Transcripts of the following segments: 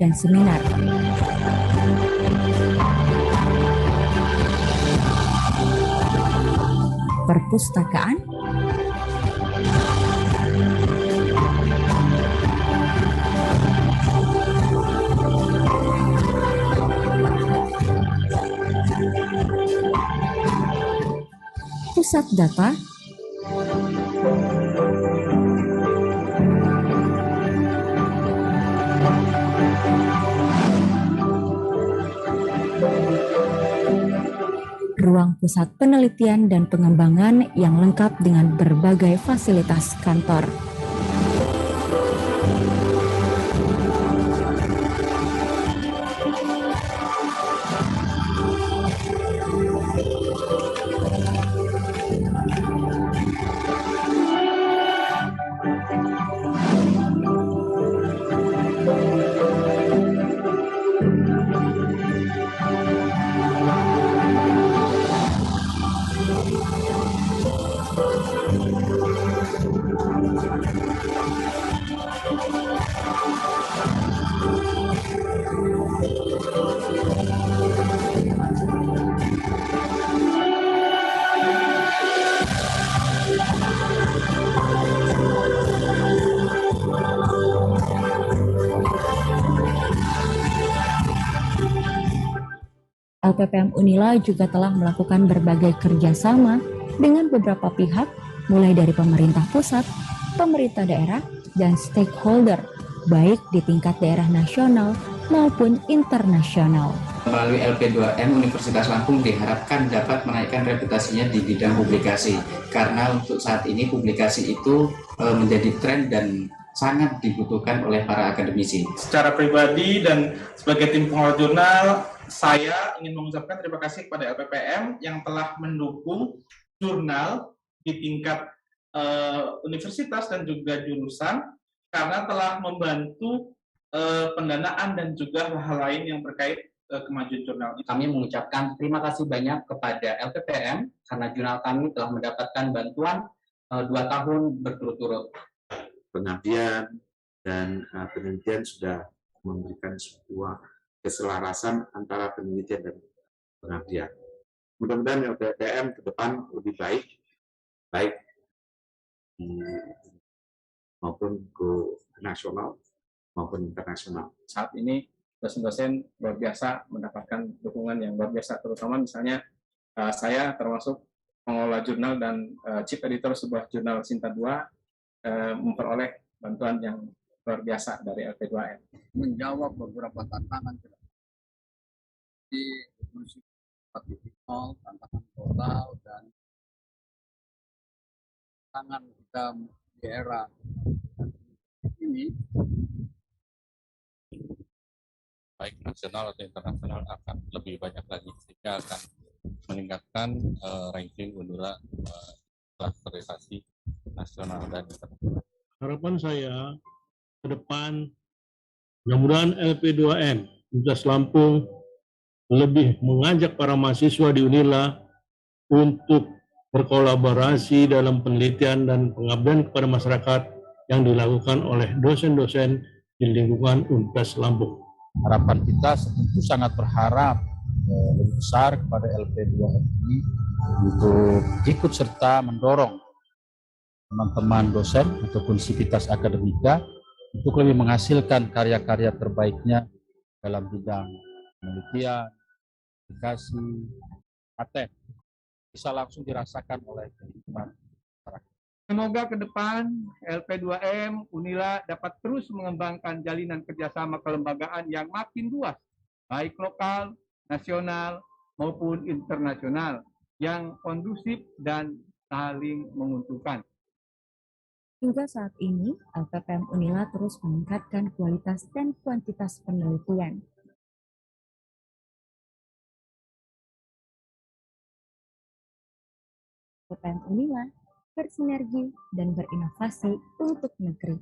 dan seminar. Perpustakaan, pusat data, ruang pusat penelitian dan pengembangan yang lengkap dengan berbagai fasilitas kantor. LPPM Unila juga telah melakukan berbagai kerjasama dengan beberapa pihak, mulai dari pemerintah pusat, pemerintah daerah, dan stakeholder, baik di tingkat daerah nasional maupun internasional. Melalui LP2M, Universitas Lampung diharapkan dapat menaikkan reputasinya di bidang publikasi, karena untuk saat ini publikasi itu menjadi tren dan sangat dibutuhkan oleh para akademisi. Secara pribadi dan sebagai tim pengelola jurnal, saya ingin mengucapkan terima kasih kepada LPPM yang telah mendukung jurnal di tingkat universitas dan juga jurusan, karena telah membantu pendanaan dan juga hal lain yang terkait kemajuan jurnal. Kami mengucapkan terima kasih banyak kepada LPPM karena jurnal kami telah mendapatkan bantuan 2 tahun berturut-turut. Pengabdian dan penelitian sudah memberikan sebuah keselarasan antara penelitian dan pengabdian. Mudah-mudahan LPPM ke depan lebih baik maupun go nasional maupun internasional. Saat ini dosen-dosen luar biasa mendapatkan dukungan yang luar biasa, terutama misalnya saya termasuk pengelola jurnal dan chief editor sebuah jurnal Sinta 2 memperoleh bantuan yang luar biasa dari LP2M. Menjawab beberapa tantangan di industri 4.0, tantangan global dan tantangan kita di era ini, baik nasional atau internasional, akan lebih banyak lagi, sehingga akan meningkatkan ranking Unila klasterisasi nasional dan internasional. Harapan saya ke depan, mudah-mudahan LP2M Universitas Lampung lebih mengajak para mahasiswa di Unila untuk berkolaborasi dalam penelitian dan pengabdian kepada masyarakat yang dilakukan oleh dosen-dosen di lingkungan Universitas Lampung. Harapan kita tentu sangat berharap lebih besar kepada LP2M ini untuk ikut serta mendorong teman-teman dosen ataupun sivitas akademika untuk lebih menghasilkan karya-karya terbaiknya dalam bidang penelitian, aplikasi, paten, bisa langsung dirasakan oleh teman-teman masyarakat. Semoga ke depan LP2M Unila dapat terus mengembangkan jalinan kerjasama kelembagaan yang makin luas, baik lokal, nasional, maupun internasional, yang kondusif dan saling menguntungkan. Hingga saat ini, LPPM Unila terus meningkatkan kualitas dan kuantitas penelitian. LPPM Unila bersinergi dan berinovasi untuk negeri.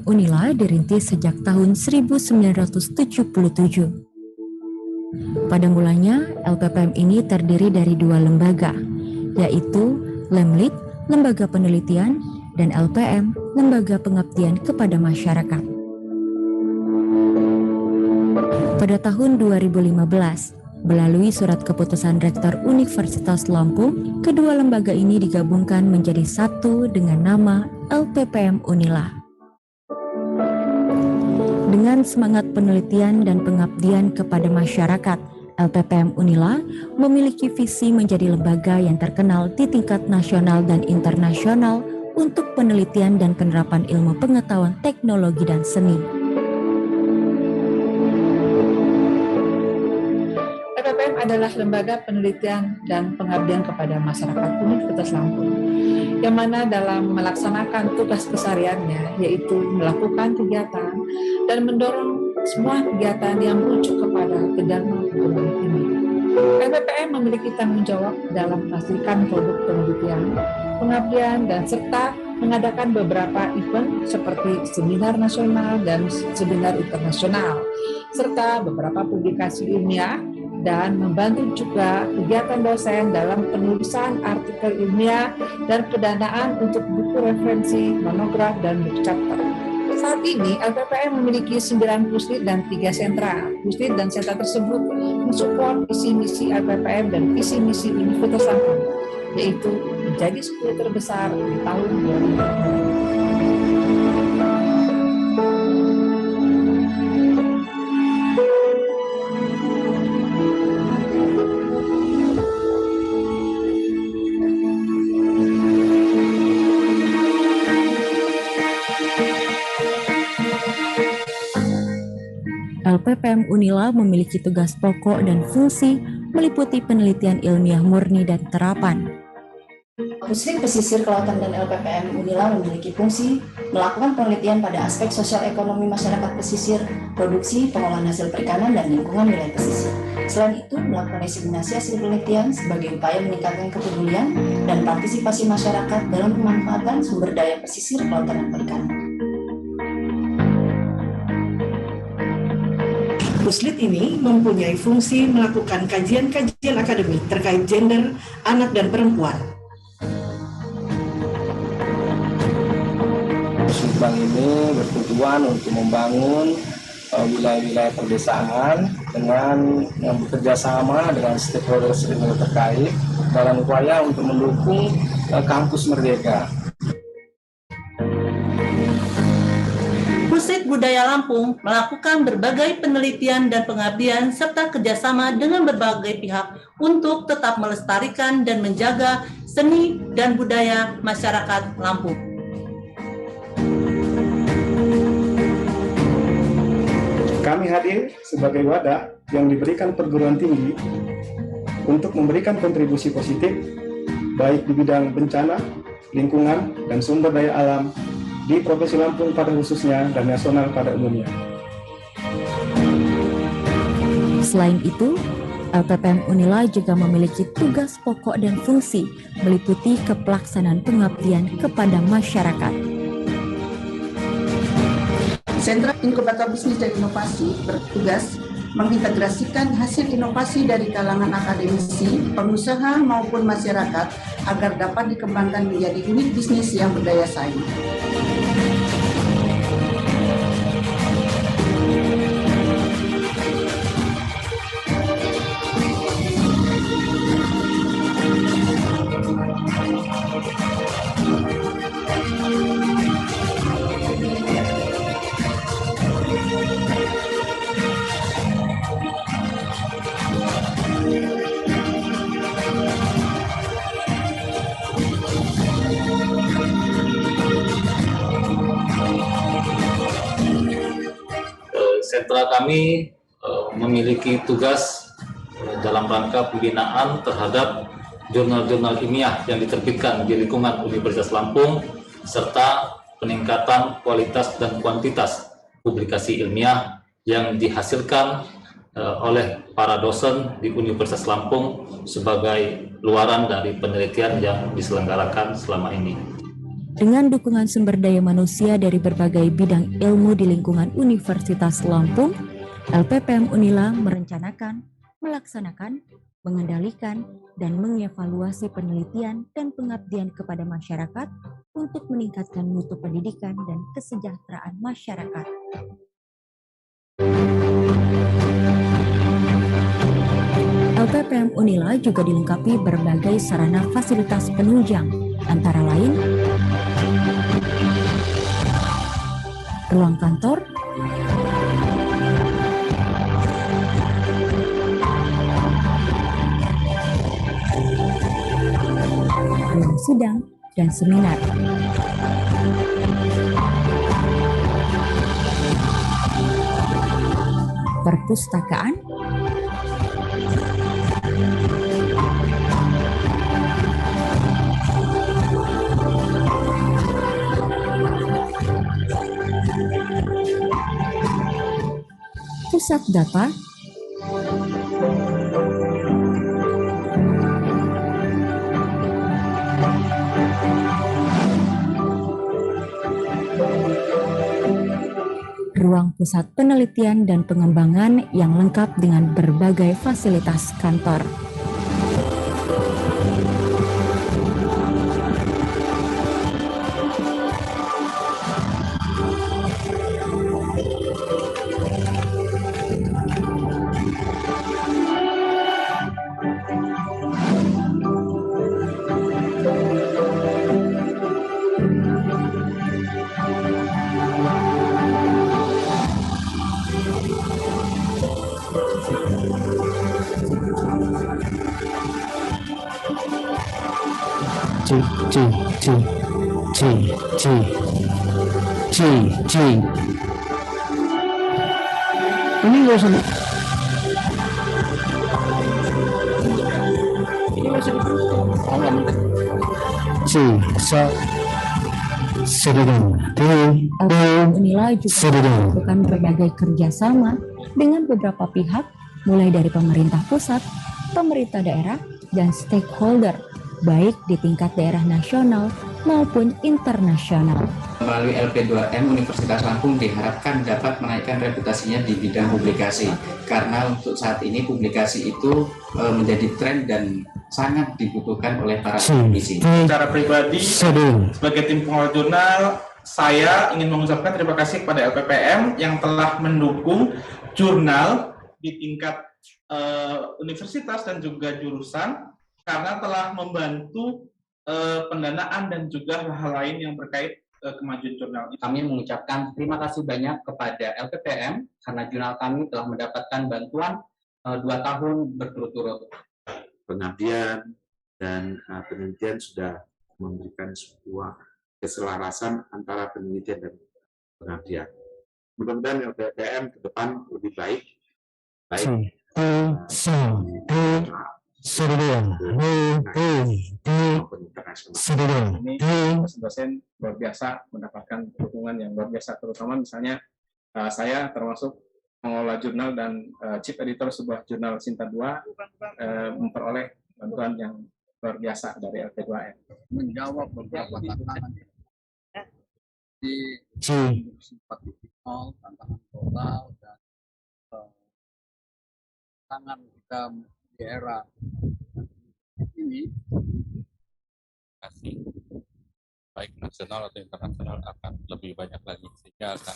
Unila dirintis sejak tahun 1977. Pada mulanya, LPPM ini terdiri dari dua lembaga, yaitu Lemlit, Lembaga Penelitian, dan LPM, Lembaga Pengabdian kepada Masyarakat. Pada tahun 2015, melalui surat keputusan Rektor Universitas Lampung, kedua lembaga ini digabungkan menjadi satu dengan nama LPPM Unila. Dengan semangat penelitian dan pengabdian kepada masyarakat, LPPM Unila memiliki visi menjadi lembaga yang terkenal di tingkat nasional dan internasional untuk penelitian dan penerapan ilmu pengetahuan teknologi dan seni. LPPM adalah lembaga penelitian dan pengabdian kepada masyarakat Universitas Lampung, yang mana dalam melaksanakan tugas kesehariannya yaitu melakukan kegiatan dan mendorong semua kegiatan yang merujuk kepada kedharma hukum ini. LPPM memiliki tanggung jawab dalam menghasilkan produk penelitian, pengabdian, dan serta mengadakan beberapa event seperti seminar nasional dan seminar internasional, serta beberapa publikasi ilmiah, dan membantu juga kegiatan dosen dalam penulisan artikel ilmiah dan pendanaan untuk buku referensi, monograf, dan buku chapter. Saat ini, LPPM memiliki 9 puslit dan 3 sentra. Puslit dan sentra tersebut mensupport visi misi LPPM dan visi misi Universitas Lampung, yaitu menjadi 10 terbesar di tahun 2020. LPPM Unila memiliki tugas pokok dan fungsi meliputi penelitian ilmiah murni dan terapan. Puslit Pesisir Kelautan dan LPPM Unila memiliki fungsi melakukan penelitian pada aspek sosial ekonomi masyarakat pesisir, produksi, pengolahan hasil perikanan, dan lingkungan wilayah pesisir. Selain itu, melakukan diseminasi hasil penelitian sebagai upaya meningkatkan kepedulian dan partisipasi masyarakat dalam pemanfaatan sumber daya pesisir, kelautan, dan perikanan. Puslit ini mempunyai fungsi melakukan kajian-kajian akademik terkait gender, anak, dan perempuan. Bank ini bertujuan untuk membangun wilayah-wilayah perdesaan dengan bekerja sama dengan stakeholder terkait dalam upaya untuk mendukung kampus merdeka. Puslit Budaya Lampung melakukan berbagai penelitian dan pengabdian serta kerjasama dengan berbagai pihak untuk tetap melestarikan dan menjaga seni dan budaya masyarakat Lampung. Kami hadir sebagai wadah yang diberikan perguruan tinggi untuk memberikan kontribusi positif baik di bidang bencana, lingkungan, dan sumber daya alam di Provinsi Lampung pada khususnya dan nasional pada umumnya. Selain itu, LPPM Unila juga memiliki tugas pokok dan fungsi meliputi kepelaksanaan pengabdian kepada masyarakat. Sentra Inkubator Bisnis dan Inovasi bertugas mengintegrasikan hasil inovasi dari kalangan akademisi, pengusaha maupun masyarakat agar dapat dikembangkan menjadi unit bisnis yang berdaya saing. Sentra kami memiliki tugas dalam rangka pembinaan terhadap jurnal-jurnal ilmiah yang diterbitkan di lingkungan Universitas Lampung serta peningkatan kualitas dan kuantitas publikasi ilmiah yang dihasilkan oleh para dosen di Universitas Lampung sebagai luaran dari penelitian yang diselenggarakan selama ini. Dengan dukungan sumber daya manusia dari berbagai bidang ilmu di lingkungan Universitas Lampung, LPPM Unila merencanakan, melaksanakan, mengendalikan, dan mengevaluasi penelitian dan pengabdian kepada masyarakat untuk meningkatkan mutu pendidikan dan kesejahteraan masyarakat. LPPM Unila juga dilengkapi berbagai sarana fasilitas penunjang, antara lain ruang kantor, ruang sidang, dan seminar. Perpustakaan, pusat data, ruang pusat penelitian dan pengembangan yang lengkap dengan berbagai fasilitas kantor. Ini nggak usah. Unila juga melakukan berbagai kerjasama dengan beberapa pihak, mulai dari pemerintah pusat, pemerintah daerah, dan stakeholder, baik di tingkat daerah nasional maupun internasional. Melalui LP2M, Universitas Lampung diharapkan dapat menaikkan reputasinya di bidang publikasi, karena untuk saat ini publikasi itu menjadi tren dan sangat dibutuhkan oleh para akademisi. Secara pribadi, sebagai tim pengawal jurnal, saya ingin mengucapkan terima kasih kepada LPPM yang telah mendukung jurnal di tingkat universitas dan juga jurusan, karena telah membantu pendanaan dan juga hal-hal lain yang terkait kemajuan jurnal. Kami mengucapkan terima kasih banyak kepada LPPM karena jurnal kami telah mendapatkan bantuan 2 tahun berturut-turut. Pengabdian dan penelitian sudah memberikan sebuah keselarasan antara penelitian dan pengabdian. Mudah-mudahan LPPM ke depan lebih baik. Ini dosen luar biasa mendapatkan dukungan yang luar biasa, terutama misalnya saya termasuk mengelola jurnal dan chief editor sebuah jurnal Sinta 2 memperoleh bantuan yang luar biasa dari LP2M. Menjawab beberapa tantangan di Industri 4.0, tantangan global dan tantangan kita di era ini, baik nasional atau internasional akan lebih banyak lagi, sehingga akan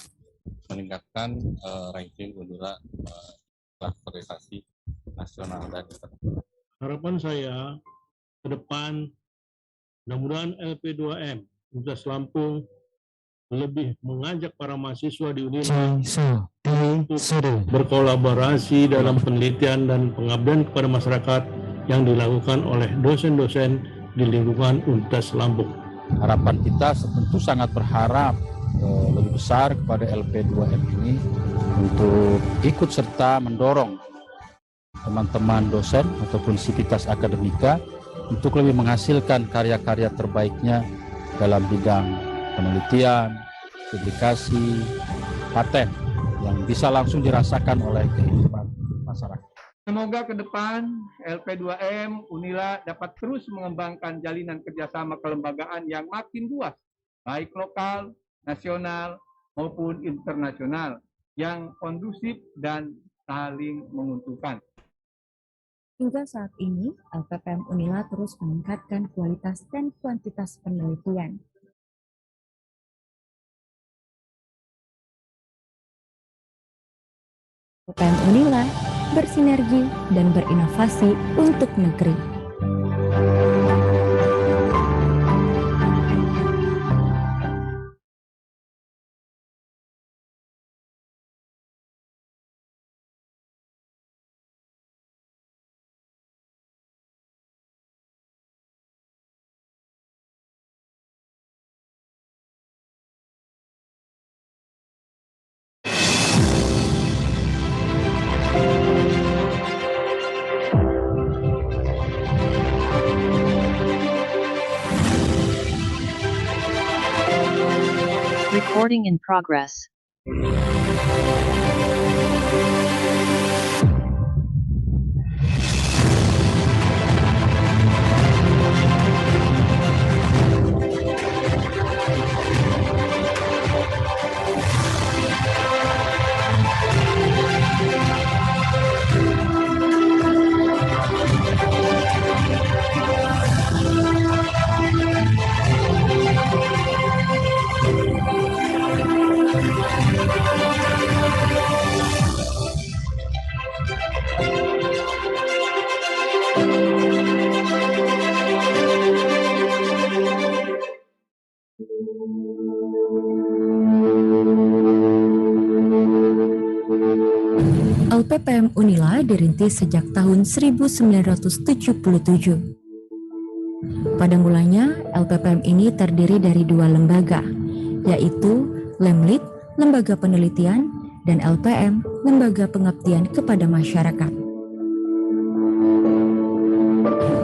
meningkatkan ranking Unila kelas prestasi nasional dan internasional. Harapan saya ke depan, mudah-mudahan LP2M Universitas Lampung lebih mengajak para mahasiswa di Unila untuk berkolaborasi dalam penelitian dan pengabdian kepada masyarakat yang dilakukan oleh dosen-dosen di lingkungan Universitas Lampung. Harapan kita tentu sangat berharap lebih besar kepada LP2M ini untuk ikut serta mendorong teman-teman dosen ataupun sivitas akademika untuk lebih menghasilkan karya-karya terbaiknya dalam bidang penelitian, publikasi, paten yang bisa langsung dirasakan oleh kehidupan masyarakat. Semoga ke depan LP2M Unila dapat terus mengembangkan jalinan kerjasama kelembagaan yang makin luas, baik lokal, nasional, maupun internasional, yang kondusif dan saling menguntungkan. Hingga saat ini, LPPM Unila terus meningkatkan kualitas dan kuantitas penelitian. LPPM Unila bersinergi dan berinovasi untuk negeri. Recording in progress. LPPM Unila dirintis sejak tahun 1977. Pada mulanya, LPPM ini terdiri dari dua lembaga, yaitu Lemlit, Lembaga Penelitian, dan LPM, Lembaga Pengabdian kepada Masyarakat.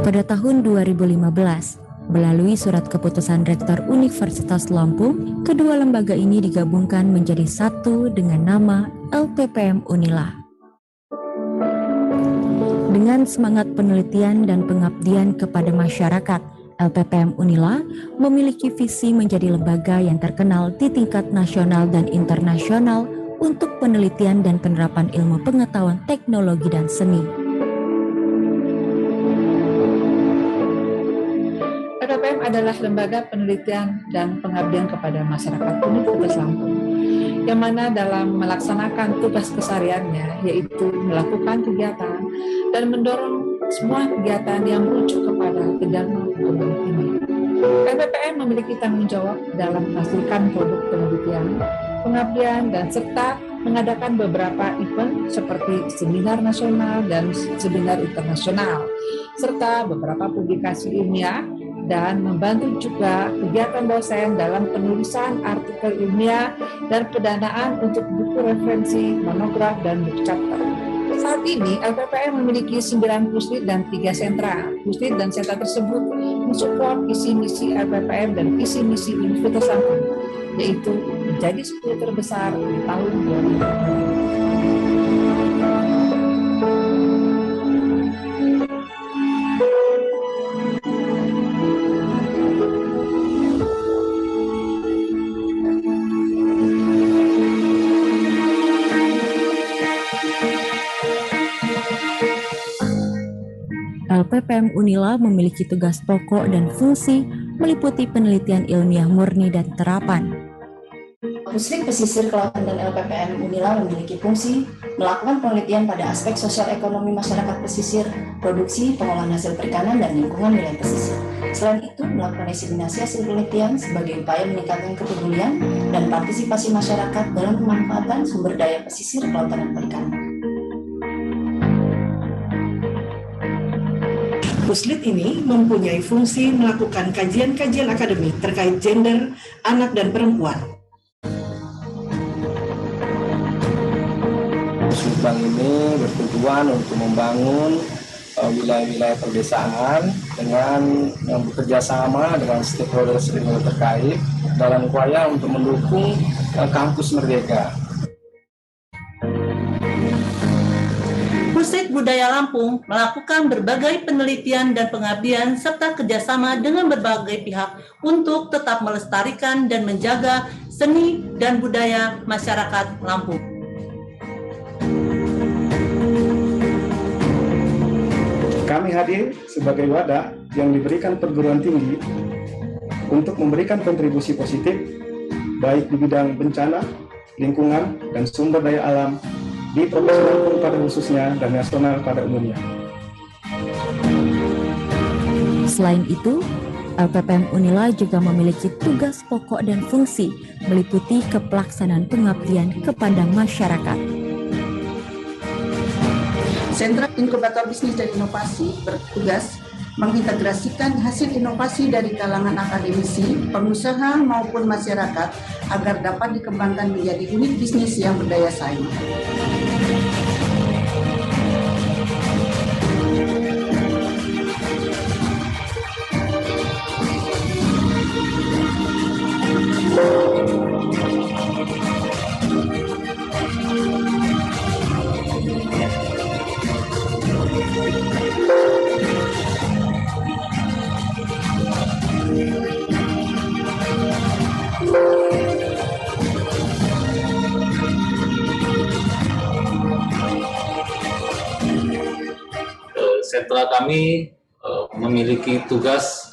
Pada tahun 2015, melalui surat keputusan Rektor Universitas Lampung, kedua lembaga ini digabungkan menjadi satu dengan nama LPPM Unila. Dengan semangat penelitian dan pengabdian kepada masyarakat, LPPM Unila memiliki visi menjadi lembaga yang terkenal di tingkat nasional dan internasional untuk penelitian dan penerapan ilmu pengetahuan, teknologi, dan seni. LPPM adalah lembaga penelitian dan pengabdian kepada masyarakat Universitas Lampung, yang mana dalam melaksanakan tugas kesehariannya yaitu melakukan kegiatan dan mendorong semua kegiatan yang merujuk kepada Dharma ini. LPPM memiliki tanggung jawab dalam menghasilkan produk penelitian, pengabdian, dan serta mengadakan beberapa event seperti seminar nasional dan seminar internasional, serta beberapa publikasi ilmiah, dan membantu juga kegiatan dosen dalam penulisan artikel ilmiah dan pendanaan untuk buku referensi, monograf, dan book chapter. Saat ini, LPPM memiliki 9 puslit dan 3 sentra. Puslit dan sentra tersebut mensupport visi misi LPPM dan visi misi Universitas Lampung, yaitu menjadi 10 terbesar di tahun 2020. LPPM Unila memiliki tugas pokok dan fungsi meliputi penelitian ilmiah murni dan terapan. Puslit Pesisir Kelautan dan LPPM Unila memiliki fungsi melakukan penelitian pada aspek sosial ekonomi masyarakat pesisir, produksi, pengolahan hasil perikanan, dan lingkungan wilayah pesisir. Selain itu, melakukan diseminasi hasil penelitian sebagai upaya meningkatkan kepedulian dan partisipasi masyarakat dalam pemanfaatan sumber daya pesisir, kelautan, dan perikanan. Puslit ini mempunyai fungsi melakukan kajian-kajian akademik terkait gender, anak, dan perempuan. Puslit Bank ini bertujuan untuk membangun wilayah-wilayah perdesaan dengan bekerja sama dengan stakeholder terkait dalam upaya untuk mendukung kampus merdeka. Pusat Budaya Lampung melakukan berbagai penelitian dan pengabdian serta kerjasama dengan berbagai pihak untuk tetap melestarikan dan menjaga seni dan budaya masyarakat Lampung. Kami hadir sebagai wadah yang diberikan perguruan tinggi untuk memberikan kontribusi positif baik di bidang bencana, lingkungan, dan sumber daya alam di Provinsi Lampung pada khususnya dan nasional pada umumnya. Selain itu, LPPM Unila juga memiliki tugas pokok dan fungsi meliputi kepelaksanaan pengabdian kepada masyarakat. Sentra Inkubator Bisnis dan Inovasi bertugas mengintegrasikan hasil inovasi dari kalangan akademisi, pengusaha maupun masyarakat agar dapat dikembangkan menjadi unit bisnis yang berdaya saing. Sentra kami memiliki tugas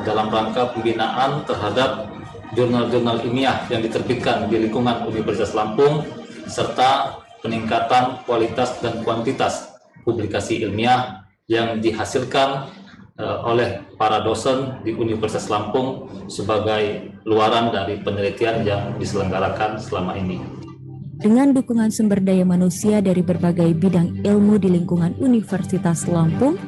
dalam rangka pembinaan terhadap jurnal-jurnal ilmiah yang diterbitkan di lingkungan Universitas Lampung serta peningkatan kualitas dan kuantitas publikasi ilmiah yang dihasilkan oleh para dosen di Universitas Lampung sebagai luaran dari penelitian yang diselenggarakan selama ini. Dengan dukungan sumber daya manusia dari berbagai bidang ilmu di lingkungan Universitas Lampung,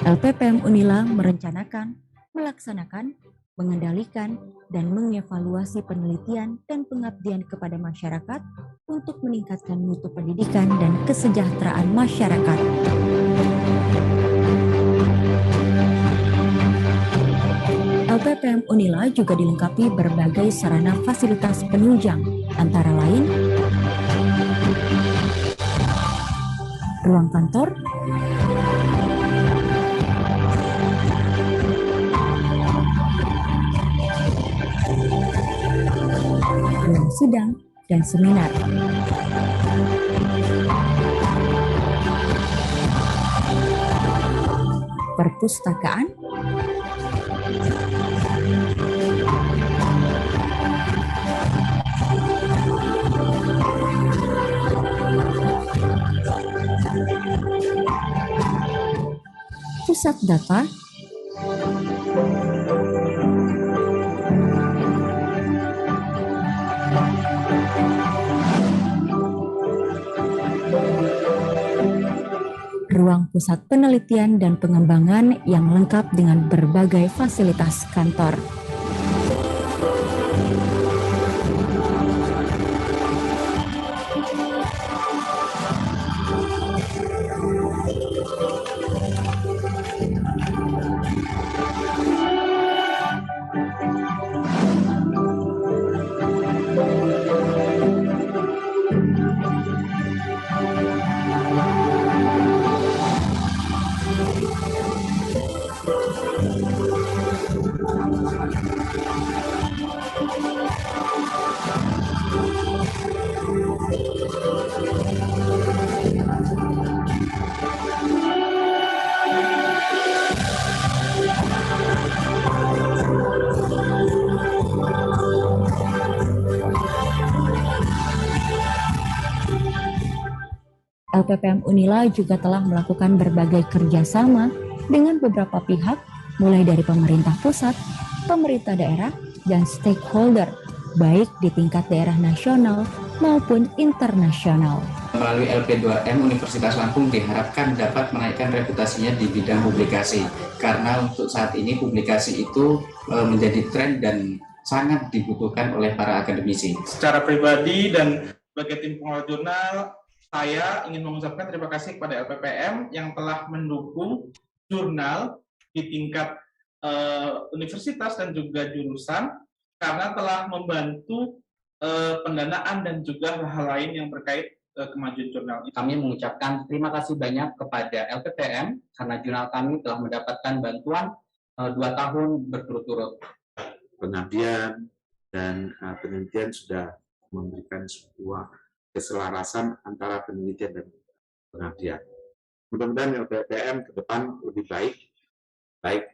LPPM Unila merencanakan, melaksanakan, mengendalikan, dan mengevaluasi penelitian dan pengabdian kepada masyarakat untuk meningkatkan mutu pendidikan dan kesejahteraan masyarakat. LPPM Unila juga dilengkapi berbagai sarana fasilitas penunjang, antara lain ruang kantor, ruang sidang, dan seminar. Perpustakaan, pusat data, ruang pusat penelitian dan pengembangan yang lengkap dengan berbagai fasilitas kantor. LPPM Unila juga telah melakukan berbagai kerjasama dengan beberapa pihak, mulai dari pemerintah pusat, pemerintah daerah, dan stakeholder, baik di tingkat daerah nasional maupun internasional. Melalui LP2M, Universitas Lampung diharapkan dapat menaikkan reputasinya di bidang publikasi, karena untuk saat ini publikasi itu menjadi tren dan sangat dibutuhkan oleh para akademisi. Secara pribadi dan sebagai tim pengelola jurnal, saya ingin mengucapkan terima kasih kepada LPPM yang telah mendukung jurnal di tingkat universitas dan juga jurusan, karena telah membantu pendanaan dan juga hal-hal lain yang terkait kemajuan jurnal ini. Kami mengucapkan terima kasih banyak kepada LPPM karena jurnal kami telah mendapatkan bantuan 2 tahun berturut-turut. Pengabdian dan penelitian sudah memberikan sebuah keselarasan antara penelitian dan pengabdian. Mudah-mudahan LPPM ke depan lebih baik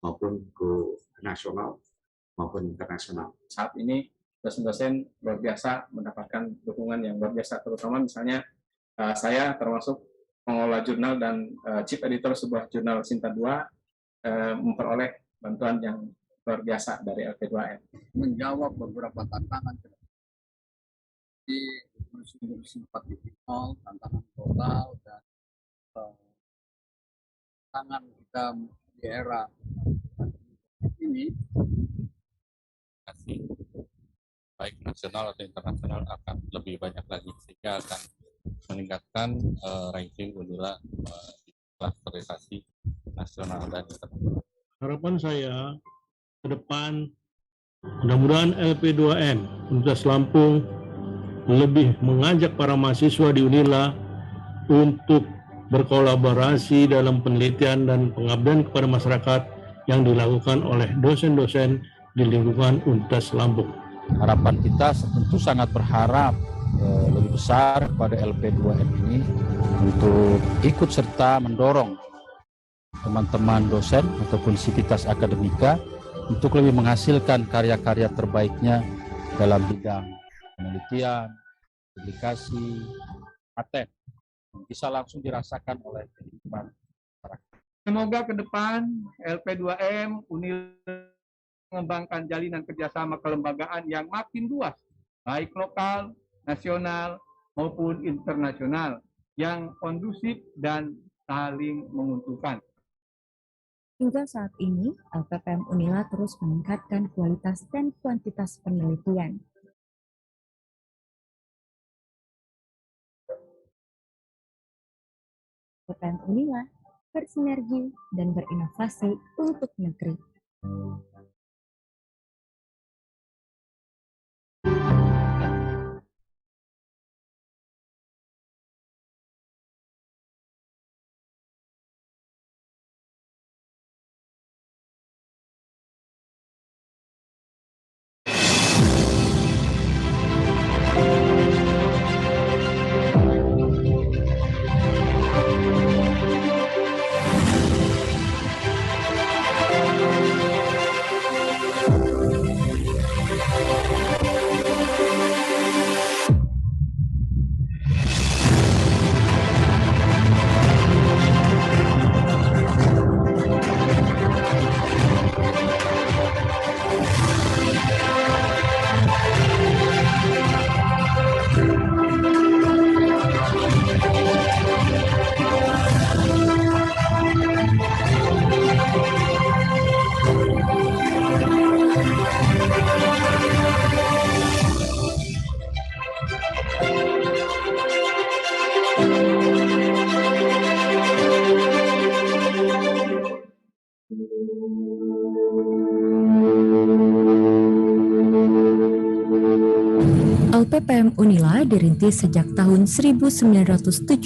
maupun go nasional maupun internasional. Saat ini dosen-dosen luar biasa mendapatkan dukungan yang luar biasa, terutama misalnya saya termasuk pengelola jurnal dan chief editor sebuah jurnal Sinta 2 memperoleh bantuan yang luar biasa dari LP2M. Menjawab beberapa tantangan di Universitas 4.0, tantangan global dan tantangan kita di era ini, baik nasional atau internasional akan lebih banyak lagi, sehingga akan meningkatkan ranking Unila di klasterisasi nasional dan internasional. Harapan saya ke depan mudah-mudahan LP2M Universitas Lampung lebih mengajak para mahasiswa di Unila untuk berkolaborasi dalam penelitian dan pengabdian kepada masyarakat yang dilakukan oleh dosen-dosen di lingkungan Universitas Lampung. Harapan kita tentu sangat berharap lebih besar kepada LP2M ini untuk ikut serta mendorong teman-teman dosen ataupun sivitas akademika untuk lebih menghasilkan karya-karya terbaiknya dalam bidang penelitian, publikasi, paten yang bisa langsung dirasakan oleh kehidupan masyarakat. Semoga ke depan LP2M Unila mengembangkan jalinan kerjasama kelembagaan yang makin luas, baik lokal, nasional, maupun internasional, yang kondusif dan saling menguntungkan. Hingga saat ini, LPPM Unila terus meningkatkan kualitas dan kuantitas penelitian. LPPM Unila bersinergi dan berinovasi untuk negeri. LPPM Unila dirintis sejak tahun 1977.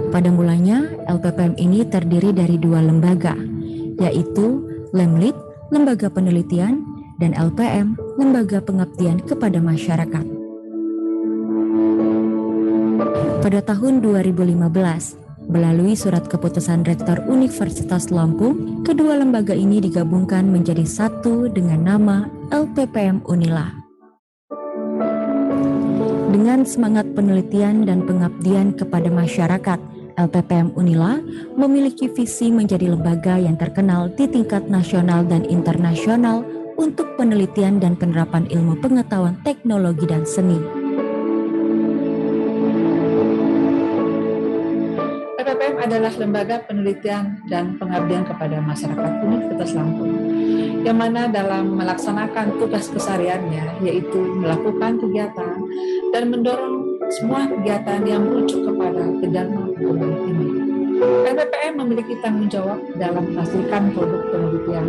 Pada mulanya, LPPM ini terdiri dari 2 lembaga, yaitu Lemlit, Lembaga Penelitian, dan LPM, Lembaga Pengabdian kepada Masyarakat. Pada tahun 2015, melalui surat keputusan Rektor Universitas Lampung, kedua lembaga ini digabungkan menjadi satu dengan nama LPPM Unila. Dengan semangat penelitian dan pengabdian kepada masyarakat, LPPM Unila memiliki visi menjadi lembaga yang terkenal di tingkat nasional dan internasional untuk penelitian dan penerapan ilmu pengetahuan, teknologi, dan seni. LPPM adalah lembaga penelitian dan pengabdian kepada masyarakat Universitas Lampung, yang mana dalam melaksanakan tugas kesehariannya yaitu melakukan kegiatan dan mendorong semua kegiatan yang merujuk kepada kedharma hukum ini. LPPM memiliki tanggung jawab dalam menghasilkan produk penelitian,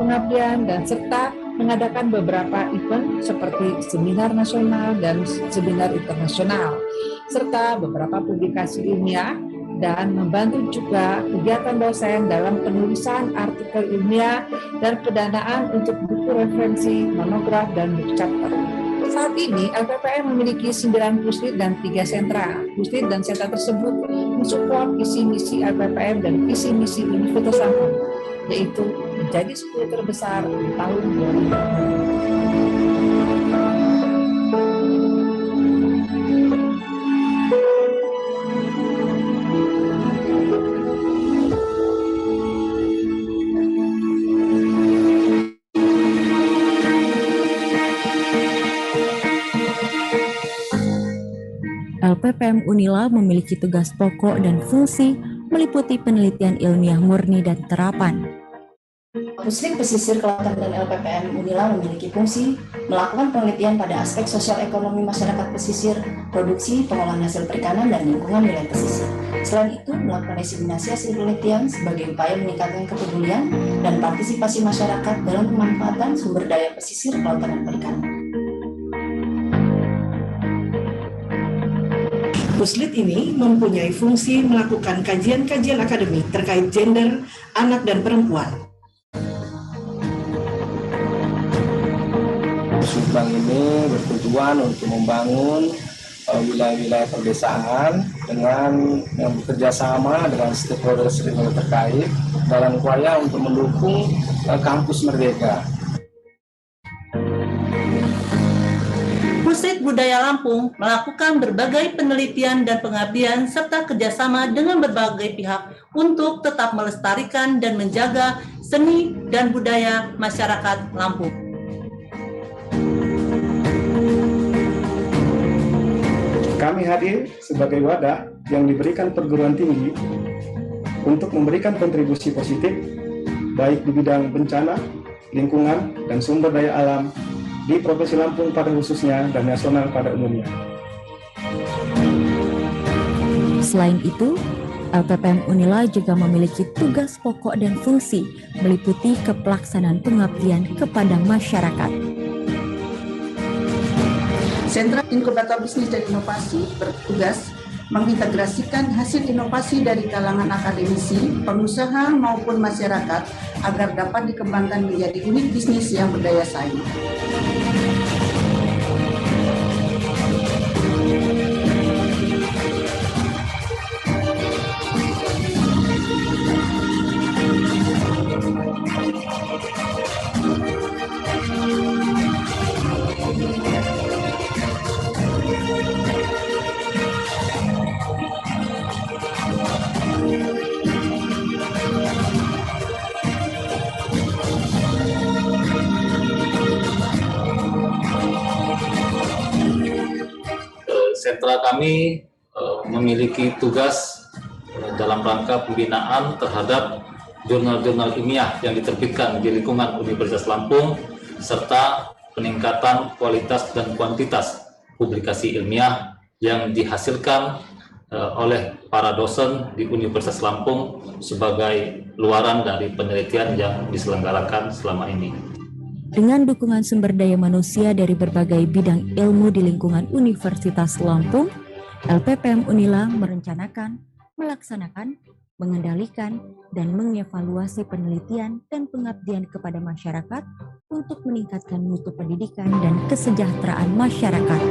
pengabdian, dan serta mengadakan beberapa event seperti seminar nasional dan seminar internasional, serta beberapa publikasi ilmiah, dan membantu juga kegiatan dosen dalam penulisan artikel ilmiah dan pendanaan untuk buku referensi, monograf, dan buku chapter. Saat ini, LPPM memiliki 9 puslit dan 3 sentra. Puslit dan sentra tersebut mensupport visi misi LPPM dan visi misi Universitas Lampung, yaitu menjadi 10 terbesar di tahun 2020. LPPM Unila memiliki tugas pokok dan fungsi meliputi penelitian ilmiah murni dan terapan. Puslit Pesisir Kelautan dan LPPM Unila memiliki fungsi melakukan penelitian pada aspek sosial ekonomi masyarakat pesisir, produksi, pengolahan hasil perikanan, dan lingkungan wilayah pesisir. Selain itu, melakukan diseminasi hasil penelitian sebagai upaya meningkatkan kepedulian dan partisipasi masyarakat dalam pemanfaatan sumber daya pesisir, kelautan, dan perikanan. Puslit ini mempunyai fungsi melakukan kajian-kajian akademik terkait gender, anak, dan perempuan. Puslit ini bertujuan untuk membangun wilayah-wilayah perdesaan dengan bekerja sama dengan stakeholder terkait dalam upaya untuk mendukung kampus merdeka. Puslit Budaya Lampung melakukan berbagai penelitian dan pengabdian serta kerjasama dengan berbagai pihak untuk tetap melestarikan dan menjaga seni dan budaya masyarakat Lampung. Kami hadir sebagai wadah yang diberikan perguruan tinggi untuk memberikan kontribusi positif baik di bidang bencana, lingkungan, dan sumber daya alam di Provinsi Lampung pada khususnya dan nasional pada umumnya. Selain itu, LPPM Unila juga memiliki tugas pokok dan fungsi meliputi kepelaksanaan pengabdian kepada masyarakat. Sentra Inkubator Bisnis dan Inovasi bertugas mengintegrasikan hasil inovasi dari kalangan akademisi, pengusaha maupun masyarakat agar dapat dikembangkan menjadi unit bisnis yang berdaya saing. Sentra kami memiliki tugas dalam rangka pembinaan terhadap jurnal-jurnal ilmiah yang diterbitkan di lingkungan Universitas Lampung serta peningkatan kualitas dan kuantitas publikasi ilmiah yang dihasilkan oleh para dosen di Universitas Lampung sebagai luaran dari penelitian yang diselenggarakan selama ini. Dengan dukungan sumber daya manusia dari berbagai bidang ilmu di lingkungan Universitas Lampung, LPPM Unila merencanakan, melaksanakan, mengendalikan, dan mengevaluasi penelitian dan pengabdian kepada masyarakat untuk meningkatkan mutu pendidikan dan kesejahteraan masyarakat.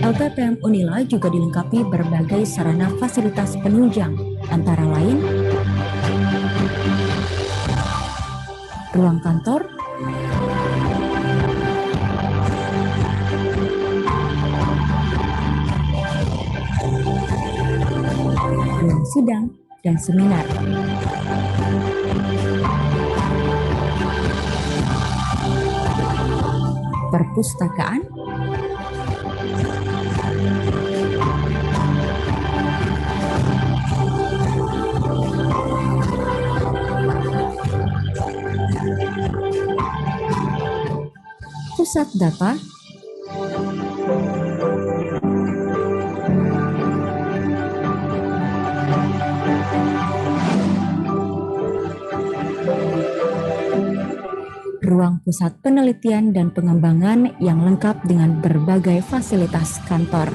LPPM Unila juga dilengkapi berbagai sarana fasilitas penunjang, antara lain ruang kantor, ruang sidang, dan seminar. Perpustakaan, pusat data, ruang pusat penelitian dan pengembangan yang lengkap dengan berbagai fasilitas kantor.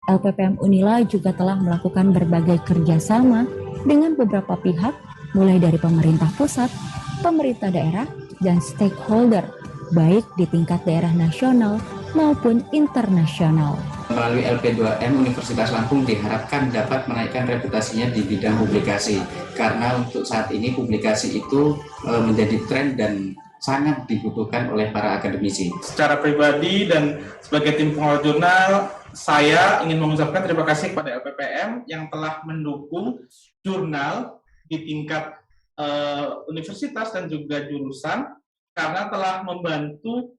LPPM Unila juga telah melakukan berbagai kerjasama dengan beberapa pihak, mulai dari pemerintah pusat, pemerintah daerah, dan stakeholder, baik di tingkat daerah nasional maupun internasional. Melalui LP2M, Universitas Lampung diharapkan dapat menaikkan reputasinya di bidang publikasi, karena untuk saat ini publikasi itu menjadi tren dan sangat dibutuhkan oleh para akademisi. Secara pribadi dan sebagai tim pengawal jurnal, saya ingin mengucapkan terima kasih kepada LPPM yang telah mendukung jurnal di tingkat universitas dan juga jurusan, karena telah membantu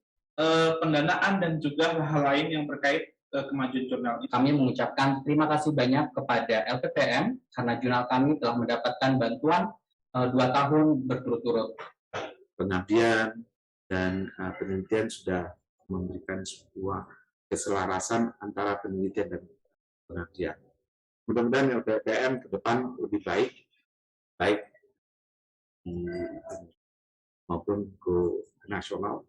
pendanaan dan juga hal lain yang terkait kemajuan jurnal. Kami mengucapkan terima kasih banyak kepada LPPM karena jurnal kami telah mendapatkan bantuan 2 tahun berturut-turut. Pengabdian dan penelitian sudah memberikan sebuah keselarasan antara penelitian dan pengabdian. Mudah-mudahan LPPM ke depan lebih baik maupun go nasional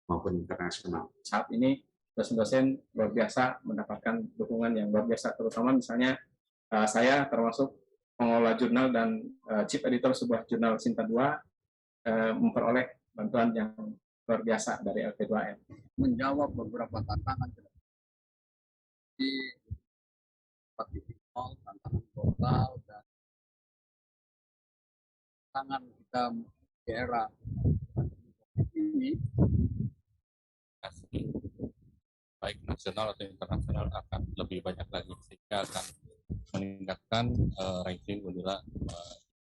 maupun internasional. Saat ini dosen-dosen luar biasa mendapatkan dukungan yang luar biasa, terutama misalnya saya termasuk pengelola jurnal dan chief editor sebuah jurnal Sinta 2 memperoleh bantuan yang luar biasa dari LP2M. Menjawab beberapa tantangan di 4.0, tantangan global dan tantangan kita di era ini, baik nasional atau internasional akan lebih banyak lagi, sehingga akan meningkatkan ranking Unila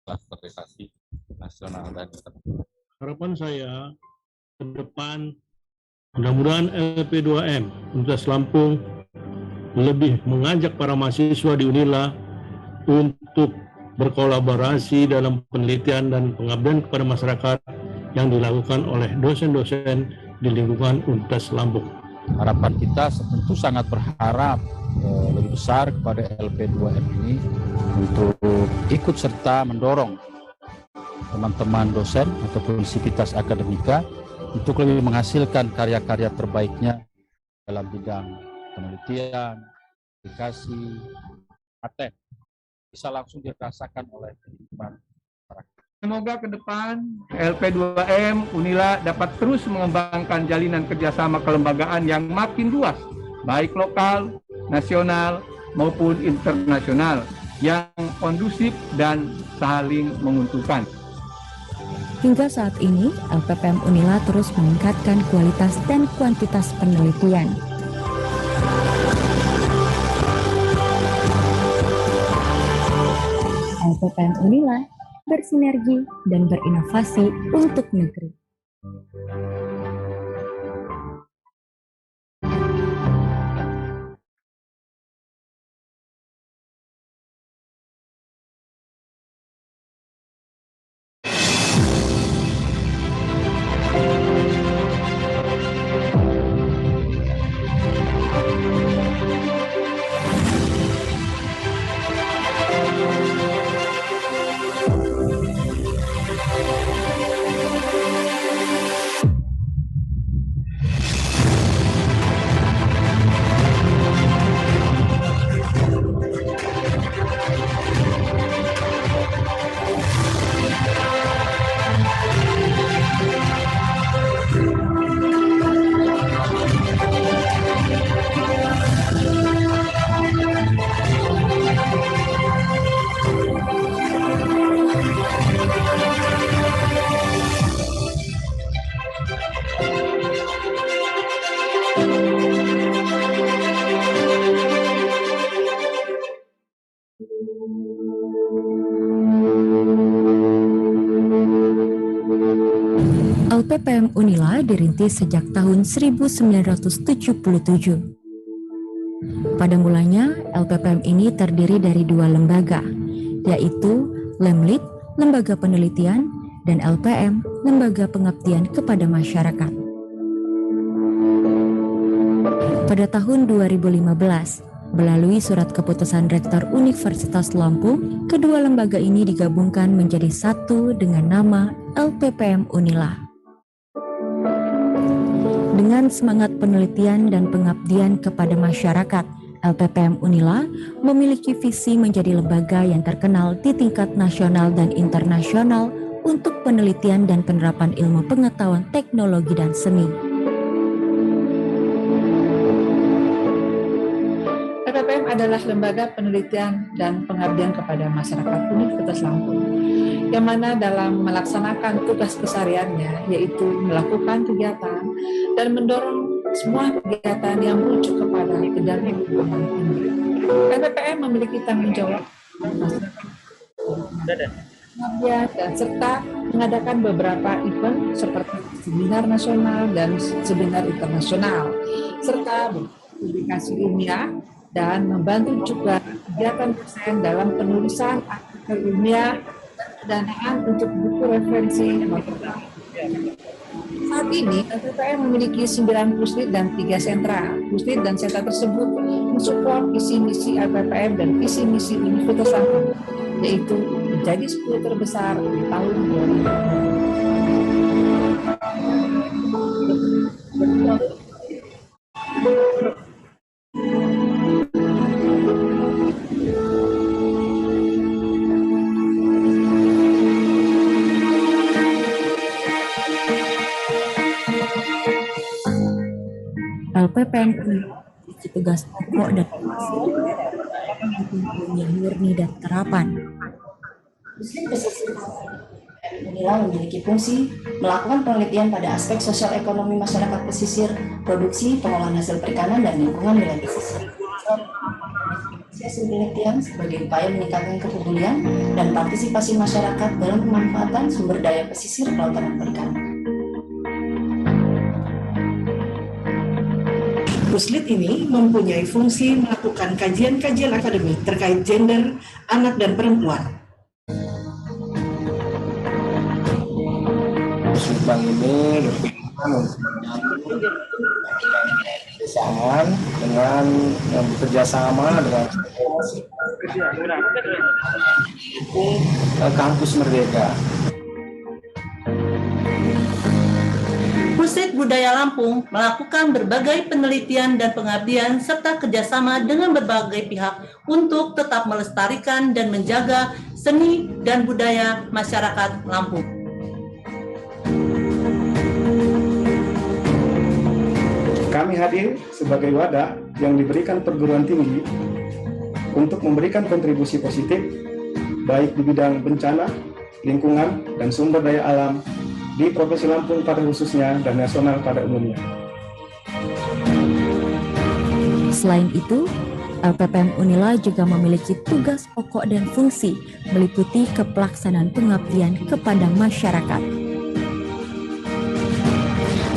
kelas prestasi nasional dan internasional. Harapan saya ke depan, mudah-mudahan LP2M Universitas Lampung lebih mengajak para mahasiswa di Unila untuk berkolaborasi dalam penelitian dan pengabdian kepada masyarakat yang dilakukan oleh dosen-dosen di lingkungan Universitas Lampung. Harapan kita tentu sangat berharap lebih besar kepada LP2M ini untuk ikut serta mendorong teman-teman dosen ataupun sivitas akademika untuk lebih menghasilkan karya-karya terbaiknya dalam bidang penelitian, aplikasi, paten, bisa langsung dirasakan oleh teman-teman masyarakat. Semoga ke depan LP2M Unila dapat terus mengembangkan jalinan kerjasama kelembagaan yang makin luas, baik lokal, nasional, maupun internasional, yang kondusif dan saling menguntungkan. Hingga saat ini, LPPM Unila terus meningkatkan kualitas dan kuantitas penelitian. LPPM Unila bersinergi dan berinovasi untuk negeri. LPPM Unila dirintis sejak tahun 1977. Pada mulanya, LPPM ini terdiri dari dua lembaga, yaitu Lemlit, Lembaga Penelitian, dan LPM, Lembaga Pengabdian kepada Masyarakat. Pada tahun 2015, melalui surat keputusan Rektor Universitas Lampung, kedua lembaga ini digabungkan menjadi satu dengan nama LPPM Unila. Dengan semangat penelitian dan pengabdian kepada masyarakat, LPPM Unila memiliki visi menjadi lembaga yang terkenal di tingkat nasional dan internasional untuk penelitian dan penerapan ilmu pengetahuan teknologi dan seni. LPPM adalah lembaga penelitian dan pengabdian kepada masyarakat Universitas Lampung, yang mana dalam melaksanakan tugas kesehariannya yaitu melakukan kegiatan dan mendorong semua kegiatan yang merujuk kepada pendampingan tinggi. LPPM memiliki tanggung jawab dan serta mengadakan beberapa event seperti seminar nasional dan seminar internasional, serta publikasi ilmiah dan membantu juga kegiatan dosen dalam penulisan artikel ilmiah dan pendanaan untuk buku referensi. Saat ini, LPPM memiliki 9 puslit dan 3 sentra. Puslit dan sentra tersebut mensupport visi misi LPPM dan visi misi Universitas Lampung, yaitu menjadi 10 terbesar di tahun 2020. LPPM memiliki tugas pokok dan yang murni dan terapan. Unila memiliki fungsi melakukan penelitian pada aspek sosial ekonomi masyarakat pesisir, produksi, pengolahan hasil perikanan, dan lingkungan wilayah pesisir. Hasil penelitian sebagai upaya meningkatkan kepedulian dan partisipasi masyarakat dalam pemanfaatan sumber daya pesisir, kelautan, dan perikanan. Puslit ini mempunyai fungsi melakukan kajian-kajian akademik terkait gender, anak, dan perempuan. Puslit Bank ini bertujuan untuk menyambung pedesaan dengan bekerja sama dengan kampus Merdeka. Pusat Budaya Lampung melakukan berbagai penelitian dan pengabdian serta kerjasama dengan berbagai pihak untuk tetap melestarikan dan menjaga seni dan budaya masyarakat Lampung. Kami hadir sebagai wadah yang diberikan perguruan tinggi untuk memberikan kontribusi positif baik di bidang bencana, lingkungan, dan sumber daya alam di Provinsi Lampung pada khususnya dan nasional pada umumnya. Selain itu, LPPM Unila juga memiliki tugas pokok dan fungsi meliputi kepelaksanaan pengabdian kepada masyarakat.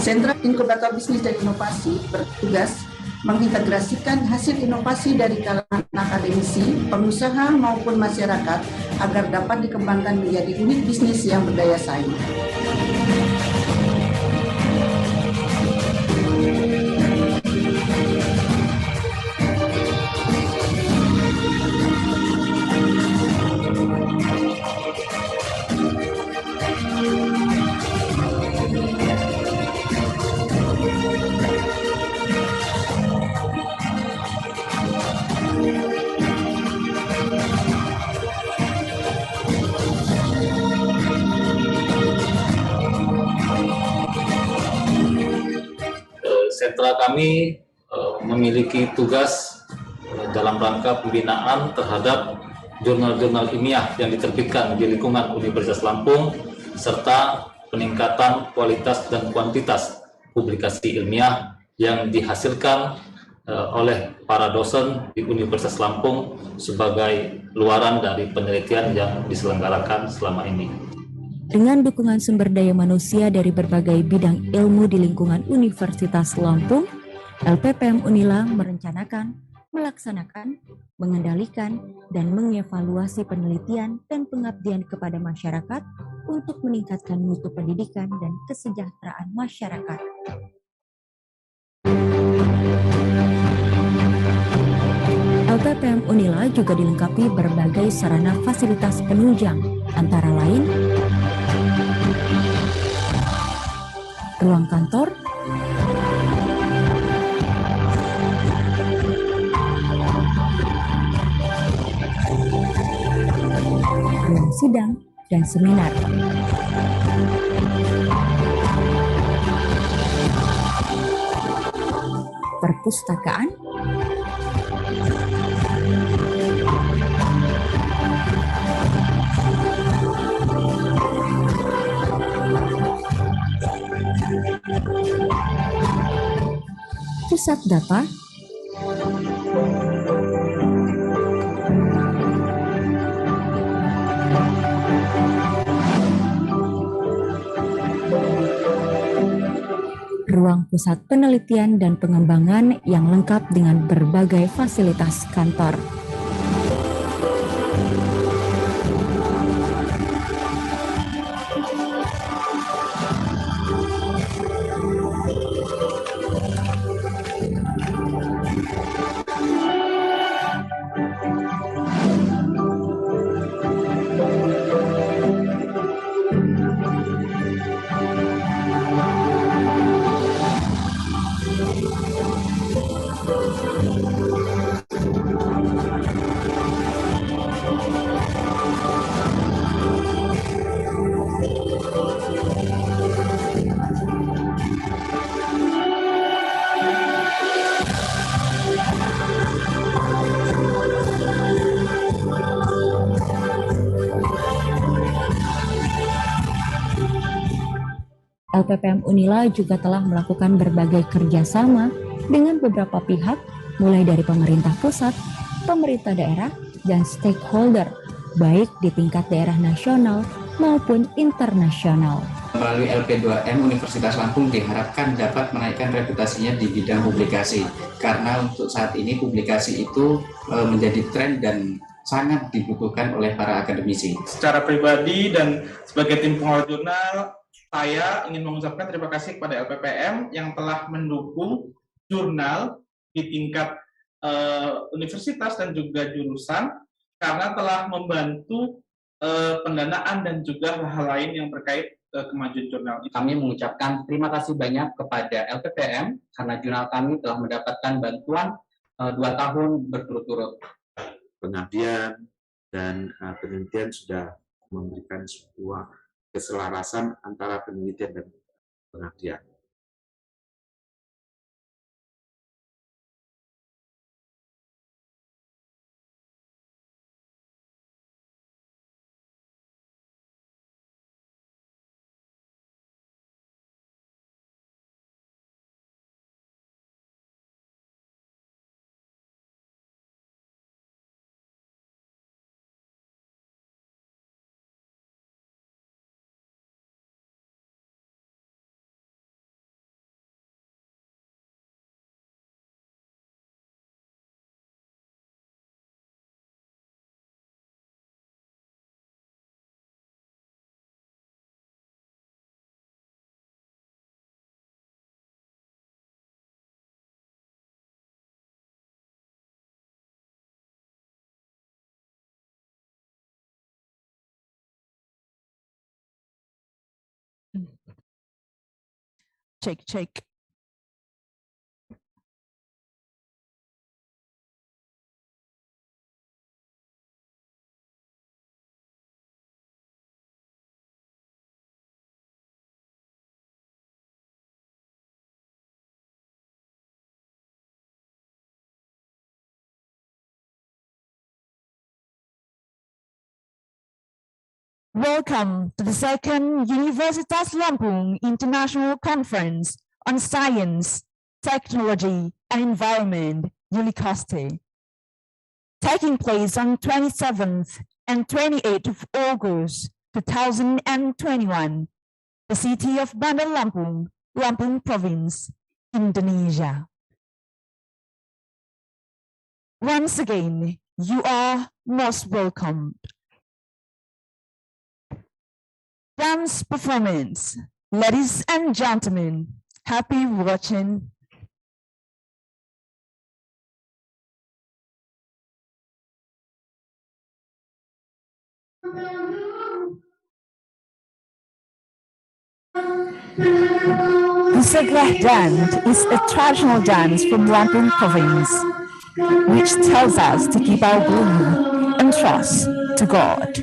Sentra Inkubator Bisnis dan Inovasi bertugas mengintegrasikan hasil inovasi dari kalangan akademisi, pengusaha maupun masyarakat agar dapat dikembangkan menjadi unit bisnis yang berdaya saing. Sentra kami memiliki tugas dalam rangka pembinaan terhadap jurnal-jurnal ilmiah yang diterbitkan di lingkungan Universitas Lampung serta peningkatan kualitas dan kuantitas publikasi ilmiah yang dihasilkan oleh para dosen di Universitas Lampung sebagai luaran dari penelitian yang diselenggarakan selama ini. Dengan dukungan sumber daya manusia dari berbagai bidang ilmu di lingkungan Universitas Lampung, LPPM Unila merencanakan, melaksanakan, mengendalikan, dan mengevaluasi penelitian dan pengabdian kepada masyarakat untuk meningkatkan mutu pendidikan dan kesejahteraan masyarakat. LPPM Unila juga dilengkapi berbagai sarana fasilitas penunjang, antara lain ruang kantor, ruang sidang, dan seminar. Perpustakaan, pusat data, ruang pusat penelitian dan pengembangan yang lengkap dengan berbagai fasilitas kantor. LPPM Unila juga telah melakukan berbagai kerjasama dengan beberapa pihak, mulai dari pemerintah pusat, pemerintah daerah, dan stakeholder, baik di tingkat daerah nasional maupun internasional. Melalui LP2M, Universitas Lampung diharapkan dapat menaikkan reputasinya di bidang publikasi, karena untuk saat ini publikasi itu menjadi tren dan sangat dibutuhkan oleh para akademisi. Secara pribadi dan sebagai tim pengawal jurnal, saya ingin mengucapkan terima kasih kepada LPPM yang telah mendukung jurnal di tingkat universitas dan juga jurusan, karena telah membantu pendanaan dan juga hal lain yang terkait kemajuan jurnal. Kami mengucapkan terima kasih banyak kepada LPPM karena jurnal kami telah mendapatkan bantuan 2 tahun berturut-turut. Pengabdian dan penelitian sudah memberikan sebuah keselarasan antara penelitian dan pengabdian. Cek. Welcome to the second Universitas Lampung International Conference on Science, Technology and Environment, ULICOSTE, taking place on 27th and 28th of August 2021, the city of Bandar Lampung, Lampung Province, Indonesia. Once again, you are most welcome. Dance performance. Ladies and gentlemen, happy watching. The Segrah dance is a traditional dance from Lampung province, which tells us to keep our belief and trust to God.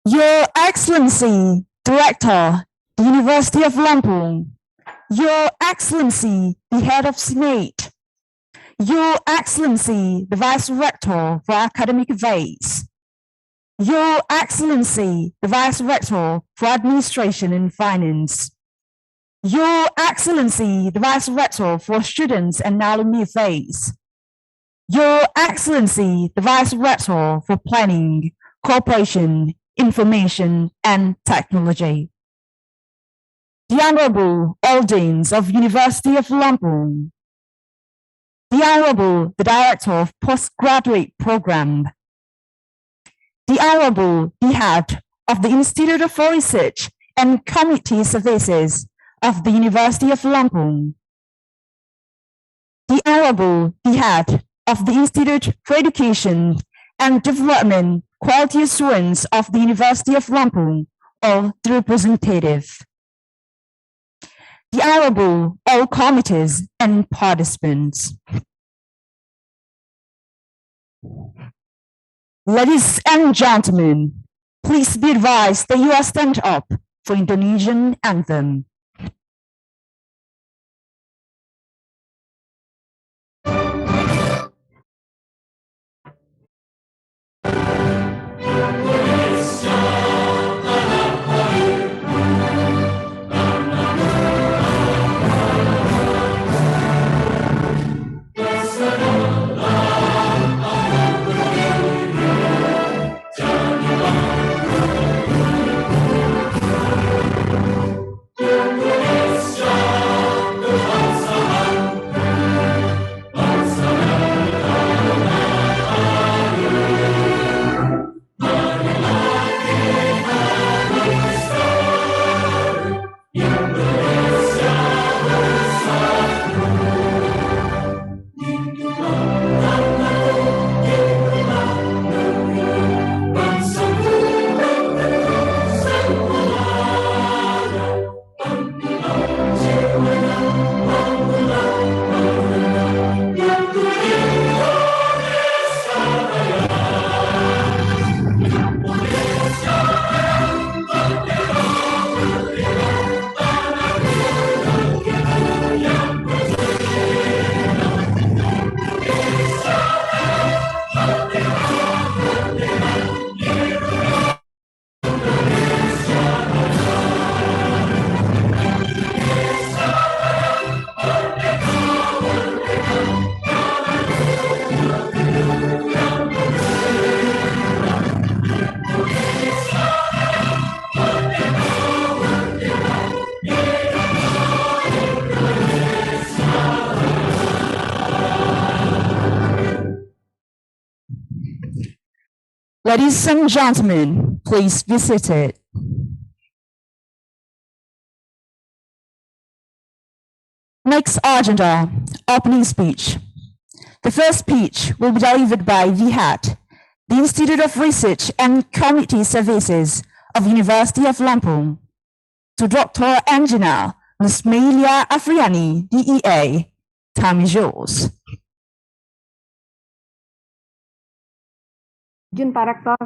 Your Excellency, Director, the University of Lampung. Your Excellency, the Head of Senate. Your Excellency, the Vice Rector for Academic Affairs. Your Excellency, the Vice Rector for Administration and Finance. Your Excellency, the Vice Rector for Students and Alumni Affairs. Your Excellency, the Vice Rector for Planning, Cooperation, Information and Technology. The Honorable Deans of University of Lampung. The Honorable the Director of Postgraduate Program. The Honorable the Head of the Institute of Research and Community Services of the University of Lampung. The Honorable the Head of the Institute for Education and Development Quality Assurance of the University of Lampung, or the representative. The Honorable all committees and participants. Ladies and gentlemen, please be advised that you are stand up for Indonesian anthem. Ladies and gentlemen, please be seated. Next agenda, opening speech. The first speech will be delivered by the head, the Institute of Research and Community Services of University of Lampung, to Dr. Engineer Nusmailia Afriani, DEA. Time is yours. Izin Pak Rektor.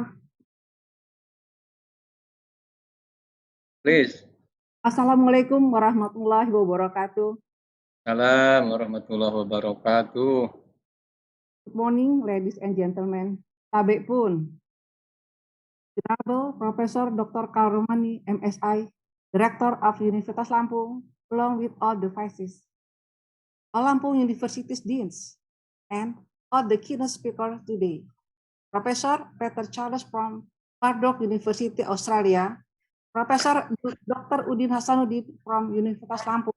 Please. Assalamualaikum warahmatullahi wabarakatuh. Salam warahmatullahi wabarakatuh. Good morning, ladies and gentlemen. Tabe pun. Honorable Professor Dr. Karomani, MSI, Director of Universitas Lampung, along with all the vices, all Lampung University's deans, and all the keynote speakers today. Professor Peter Charles from Murdoch University, Australia, Professor Dr. Udin Hasanuddin from Universitas Lampung,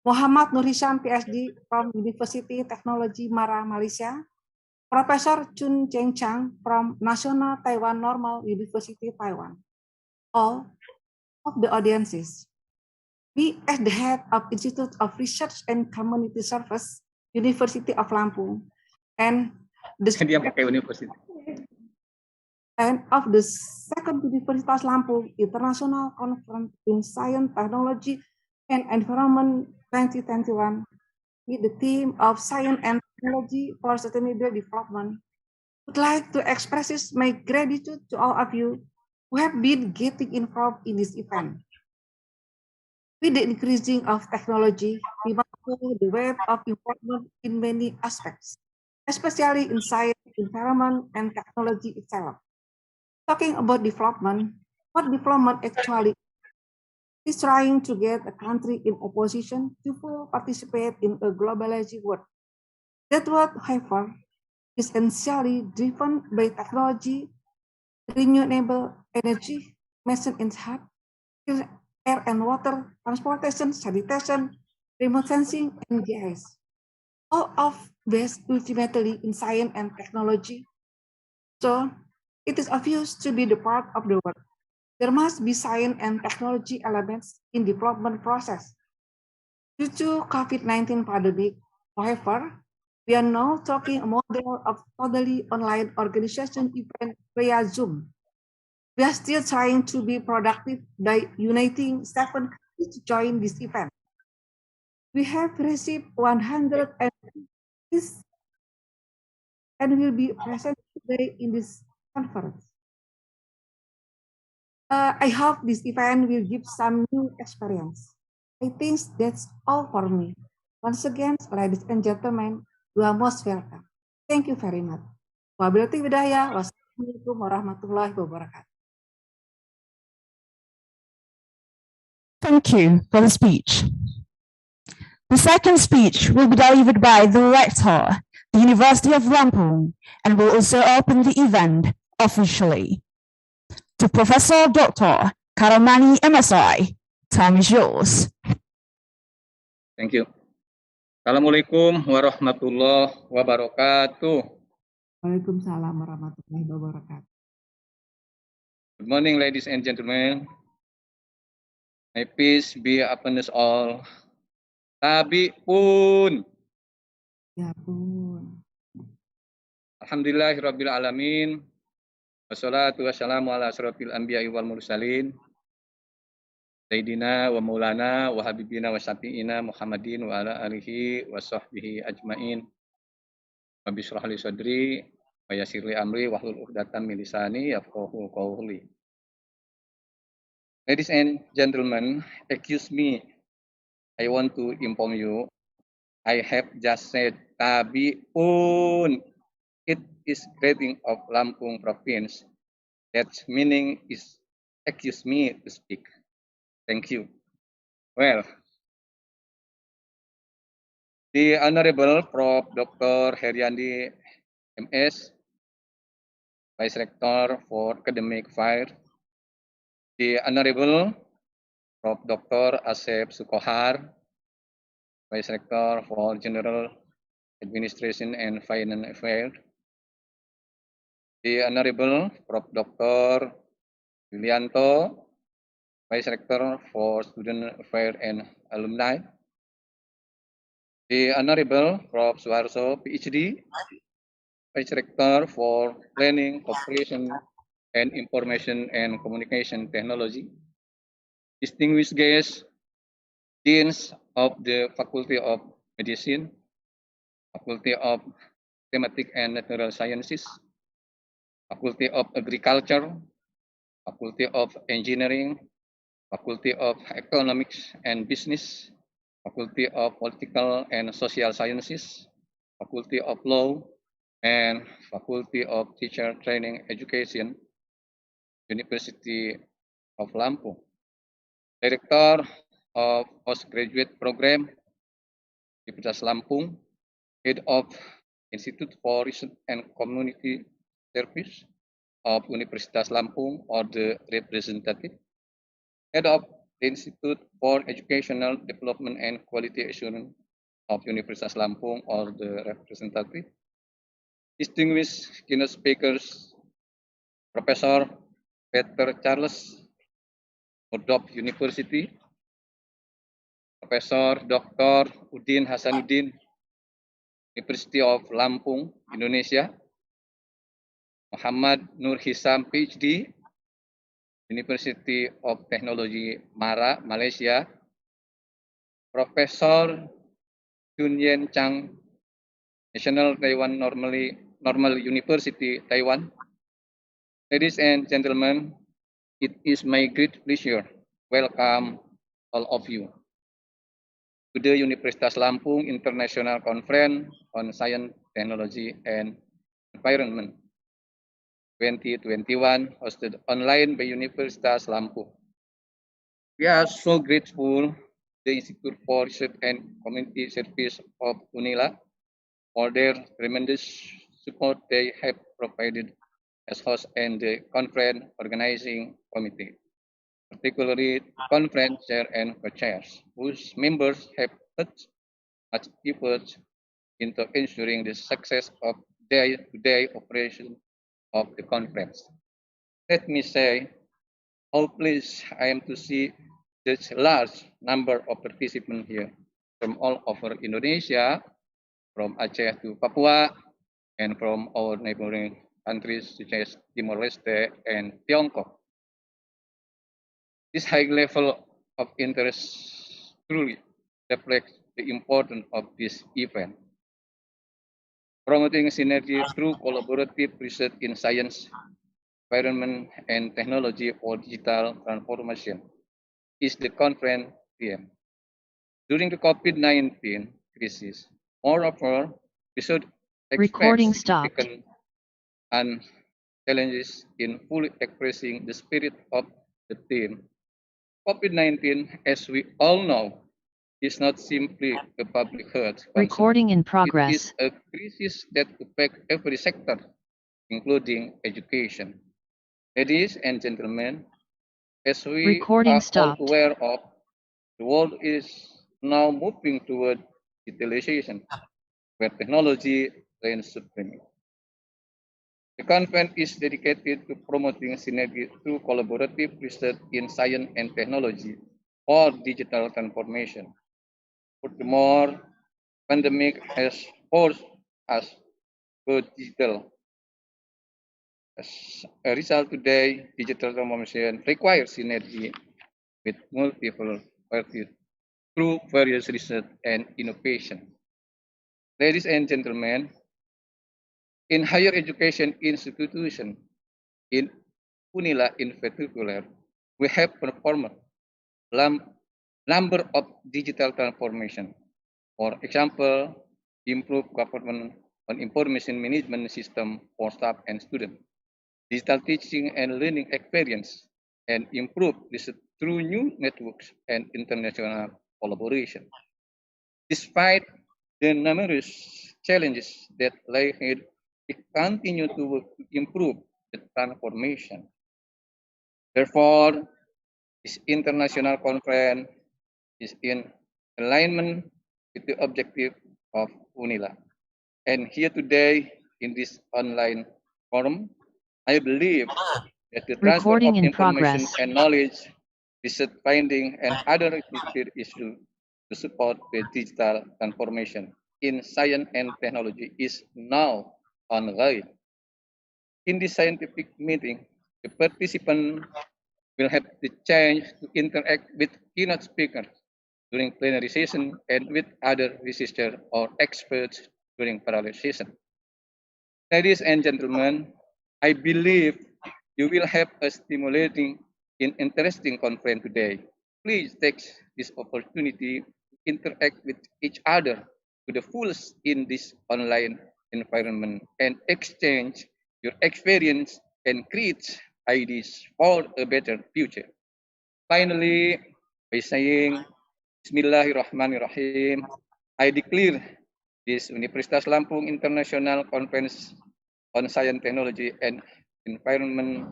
Muhammad Nur Hisham, PhD from University Technology Mara, Malaysia, Professor Chun Cheng Chang from National Taiwan Normal University, Taiwan. All of the audiences. We, as the head of Institute of Research and Community Service, University of Lampung, and the and of the second Universitas Lampung International Conference in Science, Technology, and Environment 2021 with the theme of Science and Technology for Sustainable Development. I would like to express my gratitude to all of you who have been getting involved in this event. With the increasing of technology, we must follow the web of improvement in many aspects, especially in science, environment, and technology itself. Talking about development, what development actually is trying to get a country in opposition to fully participate in a globalized world. That what, however, is essentially driven by technology, renewable energy, machine in health, air and water, transportation, sanitation, remote sensing, and GIS. All of this ultimately in science and technology. So it is obvious to be the part of the world. There must be science and technology elements in development process. Due to COVID-19 pandemic, however, we are now talking a model of totally online organization event via Zoom. We are still trying to be productive by uniting 7 countries to join this event. We have received 100 and will be present today in this conference. I hope this event will give some new experience. I think that's all for me. Once again, ladies and gentlemen, you are most welcome. Thank you very much. Wabillahi hidayah. Wassalamualaikum warahmatullahi wabarakatuh. Thank you for the speech. The second speech will be delivered by the Rector, the University of Lampung, and will also open the event officially. To Professor Dr. Karomani MSI, time is yours. Thank you. Assalamualaikum warahmatullahi wabarakatuh. Waalaikumsalam warahmatullahi wabarakatuh. Good morning, ladies and gentlemen. May peace be upon us all. Tabi pun. Ya pun. Alhamdulillahirabbil alamin. Wassalatu wassalamu ala asrofil anbiya'i wal mursalin. Sayyidina wa maulana wa habibina wa syafi'ina Muhammadin wa ala alihi wa sahbihi ajmain. Wa bishrah li sadri wa yassir li amri wa hlul 'uqdatam min lisani yafqahu qawli. Ladies and gentlemen, excuse me. I want to inform you. I have just said tabi pun. It is greeting of Lampung province. That meaning is excuse me to speak. Thank you. Well, the Honorable Prof. Dr. Heriandi MS, Vice Rector for Academic Affairs, the Honorable Prof. Dr. Asep Sukohar, Vice Rector for General Administration and Finance Affairs, the Honorable Prof. Dr. Yulianto, Vice Rector for Student Affairs and Alumni, the Honorable Prof. Suharso, PhD, Vice Rector for Planning, Cooperation, and Information and Communication Technology, distinguished guests, Deans of the Faculty of Medicine, Faculty of Thematic and Natural Sciences, Faculty of Agriculture, Faculty of Engineering, Faculty of Economics and Business, Faculty of Political and Social Sciences, Faculty of Law, and Faculty of Teacher Training Education, University of Lampung. Director of Postgraduate Program, Universitas Lampung, Head of Institute for Research and Community Service of Universitas Lampung or the representative, Head of the Institute for Educational Development and Quality Assurance of Universitas Lampung or the representative, distinguished keynote speakers, Professor Peter Charles, Murdoch University, Professor Dr. Udin Hasanuddin, University of Lampung, Indonesia, Muhammad Nur Hisam, PhD, University of Technology, Mara, Malaysia. Profesor Junyen Chang, National Taiwan Normal University, Taiwan. Ladies and gentlemen, it is my great pleasure welcome all of you to the Universitas Lampung International Conference on Science, Technology, and Environment 2021 hosted online by Universitas Lampung. We are so grateful the Institute for Research and Community Service of UNILA for their tremendous support they have provided as host and the conference organizing committee, particularly conference chair and co-chairs, whose members have put much effort into ensuring the success of day-to-day operation of the conference. Let me say how pleased I am to see such a large number of participants here from all over Indonesia, from Aceh to Papua, and from our neighboring countries such as Timor-Leste and Tiongkok. This high level of interest truly reflects the importance of this event. Promoting synergy through collaborative research in science, environment, and technology for digital transformation is the conference theme. During the COVID-19 crisis, moreover, we should expect significant and challenges in fully expressing the spirit of the theme. COVID-19, as we all know, is not simply a public health concern. Recording in progress. It is a crisis that affects every sector, including education. Ladies and gentlemen, as we are all aware of, the world is now moving toward digitalization, where technology reigns supreme. The conference is dedicated to promoting synergy through collaborative research in science and technology for digital transformation. Furthermore, pandemic has forced us to go digital. As a result, today, digital transformation requires synergy with multiple parties through various research and innovation. Ladies and gentlemen, in higher education institutions, in UNILA in particular, we have performed number of digital transformation. For example, improve government on information management system for staff and students, digital teaching and learning experience, and improve this through new networks and international collaboration. Despite the numerous challenges that lie ahead, we continue to work to improve the transformation. Therefore, this international conference is in alignment with the objective of UNILA. And here today, in this online forum, I believe that the transfer of information and knowledge, research finding, and other related issues to support the digital transformation in science and technology is now ongoing. In this scientific meeting, the participants will have the chance to interact with keynote speakers during plenary session and with other researchers or experts during parallel session. Ladies and gentlemen, I believe you will have a stimulating and interesting conference today. Please take this opportunity to interact with each other to the fullest in this online environment and exchange your experience and create ideas for a better future. Finally, by saying Bismillahirrahmanirrahim, I declare this Universitas Lampung International Conference on Science, Technology, and Environment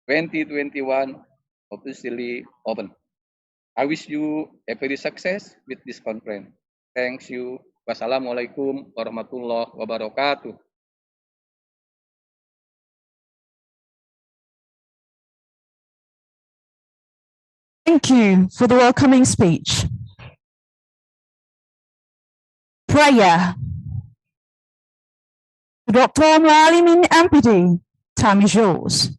2021 officially open. I wish you every success with this conference. Thank you. Wassalamualaikum warahmatullahi wabarakatuh. Thank you for the welcoming speech. Prayer. Dr. Mualimin MPD, Time is yours.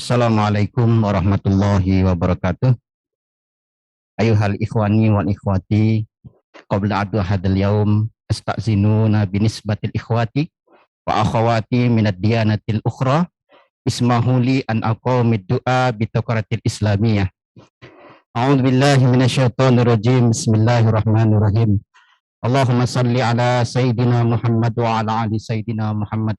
Assalamualaikum warahmatullahi wabarakatuh. Ayuhal ikhwani wal ikhwati, qabla adu hadal yaum astazinu binisbatil ikhwati wa akhawati minad diyanatil ukhra. Ismahuli an aqamid du'a bitaqaratil islamiyah. A'udzu billahi minasyaitonir rajim. Bismillahirrahmanirrahim. Allahumma salli ala sayyidina Muhammad wa ala ali sayyidina Muhammad.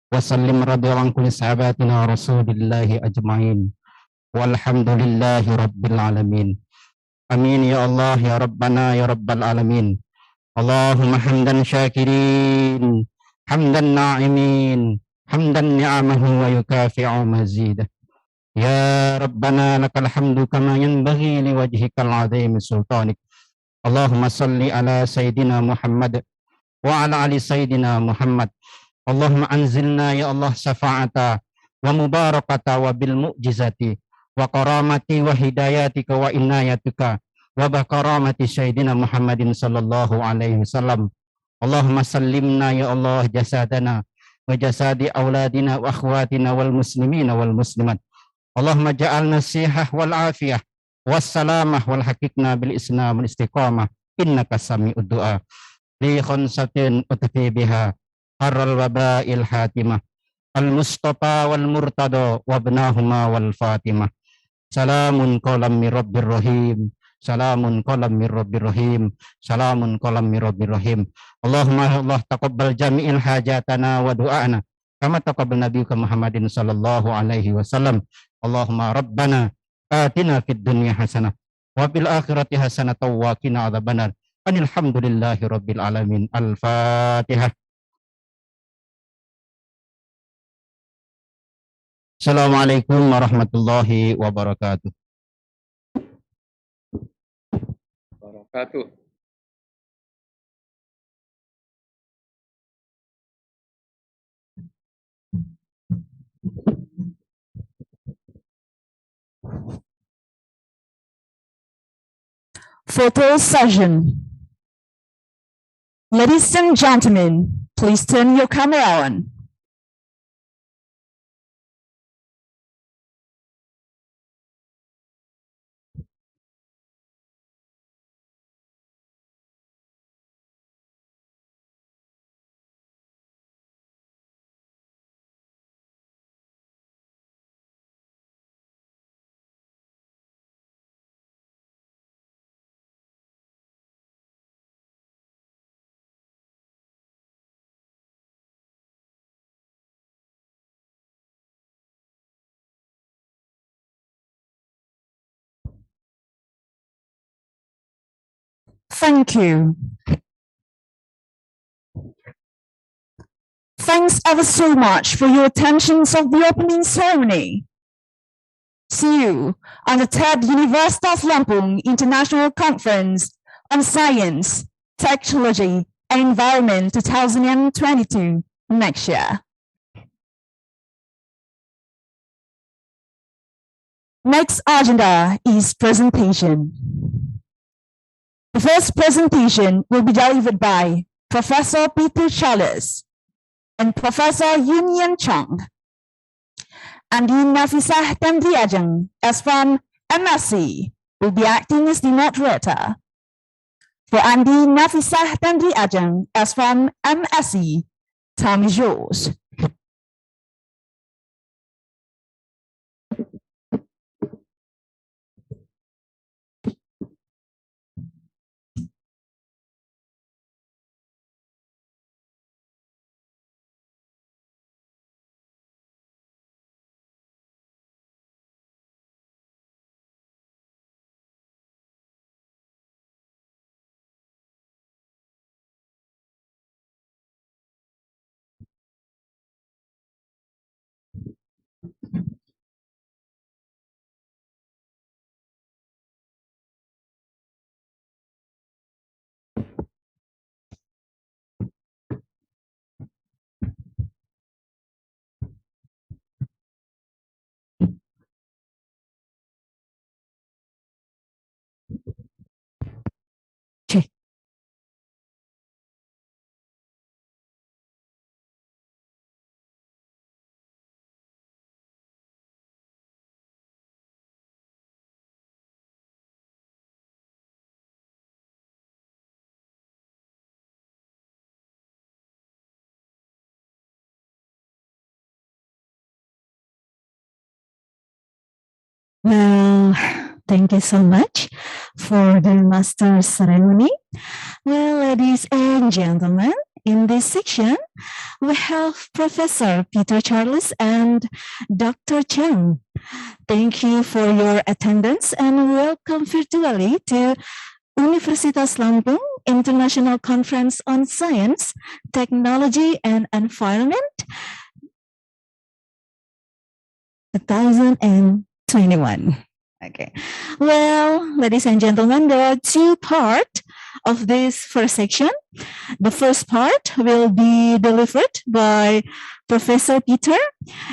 Wa sallim radhiyallahu an kulli sahabatina rasulillahi ajmain. Walhamdulillahi rabbil alamin. Amin ya Allah ya Rabbana ya Rabbal alamin. Allahumma hamdan syakirin, hamdan na'imin, hamdan ni'amahu wa yukafi'u mazidah. Ya Rabbana lakal hamdu kama yanbaghi liwajhikal azim sultanik. Allahumma salli ala sayyidina Muhammad wa ala ali sayyidina Muhammad. Allahumma anzilna ya Allah syafa'ata wa mubarakata wa bil mu'jizati wa karamati wa hidayatika wa inayatika wa bakaramati sayyidina Muhammadin sallallahu alaihi wasallam. Allahumma sallimna ya Allah jasadana wa jasadi auladina wa akhwatina wal muslimina wal muslimat. Allahumma ja'alna sihah wal afiyah was salamah wal hakikna bil islam wal istiqamah innaka sami'ud du'a li khonsatin utfi biha harral waba'il hatimah al mustafa wal murtada wa ibnahuma wal fatimah. Salamun qalam mir rabbir rahim. Salamun qalam mir rabbir rahim. Salamun qalam mir rabbir rahim. Allahumma Allah taqabbal jami'il hajatana wa du'ana kama taqabbal nabiyuka Muhammadin sallallahu alaihi wasallam. Allahumma rabbana atina fid dunya hasanah wa fil akhirati hasanah wa qina adzabannar. Alhamdulillahi rabbil alamin. Al-Fatihah. Assalamualaikum warahmatullahi wabarakatuh. Wabarakatuh. Photo session. Ladies and gentlemen, please turn your camera on. Thank you. Thanks ever so much for your attentions of the opening ceremony. See you on the third Universitas Lampung International Conference on Science, Technology and Environment 2022 next year. Next agenda is presentation. The first presentation will be delivered by Professor Peter Charles and Professor Yun Chong. Andi Nafisah Tandriajeng, as from MSc, will be acting as the moderator. For Andi Nafisah Tandriajeng, as from MSc, time is yours. Well, thank you so much for the master ceremony. Well, ladies and gentlemen, in this section, we have Professor Peter Charles and Dr. Chang. Thank you for your attendance and welcome virtually to Universitas Lampung International Conference on Science, Technology and Environment 2021. Okay. Well, ladies and gentlemen, there are two parts of this first section. The first part will be delivered by Professor Peter,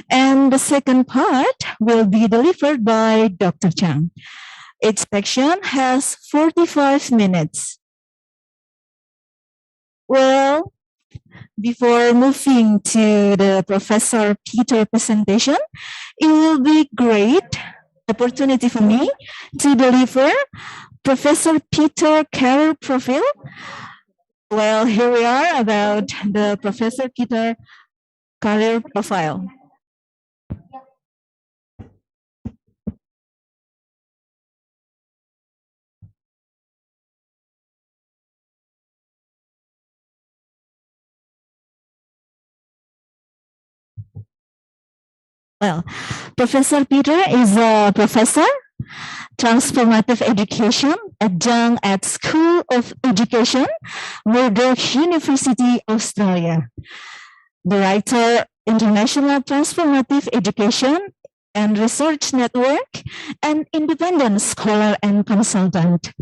and the second part will be delivered by Dr. Chang. Each section has 45 minutes. Well, before moving to the Professor Peter presentation, it will be great opportunity for me to deliver Professor Peter career profile. Well, here we are about the Professor Peter career profile. Well, Professor Peter is a professor, transformative education, adjunct at School of Education, Murdoch University, Australia. Director, International Transformative Education and Research Network, and independent scholar and consultant.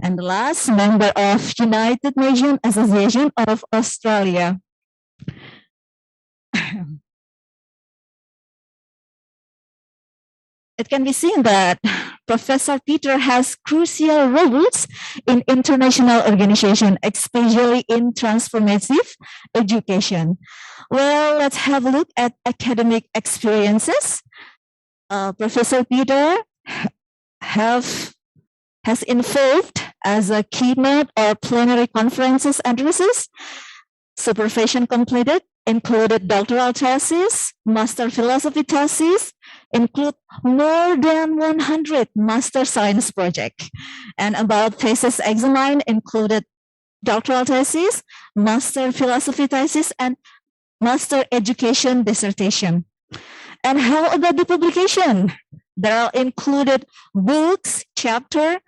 And last, member of United Nations Association of Australia. It can be seen that Professor Peter has crucial roles in international organization, especially in transformative education. Well, let's have a look at academic experiences. Professor Peter has involved as a keynote or plenary conferences addresses, supervision completed, included doctoral thesis, master philosophy thesis, include more than 100 master science projects, and about thesis examined included doctoral thesis, master philosophy thesis, and master education dissertation. And how about the publication? There are included books, book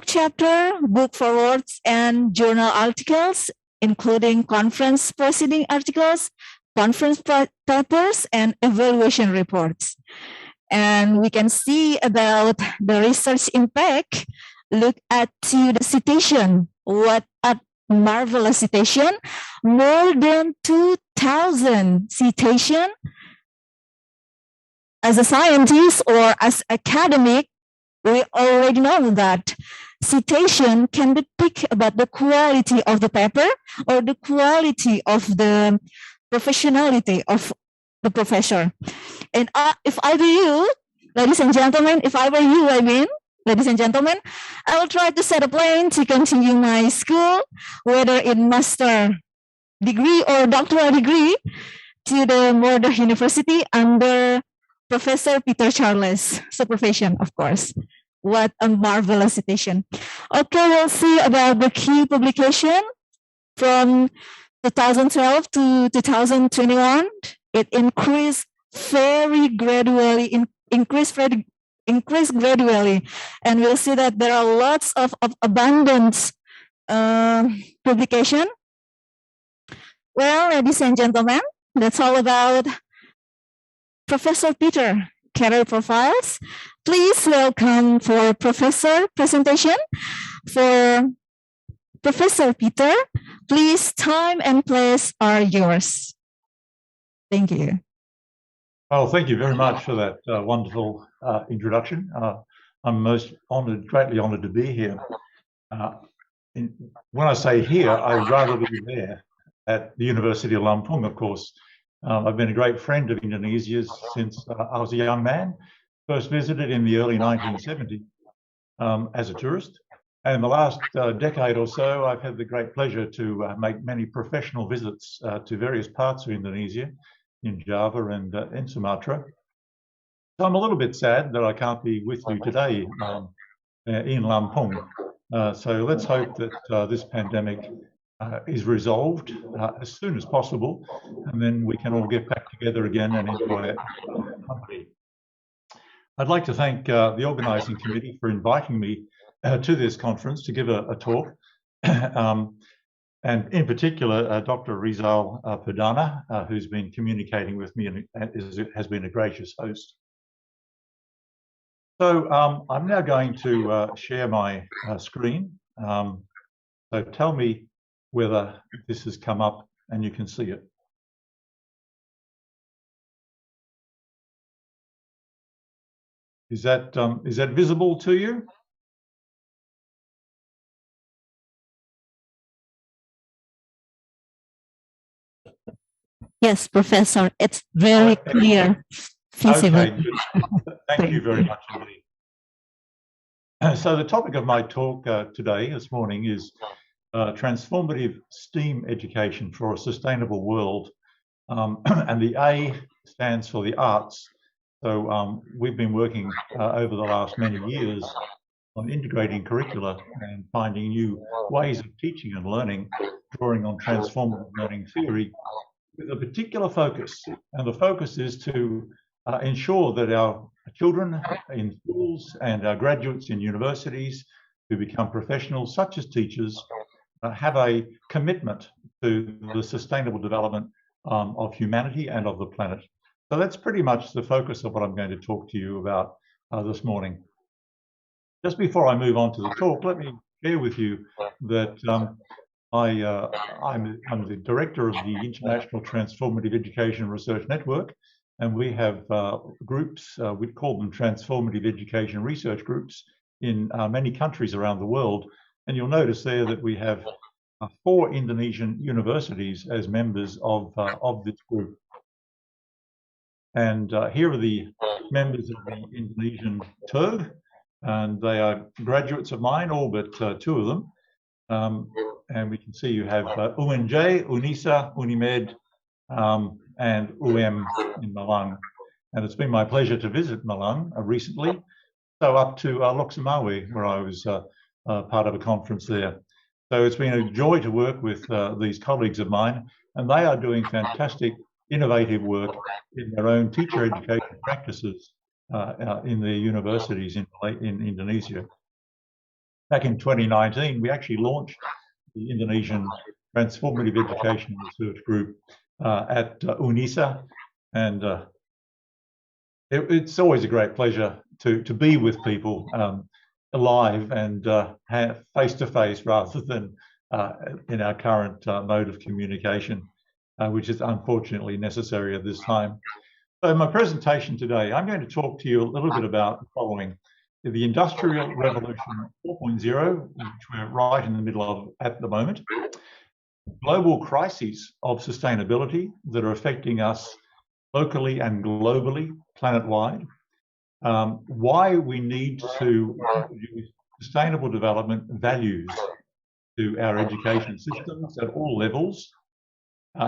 chapter, book forwards, and journal articles, including conference proceeding articles, conference papers, and evaluation reports. And we can see about the research impact. Look at the citation. What a marvelous citation. More than 2,000 citation. As a scientist or as academic, we already know that citation can depict about the quality of the paper or the quality of the professionality of the professor. And if I were you, ladies and gentlemen, ladies and gentlemen, I will try to set a plan to continue my school, whether in master degree or doctoral degree, to the Murdoch University under Professor Peter Charles supervision, of course. What a marvelous citation. Okay, we'll see about the key publication from 2012 to 2021. It increased very gradually, increased gradually, and we'll see that there are lots of abundant publication. Well, ladies and gentlemen, that's all about Professor Peter career profiles. Please welcome for Professor presentation for Professor Peter. Please, time and place are yours. Thank you. Well, thank you very much for that wonderful introduction. I'm most honored, greatly honored to be here. When I say here, I'd rather be there at the University of Lampung, of course. I've been a great friend of Indonesia's since I was a young man. First visited in the early 1970s as a tourist. And in the last decade or so, I've had the great pleasure to make many professional visits to various parts of Indonesia, in Java and in Sumatra. So I'm a little bit sad that I can't be with you today in Lampung. So let's hope that this pandemic is resolved as soon as possible, and then we can all get back together again and enjoy company. I'd like to thank the organising committee for inviting me to this conference to give a talk, and in particular Dr. Rizal Perdana, who's been communicating with me and has been a gracious host. So I'm now going to share my screen. So tell me whether this has come up and you can see it. Is that visible to you? Yes, Professor, it's very clear, visible. Okay, thank you very much indeed. So the topic of my talk this morning is transformative STEAM education for a sustainable world, and the A stands for the arts. So we've been working over the last many years on integrating curricula and finding new ways of teaching and learning, drawing on transformative learning theory with a particular focus. And the focus is to ensure that our children in schools and our graduates in universities who become professionals, such as teachers, have a commitment to the sustainable development of humanity and of the planet. So that's pretty much the focus of what I'm going to talk to you about this morning. Just before I move on to the talk, let me share with you that I'm the director of the International Transformative Education Research Network, and we have groups, we call them Transformative Education Research Groups, in many countries around the world. And you'll notice there that we have 4 Indonesian universities as members of this group. And here are the members of the Indonesian TERG, and they are graduates of mine, all but 2 of them. And we can see you have UNJ, UNISA, UNIMED, and UM in Malang. And it's been my pleasure to visit Malang recently, so up to Lhokseumawe, where I was part of a conference there. So it's been a joy to work with these colleagues of mine, and they are doing fantastic, innovative work in their own teacher education practices in their universities in Indonesia. Back in 2019, we actually launched the Indonesian Transformative Education Research Group at UNISA, and it's always a great pleasure to be with people alive and face-to-face rather than in our current mode of communication, which is unfortunately necessary at this time. So in my presentation today, I'm going to talk to you a little bit about the following. The Industrial Revolution 4.0, which we're right in the middle of at the moment, global crises of sustainability that are affecting us locally and globally, planet-wide, why we need to introduce sustainable development values to our education systems at all levels,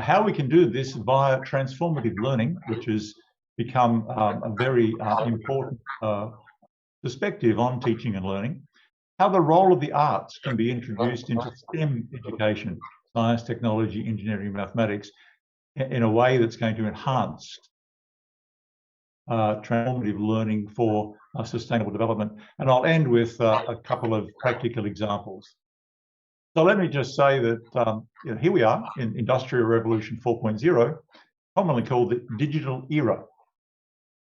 how we can do this via transformative learning, which has become a very important perspective on teaching and learning, how the role of the arts can be introduced into STEM education, science, technology, engineering, mathematics, in a way that's going to enhance transformative learning for sustainable development. And I'll end with a couple of practical examples. So let me just say that here we are in Industrial Revolution 4.0, commonly called the digital era.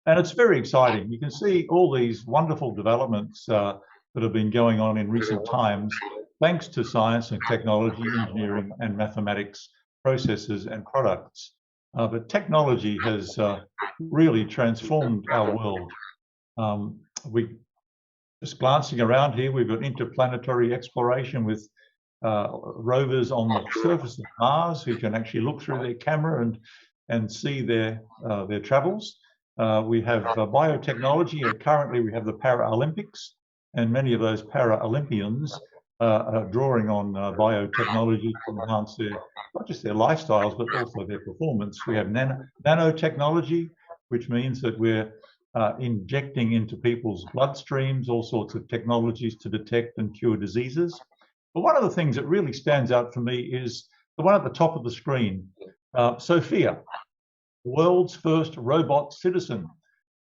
And it's very exciting. You can see all these wonderful developments that have been going on in recent times, thanks to science and technology, engineering and mathematics processes and products. But technology has really transformed our world. Just glancing around here, we've got interplanetary exploration with rovers on the surface of Mars who can actually look through their camera and see their travels. We have biotechnology, and currently we have the Paralympics, and many of those Paralympians are drawing on biotechnology to enhance not just their lifestyles, but also their performance. We have nanotechnology, which means that we're injecting into people's bloodstreams all sorts of technologies to detect and cure diseases. But one of the things that really stands out for me is the one at the top of the screen, Sophia, the world's first robot citizen,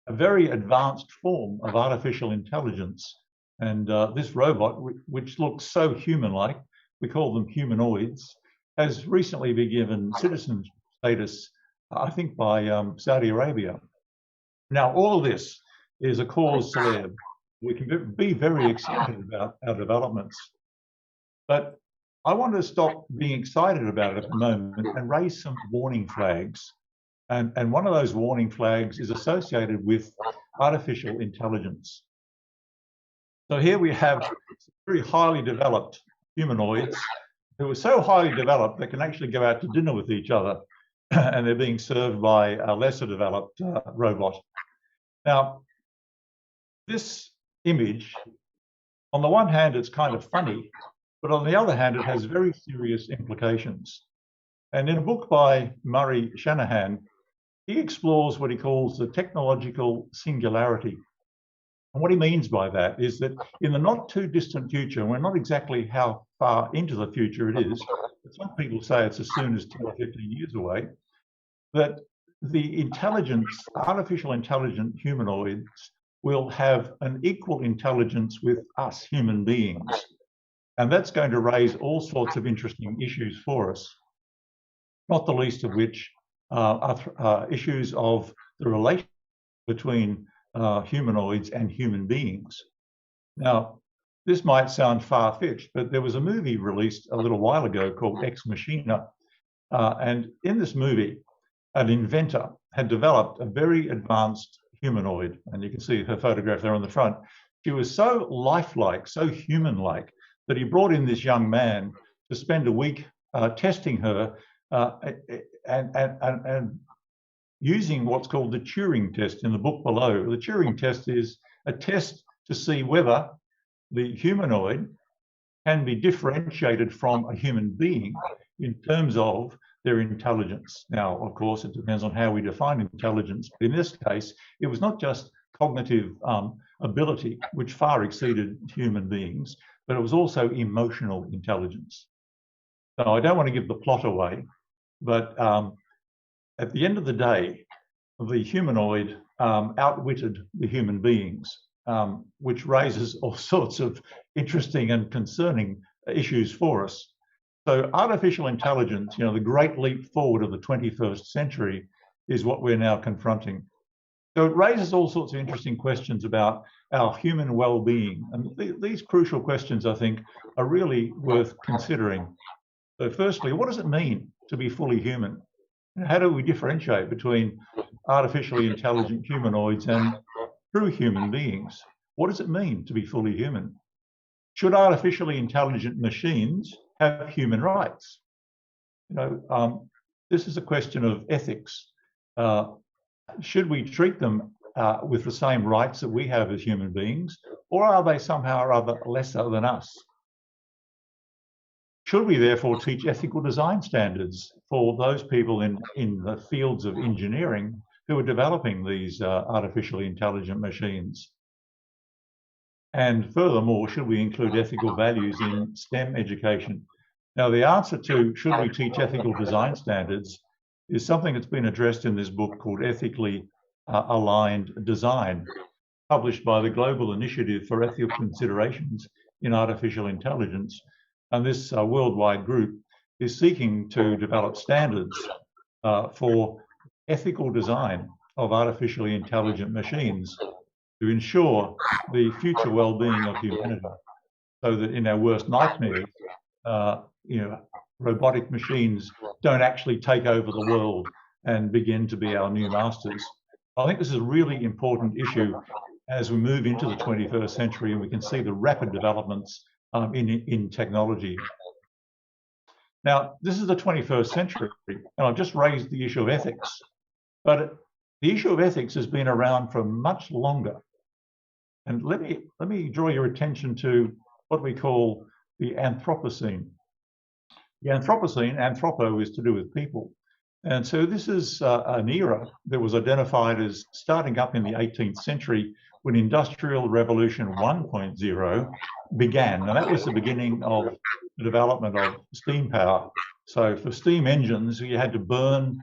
a very advanced form of artificial intelligence. And this robot, which looks so human-like, we call them humanoids, has recently been given citizen status, I think, by Saudi Arabia. Now, all of this is a cause célèbre. We can be very excited about our developments. But I want to stop being excited about it at the moment and raise some warning flags. And one of those warning flags is associated with artificial intelligence. So here we have very highly developed humanoids who are so highly developed they can actually go out to dinner with each other, and they're being served by a lesser developed robot. Now, this image, on the one hand, it's kind of funny, but on the other hand, it has very serious implications. And in a book by Murray Shanahan, he explores what he calls the technological singularity. And what he means by that is that in the not too distant future, we're not exactly how far into the future it is, but some people say it's as soon as 10 or 15 years away, that the intelligence, artificial intelligent humanoids will have an equal intelligence with us human beings. And that's going to raise all sorts of interesting issues for us, not the least of which are issues of the relation between humanoids and human beings. Now, this might sound far-fetched, but there was a movie released a little while ago called Ex Machina. And in this movie, an inventor had developed a very advanced humanoid. And you can see her photograph there on the front. She was so lifelike, so human-like, that he brought in this young man to spend a week testing her and using what's called the Turing test in the book below. The Turing test is a test to see whether the humanoid can be differentiated from a human being in terms of their intelligence. Now, of course, it depends on how we define intelligence. But in this case, it was not just cognitive ability, which far exceeded human beings, but it was also emotional intelligence. So I don't want to give the plot away, but at the end of the day, the humanoid outwitted the human beings, which raises all sorts of interesting and concerning issues for us. So artificial intelligence, you know, the great leap forward of the 21st century is what we're now confronting. So it raises all sorts of interesting questions about our human well-being. And these crucial questions, I think, are really worth considering. So firstly, what does it mean to be fully human? How do we differentiate between artificially intelligent humanoids and true human beings? What does it mean to be fully human? Should artificially intelligent machines have human rights? You know, this is a question of ethics. Should we treat them with the same rights that we have as human beings, or are they somehow or other lesser than us? Should we therefore teach ethical design standards for those people in the fields of engineering who are developing these artificially intelligent machines? And furthermore, should we include ethical values in STEM education? Now, the answer to should we teach ethical design standards is something that's been addressed in this book called Ethically Aligned Design, published by the Global Initiative for Ethical Considerations in Artificial Intelligence. And this worldwide group is seeking to develop standards for ethical design of artificially intelligent machines to ensure the future well-being of humanity, so that in our worst nightmares, you know, robotic machines don't actually take over the world and begin to be our new masters. I think this is a really important issue as we move into the 21st century and we can see the rapid developments in technology. Now, this is the 21st century, and I've just raised the issue of ethics, but the issue of ethics has been around for much longer. And let me draw your attention to what we call the Anthropocene. The Anthropocene, anthropo is to do with people. And so this is an era that was identified as starting up in the 18th century when Industrial Revolution 1.0 began. And that was the beginning of the development of steam power. So for steam engines, you had to burn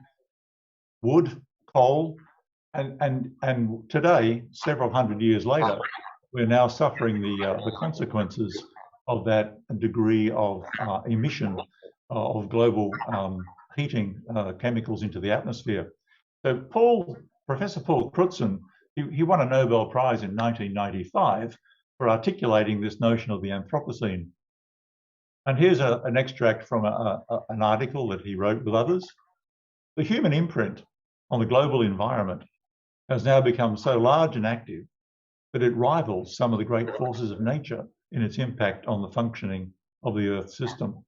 wood, coal, and today, several hundred years later, we're now suffering the consequences of that degree of emission of global heating chemicals into the atmosphere. So Professor Paul Crutzen, he won a Nobel Prize in 1995 for articulating this notion of the Anthropocene. And here's an extract from an article that he wrote with others. The human imprint on the global environment has now become so large and active that it rivals some of the great forces of nature in its impact on the functioning of the Earth system.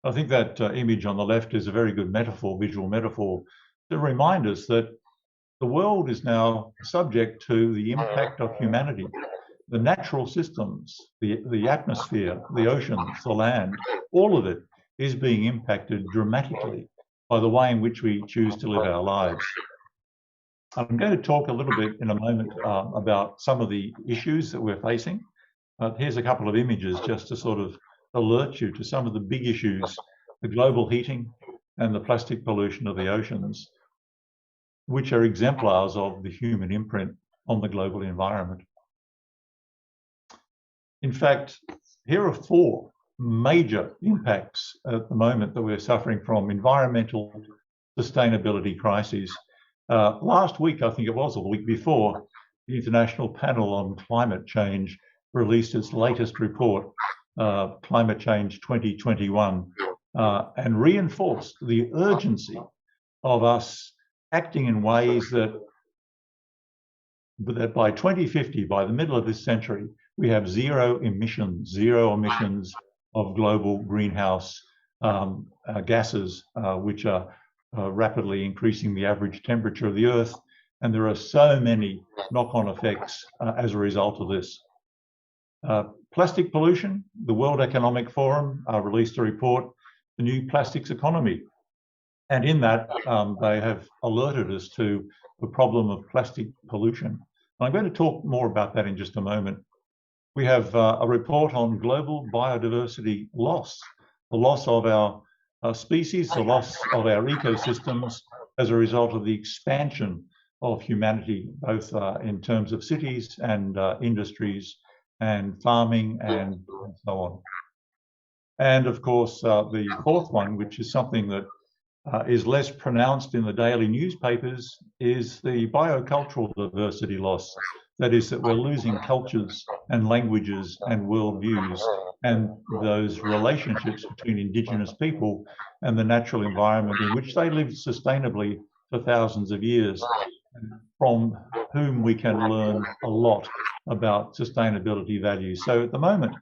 I think that image on the left is a very good metaphor, visual metaphor, to remind us that the world is now subject to the impact of humanity. The natural systems, the atmosphere, the oceans, the land, all of it is being impacted dramatically by the way in which we choose to live our lives. I'm going to talk a little bit in a moment about some of the issues that we're facing. Here's a couple of images just to sort of alert you to some of the big issues, the global heating and the plastic pollution of the oceans, which are exemplars of the human imprint on the global environment. In fact, here are 4 major impacts at the moment that we're suffering from environmental sustainability crises. Last week, I think it was, or the week before, the International Panel on Climate Change released its latest report, Climate Change 2021, and reinforced the urgency of us acting in ways that by 2050, by the middle of this century, we have zero emissions of global greenhouse gases, which are rapidly increasing the average temperature of the Earth. And there are so many knock-on effects as a result of this. Plastic pollution, the World Economic Forum released a report, The New Plastics Economy. And in that, they have alerted us to the problem of plastic pollution. And I'm going to talk more about that in just a moment. We have a report on global biodiversity loss, the loss of our species, the loss of our ecosystems as a result of the expansion of humanity, both in terms of cities and industries and farming and so on. And of course, the 4th one, which is something that is less pronounced in the daily newspapers, is the biocultural diversity loss. That is, that we're losing cultures and languages and worldviews and those relationships between Indigenous people and the natural environment in which they lived sustainably for thousands of years, from whom we can learn a lot about sustainability values. So at the moment,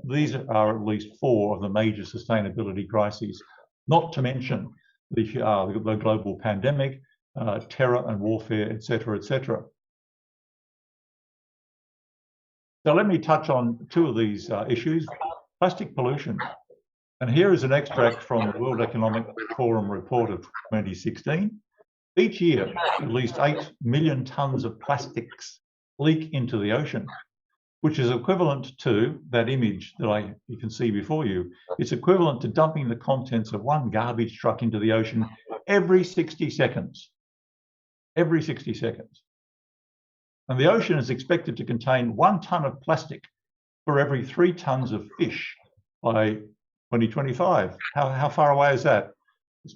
these are at least 4 of the major sustainability crises, not to mention the global pandemic, terror and warfare, etc., etc. So let me touch on 2 of these issues. Plastic pollution. And here is an extract from the World Economic Forum report of 2016. Each year, at least 8 million tonnes of plastics leak into the ocean, which is equivalent to that image that you can see before you. It's equivalent to dumping the contents of 1 garbage truck into the ocean every 60 seconds. Every 60 seconds. And the ocean is expected to contain 1 tonne of plastic for every 3 tonnes of fish by 2025. How far away is that? It's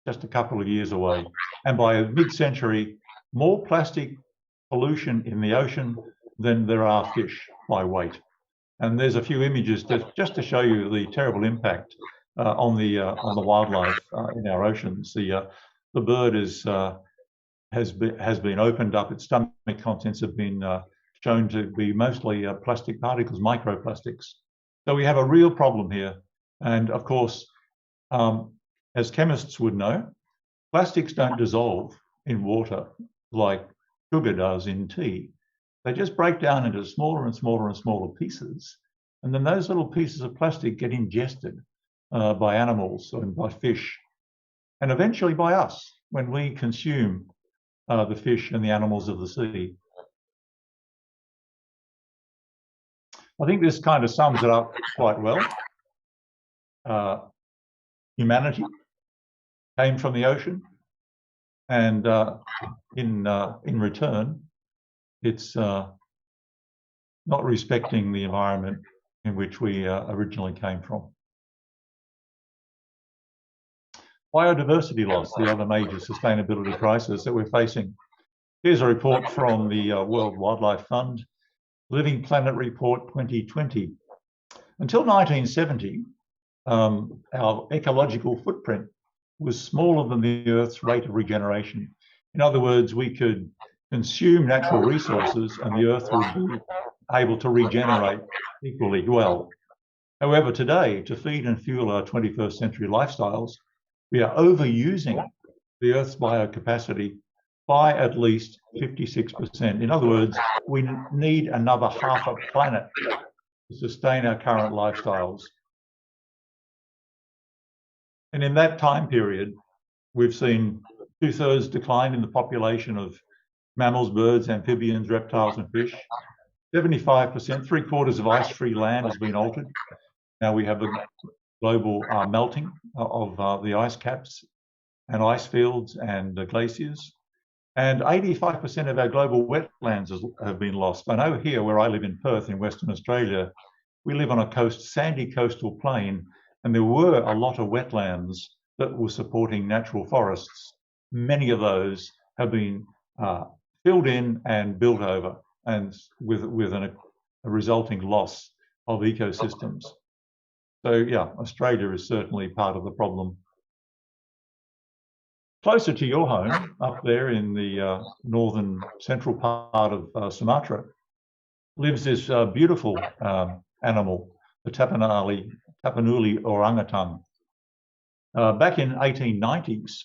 just a couple of years away. And by mid-century, more plastic pollution in the ocean than there are fish by weight. And there's a few images just to show you the terrible impact on the wildlife in our oceans. The bird has been opened up. Its stomach contents have been shown to be mostly plastic particles, microplastics. So we have a real problem here. And of course, as chemists would know, plastics don't dissolve in water like sugar does in tea. They just break down into smaller and smaller and smaller pieces. And then those little pieces of plastic get ingested by animals and by fish, and eventually by us. when we consume the fish and the animals of the sea. I think this kind of sums it up quite well. Humanity came from the ocean, and in return, it's not respecting the environment in which we originally came from. Biodiversity loss, the other major sustainability crisis that we're facing. Here's a report from the World Wildlife Fund, Living Planet Report 2020. Until 1970, our ecological footprint was smaller than the Earth's rate of regeneration. In other words, we could consume natural resources and the Earth would be able to regenerate equally well. However, today, to feed and fuel our 21st century lifestyles, we are overusing the Earth's biocapacity by at least 56%. In other words, we need another half a planet to sustain our current lifestyles. And in that time period, we've seen 2/3 decline in the population of mammals, birds, amphibians, reptiles, and fish. 75%, 3/4 of ice-free land has been altered. Now we have a global melting of the ice caps and ice fields and glaciers. And 85% of our global wetlands have been lost. I know here where I live in Perth in Western Australia, we live on a sandy coastal plain, and there were a lot of wetlands that were supporting natural forests. Many of those have been filled in and built over, and with a resulting loss of ecosystems. So yeah, Australia is certainly part of the problem. Closer to your home, up there in the northern central part of Sumatra, lives this beautiful animal, the Tapanuli orangutan. Back in 1890s,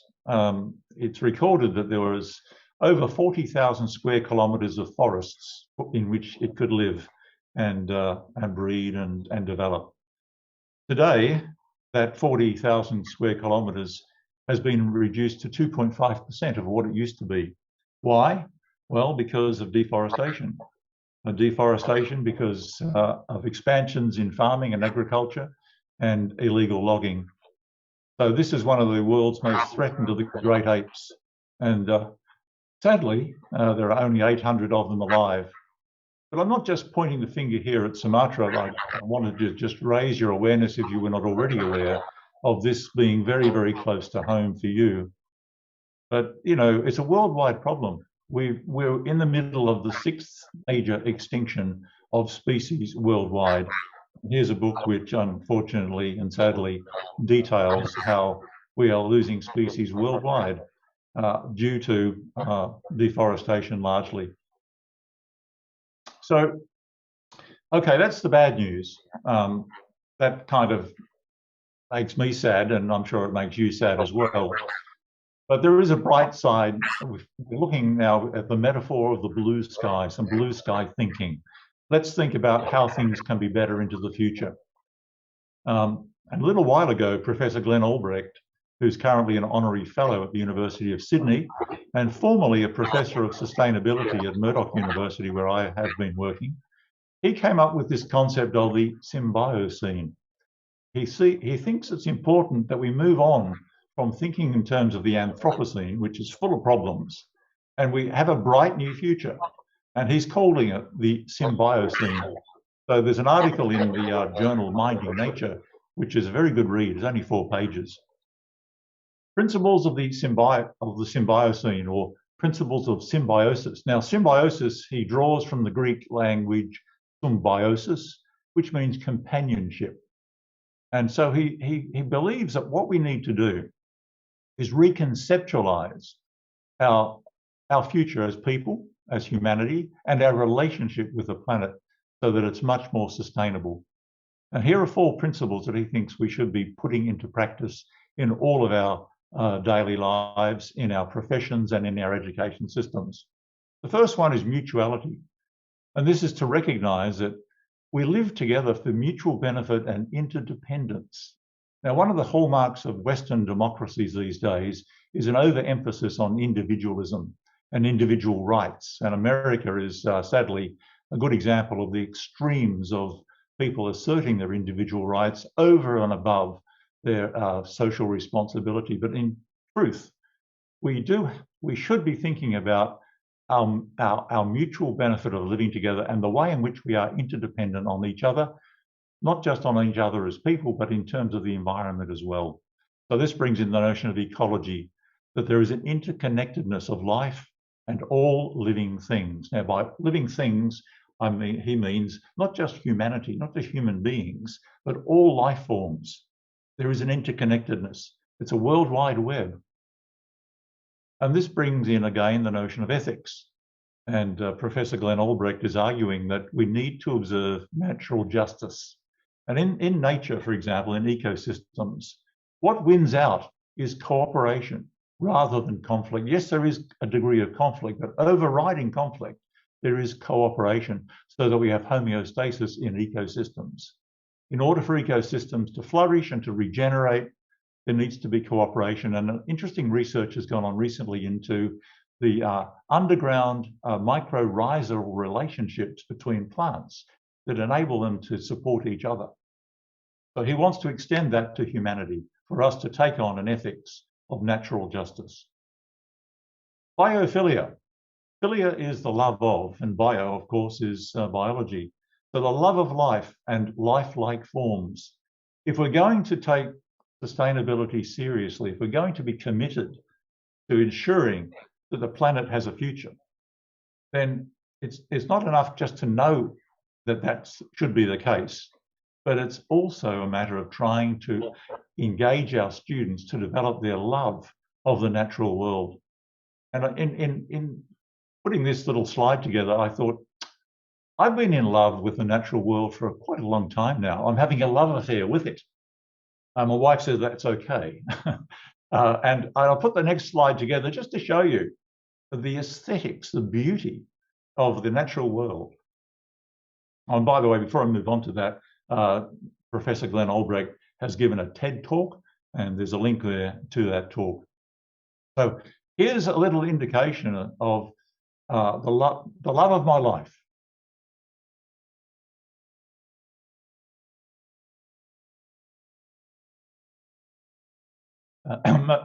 it's recorded that there was over 40,000 square kilometres of forests in which it could live and breed and develop. Today, that 40,000 square kilometres has been reduced to 2.5% of what it used to be. Why? Well, because of deforestation. Deforestation because of expansions in farming and agriculture and illegal logging. So this is one of the world's most threatened of the great apes. And sadly, there are only 800 of them alive. But I'm not just pointing the finger here at Sumatra. I wanted to just raise your awareness, if you were not already aware, of this being very, very close to home for you. But, you know, it's a worldwide problem. We're in the middle of the 6th major extinction of species worldwide. Here's a book which unfortunately and sadly details how we are losing species worldwide due to deforestation largely. So, okay, that's the bad news. That kind of makes me sad, and I'm sure it makes you sad as well. But there is a bright side. We're looking now at the metaphor of the blue sky, some blue sky thinking. Let's think about how things can be better into the future. And a little while ago, Professor Glenn Albrecht, who's currently an honorary fellow at the University of Sydney and formerly a professor of sustainability at Murdoch University, where I have been working, he came up with this concept of the symbiocene. He thinks it's important that we move on from thinking in terms of the Anthropocene, which is full of problems, and we have a bright new future. And he's calling it the symbiocene. So there's an article in the journal Minding Nature, which is a very good read. It's only 4 pages. Principles of the symbiocene, or principles of symbiosis. Now, symbiosis, he draws from the Greek language symbiosis, which means companionship. And so he believes that what we need to do is reconceptualize our future as people, as humanity, and our relationship with the planet so that it's much more sustainable. And here are 4 principles that he thinks we should be putting into practice in all of our daily lives, in our professions, and in our education systems. The first one is mutuality. And this is to recognize that we live together for mutual benefit and interdependence. Now, one of the hallmarks of Western democracies these days is an overemphasis on individualism and individual rights. And America is sadly a good example of the extremes of people asserting their individual rights over and above their social responsibility. But in truth, we should be thinking about our mutual benefit of living together and the way in which we are interdependent on each other, not just on each other as people, but in terms of the environment as well. So this brings in the notion of ecology, that there is an interconnectedness of life and all living things. Now, by living things, he means not just humanity, not just human beings, but all life forms. There is an interconnectedness. It's a worldwide web. And this brings in again the notion of ethics. And Professor Glenn Albrecht is arguing that we need to observe natural justice. And in nature, for example, in ecosystems, what wins out is cooperation rather than conflict. Yes, there is a degree of conflict, but overriding conflict, there is cooperation so that we have homeostasis in ecosystems. In order for ecosystems to flourish and to regenerate, there needs to be cooperation. And interesting research has gone on recently into the underground mycorrhizal relationships between plants that enable them to support each other. So he wants to extend that to humanity for us to take on an ethics of natural justice. Biophilia. Philia is the love of, and bio, of course, is biology. So the love of life and lifelike forms. If we're going to take sustainability seriously, if we're going to be committed to ensuring that the planet has a future, then it's not enough just to know that that should be the case, but it's also a matter of trying to engage our students to develop their love of the natural world. And in putting this little slide together, I thought, I've been in love with the natural world for quite a long time now. I'm having a love affair with it. My wife says that's okay. And I'll put the next slide together just to show you the aesthetics, the beauty of the natural world. Oh, and by the way, before I move on to that, Professor Glenn Albrecht has given a TED talk, and there's a link there to that talk. So here's a little indication of the love of my life.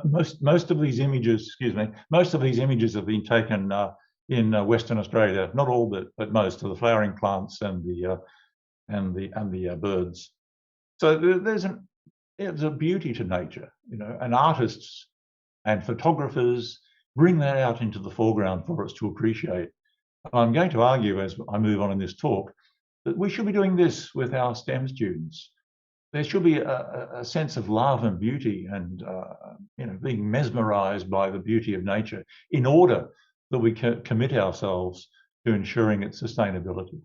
Most of these images, most of these images have been taken in Western Australia. Not all, but most of the flowering plants and the birds. So there's a beauty to nature, and artists and photographers bring that out into the foreground for us to appreciate. I'm going to argue as I move on in this talk that we should be doing this with our STEM students. There should be a sense of love and beauty and being mesmerized by the beauty of nature in order that we can commit ourselves to ensuring its sustainability.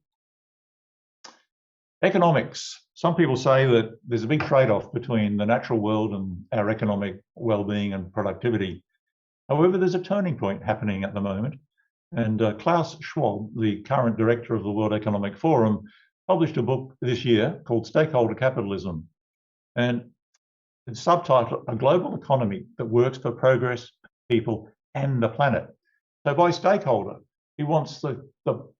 Economics. Some people say that there's a big trade-off between the natural world and our economic well-being and productivity. However, there's a turning point happening at the moment. And Klaus Schwab, the current director of the World Economic Forum, published a book this year called Stakeholder Capitalism. And it's subtitled, A Global Economy That Works for Progress, People and the Planet. So by stakeholder, he wants the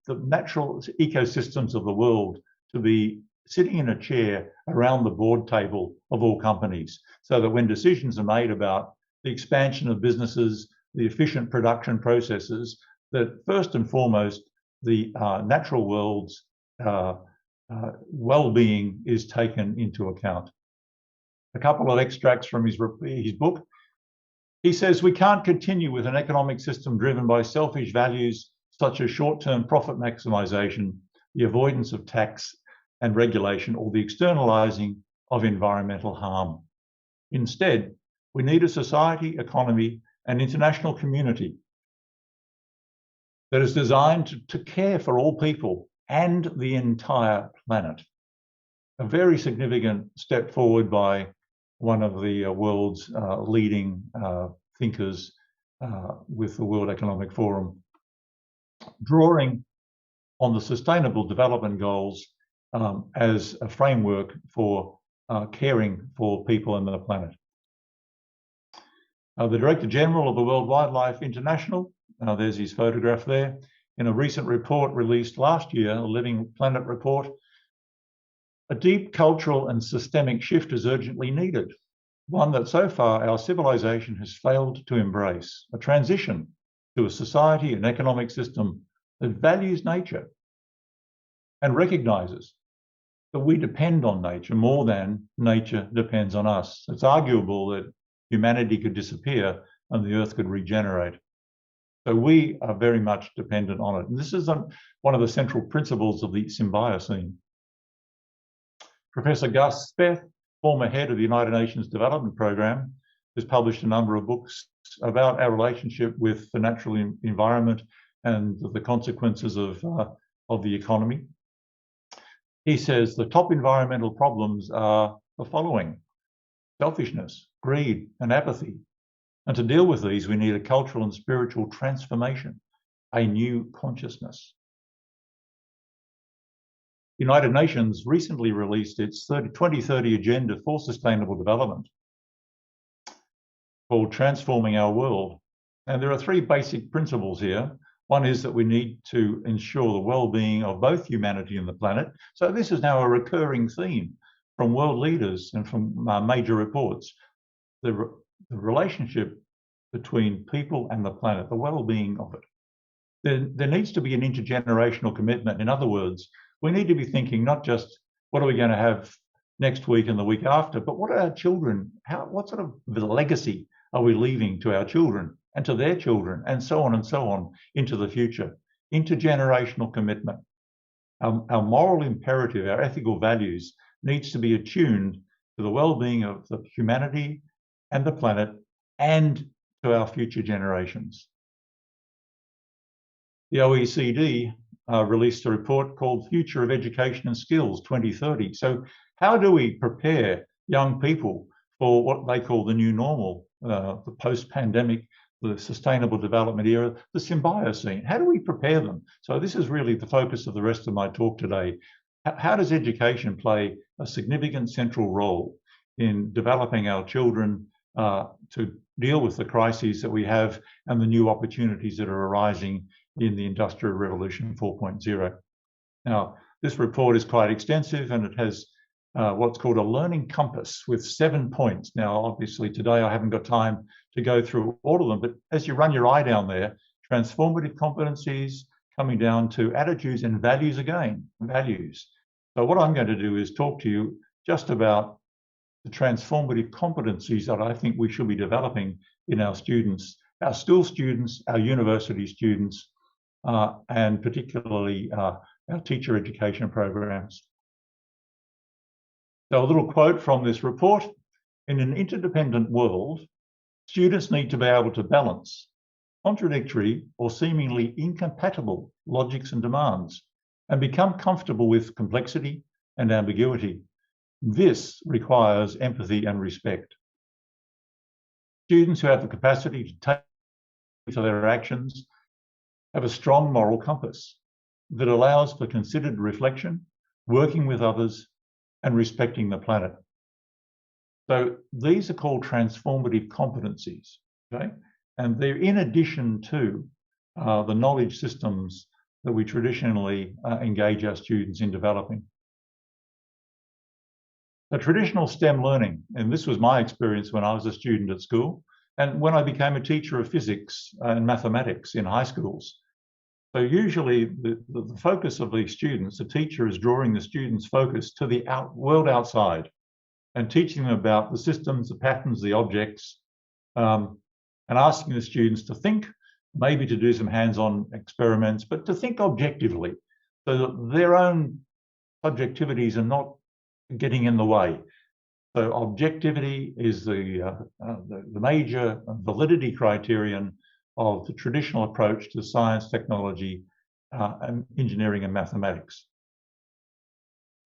natural ecosystems of the world to be sitting in a chair around the board table of all companies, so that when decisions are made about the expansion of businesses, the efficient production processes, that first and foremost, the natural world's well-being is taken into account. A couple of extracts from his book. He says, we can't continue with an economic system driven by selfish values such as short-term profit maximization, the avoidance of tax and regulation, or the externalizing of environmental harm. Instead, we need a society, economy, and international community that is designed to care for all people and the entire planet. A very significant step forward by one of the world's leading thinkers with the World Economic Forum, drawing on the Sustainable Development Goals as a framework for caring for people and the planet. The Director General of the World Wildlife International, there's his photograph there, in a recent report released last year, a Living Planet report, a deep cultural and systemic shift is urgently needed, one that so far our civilization has failed to embrace, a transition to a society and economic system that values nature and recognises that we depend on nature more than nature depends on us. It's arguable that humanity could disappear and the earth could regenerate. So we are very much dependent on it. And this is one of the central principles of the symbiocene. Professor Gus Speth, former head of the United Nations Development Programme, has published a number of books about our relationship with the natural environment and the consequences of the economy. He says the top environmental problems are the following: selfishness, greed, and apathy. And to deal with these, we need a cultural and spiritual transformation, a new consciousness. The United Nations recently released its 2030 Agenda for Sustainable Development, called Transforming Our World. And there are three basic principles here. One is that we need to ensure the well-being of both humanity and the planet. So this is now a recurring theme from world leaders and from major reports. The relationship between people and the planet, the well-being of it. There needs to be an intergenerational commitment. In other words, we need to be thinking not just what are we going to have next week and the week after, but what are our children, what sort of legacy are we leaving to our children and to their children, and so on into the future. Intergenerational commitment. Our moral imperative, our ethical values needs to be attuned to the well-being of the humanity and the planet and to our future generations. The OECD released a report called Future of Education and Skills 2030. So how do we prepare young people for what they call the new normal, the post-pandemic, the sustainable development era, the symbiocene? How do we prepare them? So this is really the focus of the rest of my talk today. How does education play a significant central role in developing our children to deal with the crises that we have and the new opportunities that are arising in the Industrial Revolution 4.0. Now, this report is quite extensive and it has what's called a learning compass with 7 points. Now, obviously today I haven't got time to go through all of them, but as you run your eye down there, transformative competencies coming down to attitudes and values again, values. So what I'm going to do is talk to you just about the transformative competencies that I think we should be developing in our students, our school students, our university students, and particularly our teacher education programs. So a little quote from this report: in an interdependent world, students need to be able to balance contradictory or seemingly incompatible logics and demands and become comfortable with complexity and ambiguity. This requires empathy and respect. Students who have the capacity to take to their actions have a strong moral compass that allows for considered reflection, working with others, and respecting the planet. So these are called transformative competencies, okay? And they're in addition to the knowledge systems that we traditionally engage our students in developing. The traditional STEM learning, and this was my experience when I was a student at school, and when I became a teacher of physics and mathematics in high schools. So usually the focus of these students, the teacher is drawing the students' focus to the world outside and teaching them about the systems, the patterns, the objects, and asking the students to think, maybe to do some hands-on experiments, but to think objectively so that their own subjectivities are not getting in the way. So objectivity is the major validity criterion of the traditional approach to science, technology, and engineering and mathematics.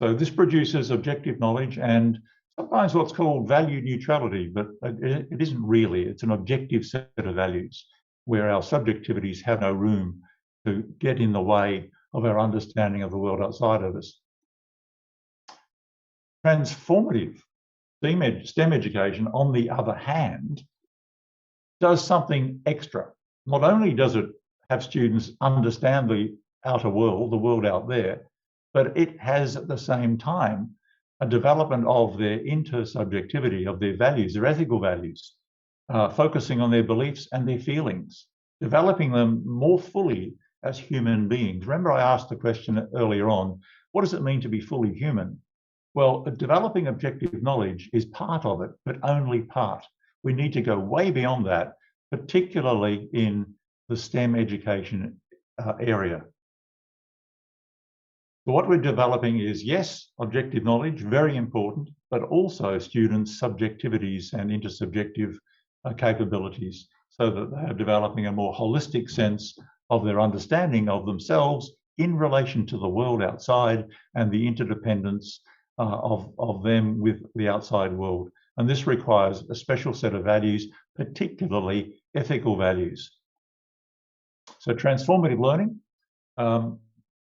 So this produces objective knowledge and sometimes what's called value neutrality, but it isn't really. It's an objective set of values where our subjectivities have no room to get in the way of our understanding of the world outside of us. Transformative STEM education, on the other hand, does something extra. Not only does it have students understand the outer world, the world out there, but it has at the same time a development of their intersubjectivity, of their values, their ethical values, focusing on their beliefs and their feelings, developing them more fully as human beings. Remember, I asked the question earlier on, what does it mean to be fully human? Well, developing objective knowledge is part of it, but only part. We need to go way beyond that, particularly in the STEM education area. So what we're developing is, yes, objective knowledge, very important, but also students' subjectivities and intersubjective capabilities, so that they are developing a more holistic sense of their understanding of themselves in relation to the world outside and the interdependence of them with the outside world. And this requires a special set of values, particularly ethical values. So transformative learning,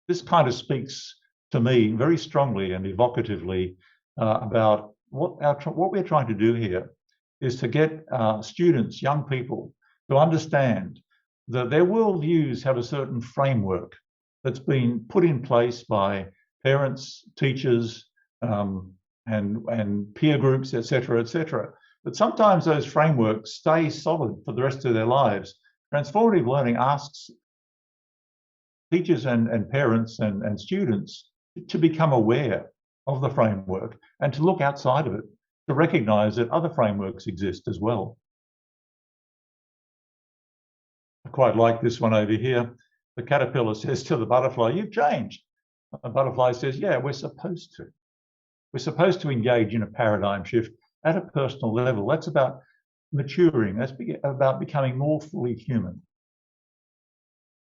this kind of speaks to me very strongly and evocatively about what we're trying to do here is to get students, young people, to understand that their worldviews have a certain framework that's been put in place by parents, teachers, and peer groups, etc., etc. But sometimes those frameworks stay solid for the rest of their lives. Transformative learning asks teachers and parents and students to become aware of the framework and to look outside of it, to recognize that other frameworks exist as well. I quite like this one over here. The caterpillar says to the butterfly, "You've changed." The butterfly says, "Yeah, we're supposed to. We're supposed to engage in a paradigm shift at a personal level." That's about maturing. That's about becoming more fully human.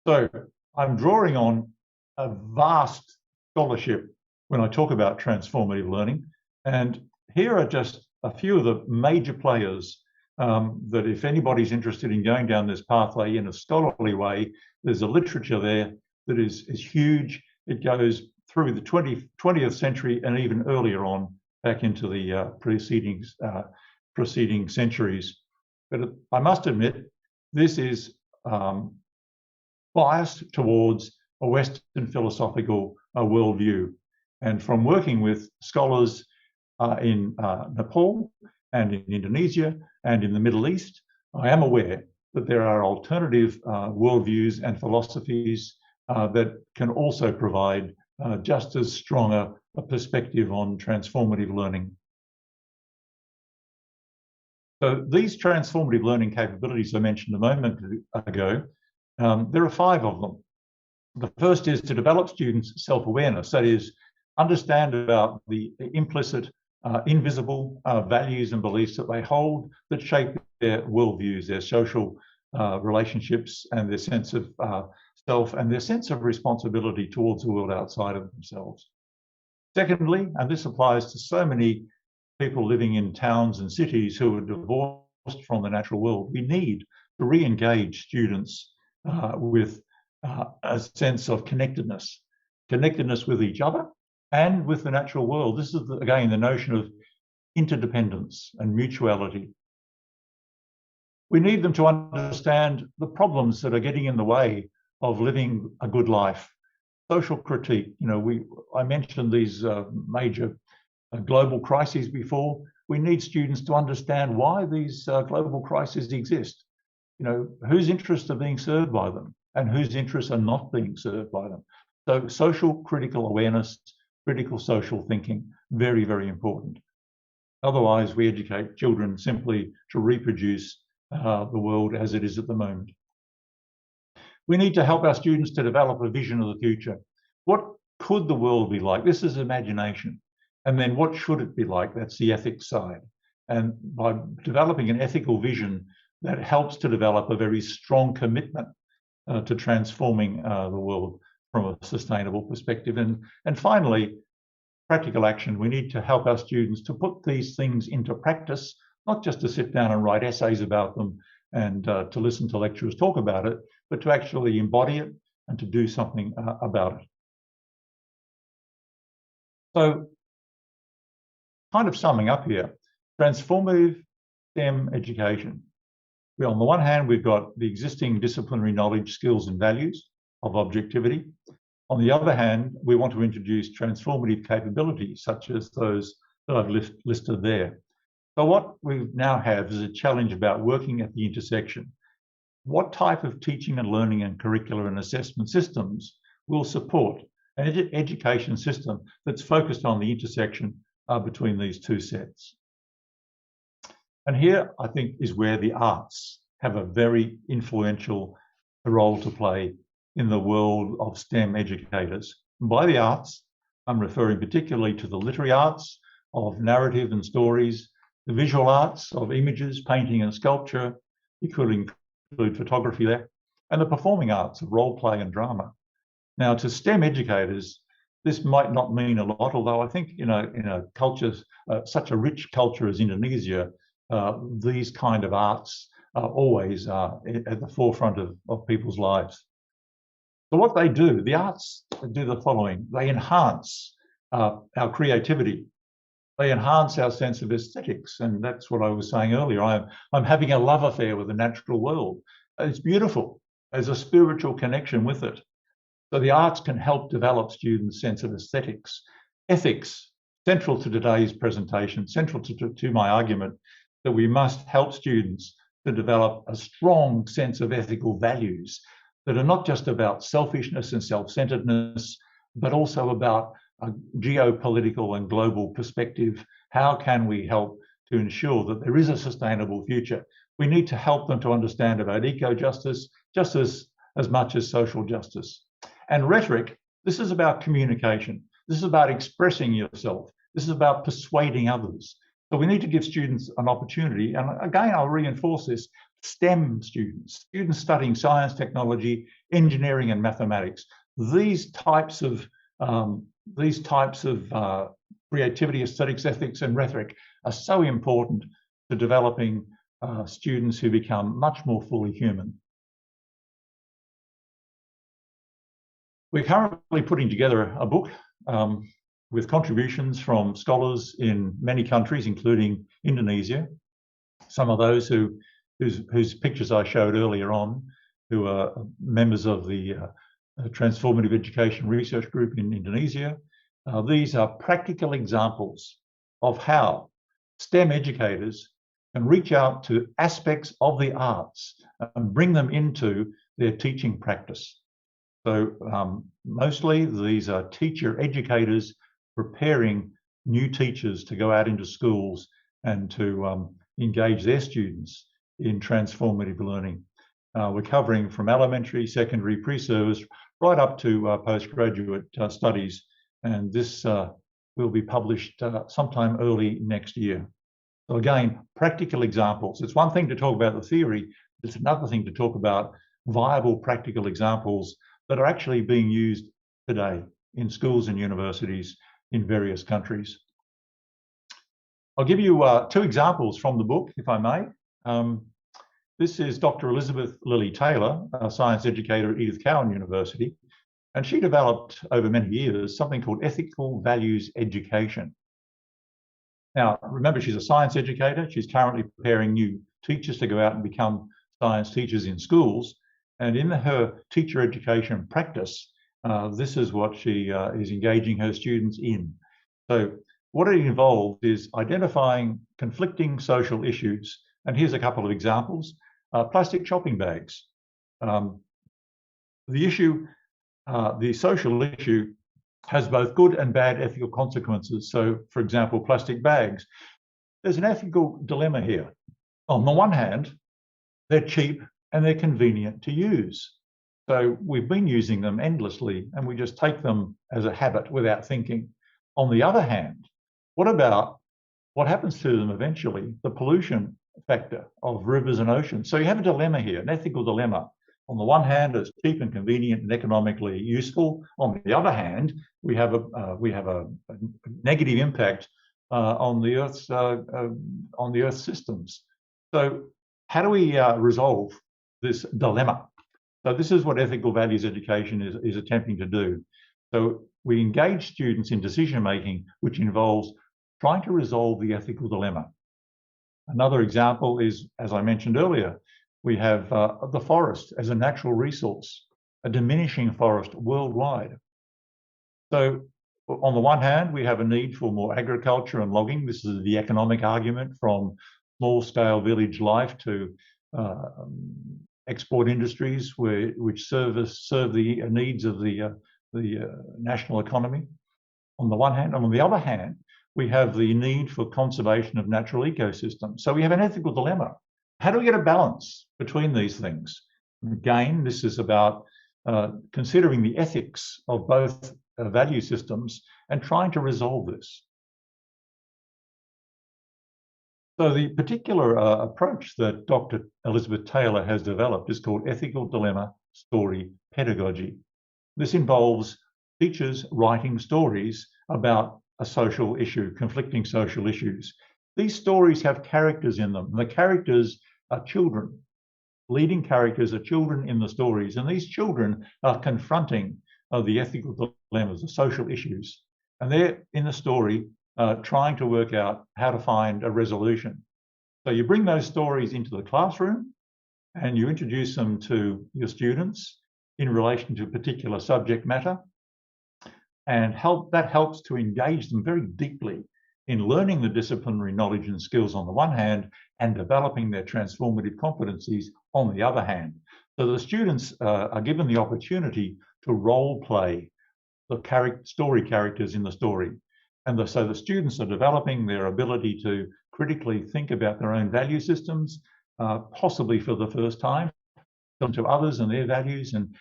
So I'm drawing on a vast scholarship when I talk about transformative learning. And here are just a few of the major players that if anybody's interested in going down this pathway in a scholarly way, there's a literature there that is huge. It goes through the 20th century and even earlier on back into the preceding centuries. But I must admit, this is biased towards a Western philosophical worldview. And from working with scholars in Nepal and in Indonesia and in the Middle East, I am aware that there are alternative worldviews and philosophies that can also provide just as strong a perspective on transformative learning. So these transformative learning capabilities I mentioned a moment ago, there are 5 of them. The first is to develop students' self-awareness, that is, understand about the implicit, invisible values and beliefs that they hold that shape their worldviews, their social relationships, and their sense of self and their sense of responsibility towards the world outside of themselves. Secondly, and this applies to so many people living in towns and cities who are divorced from the natural world, we need to re-engage students with a sense of connectedness with each other and with the natural world. This is, again, the notion of interdependence and mutuality. We need them to understand the problems that are getting in the way of living a good life. Social critique, I mentioned these major global crises before. We need students to understand why these global crises exist. Whose interests are being served by them and whose interests are not being served by them. So social critical awareness, critical social thinking, very, very important. Otherwise, we educate children simply to reproduce the world as it is at the moment. We need to help our students to develop a vision of the future. What could the world be like? This is imagination. And then what should it be like? That's the ethics side. And by developing an ethical vision, that helps to develop a very strong commitment to transforming the world from a sustainable perspective. And finally, practical action. We need to help our students to put these things into practice, not just to sit down and write essays about them and to listen to lecturers talk about it, but to actually embody it and to do something about it. So kind of summing up here, transformative STEM education. On the one hand, we've got the existing disciplinary knowledge, skills and values of objectivity. On the other hand, we want to introduce transformative capabilities such as those that I've listed there. So what we now have is a challenge about working at the intersection. What type of teaching and learning and curricular and assessment systems will support an education system that's focused on the intersection between these two sets? And here, I think, is where the arts have a very influential role to play in the world of STEM educators. And by the arts, I'm referring particularly to the literary arts of narrative and stories, the visual arts of images, painting and sculpture, you could include photography there, and the performing arts of role play and drama. Now, to STEM educators, this might not mean a lot, although I think in a culture, such a rich culture as Indonesia, these kind of arts are always at the forefront of people's lives. So what they do, the arts do the following. They enhance our creativity. They enhance our sense of aesthetics. And that's what I was saying earlier. I'm having a love affair with the natural world. It's beautiful. There's a spiritual connection with it. So the arts can help develop students' sense of aesthetics. Ethics, central to today's presentation, central to my argument, that we must help students to develop a strong sense of ethical values that are not just about selfishness and self-centeredness, but also about a geopolitical and global perspective. How can we help to ensure that there is a sustainable future? We need to help them to understand about eco-justice just as much as social justice. And rhetoric, this is about communication. This is about expressing yourself. This is about persuading others. So we need to give students an opportunity. And again, I'll reinforce this, STEM students studying science, technology, engineering, and mathematics. These types of creativity, aesthetics, ethics, and rhetoric are so important to developing students who become much more fully human. We're currently putting together a book with contributions from scholars in many countries, including Indonesia. Some of those whose pictures I showed earlier on, who are members of the Transformative Education Research Group in Indonesia. These are practical examples of how STEM educators can reach out to aspects of the arts and bring them into their teaching practice. So mostly these are teacher educators preparing new teachers to go out into schools and to engage their students in transformative learning. We're covering from elementary, secondary, pre-service, right up to postgraduate studies. And this will be published sometime early next year. So again, practical examples. It's one thing to talk about the theory, it's another thing to talk about viable practical examples that are actually being used today in schools and universities in various countries. I'll give you two examples from the book, if I may. This is Dr. Elizabeth Lilly Taylor, a science educator at Edith Cowan University, and she developed over many years something called ethical values education. Now, remember, she's a science educator. She's currently preparing new teachers to go out and become science teachers in schools. And in her teacher education practice, this is what she is engaging her students in. So what it involved is identifying conflicting social issues. And here's a couple of examples. Plastic shopping bags. The social issue has both good and bad ethical consequences. So, for example, plastic bags. There's an ethical dilemma here. On the one hand, they're cheap and they're convenient to use. So we've been using them endlessly and we just take them as a habit without thinking. On the other hand, what about what happens to them eventually, the pollution factor of rivers and oceans? So you have a dilemma here, an ethical dilemma. On the one hand, it's cheap and convenient and economically useful. On the other hand, we have a negative impact on the Earth's systems. So how do we resolve this dilemma? So this is what ethical values education is attempting to do. So we engage students in decision making, which involves trying to resolve the ethical dilemma. Another example is, as I mentioned earlier, we have the forest as a natural resource, a diminishing forest worldwide. So on the one hand, we have a need for more agriculture and logging. This is the economic argument from small-scale village life to export industries which serve the needs of the national economy on the one hand. And on the other hand, we have the need for conservation of natural ecosystems. So we have an ethical dilemma. How do we get a balance between these things? And again, this is about considering the ethics of both value systems and trying to resolve this. So the particular approach that Dr. Elizabeth Taylor has developed is called ethical dilemma story pedagogy. This involves teachers writing stories about a social issue, conflicting social issues. These stories have characters in them. The characters are children. Leading characters are children in the stories, and these children are confronting the ethical dilemmas, the social issues. And they're in the story trying to work out how to find a resolution. So you bring those stories into the classroom and you introduce them to your students in relation to a particular subject matter, and that helps to engage them very deeply in learning the disciplinary knowledge and skills on the one hand and developing their transformative competencies on the other hand. So the students are given the opportunity to role play the story characters in the story. And so the students are developing their ability to critically think about their own value systems, possibly for the first time, to others and their values, and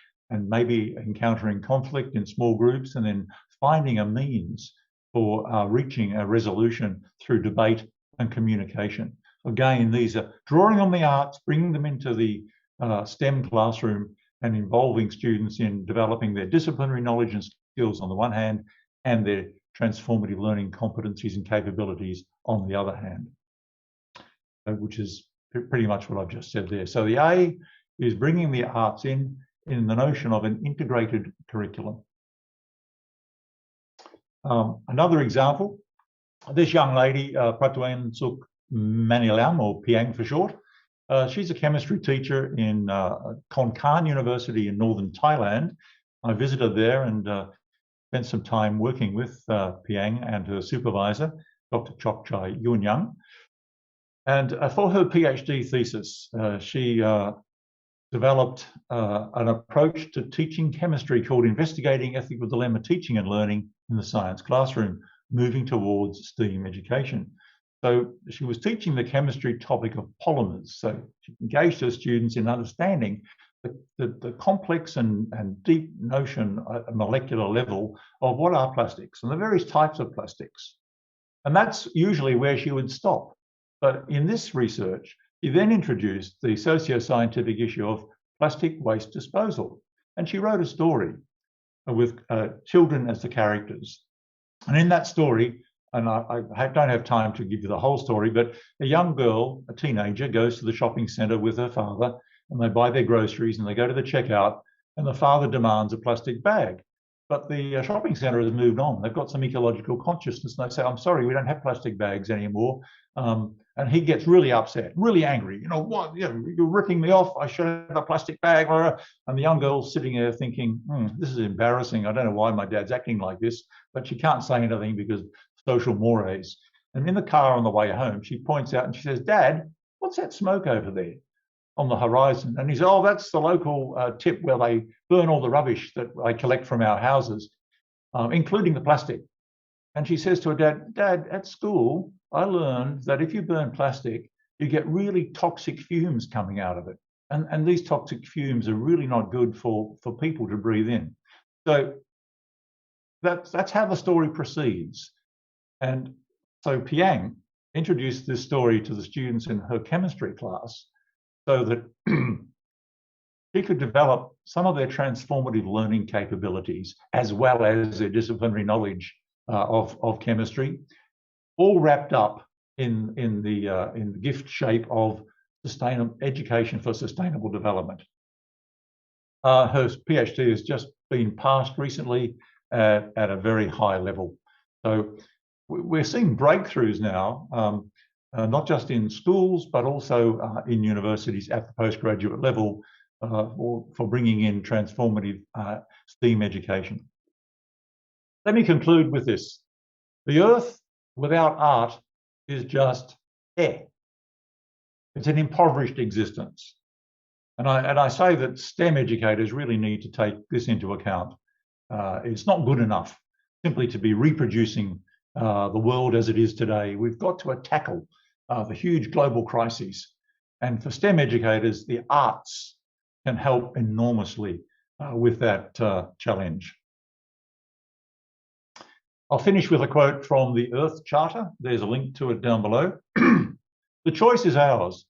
maybe encountering conflict in small groups, and then finding a means for reaching a resolution through debate and communication. Again, these are drawing on the arts, bringing them into the STEM classroom and involving students in developing their disciplinary knowledge and skills on the one hand, and their transformative learning competencies and capabilities on the other hand, which is pretty much what I've just said there. So the A is bringing the arts in the notion of an integrated curriculum. Another example, this young lady, Pratuen Suk Manilam, or Piang for short, she's a chemistry teacher in Kon Kan University in northern Thailand. I visited there and spent some time working with Piang and her supervisor, Dr. Chok Chai Yun Young. And for her PhD thesis, she developed an approach to teaching chemistry called Investigating Ethical Dilemma Teaching and Learning in the Science Classroom, moving towards STEAM education. So she was teaching the chemistry topic of polymers. So she engaged her students in understanding the complex and deep notion at a molecular level of what are plastics and the various types of plastics. And that's usually where she would stop. But in this research, she then introduced the socio-scientific issue of plastic waste disposal. And she wrote a story with children as the characters. And in that story, and I don't have time to give you the whole story, but a young girl, a teenager, goes to the shopping centre with her father, and they buy their groceries and they go to the checkout, and the father demands a plastic bag. But the shopping centre has moved on. They've got some ecological consciousness, and they say, I'm sorry, we don't have plastic bags anymore. And he gets really upset, really angry. You know, what? You're ripping me off. I should have a plastic bag. And the young girl's sitting there thinking, this is embarrassing. I don't know why my dad's acting like this. But she can't say anything because social mores. And in the car on the way home, she points out and she says, Dad, what's that smoke over there on the horizon? And he says, oh, that's the local tip where they burn all the rubbish that I collect from our houses, including the plastic. And she says to her dad, Dad, at school, I learned that if you burn plastic, you get really toxic fumes coming out of it. And these toxic fumes are really not good for people to breathe in. So that's how the story proceeds. And so Piang introduced this story to the students in her chemistry class so that she could develop some of their transformative learning capabilities as well as their disciplinary knowledge of chemistry, all wrapped up in the gift shape of sustainable education for sustainable development. Her PhD has just been passed recently at a very high level. So we're seeing breakthroughs now, not just in schools, but also in universities at the postgraduate level for bringing in transformative STEAM education. Let me conclude with this. The Earth without art is just air. It's an impoverished existence. And I say that STEM educators really need to take this into account. It's not good enough simply to be reproducing the world as it is today. We've got to tackle the huge global crises. And for STEM educators, the arts can help enormously with that challenge. I'll finish with a quote from the Earth Charter. There's a link to it down below. The choice is ours.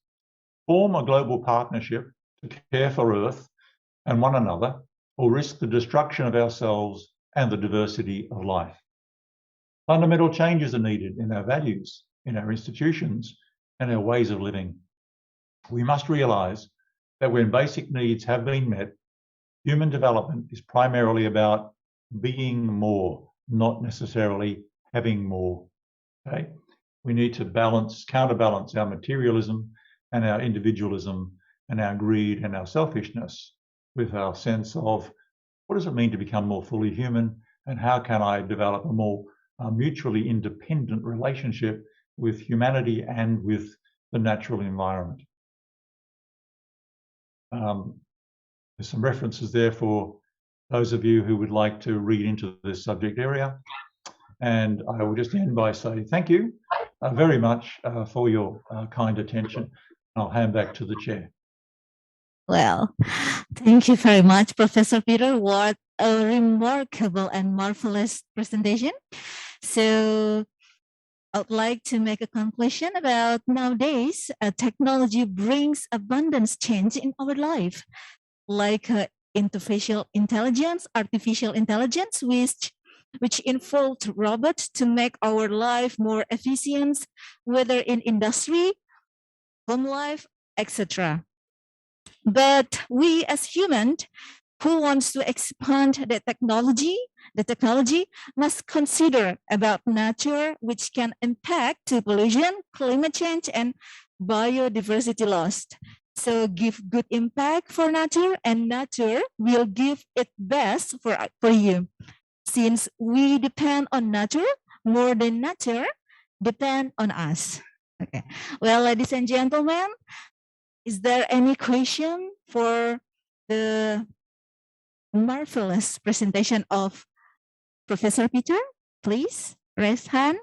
Form a global partnership to care for Earth and one another, or risk the destruction of ourselves and the diversity of life. Fundamental changes are needed in our values, in our institutions, and our ways of living. We must realise that when basic needs have been met, human development is primarily about being more, not necessarily having more. Okay? We need to counterbalance our materialism and our individualism and our greed and our selfishness with our sense of what does it mean to become more fully human, and how can I develop a more mutually independent relationship with humanity and with the natural environment. There's some references there for those of you who would like to read into this subject area. And I will just end by saying thank you very much for your kind attention. I'll hand back to the chair. Well, thank you very much, Professor Peter. What a remarkable and marvelous presentation. So I would like to make a conclusion about nowadays, technology brings abundance change in our life, like artificial intelligence, which involved robots to make our life more efficient, whether in industry, home life, etc. But we as humans who wants to expand the technology must consider about nature, which can impact to pollution, climate change, and biodiversity loss. So give good impact for nature, and nature will give its best for you. Since we depend on nature more than nature depend on us. Okay. Well, ladies and gentlemen, is there any question for the marvelous presentation of Professor Peter? Please raise hand.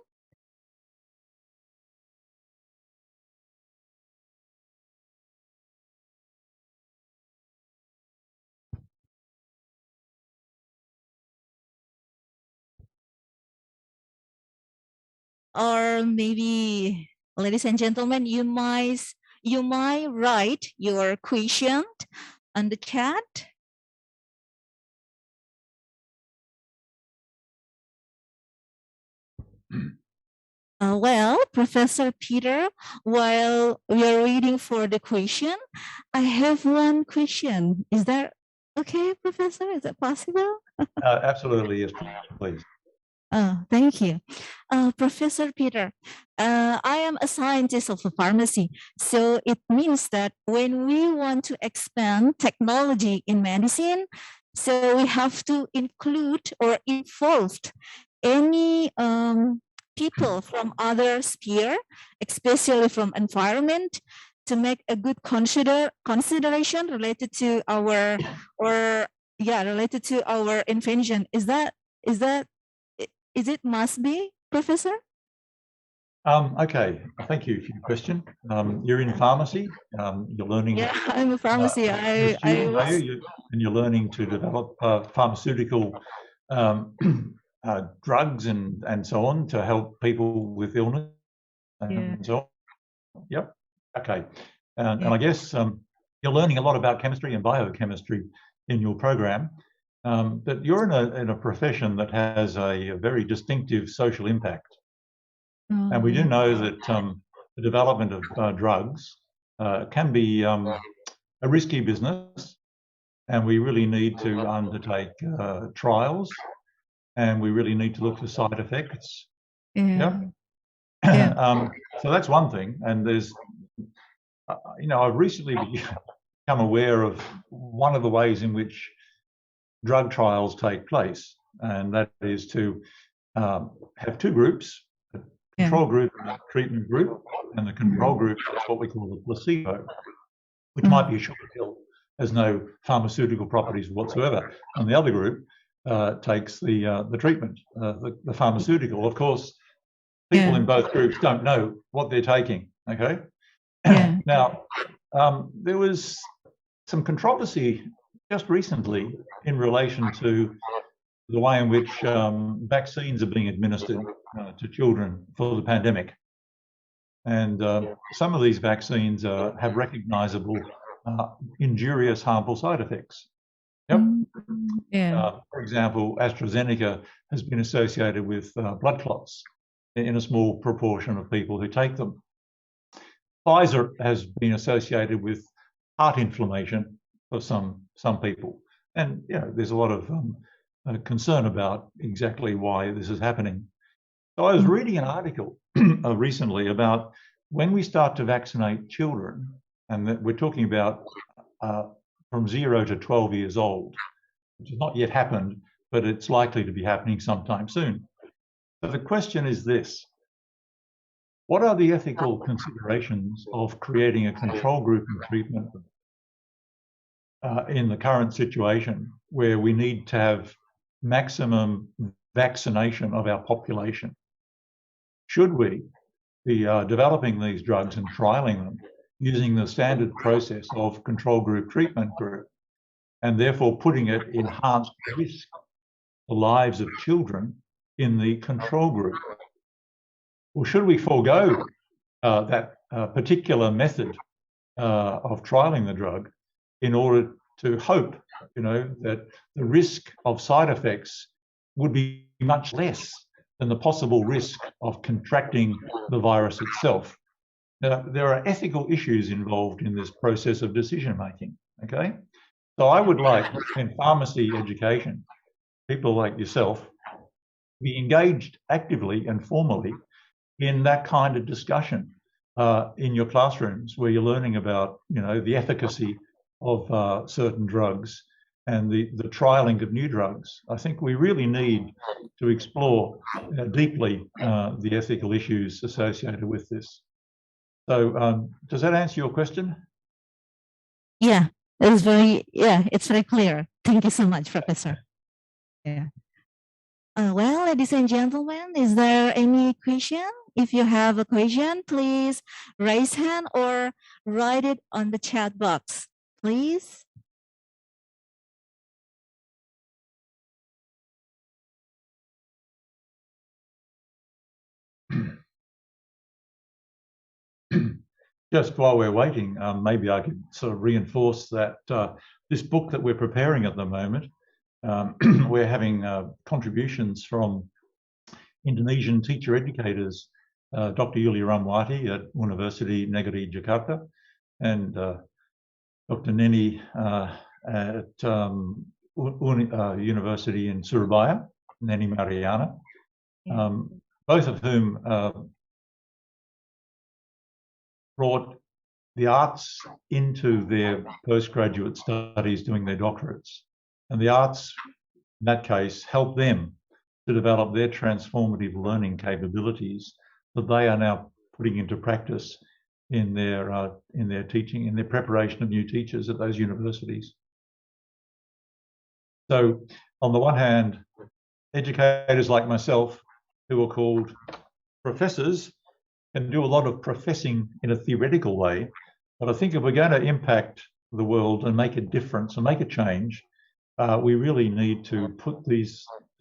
Or maybe, ladies and gentlemen, you might write your question on the chat. Well, Professor Peter, while we are waiting for the question, I have one question. Is that okay, Professor? Is that possible? Absolutely, yes, please. Oh, thank you. Professor Peter, I am a scientist of pharmacy, so it means that when we want to expand technology in medicine, so we have to include or involve any people from other sphere, especially from environment, to make a good consideration related to our invention. Is it must be, Professor? Okay, thank you for your question. You're in pharmacy. You're learning. Yeah, I'm a pharmacy. And you're learning to develop pharmaceutical drugs and so on to help people with illness and so on. Yep. Okay. And I guess you're learning a lot about chemistry and biochemistry in your program. But you're in a profession that has a very distinctive social impact. And we do know that the development of drugs can be a risky business, and we really need to undertake trials, and we really need to look for side effects. Yeah. So that's one thing. And there's, I've recently become aware of one of the ways in which drug trials take place, and that is to have two groups, a control group and a treatment group, and the control group is what we call the placebo, which might be a sugar pill, has no pharmaceutical properties whatsoever, and the other group takes the treatment, the pharmaceutical. Of course, people in both groups don't know what they're taking. Okay. Now, there was some controversy just recently in relation to the way in which vaccines are being administered to children for the pandemic. And some of these vaccines have recognizable injurious, harmful side effects. Yep. For example, AstraZeneca has been associated with blood clots in a small proportion of people who take them. Pfizer has been associated with heart inflammation for some people. And there's a lot of concern about exactly why this is happening. So I was reading an article recently about when we start to vaccinate children, and that we're talking about from 0 to 12 years old, which has not yet happened, but it's likely to be happening sometime soon. So the question is this: what are the ethical considerations of creating a control group in treatment in the current situation where we need to have maximum vaccination of our population? Should we be developing these drugs and trialing them using the standard process of control group, treatment group, and therefore putting it enhanced risk the lives of children in the control group? Or should we forego that particular method of trialing the drug in order to hope, that the risk of side effects would be much less than the possible risk of contracting the virus itself? Now, there are ethical issues involved in this process of decision making. Okay, so I would like in pharmacy education, people like yourself, be engaged actively and formally in that kind of discussion in your classrooms, where you're learning about, the efficacy of certain drugs and the trialing of new drugs. I think we really need to explore deeply the ethical issues associated with this. So does that answer your question? Yeah, it's very clear. Thank you so much, Professor. Yeah. Well, ladies and gentlemen, is there any question? If you have a question, please raise hand or write it on the chat box, please. Just while we're waiting, maybe I could sort of reinforce that this book that we're preparing at the moment, we're having contributions from Indonesian teacher educators, Dr. Yuli Ramwati at University Negeri Jakarta, and Dr. Neni at University in Surabaya, Neni Mariana, both of whom brought the arts into their postgraduate studies doing their doctorates. And the arts, in that case, helped them to develop their transformative learning capabilities that they are now putting into practice in their teaching, in their preparation of new teachers at those universities. So on the one hand, educators like myself, who are called professors, can do a lot of professing in a theoretical way. But I think if we're going to impact the world and make a difference and make a change, we really need to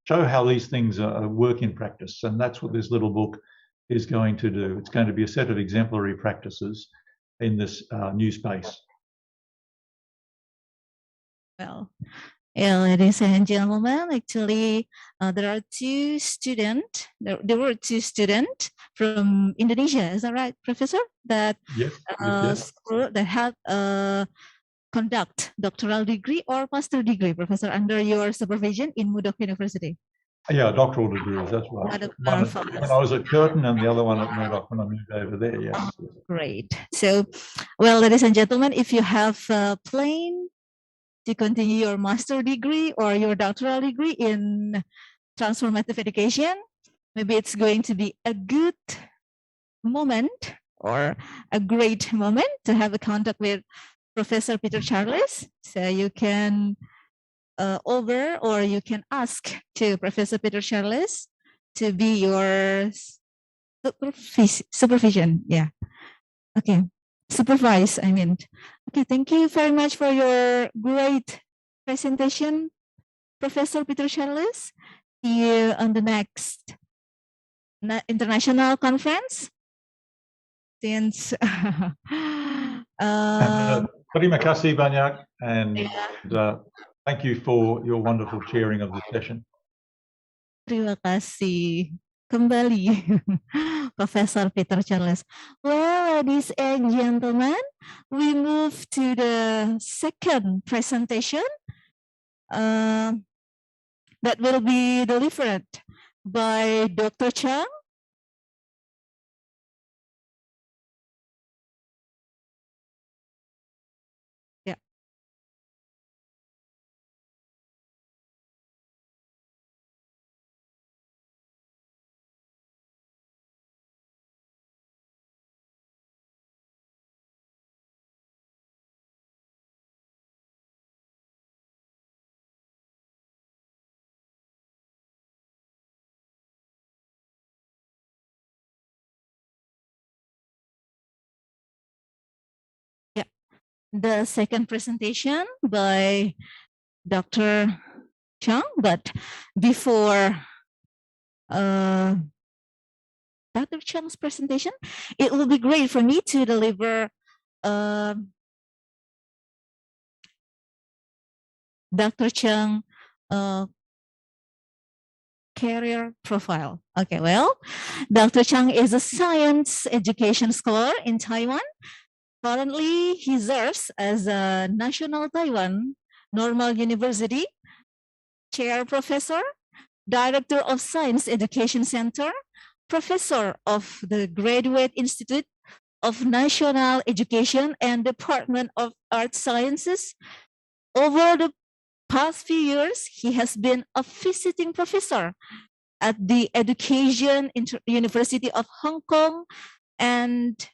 show how these things work in practice. And that's what this little book is going to do. It's going to be a set of exemplary practices in this new space. Well, ladies and gentlemen, actually, there were two students from Indonesia. Is that right, Professor? That yes. That had conduct doctoral degree or master degree, Professor, under your supervision in Mudok University. Yeah, doctoral degrees, that's right. One when I was at Curtin and the other one at Murdoch when I moved over there, yes. Great. So, well, ladies and gentlemen, if you have a plan to continue your master degree or your doctoral degree in transformative education, maybe it's going to be a good moment or a great moment to have a contact with Professor Peter Charles. So you can or you can ask to Professor Peter Charles to be your supervision. Yeah. Okay. Supervise, I mean. Okay, thank you very much for your great presentation, Professor Peter Charles. See you on the next international conference. Since terima kasih banyak, and thank you for your wonderful chairing of the session. Terima kasih kembali, Professor Peter Charles. Well, ladies and gentlemen, we move to the second presentation that will be delivered by Dr. Chang. Yeah. The second presentation by Dr. Chang, but before Dr. Chang's presentation, it will be great for me to deliver Dr. Chang career profile. Okay, well, Dr. Chang is a science education scholar in Taiwan. Currently, he serves as a National Taiwan Normal University chair professor, director of Science Education Center, professor of the Graduate Institute of National Education and Department of Art Sciences. Over the past few years, he has been a visiting professor at the Education University of Hong Kong and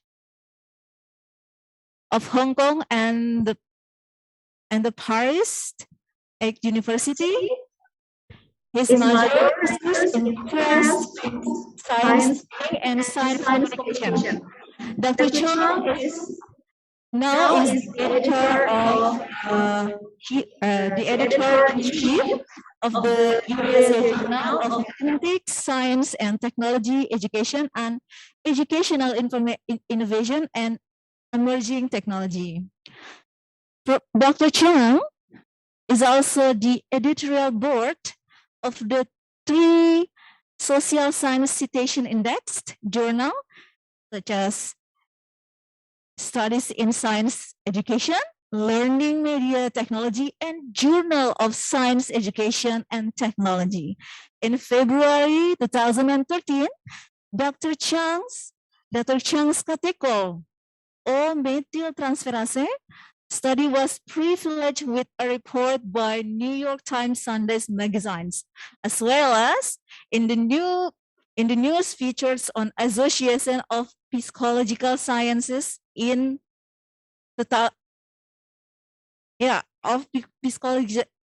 the Paris University. His major is interest science and science communication. Dr. Chang is now is the editor-in-chief of the USA Journal of Mathematics, Science and Technology Education and Educational Innovation and Emerging Technology. Dr. Chang is also the editorial board of the 3 social science citation indexed journal, such as Studies in Science Education, Learning Media Technology, and Journal of Science Education and Technology. In February 2013, Dr. Chang's catechol O methyltransferase study was privileged with a report by New York Times Sunday magazines, as well as in the news features on Association of Psychological Sciences in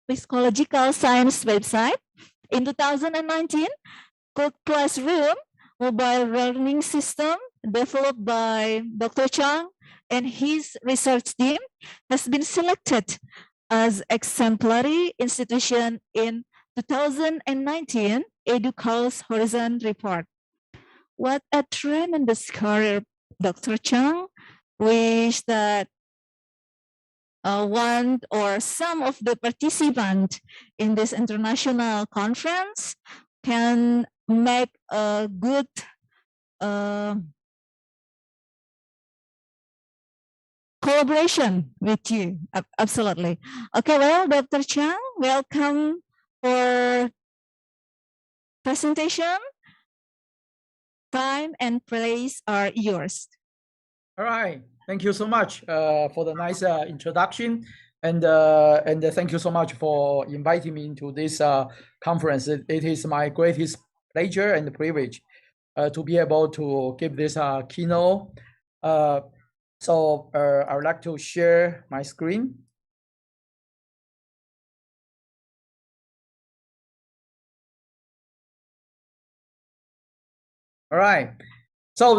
Psychological Science website. In 2019, Classroom mobile learning system developed by Dr. Chang and his research team has been selected as exemplary institution in 2019 EduCal's Horizon Report. What a tremendous career, Dr. Chang. Wish that one or some of the participants in this international conference can make a good collaboration with you. Absolutely. Okay, well, Dr. Chang, welcome for presentation. Time and place are yours. All right. Thank you so much for the nice introduction, and thank you so much for inviting me into this conference. It is my greatest pleasure and privilege to be able to give this keynote. So I would like to share my screen. All right. So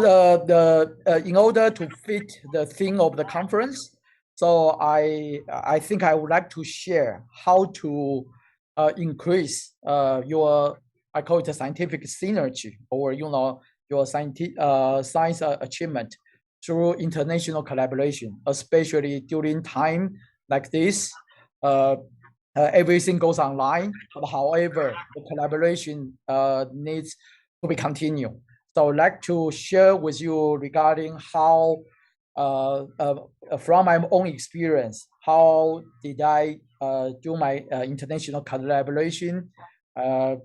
in order to fit the theme of the conference, so I think I would like to share how to increase your, I call it a scientific synergy, or your science achievement through international collaboration, especially during time like this. Everything goes online, but however, the collaboration needs to be continued. So I'd like to share with you regarding how, from my own experience, how did I do my international collaboration for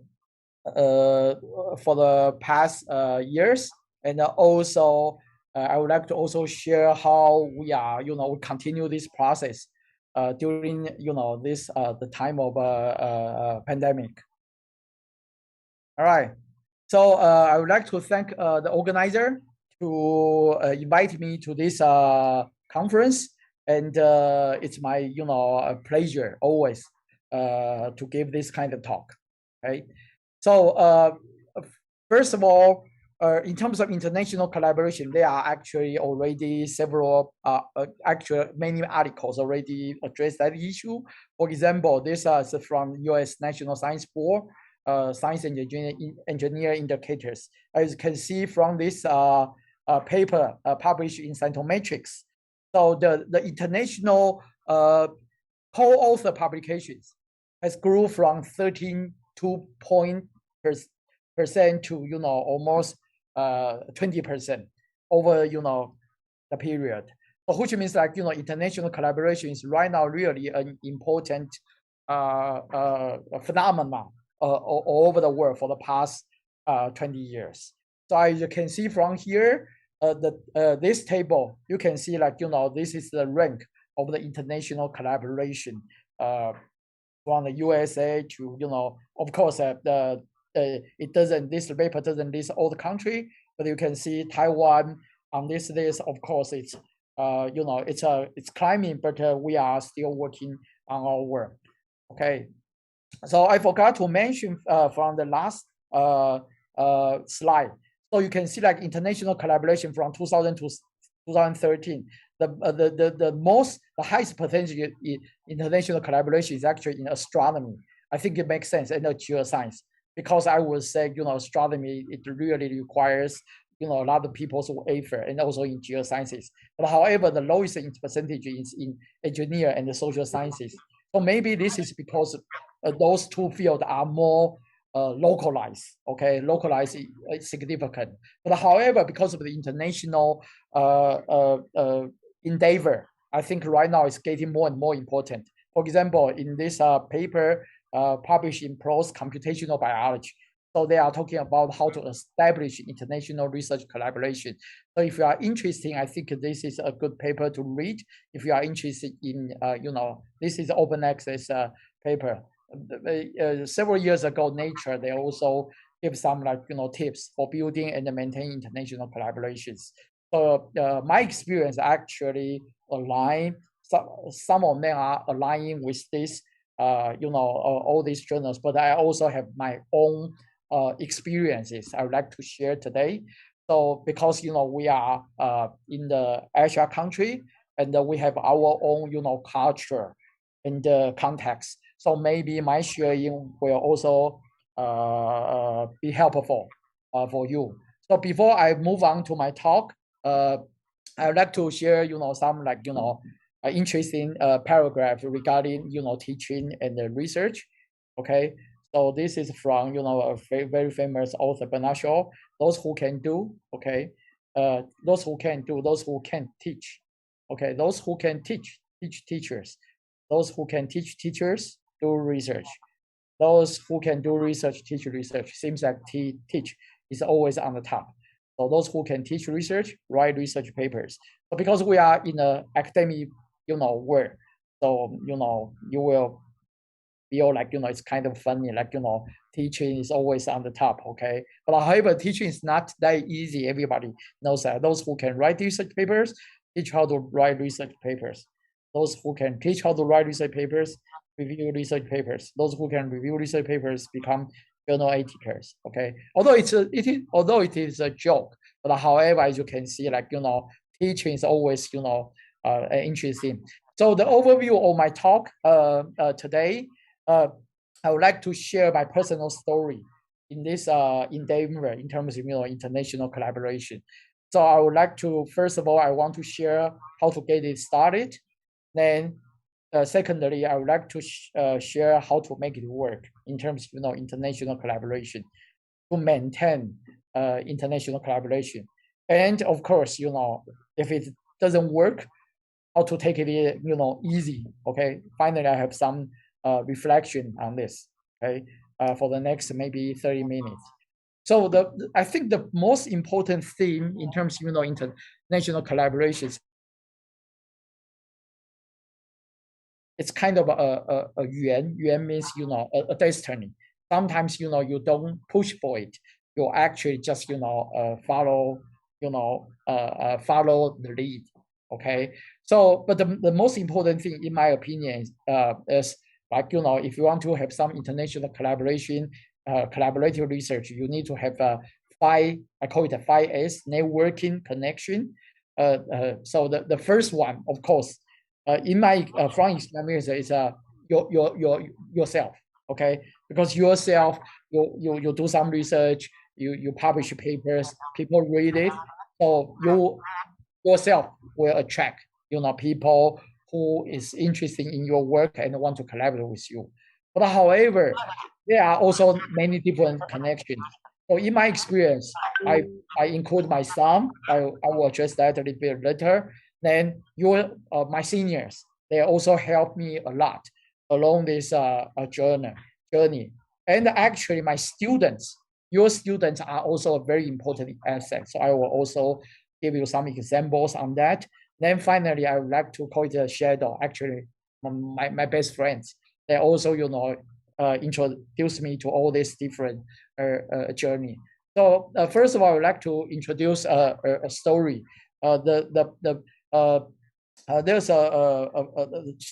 the past years, and also I would like to also share how we are, we continue this process during, this the time of pandemic. All right. So I would like to thank the organizer to invite me to this conference, and it's my a pleasure always to give this kind of talk. Right. So first of all, in terms of international collaboration, there are actually already several, actually many articles already address that issue. For example, this is from U.S. National Science Board. Science and engineer indicators. As you can see from this paper published in Scientometrics. So the international co-author publications has grew from 13.2% to almost 20% over the period. So which means like international collaboration is right now really an important phenomenon all over the world for the past 20 years. So as you can see from here, this table, you can see like, this is the rank of the international collaboration from the USA to, of course, this paper doesn't list all the country, but you can see Taiwan on this list. Of course, it's, it's climbing, but we are still working on our work. Okay. So I forgot to mention from the last slide. So you can see like international collaboration from 2000 to 2013. The highest percentage in international collaboration is actually in astronomy. I think it makes sense, and geoscience, because I would say astronomy, it really requires a lot of people's effort, and also in geosciences. But however, the lowest percentage is in engineer and the social sciences. So maybe this is because those two fields are more localized, okay? Localized is significant. But however, because of the international endeavor, I think right now it's getting more and more important. For example, in this paper published in PLOS Computational Biology, so they are talking about how to establish international research collaboration. So if you are interested, I think this is a good paper to read. If you are interested in, this is open access paper. Several years ago, Nature, they also give some tips for building and maintaining international collaborations. So my experience actually align, some of them are aligning with this, all these journals, but I also have my own experiences I would like to share today. So because we are in the Asia country, and we have our own culture and context. So maybe my sharing will also be helpful for you. So before I move on to my talk, I would like to share some interesting paragraph regarding teaching and research. Okay. So this is from a very famous author, Bernard Shaw. Those who can do, okay, those who can do, those who can teach, okay, those who can teach teachers, those who can teach teachers do research. those who can do research, teach research. Seems like teach is always on the top. So those who can teach research, write research papers. But because we are in an academic, world, so you will feel like it's kind of funny, like teaching is always on the top, okay? But however, teaching is not that easy. Everybody knows that. Those who can write research papers, teach how to write research papers. Those who can teach how to write research papers, review research papers. Those who can review research papers become journal editors, okay? Although it is a joke, but however, as you can see, like teaching is always interesting. So the overview of my talk today, I would like to share my personal story in this endeavor in terms of international collaboration. So I would like to, first of all, I want to share how to get it started. Then secondly, I would like to share how to make it work in terms of international collaboration, to maintain international collaboration. And of course, if it doesn't work, how to take it easy, okay? Finally, I have some reflection on this, okay, for the next maybe 30 minutes. So I think the most important theme in terms of international collaborations, it's kind of a yuan. Yuan means a destiny. Sometimes you don't push for it. You actually just follow follow the lead. Okay. So, but the most important thing, in my opinion, is like if you want to have some international collaboration, collaborative research, you need to have I call it a 5S, networking, connection. So the first one, of course, in my from experience, is yourself. Okay, because yourself, you do some research, you publish papers, people read it, so you yourself will attract people who is interested in your work and want to collaborate with you. But however, there are also many different connections. So in my experience, I include my son. I will address that a little bit later. Then my seniors, they also help me a lot along this journey. And actually, my students, your students are also a very important asset. So I will also give you some examples on that. Then finally, I would like to call it a shadow. Actually, my best friends, they also introduce me to all this different journey. So first of all, I would like to introduce a story. There's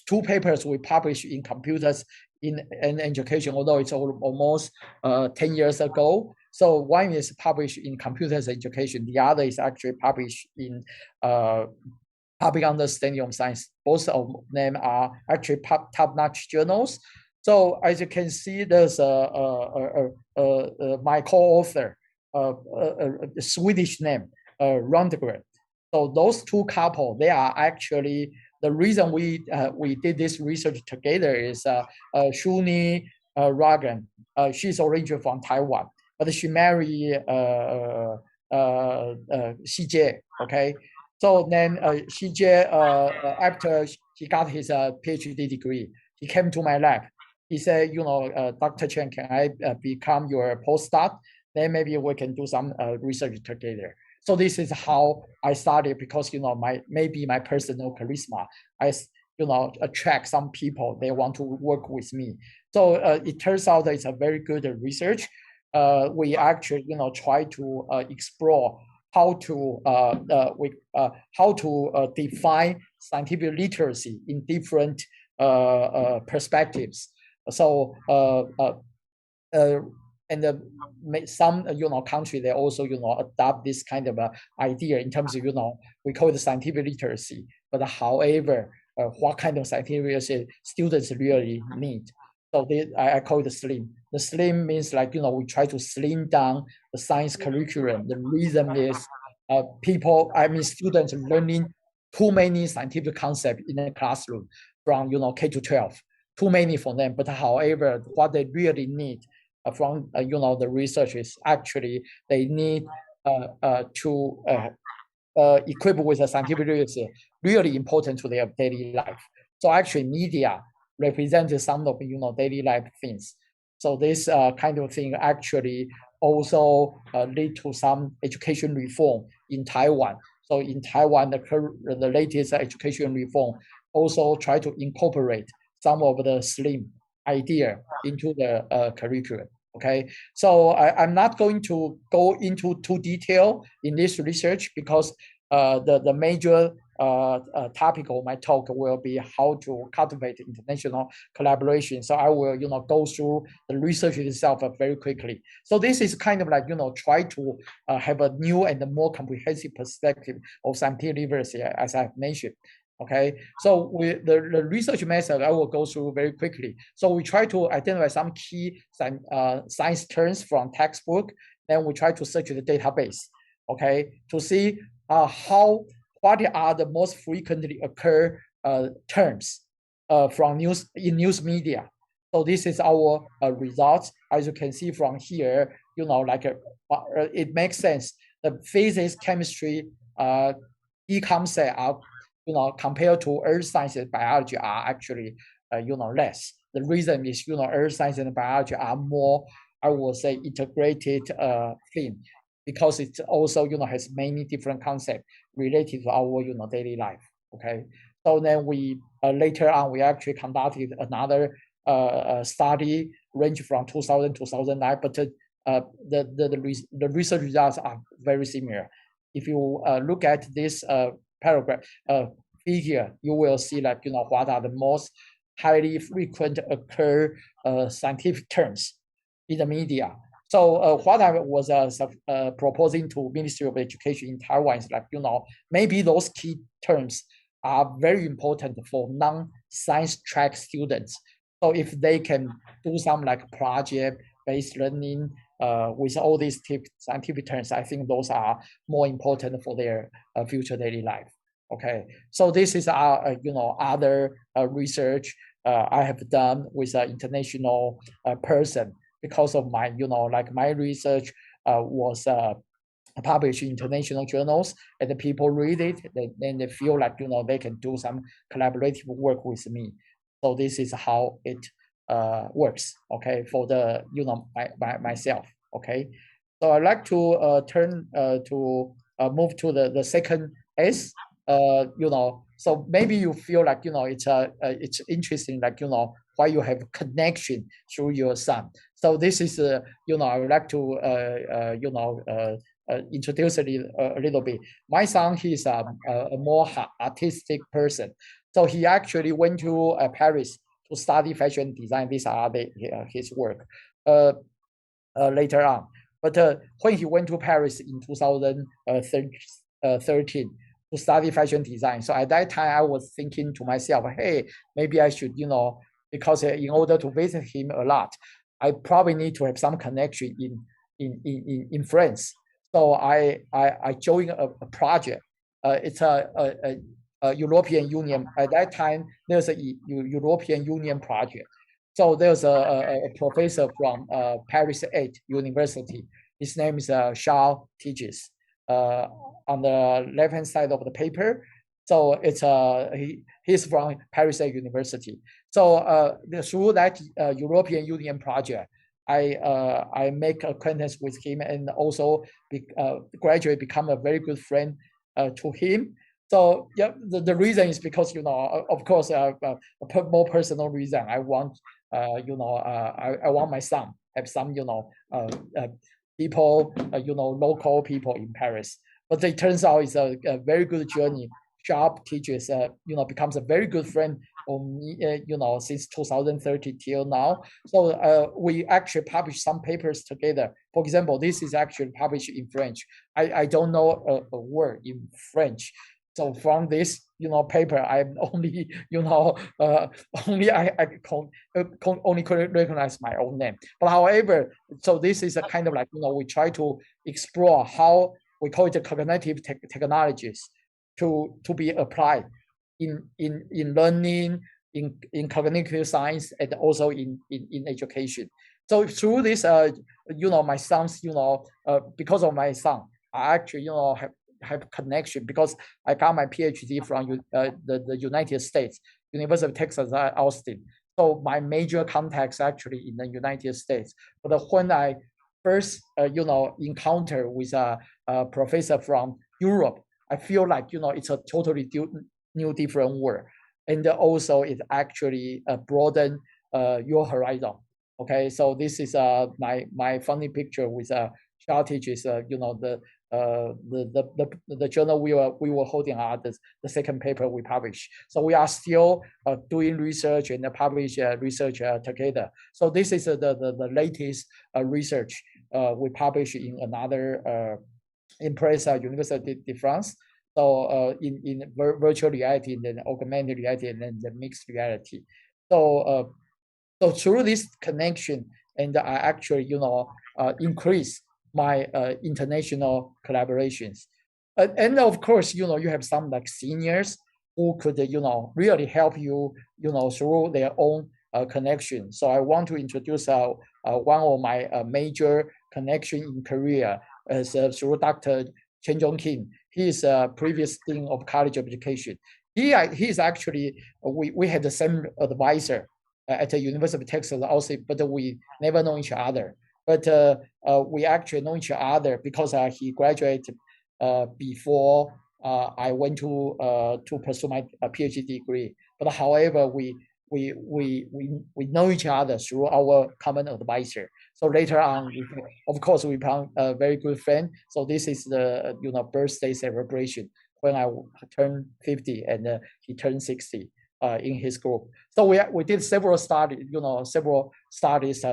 two papers we published in Computers in Education, although it's almost 10 years ago. So one is published in Computers Education. The other is actually published in Public Understanding of Science. Both of them are actually top-notch journals. So as you can see, there's my co-author, a Swedish name, Rundgren. So those two couple, they are actually the reason we did this research together is Shuni Ragan. She's originally from Taiwan, but she married CJ. Okay, so then CJ after he got his PhD degree, he came to my lab. He said, Dr. Chen, can I become your postdoc? Then maybe we can do some research together. So this is how I started, because maybe my personal charisma, I attract some people, they want to work with me. So it turns out that it's a very good research. We actually try to explore how to define scientific literacy in different perspectives. So and some country, they also adopt this kind of idea in terms of we call it scientific literacy. But however, what kind of scientific literacy students really need? So I call it slim. The slim means like we try to slim down the science curriculum. The reason is students learning too many scientific concepts in a classroom from K to 12. Too many for them. But however, what they really need from the research is actually they need to equip with a scientific literacy, really important to their daily life. So actually, media represents some of daily life things. So this kind of thing actually also lead to some education reform in Taiwan. So in Taiwan, the latest education reform also try to incorporate some of the SLIM idea into the curriculum. Okay, so I'm not going to go into too detail in this research because the major topic of my talk will be how to cultivate international collaboration. So I will, go through the research itself very quickly. So this is kind of like, try to have a new and a more comprehensive perspective of scientific literacy, as I've mentioned. Okay, so with the research method, I will go through very quickly. So we try to identify some key science terms from textbook, then we try to search the database, okay, to see what are the most frequently occur terms from news media. So this is our results. As you can see from here, it makes sense. The physics, chemistry, econ set are, compared to earth science and biology are actually, less. The reason is, earth science and biology are more, I would say, integrated thing, because it also, has many different concepts related to our, daily life. Okay, so then we later on we actually conducted another study, range from 2000 to 2009, but the research results are very similar. If you look at this paragraph figure, you will see that what are the most highly frequent occur scientific terms in the media. So what I was proposing to Ministry of Education in Taiwan is like, maybe those key terms are very important for non-science track students. So if they can do some like project-based learning with all these scientific terms, I think those are more important for their future daily life. Okay, so this is our other research I have done with an international person, because of my my research was published in international journals, and the people read it, and they feel like they can do some collaborative work with me. So this is how it works. Okay, for the myself. Okay, so I'd like to turn to move to the second S. So maybe you feel like it's interesting, like why you have connection through your son. So this is I would like to introduce a little bit. My son, he's a more artistic person, so he actually went to Paris to study fashion design. These are his work later on. But when he went to Paris in 2013 to study fashion design, so at that time I was thinking to myself, hey, maybe I should, because in order to visit him a lot, I probably need to have some connection in France. So I joined a project. It's a European Union. At that time, there's a European Union project. So there's a professor from Paris 8 University. His name is Charles teaches on the left-hand side of the paper. So it's he's from Paris 8 University. So through that European Union project, I make acquaintance with him, and also gradually become a very good friend to him. So yeah, the reason is because of course a more personal reason. I want I want my son have some people local people in Paris. But it turns out it's a very good journey. Sharp teaches becomes a very good friend of me since 2013 till now. So we actually published some papers together. For example, this is actually published in French. I don't know a word in French. So from this paper, I'm only only I only could recognize my own name. But however, so this is a kind of like we try to explore how we call it the cognitive technologies to be applied in learning, in cognitive science, and also in education. So through this my son's because of my son, I actually have connection, because I got my PhD from the United States, University of Texas at Austin. So my major contacts actually in the United States. But when I first, encounter with a professor from Europe, I feel like, it's a totally new, different world. And also it actually broaden your horizon. Okay, so this is my funny picture with shortage is the journal we were holding are the second paper we published. So we are still doing research and publish research together. So this is the latest research we published in another in Paris University de France. So in virtual reality and then augmented reality and then the mixed reality. So so through this connection, and I actually increase my international collaborations, and of course you have some like seniors who could really help you through their own connection. So I want to introduce one of my major connection in Korea as through Dr. Chen Jong Kim. He is a previous dean of College of Education. He is actually we had the same advisor at the University of Texas also, but we never know each other. But we actually know each other because he graduated before I went to pursue my PhD degree. But however, we know each other through our common advisor. So later on, of course, we become a very good friend. So this is the birthday celebration when I turned 50 and he turned 60. In his group, so we did several studies,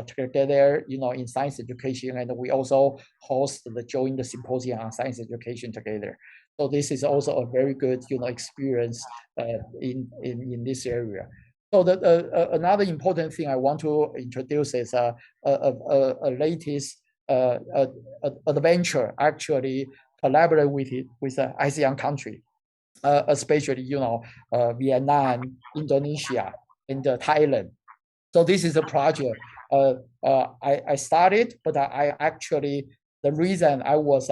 together, in science education, and we also host the joint symposium on science education together. So this is also a very good, experience in this area. So another important thing I want to introduce is a latest adventure. Actually, collaborate with ASEAN country. Especially Vietnam, Indonesia, and Thailand. So this is a project I started, but I actually the reason I was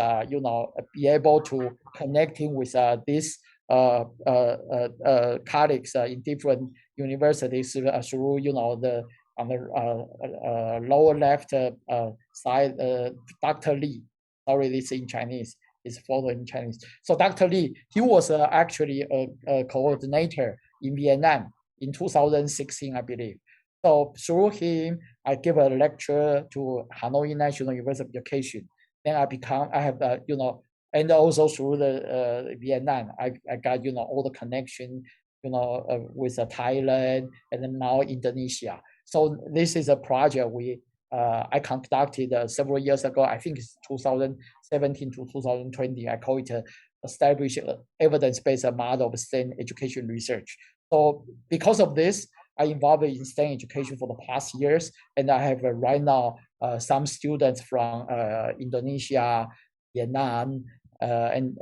be able to connecting with these colleagues in different universities through the on the lower left side, Dr. Lee. Sorry, this in Chinese. Is photo in Chinese. So Dr. Lee, he was actually a coordinator in Vietnam in 2016, I believe. So through him, I gave a lecture to Hanoi National University of Education. Then I have and also through the Vietnam, I got all the connection with Thailand and then now Indonesia. So this is a project I conducted several years ago. I think it's 2017 to 2020. I call it establish evidence-based model of STEM education research. So because of this, I involved in STEM education for the past years, and I have right now some students from Indonesia, Vietnam, and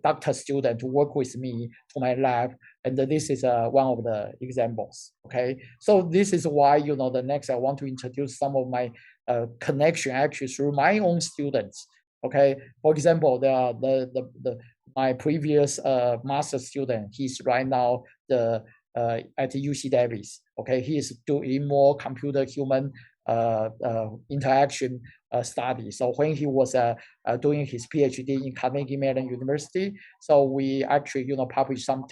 doctor student to work with me to my lab. And this is one of the examples. Okay, so this is why the next I want to introduce some of my connection actually through my own students. Okay, for example, my previous master student, he's right now at UC Davis. Okay, he is doing more computer-human interaction study. So when he was doing his PhD in Carnegie Mellon University, so we actually published some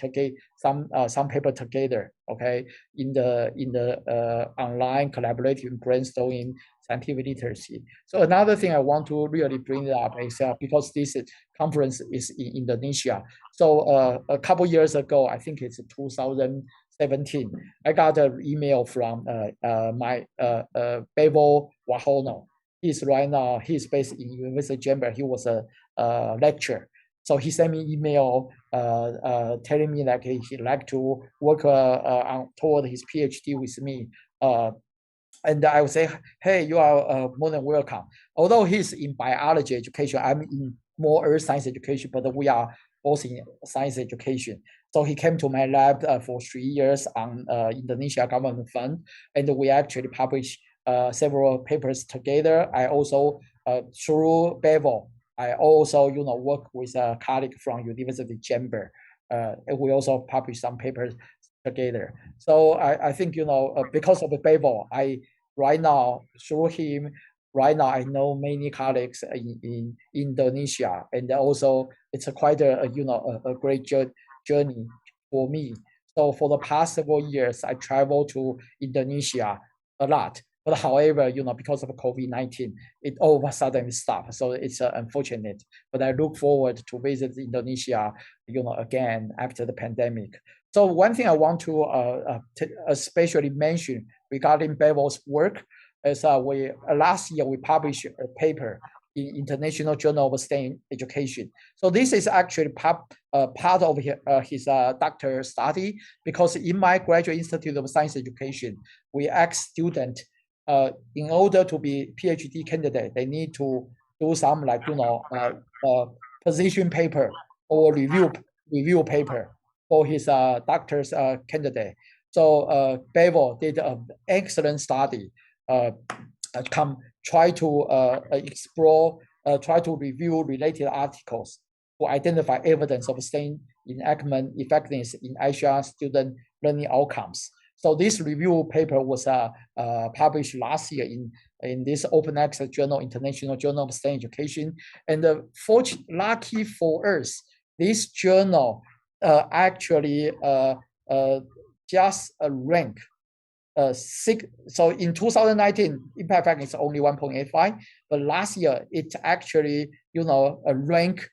paper together. Okay, in the online collaborative brainstorming scientific literacy. So another thing I want to really bring up is because this conference is in Indonesia. So a couple years ago, I think it's 2017, I got an email from my Bevo Wahono. He's based in University of Denver. He was a lecturer. So he sent me email telling me that he'd like to work toward his PhD with me. And I would say, hey, you are more than welcome. Although he's in biology education, I'm in more earth science education, but we are both in science education. So he came to my lab for 3 years on Indonesia government fund, and we actually published several papers together. I also, through Bevo, I also work with a colleague from University of Denver. And we also published some papers together. So I think, because of Bevo, right now, through him, right now I know many colleagues in Indonesia, and also it's quite a great journey for me. So for the past several years, I travel to Indonesia a lot. But however, because of COVID-19, it all of a sudden stopped. So it's unfortunate. But I look forward to visit Indonesia, again after the pandemic. So one thing I want to especially mention regarding Bevo's work is last year we published a paper in International Journal of STEM Education. So this is actually part of his doctoral study, because in my Graduate Institute of Science Education, we ask students in order to be PhD candidate, they need to do some position paper or review paper for his doctor's candidate. So Bevo did an excellent study, try to explore, try to review related articles to identify evidence of STEM enactment effectiveness in Asia student learning outcomes. So this review paper was published last year in this open access journal, International Journal of STEM Education. And lucky for us, this journal actually just ranked 6. So in 2019, impact factor is only 1.85, but last year it actually ranked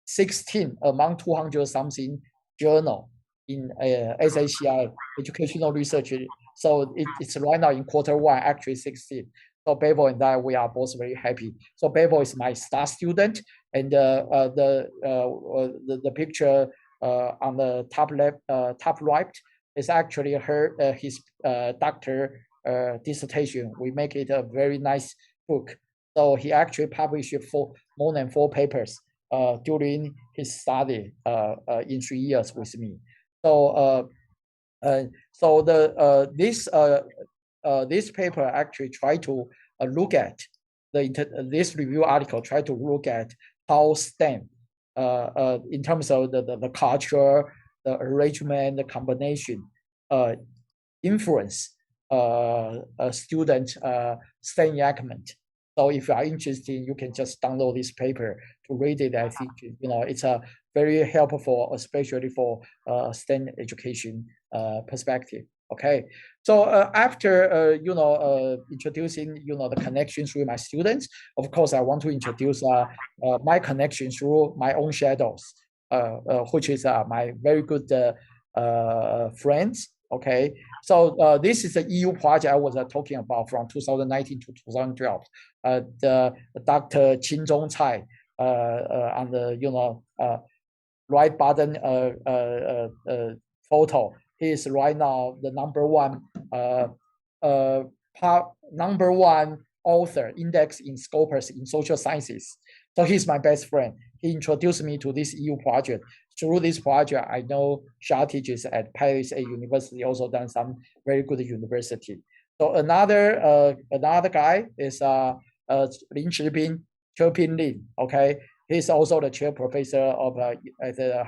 16 among 200 something journal in SACI educational research. So it's right now in Q1 actually 16. So Bevo and I, we are both very happy. So Bevo is my star student, and the picture on the top left, top right is actually his doctor dissertation. We make it a very nice book. So he actually published more than 4 papers during his study in 3 years with me. So this paper actually try to look at this review article, try to look at how STEM in terms of the culture, the arrangement, the combination, influence student STEM enactment. So if you are interested, you can just download this paper to read it. I think it's very helpful, especially for STEM education perspective. Okay, so after introducing the connections with my students, of course I want to introduce my connections through my own shadows, which is my very good friends. Okay, so this is the EU project I was talking about from 2019 to 2012. The Dr. Qin Zhongcai on the right button photo. He is right now the number one author index in Scopus in social sciences. So he's my best friend. He introduced me to this EU project. Through this project, I know shortages at Paris University, also done some very good university. So another guy is Lin Chepin Lin. Okay, he's also the chair professor of the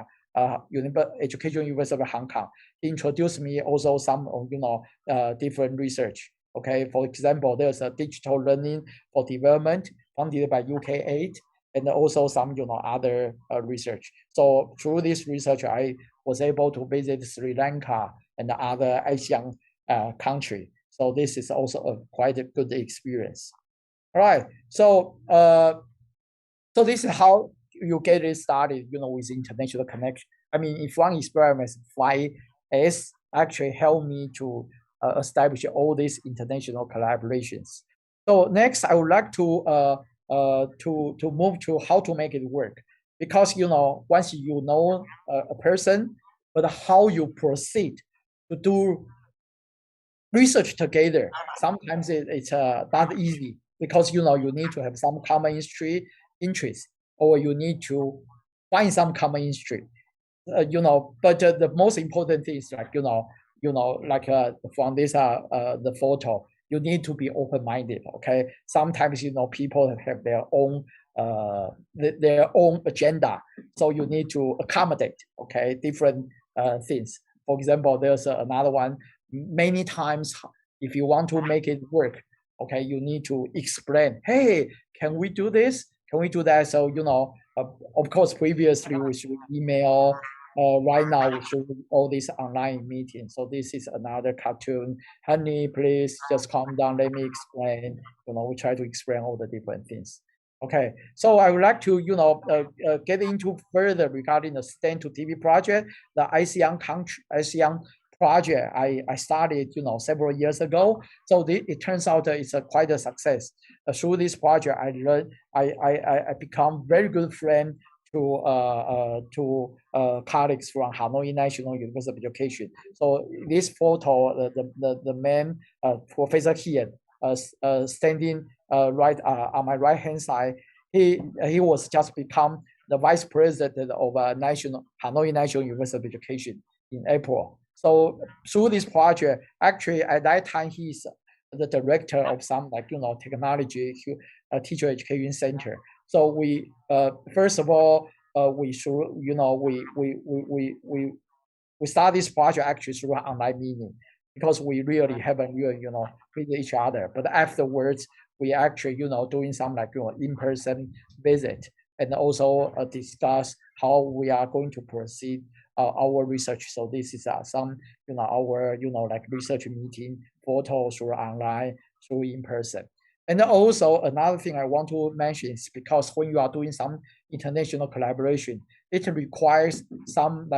Education University of Hong Kong. He introduced me also some different research. Okay, for example, there's a digital learning for development funded by UK8, and also some other research. So through this research, I was able to visit Sri Lanka and other Asian country. So this is also quite a good experience. All right, so so this is how you get it started, with international connection. I mean, if one experiment FlyS actually helped me to establish all these international collaborations. So next, I would like to move to how to make it work, because once you know a person, but how you proceed to do research together, sometimes it's not easy, because you need to have some common interest, or you need to find some common interest. But the most important thing is like from this the photo, you need to be open-minded. Okay, sometimes people have their own agenda, so you need to accommodate different things. For example, there's another one. Many times, if you want to make it work, okay, you need to explain, hey, can we do this? Can we do that? So, of course, previously we should email. Right now, we should do all these online meetings. So this is another cartoon. Honey, please just calm down. Let me explain. We try to explain all the different things. Okay, so I would like to, get into further regarding the STEM to TV project, the ASEAN project I started, several years ago. So it turns out that it's quite a success. Through this project, I learned, I become very good friend to colleagues from Hanoi National University of Education. So this photo, the man, Professor Hien, standing right on my right hand side, he was just become the vice president of Hanoi National University of Education in April. So through this project, actually at that time he's the director of some technology teacher education center. So we first of all we should we start this project actually through an online meeting because we really haven't met each other. But afterwards we actually doing some in-person visit and also discuss how we are going to proceed our research. So this is some our research meeting, photos through online, through in person. And also another thing I want to mention is because when you are doing some international collaboration, it requires some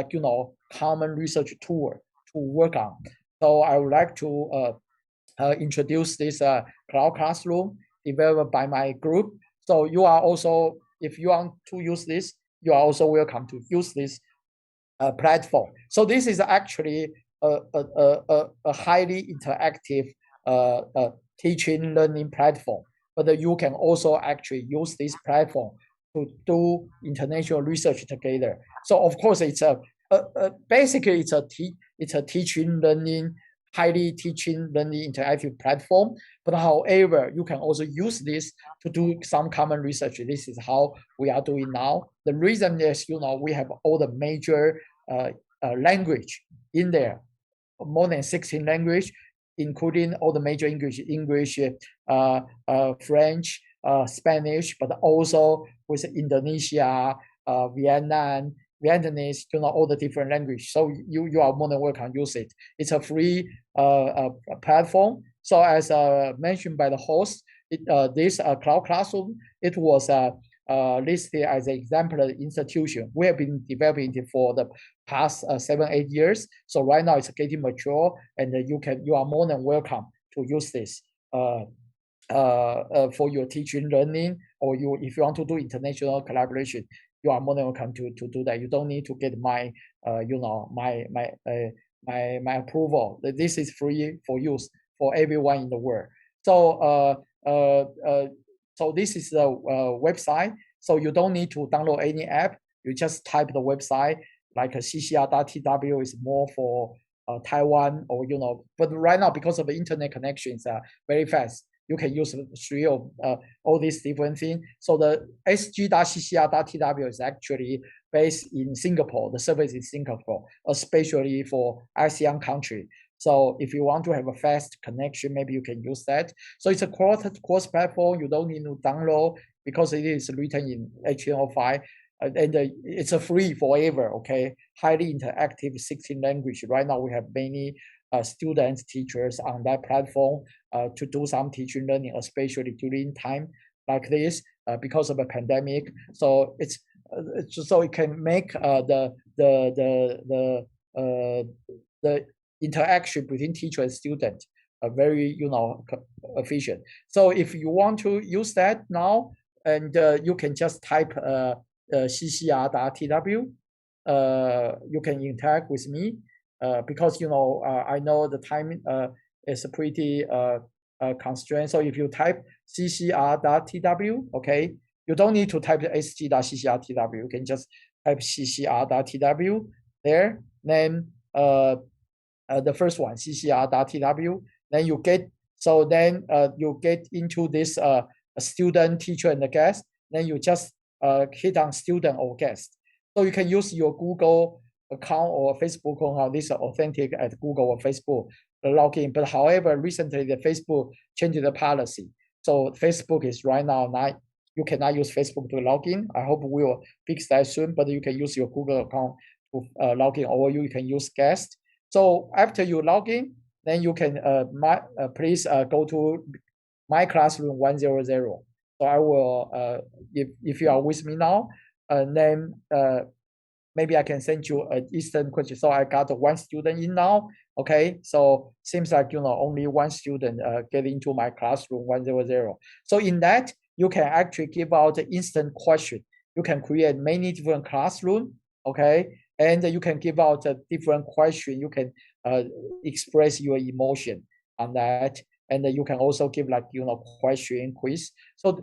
common research tool to work on. So I would like to introduce this cloud classroom developed by my group. So you are also, if you want to use this, you are also welcome to use this platform. So this is actually a highly interactive teaching learning platform, but you can also actually use this platform to do international research together. So of course it's basically it's a teaching learning, highly teaching learning interactive platform. But however, you can also use this to do some common research. This is how we are doing now. The reason is we have all the major language in there, more than 16 language, including all the major English, French, Spanish, but also with Indonesia, Vietnam, Vietnamese, all the different language. So you are more than welcome to use it. It's a free platform. So as mentioned by the host, this cloud classroom, it was listed as an exemplary institution. We have been developing it for the past 7-8 years. So right now it's getting mature, and you are more than welcome to use this for your teaching, learning, or if you want to do international collaboration, you are more than welcome to do that. You don't need to get my my approval. This is free for use for everyone in the world. So so this is the website. So you don't need to download any app. You just type the website, like ccr.tw is more for Taiwan, or But right now, because of the internet connections are very fast, you can use three of all these different things. So the sg.ccr.tw is actually based in Singapore. The service is Singapore, especially for ASEAN country. So if you want to have a fast connection, maybe you can use that. So it's a cross platform. You don't need to download because it is written in HTML5. And it's a free forever, okay? Highly interactive 16 language. Right now we have many students, teachers on that platform to do some teaching learning, especially during time like this because of a pandemic. So it's so it can make the interaction between teacher and student very efficient. So if you want to use that now, and you can just type ccr.tw. You can interact with me because I know the time is pretty constrained. So if you type ccr.tw, okay, you don't need to type sg.ccr.tw. You can just type ccr.tw there. Then the first one, ccr.tw. Then you get you get into this student, teacher, and the guest. Then you just hit on student or guest. So you can use your Google account or Facebook account, this is authentic at Google or Facebook login. But however, recently the Facebook changed the policy. So Facebook is right now you cannot use Facebook to log in. I hope we will fix that soon, but you can use your Google account to log in, or you can use guest. So after you log in, then you can please go to my classroom 100. So I will, if you are with me now, then maybe I can send you an instant question. So I got one student in now. Okay, so seems like only one student get into my classroom 100. So in that, you can actually give out an instant question. You can create many different classroom. Okay, and you can give out a different question. You can express your emotion on that, and you can also give question quiz. So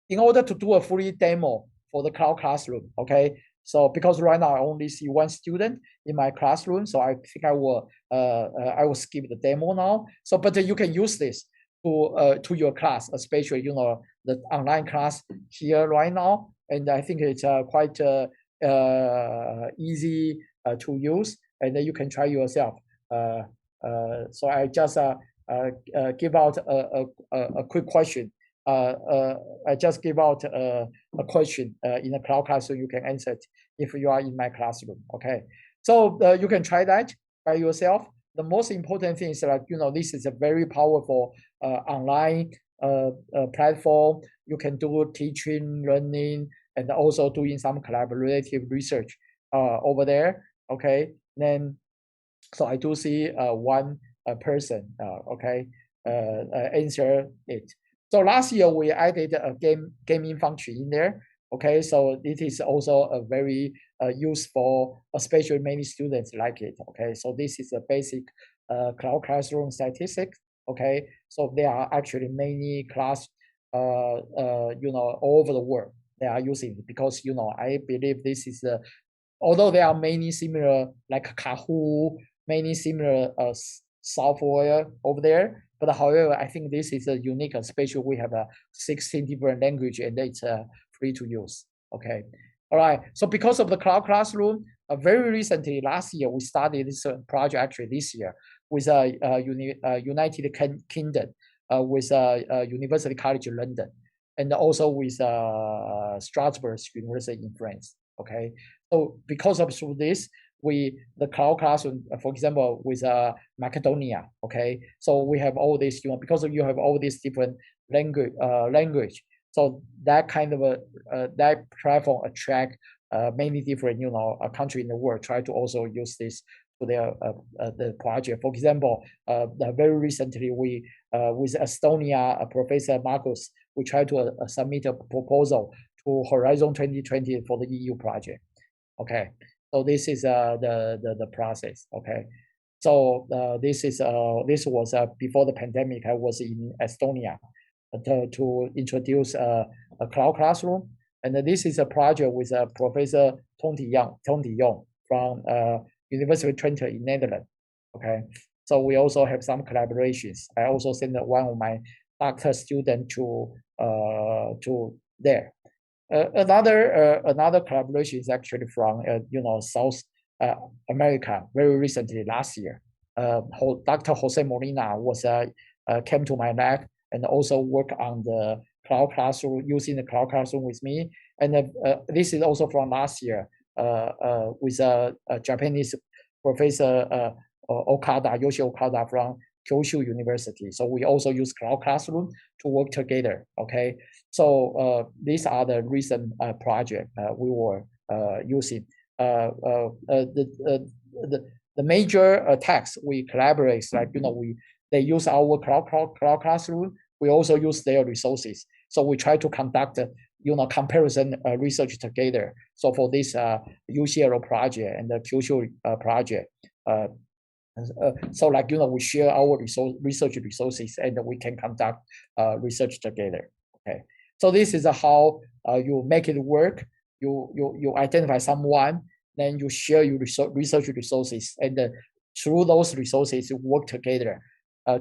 in order to do a free demo for the cloud classroom, okay. So because right now I only see one student in my classroom, so I think I will skip the demo now. So but you can use this to your class, especially the online class here right now, and I think it's quite easy to use, and you can try yourself. So I just give out a quick question. I just give out a question in a cloud class, so you can answer it if you are in my classroom. Okay, so you can try that by yourself. The most important thing is this is a very powerful online platform. You can do teaching, learning, and also doing some collaborative research over there. Okay, then so I do see one person. Okay, answer it. So last year we added a gaming function in there. Okay, so it is also a very useful, especially many students like it. Okay, so this is a basic cloud classroom statistics. Okay, so there are actually many class, all over the world they are using it, because I believe this is although there are many similar like Kahoot, many similar software over there. But however, I think this is a unique, especially we have 16 different language, and it's free to use. Okay, all right. So because of the cloud classroom, very recently last year we started this project actually this year with United Kingdom, with University College London, and also with Strasbourg University in France. Okay, so because of through this, the cloud classroom, for example, with Macedonia. Okay, so we have all this, because you have all these different language. So that kind of that platform attract many different country in the world try to also use this for their the project. For example, very recently we with Estonia Professor Marcus, we tried to submit a proposal to Horizon 2020 for the EU project. Okay. So this is the process. Okay, so this was before the pandemic. I was in Estonia to introduce a cloud classroom, and this is a project with Professor Tong de Jong from University of Twente in Netherlands. Okay, so we also have some collaborations. I also sent one of my doctor student to there. Another collaboration is actually from South America. Very recently, last year, Dr. Jose Molina was came to my lab and also work on the cloud classroom, using the cloud classroom with me. And this is also from last year with a Japanese professor Yoshi Okada from Kyushu University. So we also use cloud classroom to work together. Okay, so these are the recent project we were using. The major text we collaborate, like they use our cloud classroom. We also use their resources. So we try to conduct comparison research together. So for this UCL project and the Kyushu project. So like we share our research resources, and we can conduct research together. Okay, so this is how you make it work. You identify someone, then you share your research resources, and through those resources you work together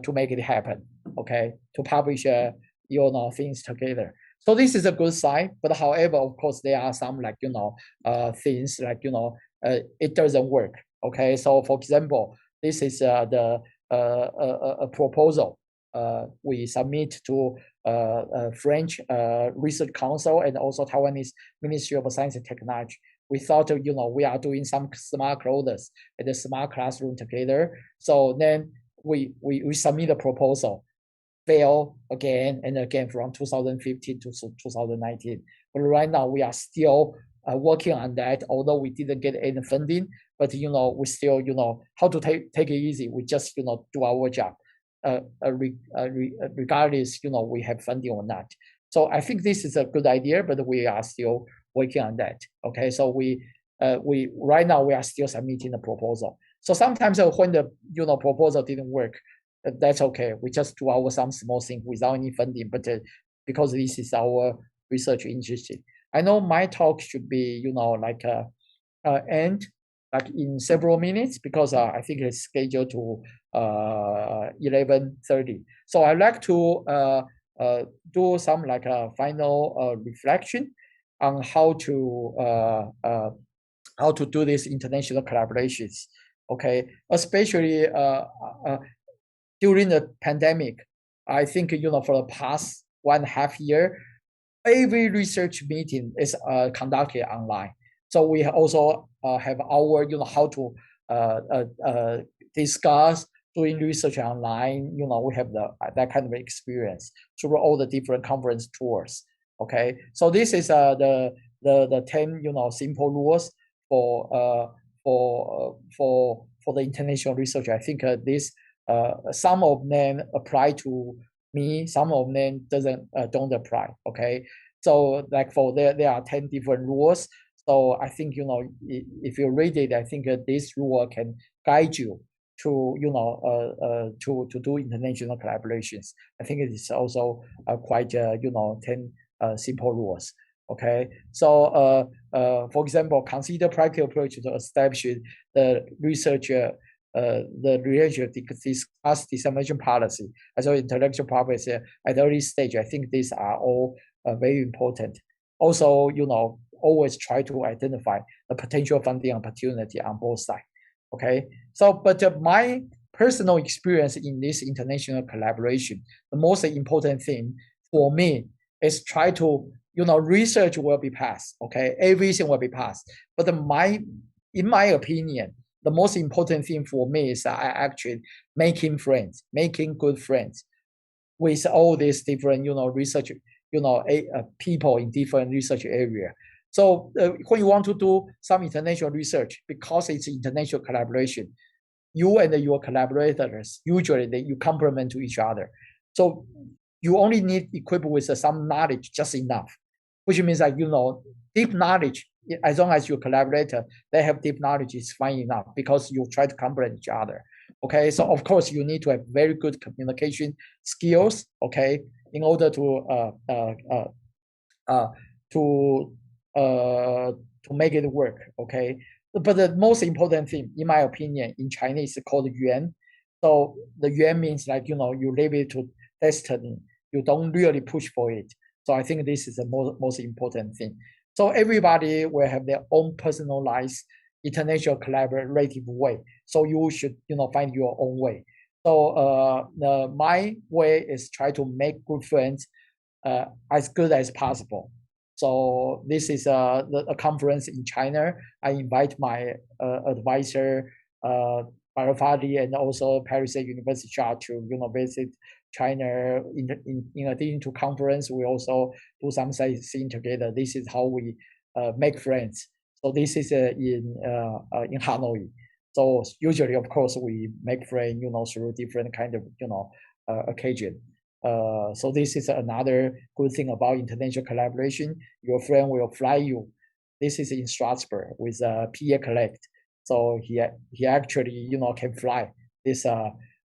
to make it happen. Okay, to publish things together. So this is a good sign. But however, of course, there are some things like it doesn't work. Okay, so for example, this is a proposal we submit to French Research Council and also Taiwanese Ministry of Science and Technology. We thought, we are doing some smart clothes and the smart classroom together. So then we submit a proposal, fail again and again from 2015 to 2019. But right now we are still working on that, although we didn't get any funding, but we still, how to take it easy. We just, do our job, regardless, we have funding or not. So I think this is a good idea, but we are still working on that. Okay, so we right now we are still submitting the proposal. So sometimes when the proposal didn't work, that's okay. We just do some small thing without any funding, but because this is our research interest. I know my talk should be end like in several minutes because I think it's scheduled to 11:30. So I'd like to do some final reflection on how to do these international collaborations. Okay, especially during the pandemic. I think for the past 1.5 years, every research meeting is conducted online. So we also have our how to discuss doing research online. We have that kind of experience through all the different conference tours. Okay, so this is the 10 simple rules for the international research. I think this some of them apply to me, some of them don't apply. Okay, so there are 10 different rules. So I think if you read it, I think this rule can guide you to to do international collaborations. I think it is also quite 10 simple rules. Okay, so for example, consider practical approach to establish the research the relationship, discuss dissemination policy as well as intellectual property at early stage. I think these are all very important. Also, always try to identify the potential funding opportunity on both sides. Okay, so but my personal experience in this international collaboration, the most important thing for me is try to research will be passed. Okay, everything will be passed. But in my opinion, the most important thing for me is actually making friends, making good friends with all these different, research, people in different research area. So when you want to do some international research, because it's international collaboration, you and your collaborators, usually you complement to each other. So you only need equipped with some knowledge, just enough, which means that, deep knowledge, as long as your collaborator, they have deep knowledge, is fine enough because you try to complement each other. Okay, so of course you need to have very good communication skills. Okay, in order to make it work. Okay, but the most important thing, in my opinion, in Chinese, is called yuan. So the yuan means you leave it to destiny. You don't really push for it. So I think this is the most important thing. So everybody will have their own personalized international collaborative way. So you should, find your own way. So my way is try to make good friends as good as possible. So this is a conference in China. I invite my advisor, Barafadi, and also Paris University to visit China. In addition to conference, we also do some sightseeing together. This is how we make friends. So this is in Hanoi. So usually, of course, we make friends, through different kind of occasion. So this is another good thing about international collaboration. Your friend will fly you. This is in Strasbourg with Pierre Collect. So he actually can fly this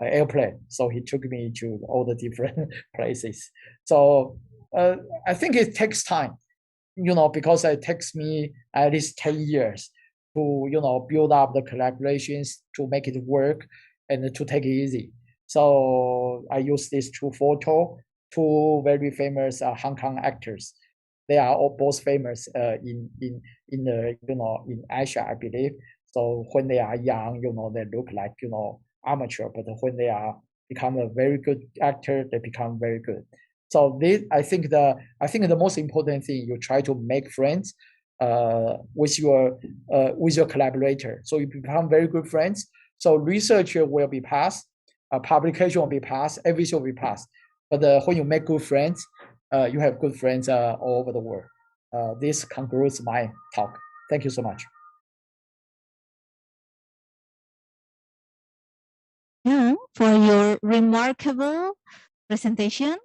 airplane. So he took me to all the different places. So I think it takes time, because it takes me at least 10 years to build up the collaborations, to make it work and to take it easy. So I use these two photos, two very famous Hong Kong actors. they are all both famous in the in Asia, I believe. So when they are young, they look like amateur, but when they are become a very good actor, they become very good. So this, I think the most important thing, you try to make friends with your collaborator. So you become very good friends. So research will be passed, publication will be passed, everything will be passed. But when you make good friends, you have good friends all over the world. This concludes my talk. Thank you so much. Yeah, for your remarkable presentation.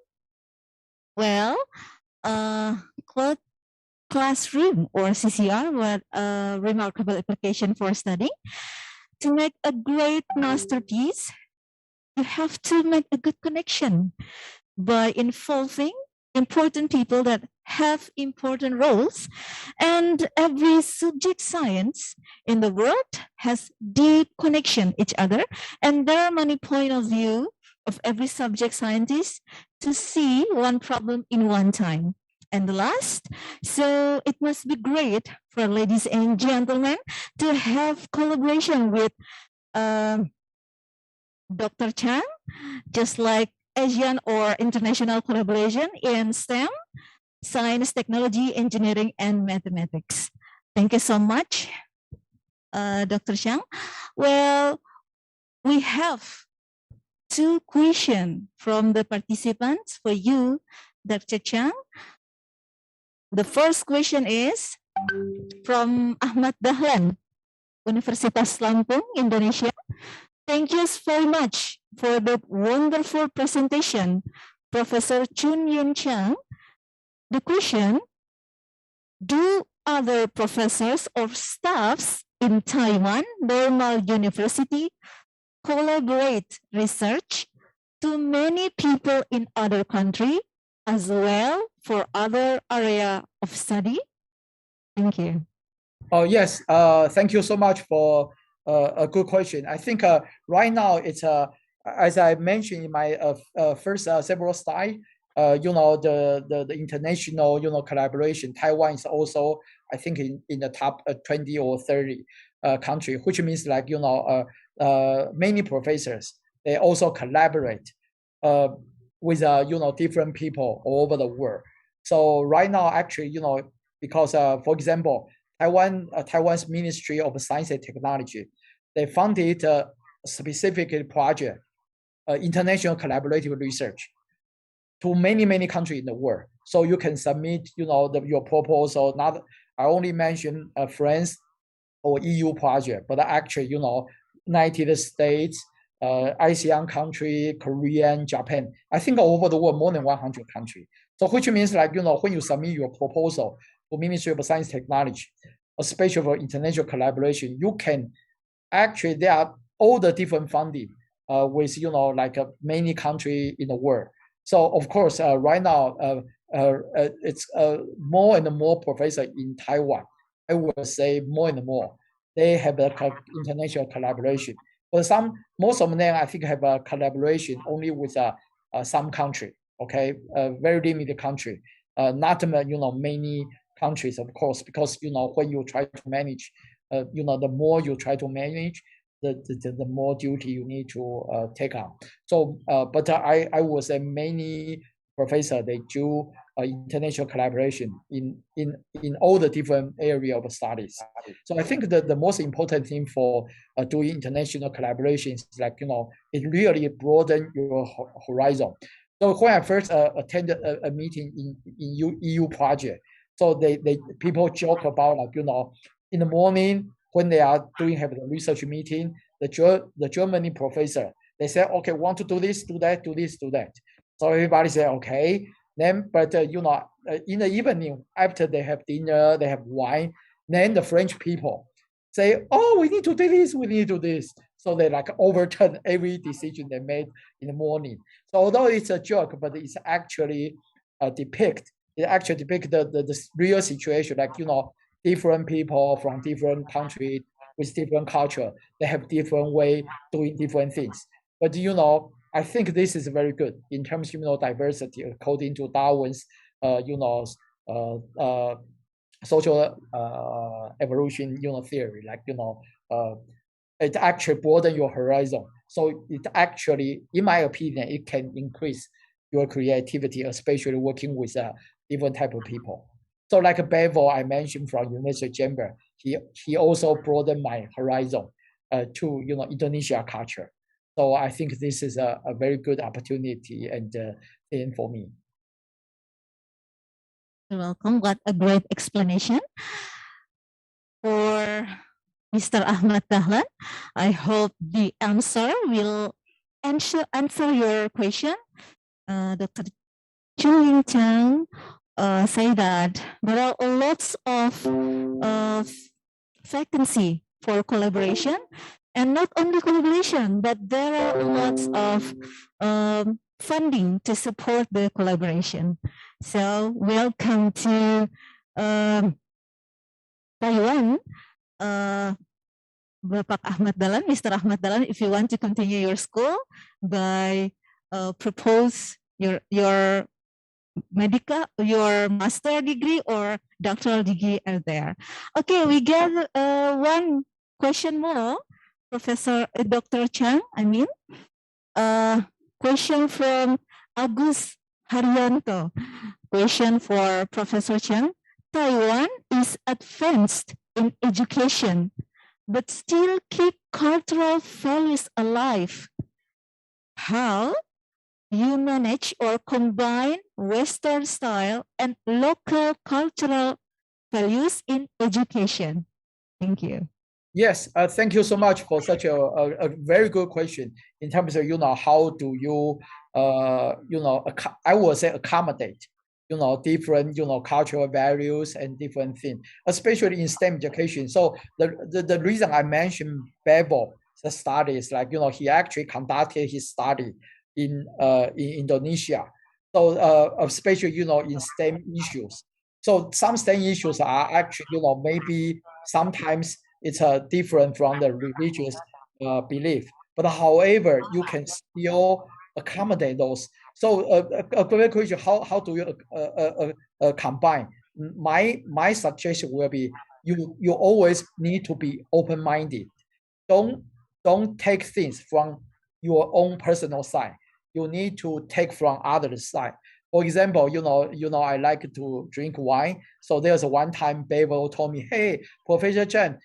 Well, classroom or CCR, what a remarkable application for studying. To make a great masterpiece, you have to make a good connection by involving important people that have important roles, and every subject science in the world has deep connection each other, and there are many point of view of every subject scientist to see one problem in one time. And the last, so it must be great for ladies and gentlemen to have collaboration with Dr. Chang, just like Asian or international collaboration in STEM, science, technology, engineering, and mathematics. Thank you so much, Dr. Chang. Well, we have 2 questions from the participants for you, Dr. Chang. The first question is from Ahmad Dahlan, Universitas Lampung, Indonesia. Thank you very much for the wonderful presentation, Professor Chun Yun Chang. The question, do other professors or staffs in Taiwan Normal University collaborate research to many people in other country as well for other area of study? Thank you. Oh, yes. Thank you so much for a good question. I think right now it's as I mentioned in my first several slides, the international collaboration. Taiwan is also, I think, in the top 20 or 30 country, which means like many professors, they also collaborate with different people all over the world. So right now, actually, because for example, Taiwan's Ministry of Science and Technology, they funded a specific project, international collaborative research, to many countries in the world. So you can submit, your proposal. Not, I only mention France or EU project, but actually, United States, ASEAN country, Korean, Japan. I think all over the world, more than 100 countries. So which means like, when you submit your proposal to Ministry of Science and Technology, especially for international collaboration, you can actually, there are all the different funding with, like many countries in the world. So of course, right now, it's more and more professors in Taiwan. I would say more and more. They have a international collaboration. But most of them, I think, have a collaboration only with some country, okay? Very limited country. Not, many countries, of course, because, when you try to manage, the more you try to manage, the more duty you need to take on. So, but I would say many professors, they do international collaboration in all the different area of studies. So I think that the most important thing for doing international collaboration is like, it really broaden your horizon. So when I first attended a meeting in EU project, so people joke about like, in the morning when they are have the research meeting, the Germany professor, they say, okay, want to do this, do that, do this, do that. So everybody say, okay. Then, but in the evening, after they have dinner, they have wine, then the French people say, oh, we need to do this, we need to do this. So they like overturn every decision they made in the morning. So although it's a joke, but it's actually depict the real situation, like, different people from different countries with different culture, they have different way doing different things. But I think this is very good in terms of diversity, according to Darwin's social evolution, theory, like, it actually broaden your horizon. So it actually, in my opinion, it can increase your creativity, especially working with different type of people. So like Bevo, I mentioned from University of Jember, he also broadened my horizon to Indonesia culture. So I think this is a very good opportunity and thing for me. You're welcome. What a great explanation. For Mr. Ahmad Dahlan, I hope the answer will answer your question. Dr. Chu Chang say that there are lots of vacancy for collaboration, and not only collaboration, but there are lots of funding to support the collaboration. So welcome to Taiwan, Bapak Ahmad Dahlan, Mr. Ahmad Dahlan. If you want to continue your school by propose your medical, your master degree or doctoral degree are there. Okay, we get one question more, Dr. Chang. Question from Agus Haryanto. Question for Professor Chang. Taiwan is advanced in education, but still keep cultural values alive. How you manage or combine Western style and local cultural values in education? Thank you. Yes, thank you so much for such a very good question in terms of, how do you, I would say accommodate, different, cultural values and different things, especially in STEM education. So the reason I mentioned Bevo, the studies, like, he actually conducted his study in Indonesia. So especially, in STEM issues. So some STEM issues are actually, maybe sometimes it's different from the religious belief. But however, you can still accommodate those. So a great question, how do you combine? My suggestion will be, you always need to be open-minded. Don't take things from your own personal side. You need to take from others' side. For example, I like to drink wine. So there's one time Bevo told me, hey, Professor Chang,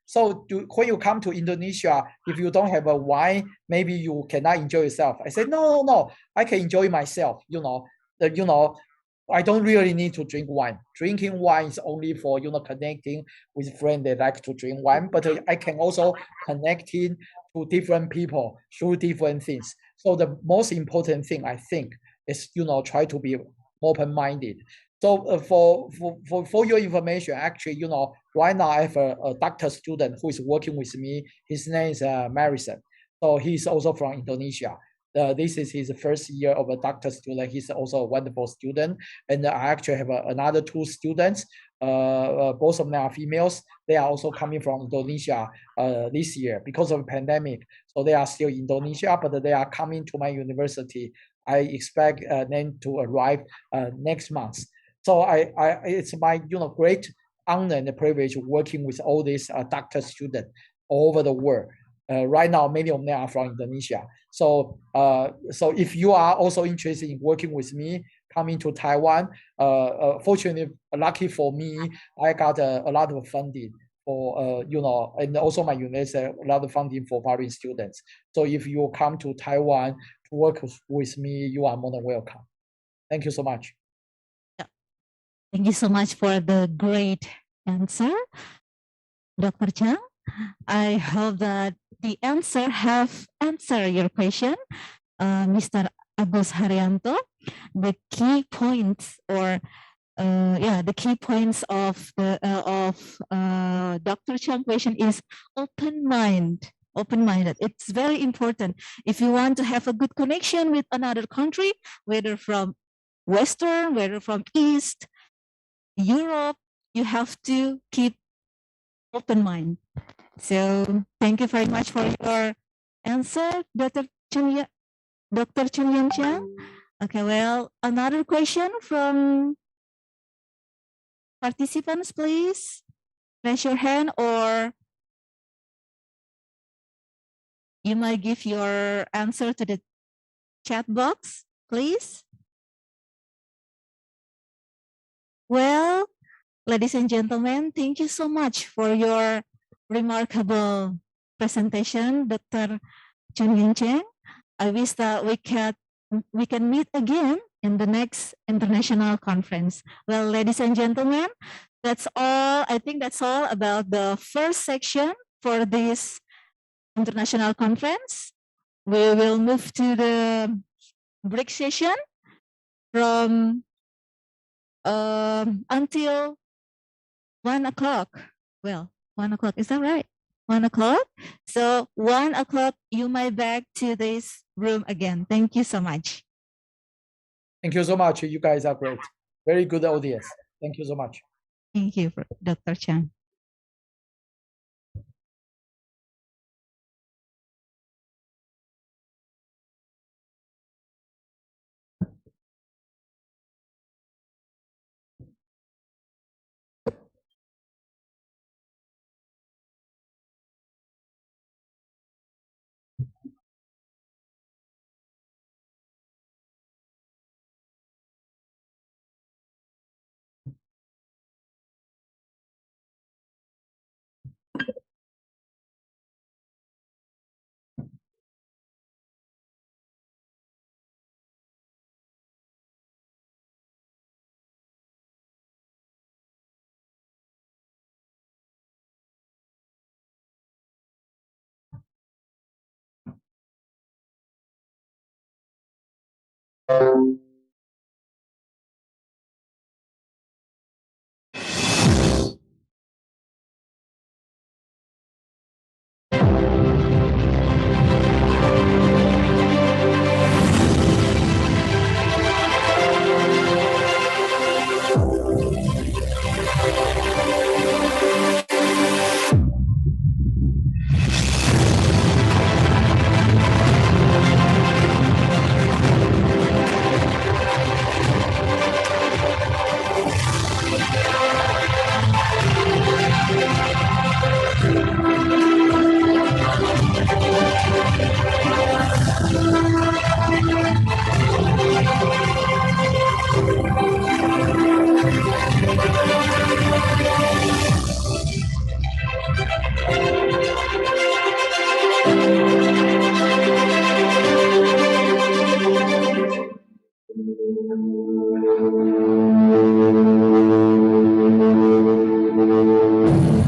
so when you come to Indonesia, if you don't have a wine, maybe you cannot enjoy yourself. I said, no, I can enjoy myself. I don't really need to drink wine. Drinking wine is only for, connecting with friends that like to drink wine, but I can also connecting to different people through different things. So the most important thing, I think, is, try to be open-minded. So for your information, actually, right now I have a doctor student who is working with me. His name is Marison. So he's also from Indonesia. This is his first year of a doctor student. He's also a wonderful student. And I actually have another two students. Both of them are females. They are also coming from Indonesia this year because of the pandemic. So they are still in Indonesia, but they are coming to my university. I expect them to arrive next month. So it's my great honor and privilege working with all these doctor students all over the world. Right now, many of them are from Indonesia. So if you are also interested in working with me, coming to Taiwan, fortunately, lucky for me, I got a lot of funding for, and also my university, a lot of funding for foreign students. So if you come to Taiwan to work with me, you are more than welcome. Thank you so much. Thank you so much for the great answer, Dr. Chang. I hope that the answer have answered your question, Mr. Agus Haryanto. The key points, or the key points of the Dr. Chang question is open-minded. It's very important. If you want to have a good connection with another country, whether from Western, whether from East, Europe, you have to keep open mind. So thank you very much for your answer, Dr. Chang. Okay, well, another question from participants, please raise your hand, or you might give your answer to the chat box, please. Well, ladies and gentlemen, thank you so much for your remarkable presentation, Dr. Chun Yin Cheng. I wish that we can meet again in the next international conference. Well, ladies and gentlemen, that's all. I think that's all about the first section for this international conference. We will move to the break session from until 1 o'clock. Well, 1 o'clock, is that right? 1 o'clock. So 1 o'clock, you might back to this room again. Thank you so much. Thank you so much. You guys are great. Very good audience. Thank you so much. Thank you, Dr. Chang.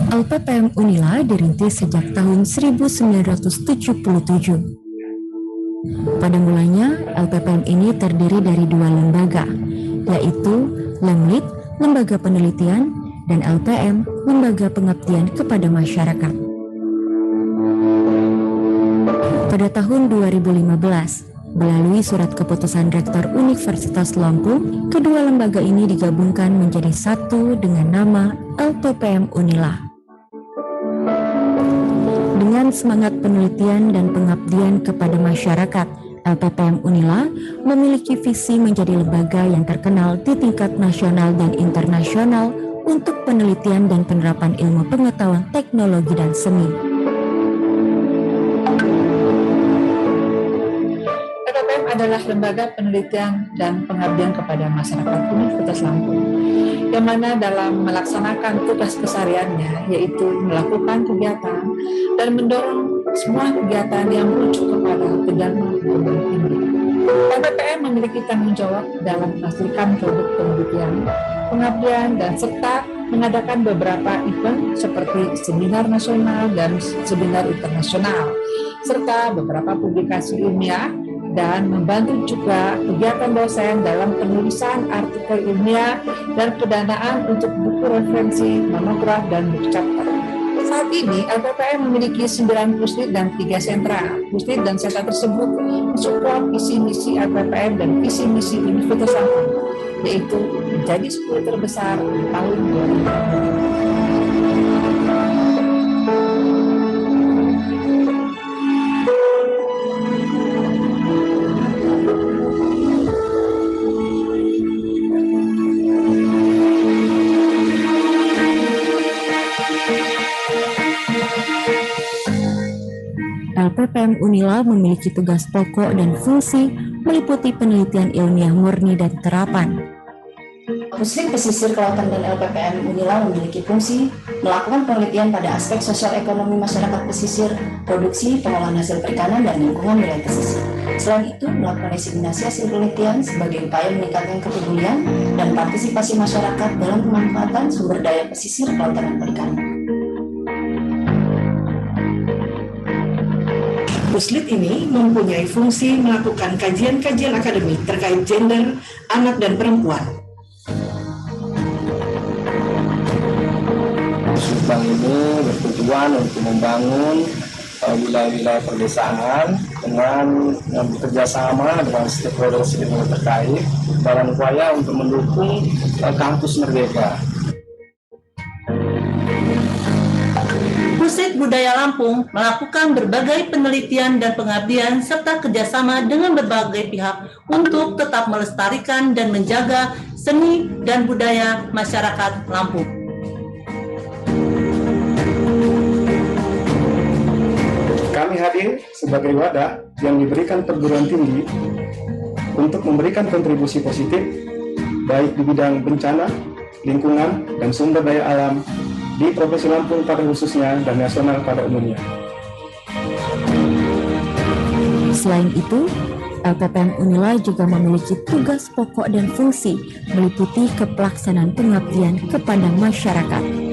LPPM Unila dirintis sejak tahun 1977. Pada mulanya, LPPM ini terdiri dari dua lembaga, yaitu Lemlit, Lembaga Penelitian, dan LPM, Lembaga Pengabdian kepada Masyarakat. Pada tahun 2015, melalui surat keputusan Rektor Universitas Lampung, kedua lembaga ini digabungkan menjadi satu dengan nama LPPM Unila. Dengan semangat penelitian dan pengabdian kepada masyarakat, LPPM Unila memiliki visi menjadi lembaga yang terkenal di tingkat nasional dan internasional untuk penelitian dan penerapan ilmu pengetahuan, teknologi, dan seni. LPPM adalah lembaga penelitian dan pengabdian kepada masyarakat Universitas Lampung, yang mana dalam melaksanakan tugas kesehariannya yaitu melakukan kegiatan dan mendorong semua kegiatan yang merujuk kepada Dharma perubahan tinggi. LPPM memiliki tanggung jawab dalam menghasilkan produk penelitian, pengabdian, dan serta mengadakan beberapa event seperti seminar nasional dan seminar internasional, serta beberapa publikasi ilmiah, dan membantu juga kegiatan dosen dalam penulisan artikel ilmiah dan pendanaan untuk buku referensi, monograf, dan buku chapter. Saat ini, LPPM memiliki 9 puslit dan 3 sentra. Puslit dan sentra tersebut mensupport visi misi LPPM dan visi misi Universitas Lampung, yaitu menjadi 10 terbesar di tahun 2020. LPPM Unila memiliki tugas pokok dan fungsi meliputi penelitian ilmiah murni dan terapan. Puslit Pesisir Kelautan dan LPPM Unila memiliki fungsi melakukan penelitian pada aspek sosial ekonomi masyarakat pesisir, produksi, pengolahan hasil perikanan, dan lingkungan wilayah pesisir. Selain itu, melakukan diseminasi hasil penelitian sebagai upaya meningkatkan kepedulian dan partisipasi masyarakat dalam pemanfaatan sumber daya pesisir, kelautan, dan perikanan. Puslit ini mempunyai fungsi melakukan kajian-kajian akademik terkait gender, anak, dan perempuan. Bank ini bertujuan untuk membangun wilayah-wilayah perdesaan dengan bekerjasama dengan stakeholder terkait dalam upaya untuk mendukung kampus merdeka. Pusat Budaya Lampung melakukan berbagai penelitian dan pengabdian serta kerjasama dengan berbagai pihak untuk tetap melestarikan dan menjaga seni dan budaya masyarakat Lampung. Kami hadir sebagai wadah yang diberikan perguruan tinggi untuk memberikan kontribusi positif baik di bidang bencana, lingkungan, dan sumber daya alam di Provinsi Lampung pada khususnya dan nasional pada umumnya. Selain itu, LPPM Unila juga memiliki tugas pokok dan fungsi meliputi kepelaksanaan pengabdian kepada masyarakat.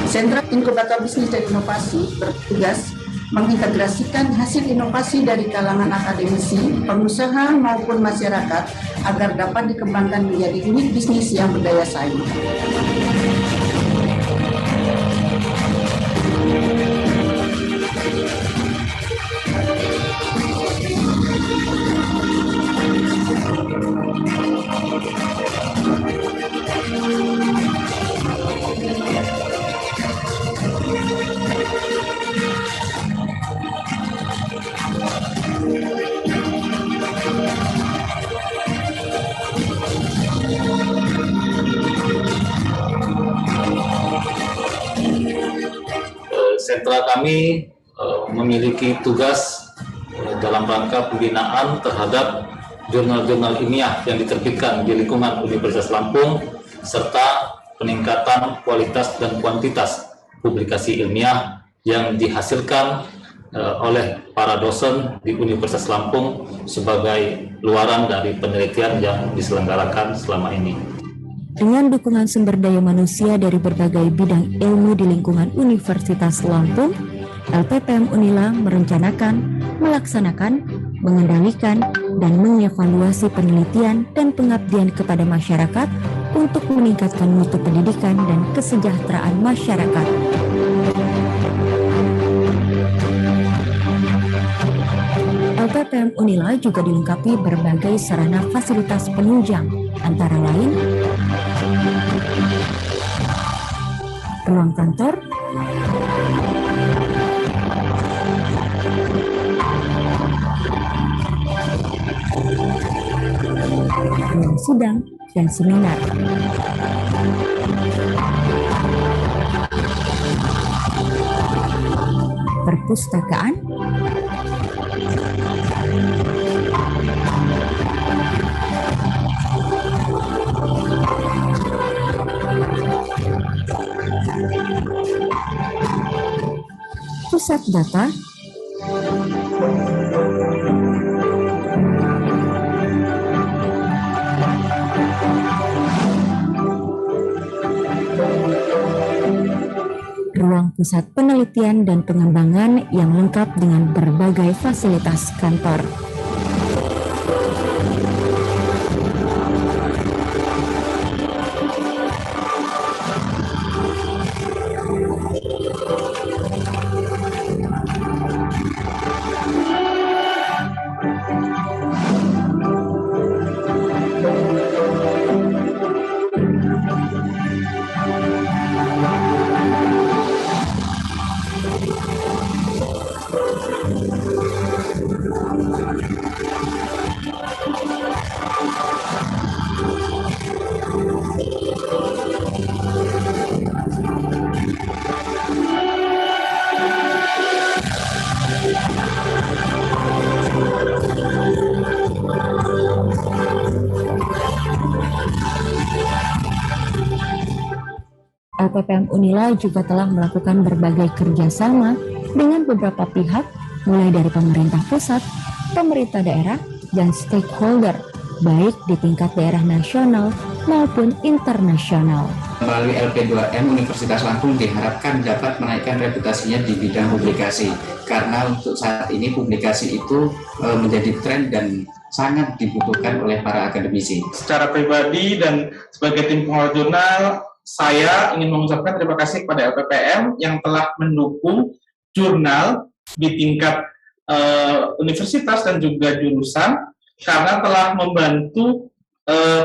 Sentra Inkubator Bisnis dan Inovasi bertugas mengintegrasikan hasil inovasi dari kalangan akademisi, pengusaha maupun masyarakat agar dapat dikembangkan menjadi unit bisnis yang berdaya saing. Sentra kami memiliki tugas dalam rangka pembinaan terhadap jurnal-jurnal ilmiah yang diterbitkan di lingkungan Universitas Lampung serta peningkatan kualitas dan kuantitas publikasi ilmiah yang dihasilkan oleh para dosen di Universitas Lampung sebagai luaran dari penelitian yang diselenggarakan selama ini. Dengan dukungan sumber daya manusia dari berbagai bidang ilmu di lingkungan Universitas Lampung, LPPM Unila merencanakan, melaksanakan, mengendalikan, dan mengevaluasi penelitian dan pengabdian kepada masyarakat untuk meningkatkan mutu pendidikan dan kesejahteraan masyarakat. LPPM Unila juga dilengkapi berbagai sarana fasilitas penunjang, antara lain ruang kantor, ruang sidang, dan seminar. Perpustakaan, pusat data, ruang pusat penelitian dan pengembangan yang lengkap dengan berbagai fasilitas kantor. LPPM Unila juga telah melakukan berbagai kerjasama dengan beberapa pihak, mulai dari pemerintah pusat, pemerintah daerah, dan stakeholder, baik di tingkat daerah nasional maupun internasional. Melalui LP2M, Universitas Lampung diharapkan dapat menaikkan reputasinya di bidang publikasi, karena untuk saat ini publikasi itu menjadi tren dan sangat dibutuhkan oleh para akademisi. Secara pribadi dan sebagai tim pengawal jurnal, saya ingin mengucapkan terima kasih kepada LPPM yang telah mendukung jurnal di tingkat universitas dan juga jurusan, karena telah membantu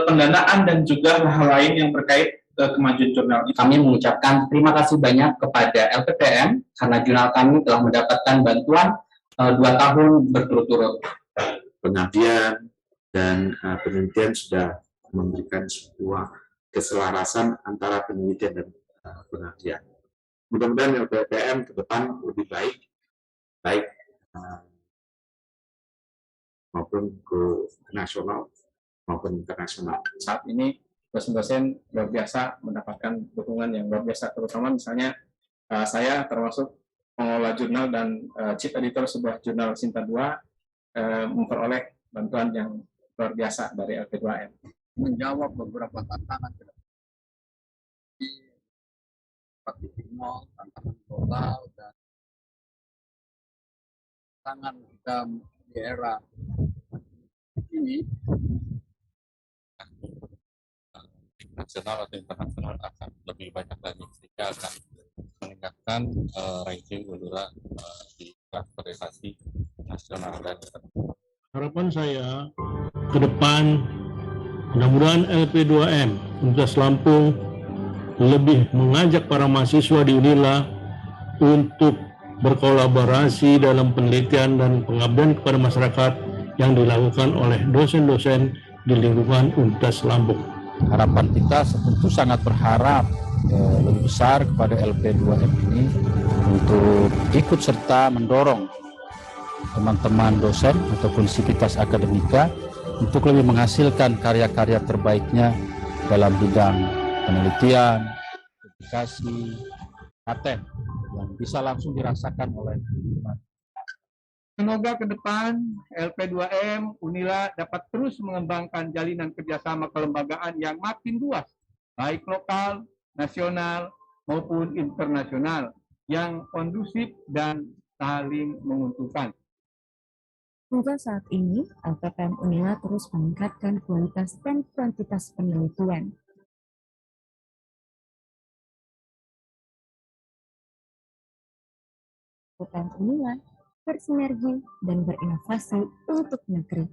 pendanaan dan juga hal lain yang terkait kemajuan jurnal. Kami mengucapkan terima kasih banyak kepada LPPM karena jurnal kami telah mendapatkan bantuan 2 tahun berturut-turut. Pengabdian dan penelitian sudah memberikan sebuah keselarasan antara penelitian dan pengabdian. Mudah-mudahan LPPM ke depan lebih baik maupun ke nasional maupun internasional. Saat ini dosen-dosen luar biasa mendapatkan dukungan yang luar biasa, terutama misalnya saya termasuk pengelola jurnal dan chief editor sebuah jurnal Sinta 2 memperoleh bantuan yang luar biasa dari LP2M. Menjawab beberapa tantangan ke depan di 4.0, tantangan global dan tantangan kita di era ini nasional atau internasional akan lebih banyak lagi, sehingga akan meningkatkan ranking Unila di kelas prestasi nasional dan internasional. Harapan saya ke depan mudah-mudahan LP2M Universitas Lampung lebih mengajak para mahasiswa di Unila untuk berkolaborasi dalam penelitian dan pengabdian kepada masyarakat yang dilakukan oleh dosen-dosen di lingkungan Universitas Lampung. Harapan kita tentu sangat berharap lebih besar kepada LP2M ini untuk ikut serta mendorong teman-teman dosen ataupun sivitas akademika untuk lebih menghasilkan karya-karya terbaiknya dalam bidang penelitian, publikasi, paten yang bisa langsung dirasakan oleh teman. Semoga ke depan LP2M Unila dapat terus mengembangkan jalinan kerjasama kelembagaan yang makin luas, baik lokal, nasional, maupun internasional, yang kondusif dan saling menguntungkan. Hingga saat ini, LPPM Unila terus meningkatkan kualitas dan kuantitas penelitian. LPPM Unila bersinergi dan berinovasi untuk negeri.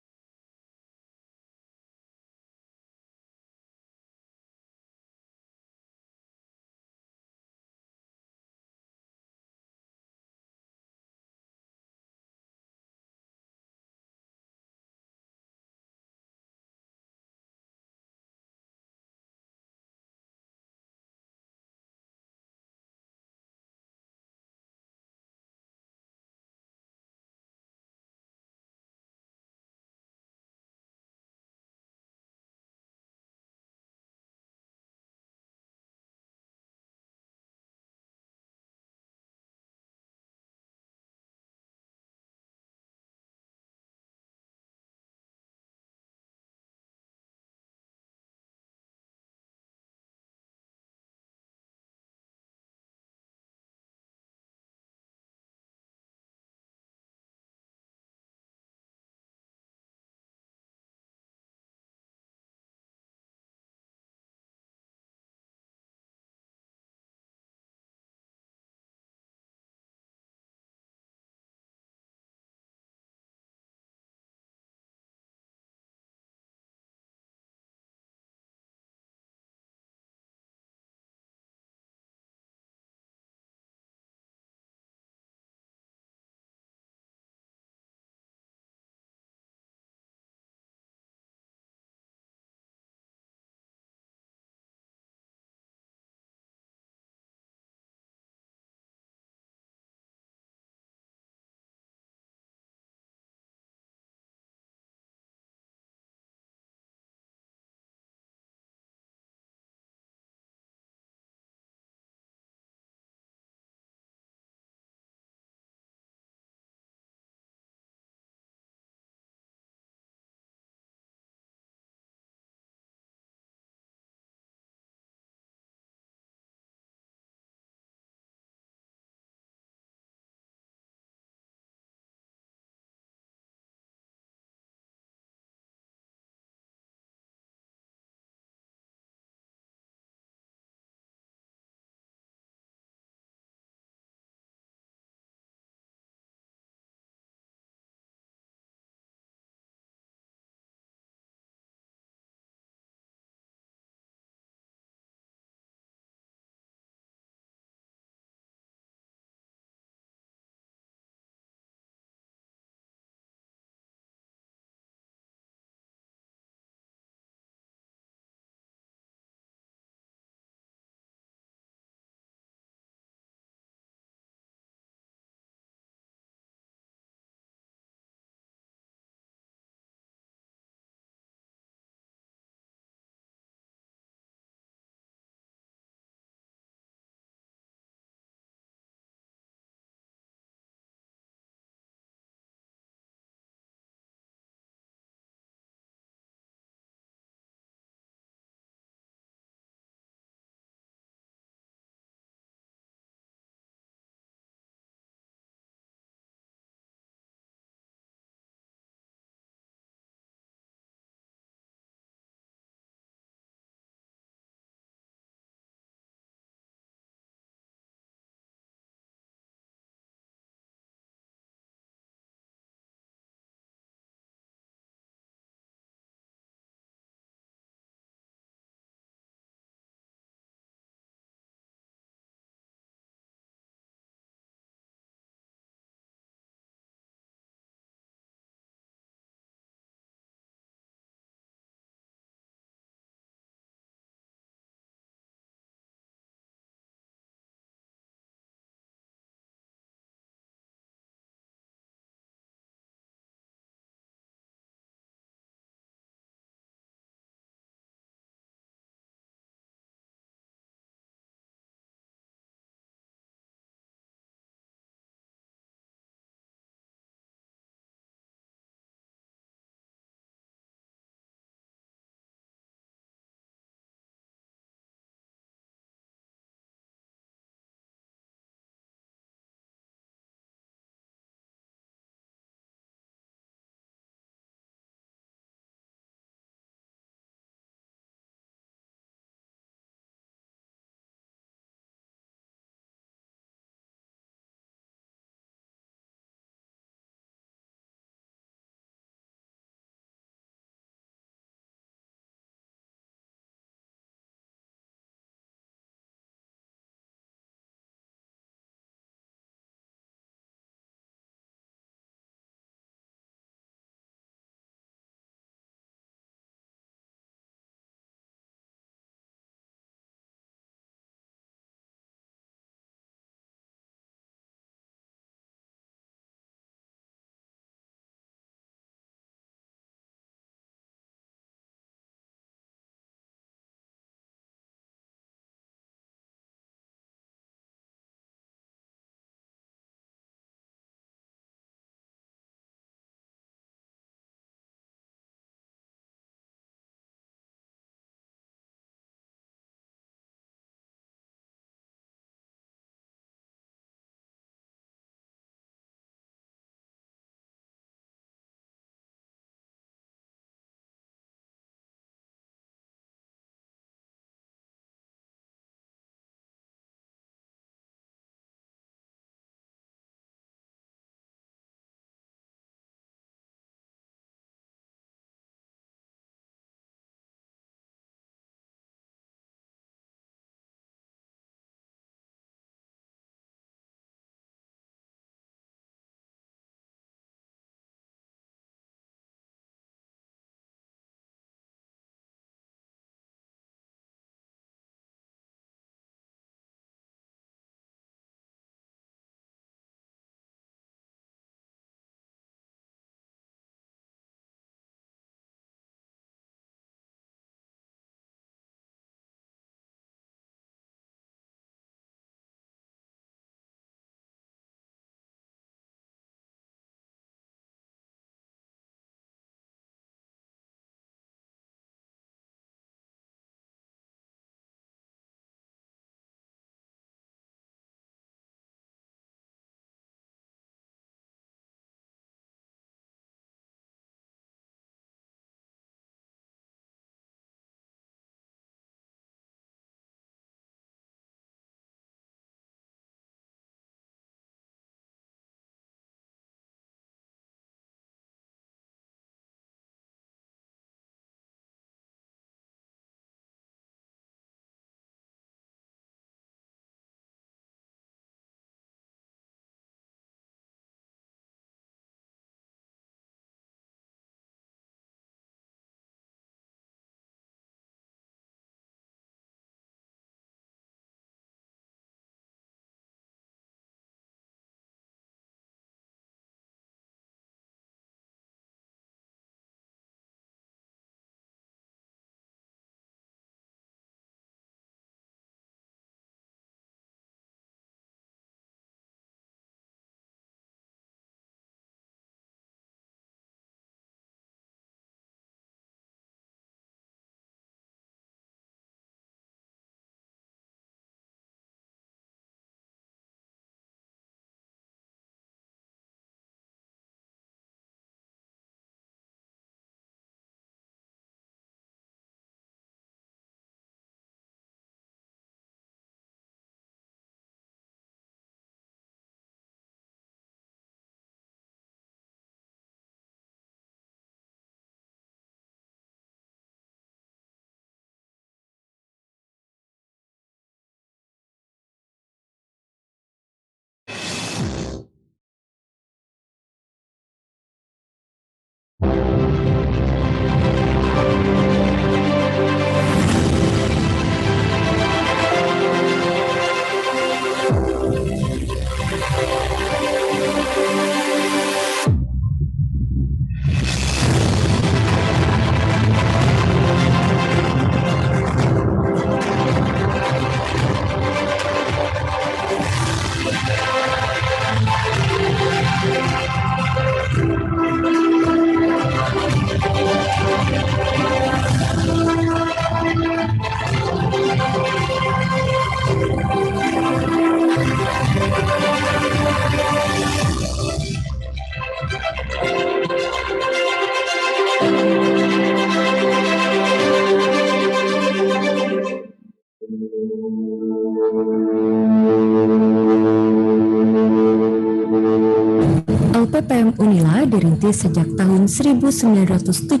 LPPM Unila dirintis sejak tahun 1977.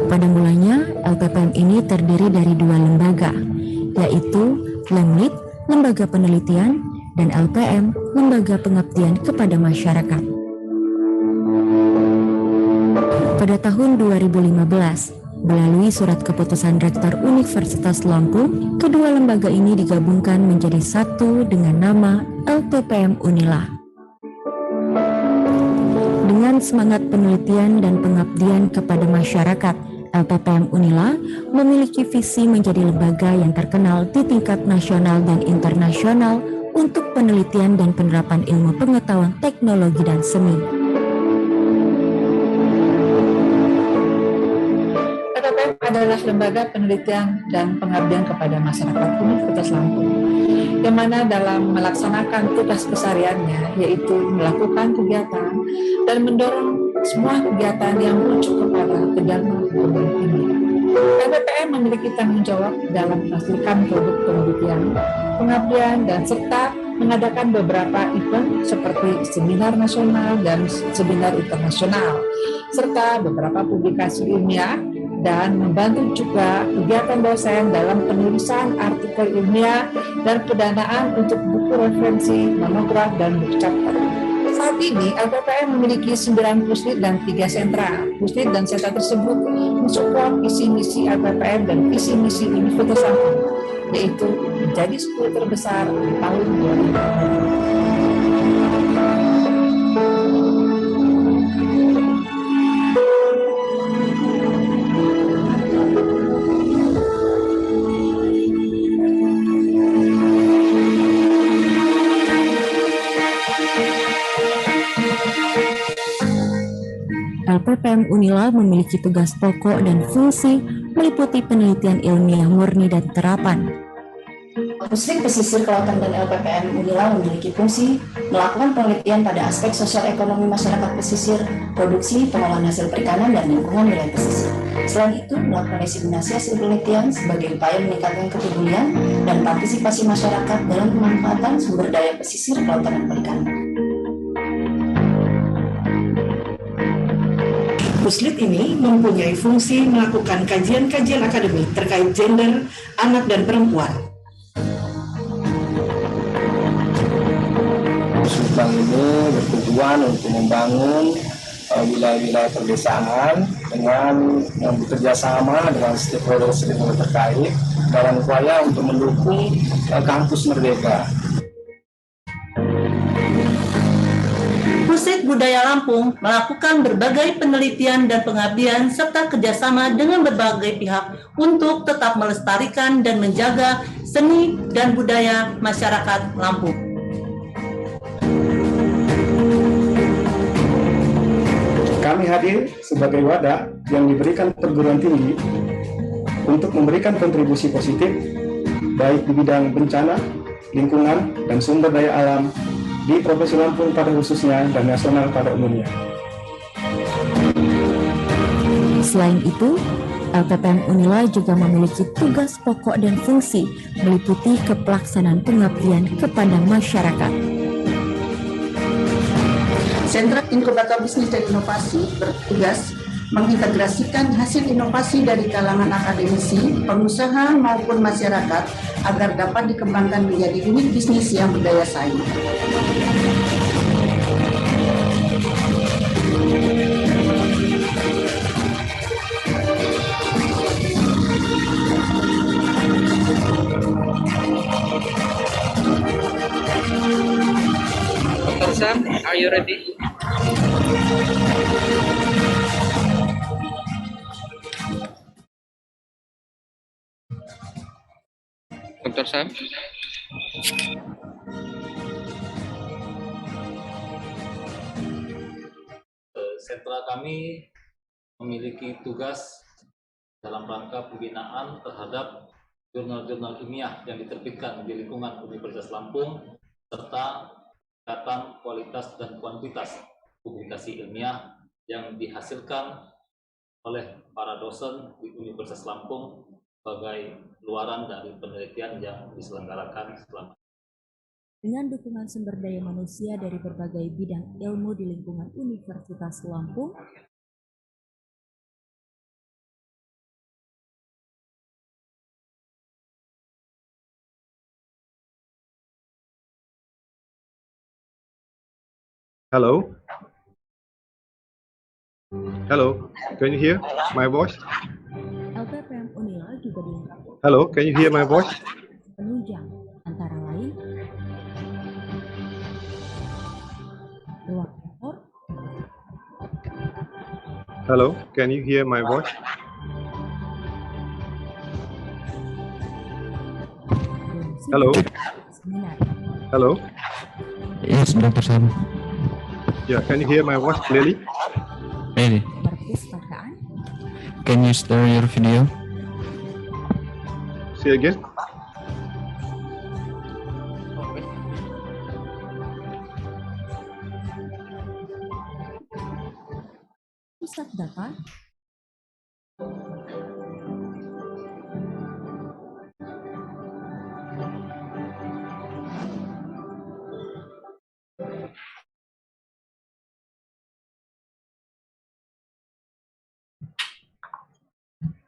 Pada mulanya, LPPM ini terdiri dari dua lembaga, yaitu Lemlit, Lembaga Penelitian, dan LPM, Lembaga Pengabdian kepada Masyarakat. Pada tahun 2015, melalui surat keputusan Rektor Universitas Lampung, kedua lembaga ini digabungkan menjadi satu dengan nama LPPM Unila. Dengan semangat penelitian dan pengabdian kepada masyarakat, LPPM Unila memiliki visi menjadi lembaga yang terkenal di tingkat nasional dan internasional untuk penelitian dan penerapan ilmu pengetahuan, teknologi, dan seni. LPPM adalah lembaga penelitian dan pengabdian kepada masyarakat Universitas Lampung, yang mana dalam melaksanakan tugas kesehariannya yaitu melakukan kegiatan dan mendorong semua kegiatan yang merujuk kepada kedalaman perubahan ini. LPPM memiliki tanggung jawab dalam menghasilkan produk penelitian, pengabdian, dan serta mengadakan beberapa event seperti seminar nasional dan seminar internasional, serta beberapa publikasi ilmiah, dan membantu juga kegiatan dosen dalam penulisan artikel ilmiah dan pendanaan untuk buku referensi, monograf, dan buku chapter. Saat ini, LPPM memiliki 9 puslit dan 3 sentra. Puslit dan sentra tersebut mensupport visi misi LPPM dan visi misi Universitas Lampung, yaitu menjadi 10 terbesar di tahun 2020. LPPM Unila memiliki tugas pokok dan fungsi meliputi penelitian ilmiah murni dan terapan. Puslit Pesisir Kelautan dan LPPM Unila memiliki fungsi melakukan penelitian pada aspek sosial ekonomi masyarakat pesisir, produksi, pengolahan hasil perikanan, dan lingkungan wilayah pesisir. Selain itu, melakukan diseminasi hasil penelitian sebagai upaya meningkatkan kepedulian dan partisipasi masyarakat dalam pemanfaatan sumber daya pesisir, kelautan, dan perikanan. Puslit ini mempunyai fungsi melakukan kajian-kajian akademik terkait gender, anak, dan perempuan. Puslit Bank ini bertujuan untuk membangun wilayah-wilayah perdesaan dengan bekerja sama dengan stakeholder terkait dalam upaya untuk mendukung kampus merdeka. Pusat Budaya Lampung melakukan berbagai penelitian dan pengabdian serta kerjasama dengan berbagai pihak untuk tetap melestarikan dan menjaga seni dan budaya masyarakat Lampung. Kami hadir sebagai wadah yang diberikan perguruan tinggi untuk memberikan kontribusi positif baik di bidang bencana, lingkungan, dan sumber daya alam di Provinsi Lampung pada khususnya dan nasional pada umumnya. Selain itu, LPPM Unila juga memiliki tugas pokok dan fungsi meliputi kepelaksanaan pengabdian kepada masyarakat. Sentra Inkubator Bisnis dan Inovasi bertugas mengintegrasikan hasil inovasi dari kalangan akademisi, pengusaha maupun masyarakat agar dapat dikembangkan menjadi unit bisnis yang berdaya saing. Are you ready? Dr. Sam? Sentra kami memiliki tugas dalam rangka pembinaan terhadap jurnal-jurnal ilmiah yang diterbitkan di lingkungan Universitas Lampung serta peningkatan kualitas dan kuantitas publikasi ilmiah yang dihasilkan oleh para dosen di Universitas Lampung sebagai luaran dari penelitian yang diselenggarakan selama. Dengan dukungan sumber daya manusia dari berbagai bidang ilmu di lingkungan Universitas Lampung, Hello? Hello, can you hear my voice? LPPM Unila juga dilengkapi Hello, can you hear my voice? penunjang antara lain ruang ekor, Hello, can you hear my voice? Hello? seminar, Hello? Yes, Dr. Sam. Yeah, can you hear my voice clearly? Ready. perpustakaan, Can you start your video? Say again? pusat data,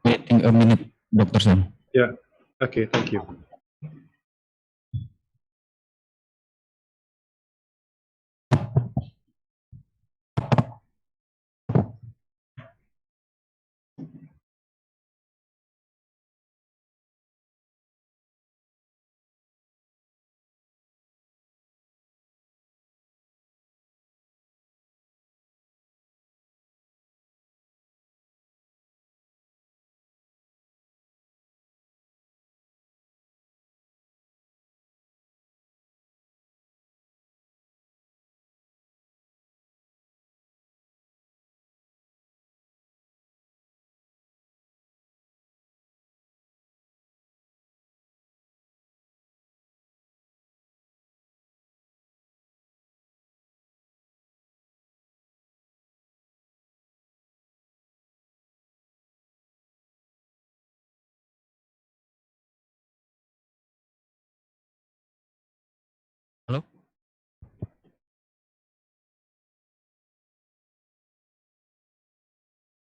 Waiting a minute, Dr. Sam. Yeah, okay, thank you. Halo?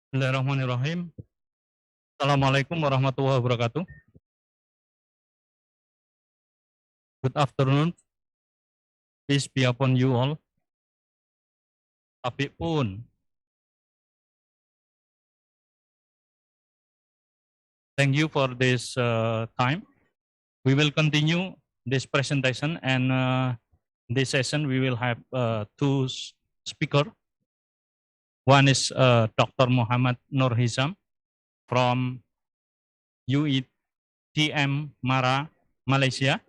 Bismillahirrahmanirrahim. Assalamualaikum warahmatullahi wabarakatuh. Good afternoon. Peace be upon you all. Tapi pun, thank you for this time. We will continue this presentation, and this session we will have two speakers. One is Dr. Muhammad Nur Hizam from UITM Mara, Malaysia.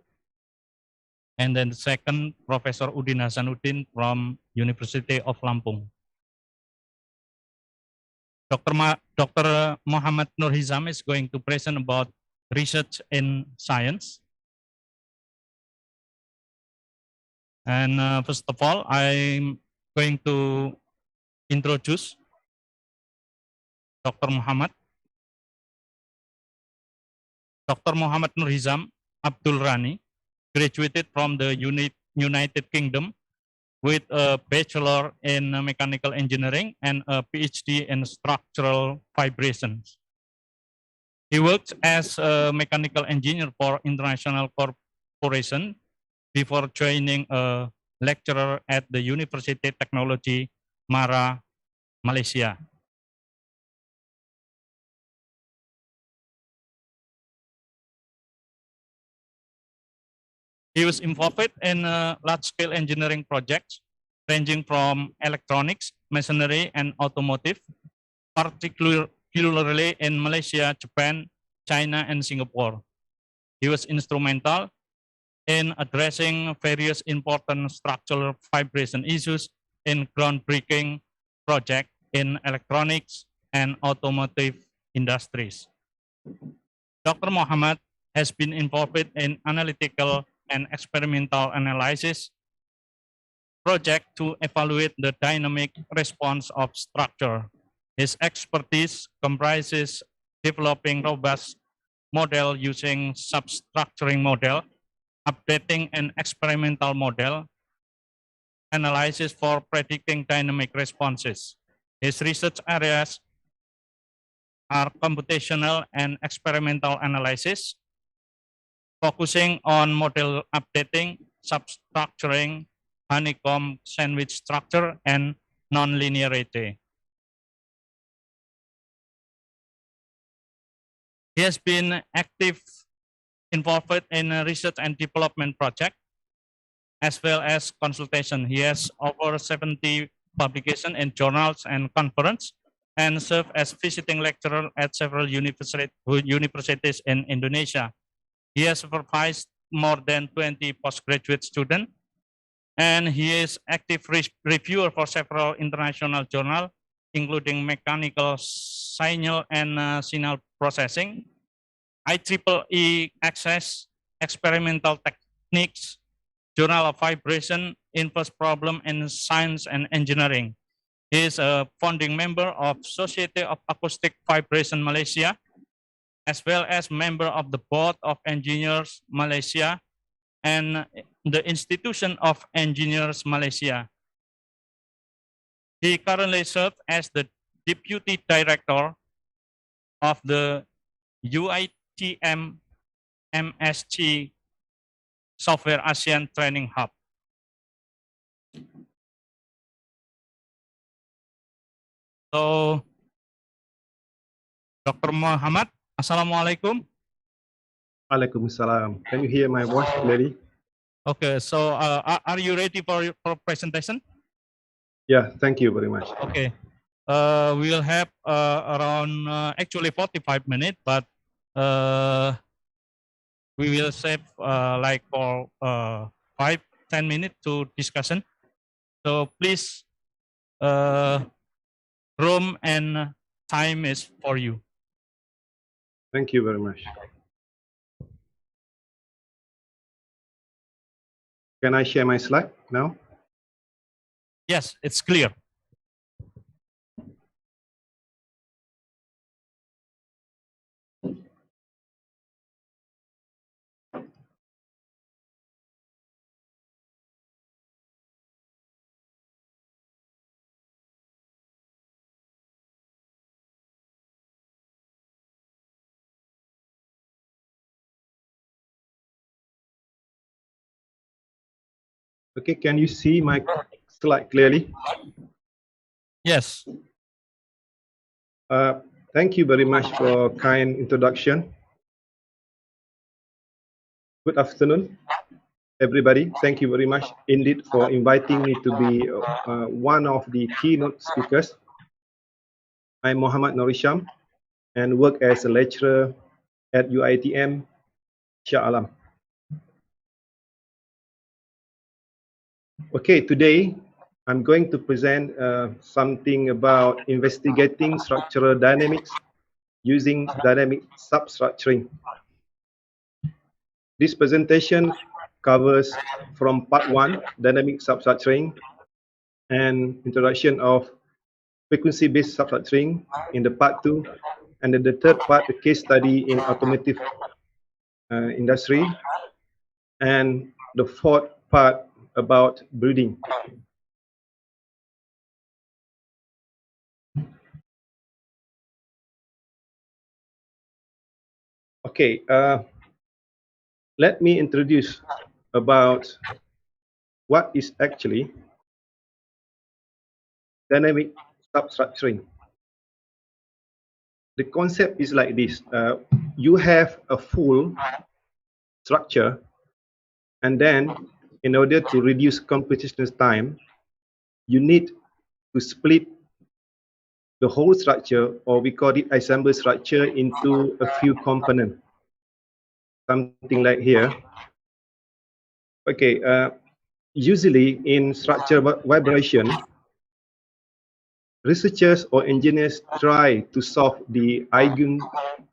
And then the second, Professor Udin Hasanuddin from University of Lampung. Dr. Muhammad Nur Hizam is going to present about research in science. And first of all, I'm going to introduce Dr. Muhammad. Dr. Muhammad Nur Hizam Abdul Rani graduated from the United Kingdom with a bachelor in mechanical engineering and a PhD in structural vibrations. He worked as a mechanical engineer for international corporation before joining a lecturer at the University Technology Mara, Malaysia. He was involved in large-scale engineering projects ranging from electronics, machinery, and automotive, particularly in Malaysia, Japan, China, and Singapore. He was instrumental in addressing various important structural vibration issues in groundbreaking projects in electronics and automotive industries. Dr. Muhammad has been involved in analytical and experimental analysis project to evaluate the dynamic response of structure. His expertise comprises developing robust model using substructuring model, updating an experimental model, analysis for predicting dynamic responses. His research areas are computational and experimental analysis, focusing on model updating, substructuring, honeycomb sandwich structure, and nonlinearity. He has been active involved in a research and development project, as well as consultation. He has over 70 publications in journals and conference, and served as visiting lecturer at several universities in Indonesia. He has supervised more than 20 postgraduate students, and he is active reviewer for several international journals, including mechanical, signal, and signal processing, IEEE Access, Experimental Techniques, Journal of Vibration, Inverse Problem in Science and Engineering. He is a founding member of Society of Acoustic Vibration Malaysia, as well as member of the Board of Engineers Malaysia and the Institution of Engineers Malaysia. He currently serves as the Deputy Director of the UITM MSG Software ASEAN Training Hub. So, Dr. Muhammad, Assalamualaikum. Waalaikumsalam. Can you hear my voice clearly? Okay, so are you ready for your presentation? Yeah, thank you very much. Okay, we will have around actually 45 minutes, but we will save like for 5-10 minutes to discussion. So please, room and time is for you. Thank you very much. Can I share my slide now? Yes, it's clear. Okay, can you see my slide clearly? Yes. Thank you very much for kind introduction. Good afternoon, everybody. Thank you very much indeed for inviting me to be one of the keynote speakers. I'm Muhammad Norisham and work as a lecturer at UITM Shah Alam. Okay, today I'm going to present something about investigating structural dynamics using dynamic substructuring. This presentation covers from part 1, dynamic substructuring, and introduction of frequency-based substructuring in the part 2, and then the third part, the case study in automotive industry, and the fourth part about breeding. Okay, let me introduce about what is actually dynamic substructuring. The concept is like this. You have a full structure, and then in order to reduce computational time, you need to split the whole structure, or we call it assemble structure, into a few components, something like here. Okay, usually in structure vibration, researchers or engineers try to solve the eigen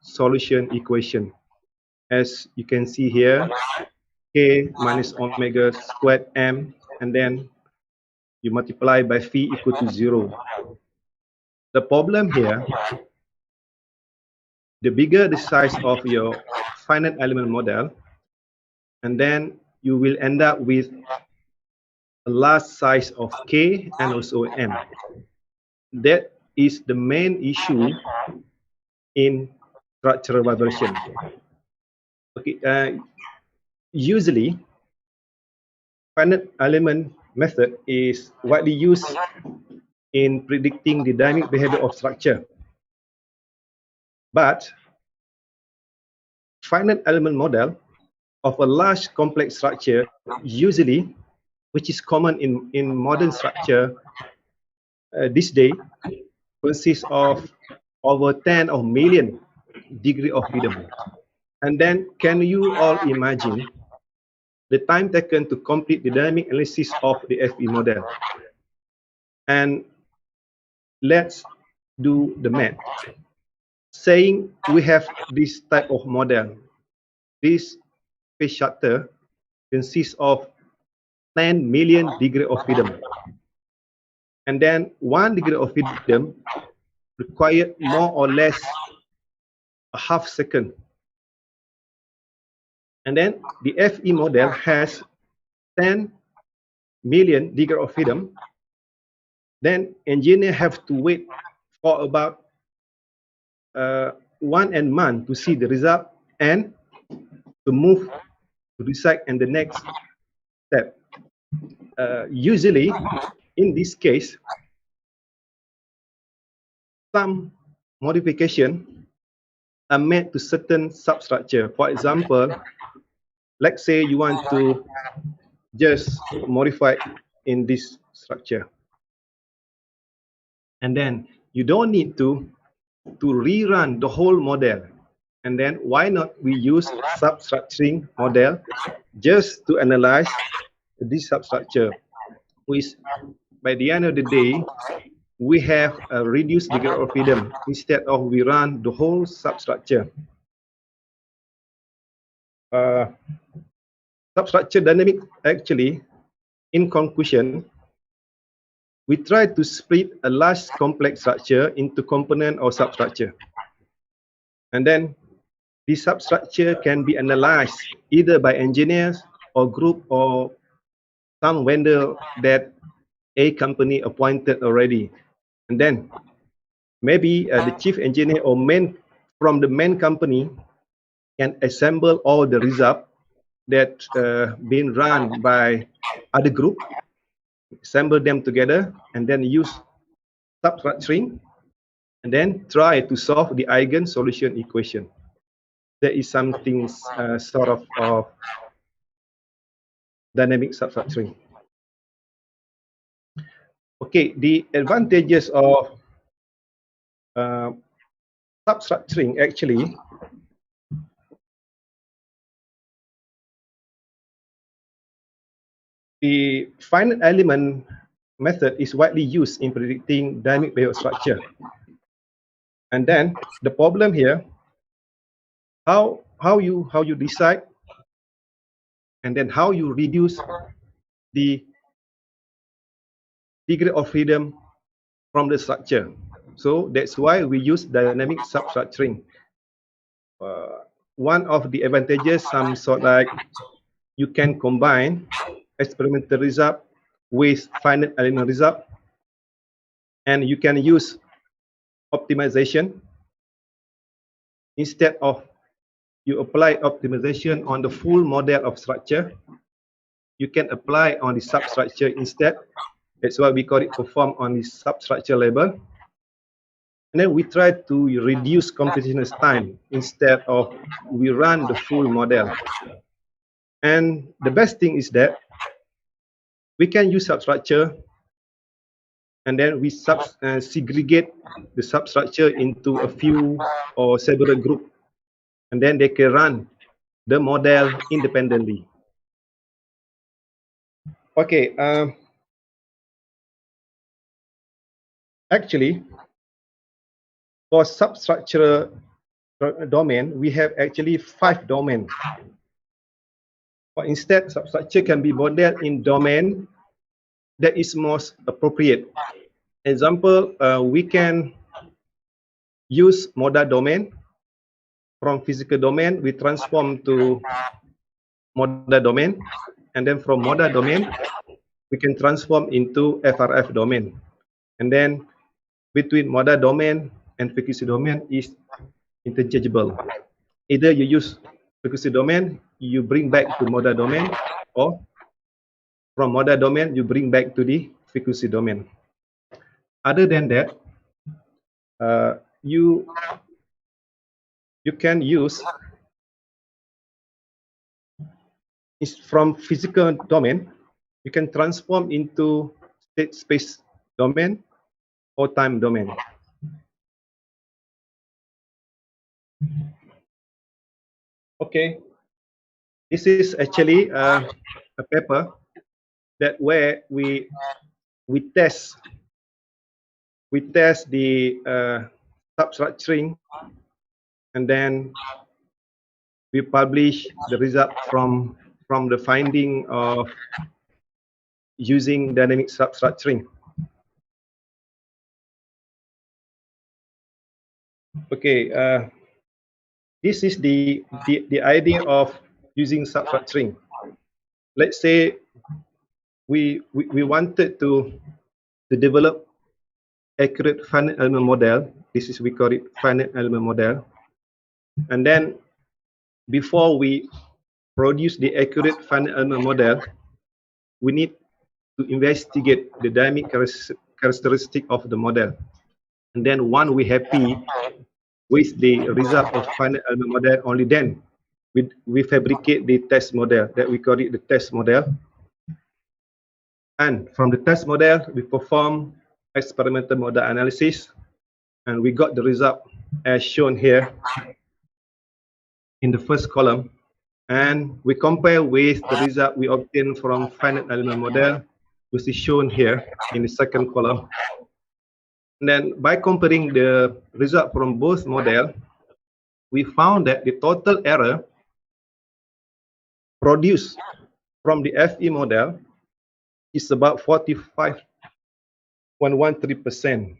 solution equation. As you can see here, K minus omega squared M, and then you multiply by phi equal to 0. The problem here, the bigger the size of your finite element model, and then you will end up with a large size of K and also M. That is the main issue in structural vibration. Okay, usually finite element method is widely used in predicting the dynamic behavior of structure. But finite element model of a large complex structure, usually, which is common in modern structure this day, consists of over 10 or million degree of freedom. And then can you all imagine the time taken to complete the dynamic analysis of the FE model? And let's do the math. Saying we have this type of model, this phase shutter consists of 10 million degree of freedom. And then 1 degree of freedom required more or less a half second. And then the FE model has 10 million degree of freedom. Then engineers have to wait for about 1 month to see the result and to move to decide in the next step. Usually, in this case, some modification are made to certain substructure. For example, let's say you want to just modify in this structure. And then you don't need to rerun the whole model. And then why not we use substructuring model just to analyze this substructure, which by the end of the day, we have a reduced degree of freedom instead of we run the whole substructure. Substructure dynamic, actually, in conclusion, we try to split a large complex structure into component or substructure. And then the substructure can be analyzed either by engineers or group or some vendor that a company appointed already. And then maybe the chief engineer or from the main company can assemble all the results that been run by other group, assemble them together, and then use substructuring, and then try to solve the eigen solution equation. There is something sort of dynamic substructuring. Okay, the advantages of substructuring actually the finite element method is widely used in predicting dynamic behavior structure. And then the problem here, how you decide, and then how you reduce the degree of freedom from the structure. So that's why we use dynamic substructuring. One of the advantages, some sort like you can combine experimental result with finite element result, and you can use optimization instead of you apply optimization on the full model of structure. You can apply on the substructure instead. That's why we call it perform on the substructure level. And then we try to reduce computational time instead of we run the full model. And the best thing is that we can use substructure and then we segregate the substructure into a few or several groups, and then they can run the model independently. Okay, actually, for substructure domain, we have actually 5 domains. For instead, substructure can be modeled in domain that is most appropriate. Example, we can use modal domain. From physical domain, we transform to modal domain, and then from modal domain, we can transform into FRF domain. And then between modal domain and frequency domain is interchangeable. Either you use frequency domain, you bring back to modal domain, or from modal domain, you bring back to the frequency domain. Other than that, you can use from physical domain, you can transform into state space domain or time domain. Okay, this is actually a paper that where we test the substructuring, and then we publish the result from the finding of using dynamic substructuring. Okay, this is the idea of using substructuring. Let's say we wanted to develop accurate finite element model. This is, we call it finite element model. And then before we produce the accurate finite element model, we need to investigate the dynamic characteristic of the model. And then once we happy with the result of finite element model, only then we fabricate the test model, that we call it the test model. And from the test model, we perform experimental model analysis, and we got the result as shown here in the first column. And we compare with the result we obtained from finite element model, which is shown here in the second column. And then by comparing the result from both models, we found that the total error produced from the FE model is about 45.13%,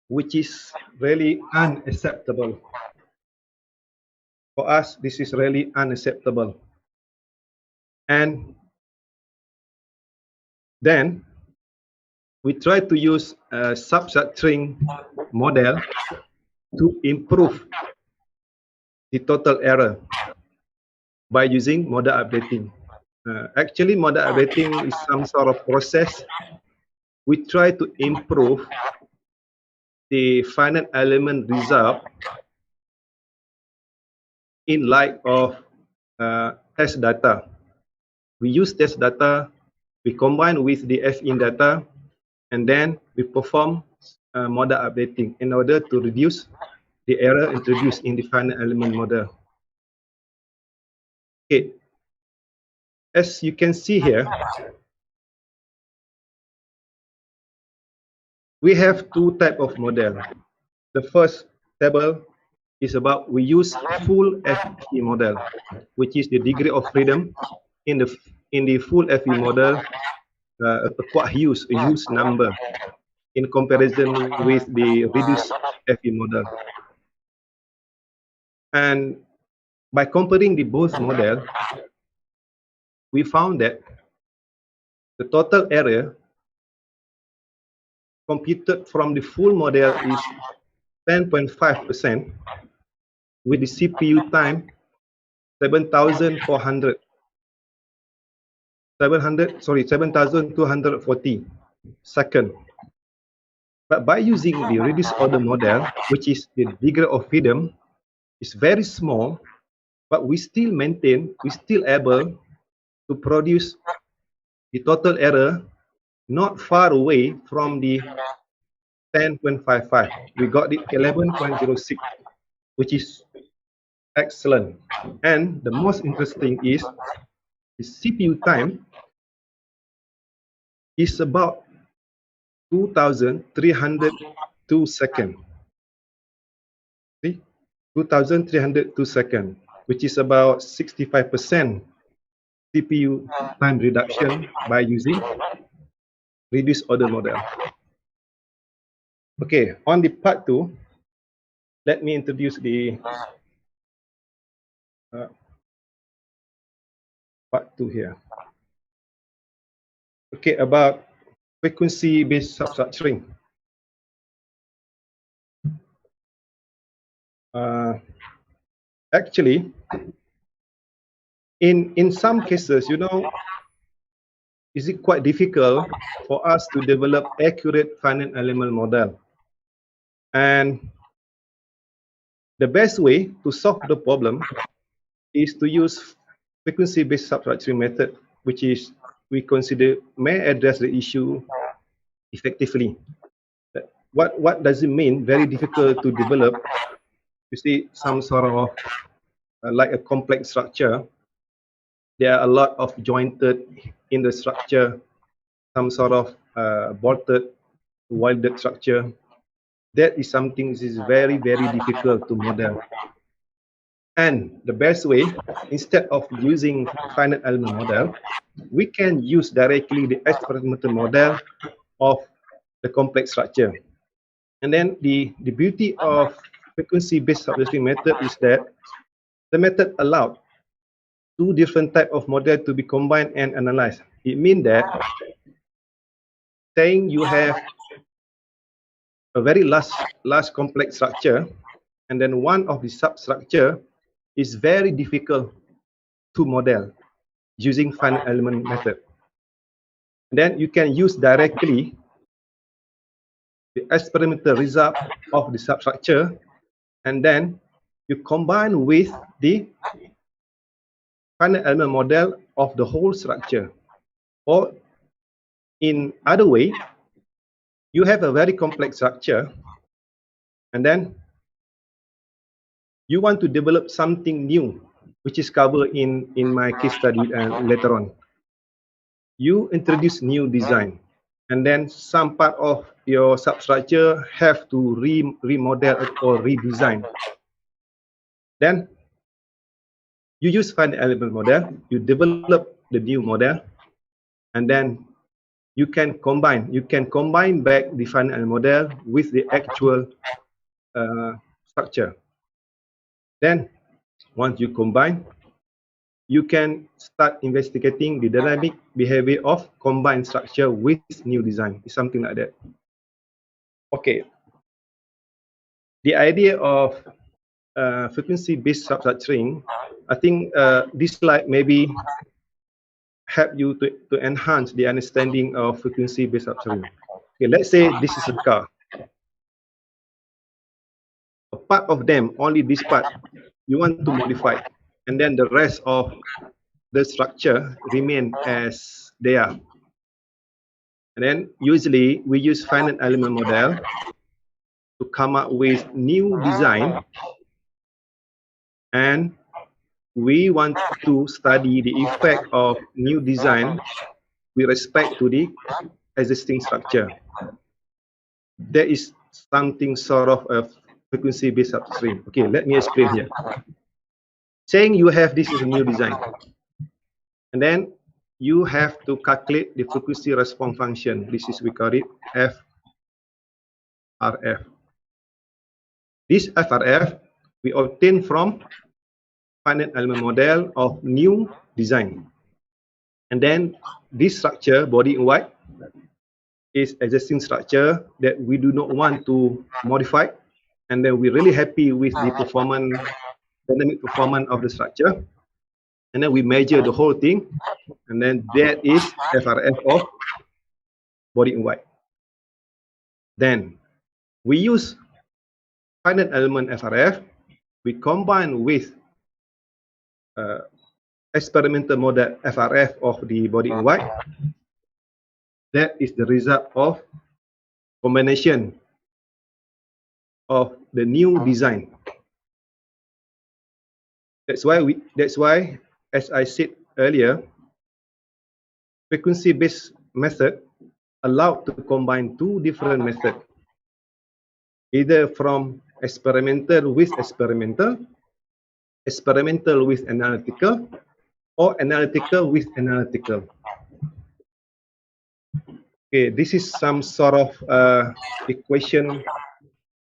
which is really unacceptable. For us, this is really unacceptable. And then we try to use a substructuring model to improve the total error by using model updating. Actually, model updating is some sort of process. We try to improve the finite element result in light of test data. We use test data, we combine with the FIN data, and then we perform model updating in order to reduce the error introduced in the finite element model. Okay, as you can see here, we have two types of model. The first table is about, we use full FE model, which is the degree of freedom in the full FE model, a quite huge number in comparison with the reduced FE model. And by comparing the both model, we found that the total error computed from the full model is 10.5%, with the CPU time 7,240 seconds. But by using the reduced order model, which is the degree of freedom, is very small, but we still able to produce the total error not far away from the 10.55. We got it 11.06, which is excellent. And the most interesting is the CPU time is about 2,302 seconds. See? 2,302 seconds, which is about 65% CPU time reduction by using reduced order model. Okay, on the part 2, let me introduce the part 2 here. Okay, about frequency-based substructuring. Actually, in some cases, you know, is it quite difficult for us to develop accurate finite element model. And the best way to solve the problem is to use frequency-based substructuring method, which is we consider may address the issue effectively. What does it mean? Very difficult to develop. You see, some sort of like a complex structure. There are a lot of jointed in the structure, some sort of bolted, welded structure. That is something that is very, very difficult to model. And the best way, instead of using finite element model, we can use directly the experimental model of the complex structure. And then the beauty of frequency-based substructuring method is that the method allowed 2 different type of model to be combined and analyzed. It means that saying you have a very large complex structure, and then one of the substructure is very difficult to model using finite element method. Then you can use directly the experimental result of the substructure, and then you combine with the finite element model of the whole structure. Or in other way, you have a very complex structure, and then you want to develop something new, which is covered in my case study later on. You introduce new design, and then some part of your substructure have to remodel or redesign. Then you use finite element model, you develop the new model, and then you can combine back the finite element model with the actual structure. Then once you combine, you can start investigating the dynamic behavior of combined structure with new design. It's something like that. Okay. The idea of frequency-based substructuring, I think this slide maybe help you to enhance the understanding of frequency-based substructuring. Okay, let's say this is a car. A part of them, only this part, you want to modify, and then the rest of the structure remain as they are. And then usually we use finite element model to come up with new design, and we want to study the effect of new design with respect to the existing structure. There is something sort of a frequency-based substructuring. Okay, let me explain here. Saying you have this is a new design, and then you have to calculate the frequency response function. This is, we call it FRF. This FRF we obtain from finite element model of new design. And then this structure, body in white, is existing structure that we do not want to modify. And then we're really happy with the performance, dynamic performance of the structure. And then we measure the whole thing. And then that is FRF of body in white. Then we use finite element FRF. We combine with experimental model FRF of the body in white. That is the result of combination of the new design. That's why, as I said earlier, frequency-based method allowed to combine two different methods, either from experimental with experimental, experimental with analytical, or analytical with analytical. Okay, this is some sort of equation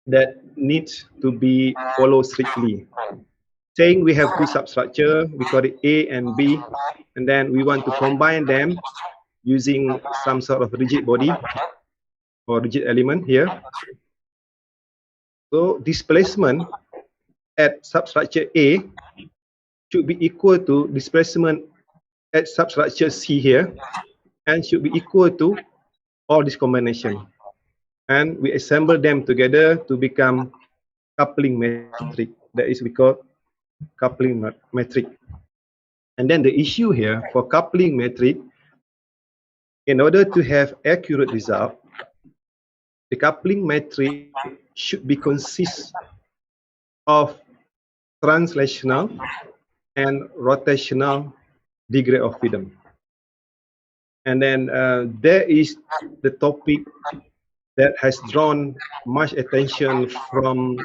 that needs to be followed strictly. Saying we have two substructure, we call it A and B, and then we want to combine them using some sort of rigid body or rigid element here. So displacement at substructure A should be equal to displacement at substructure C here, and should be equal to all this combination. And we assemble them together to become coupling metric. That is we call coupling metric. And then the issue here for coupling metric, in order to have accurate result, the coupling metric should be consist of translational and rotational degree of freedom. And then there is the topic that has drawn much attention from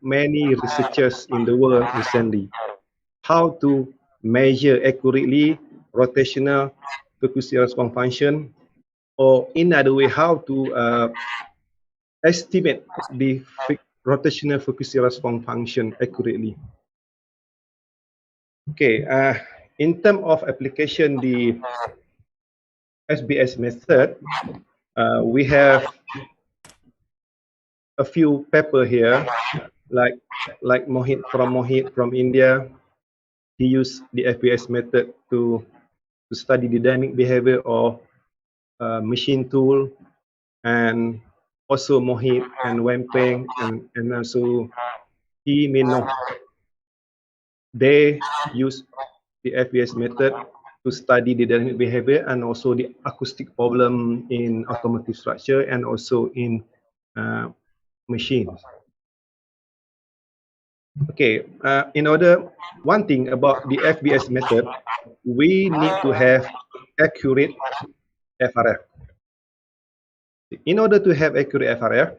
many researchers in the world recently. How to measure accurately rotational frequency response function, or in other way, how to estimate the rotational frequency response function accurately. Okay, in terms of application, the SBS method, we have a few paper here, like Mohit from India. He used the SBS method to study the dynamic behavior of machine tool, and also Mohit and Wempeng and also He Mino. They use the SBS method to study the dynamic behavior and also the acoustic problem in automotive structure and also in machines. Okay, one thing about the FBS method, we need to have accurate FRF. In order to have accurate FRF,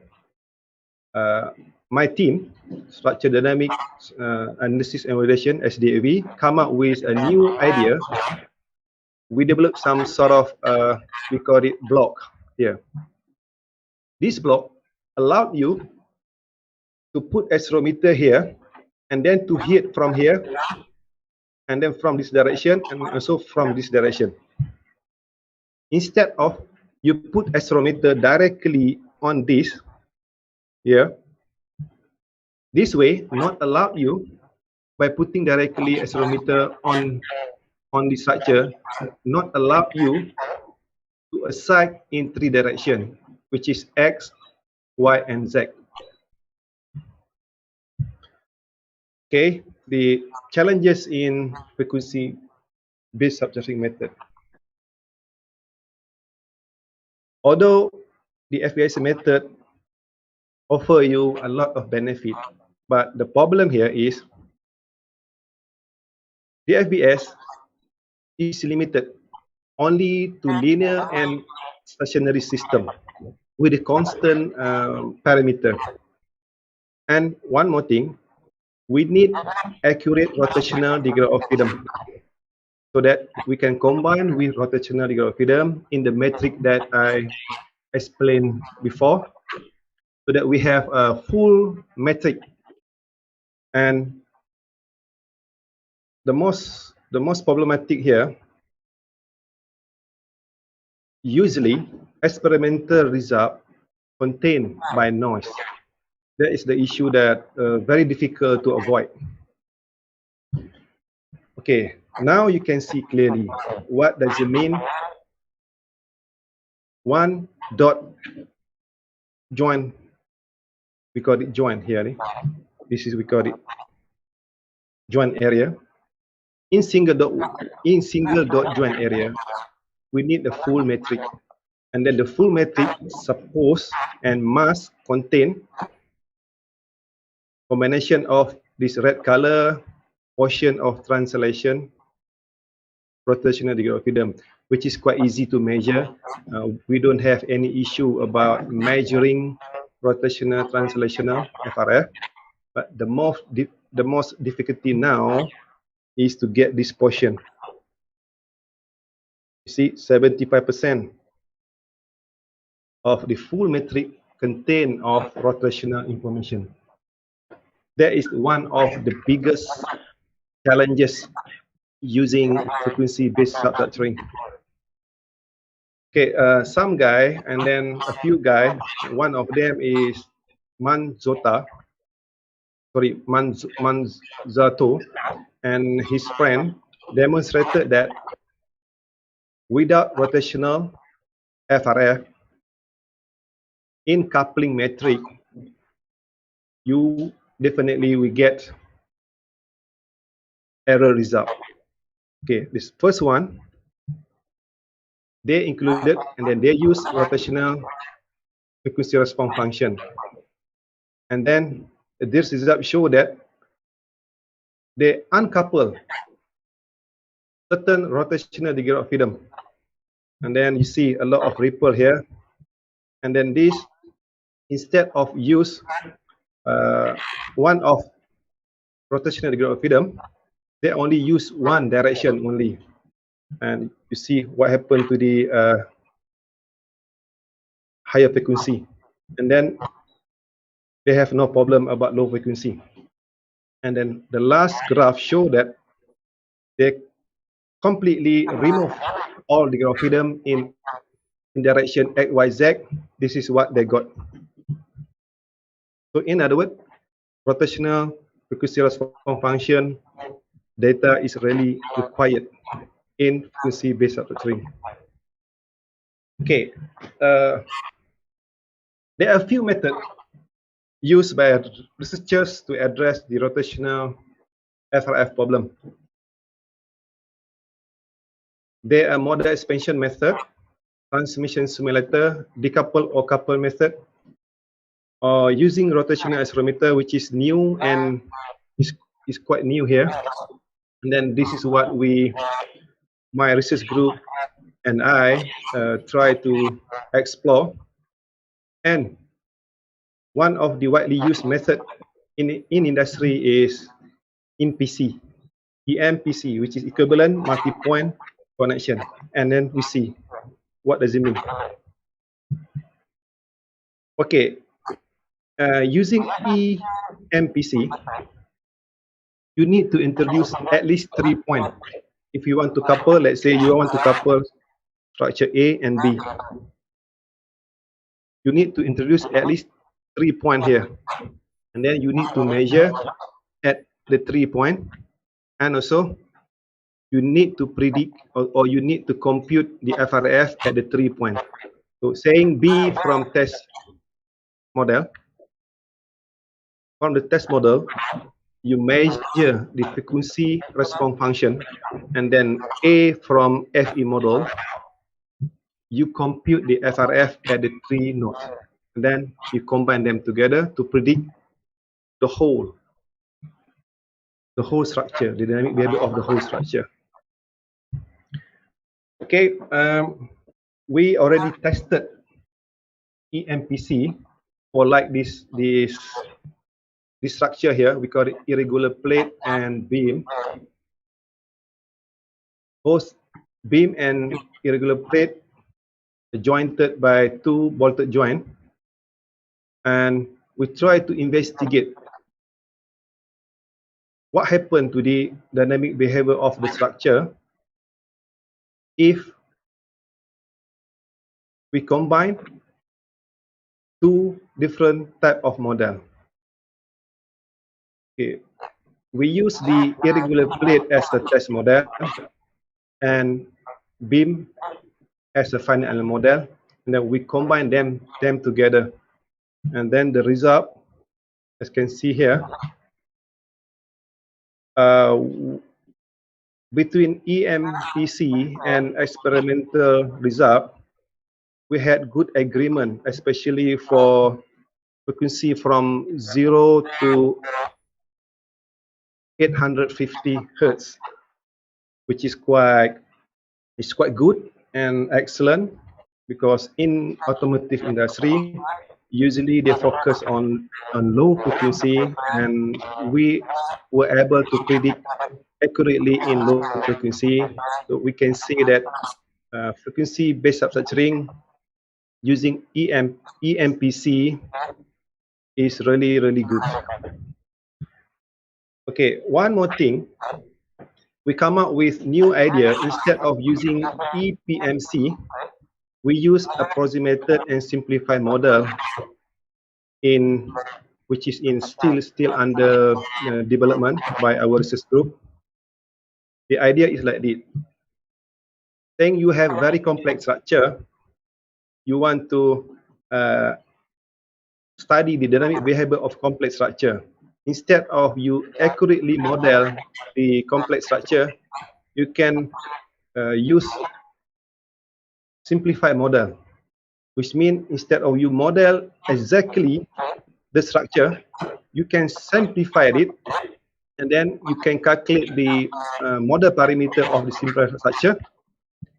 my team, Structure Dynamics Analysis and Validation, SDAV, come up with a new idea. We developed some sort of, we call it block here. This block allowed you to put accelerometer here, and then to hit from here, and then from this direction, and also from this direction. Instead of you put accelerometer directly on this here, this way not allow you by putting directly accelerometer on the structure, not allow you to assign in 3 directions, which is X, Y, and Z. Okay, the challenges in frequency-based subtracing method. Although the FBS method offer you a lot of benefit, but the problem here is the FBS is limited only to linear and stationary system with a constant parameter. And one more thing, we need accurate rotational degree of freedom so that we can combine with rotational degree of freedom in the metric that I explained before, so that we have a full metric. And the most problematic here, usually experimental result contained by noise. That is the issue that very difficult to avoid. Okay, now you can see clearly what does it mean. One dot join, we call it join here. This is, we call it join area. In single dot join area, we need the full metric, and then the full metric suppose and must contain combination of this red color portion of translation, rotational degree of freedom, which is quite easy to measure. We don't have any issue about measuring rotational translational FRF, but the most difficulty now is to get this portion. You see, 75% of the full metric contain of rotational information. That is one of the biggest challenges using frequency-based substructuring. Okay, some guy and then a few guy. One of them is Manzato, and his friend demonstrated that without rotational FRF in coupling metric, you definitely will get error result. Okay, this first one, they included and then they use rotational frequency response function. And then this result show that they uncouple certain rotational degree of freedom. And then you see a lot of ripple here. And then this, instead of use one of rotational degree of freedom, they only use one direction only. And you see what happened to the higher frequency. And then they have no problem about low frequency. And then the last graph show that they completely remove all degree of freedom in direction X, Y, Z. This is what they got. So in other words, rotational frequency response function data is really required in frequency-based substructuring. Okay, there are a few methods used by researchers to address the rotational FRF problem. There are model expansion method, transmission simulator, decouple or couple method, or using rotational accelerometer, which is new and is quite new here. And then this is what my research group and I try to explore. And one of the widely used method in industry is EMPC, which is equivalent multi-point connection. And then we see what does it mean. Okay, using EMPC, you need to introduce at least 3 points. If you want to couple, let's say you want to couple structure A and B, you need to introduce at least 3 points here. And then you need to measure at the 3 point. And also, you need to predict or you need to compute the FRF at the 3 point. So saying B from test model, from the test model, you measure the frequency response function, and then A from FE model, you compute the FRF at the 3 nodes. And then you combine them together to predict the whole structure, the dynamic behavior of the whole structure. Okay, we already tested EMPC for like this structure here. We call it irregular plate and beam. Both beam and irregular plate are jointed by 2 bolted joint, and we try to investigate what happened to the dynamic behavior of the structure if we combine 2 different type of model. Okay, we use the irregular plate as the test model and beam as a final element model, and then we combine them together, and then the result, as you can see here, between EMPC and experimental result, we had good agreement, especially for frequency from 0 to 850 hertz, which is quite good and excellent, because in automotive industry usually they focus on low frequency, and we were able to predict accurately in low frequency. So we can say that frequency based substructuring using EMPC is really good. Okay, one more thing, we come up with new idea. Instead of using EPMC, we use approximated and simplified model which is still under development by our research group. The idea is like this: saying you have very complex structure, you want to study the dynamic behavior of complex structure. Instead of you accurately model the complex structure, you can use simplified model, which means instead of you model exactly the structure, you can simplify it, and then you can calculate the model parameter of the simplified structure,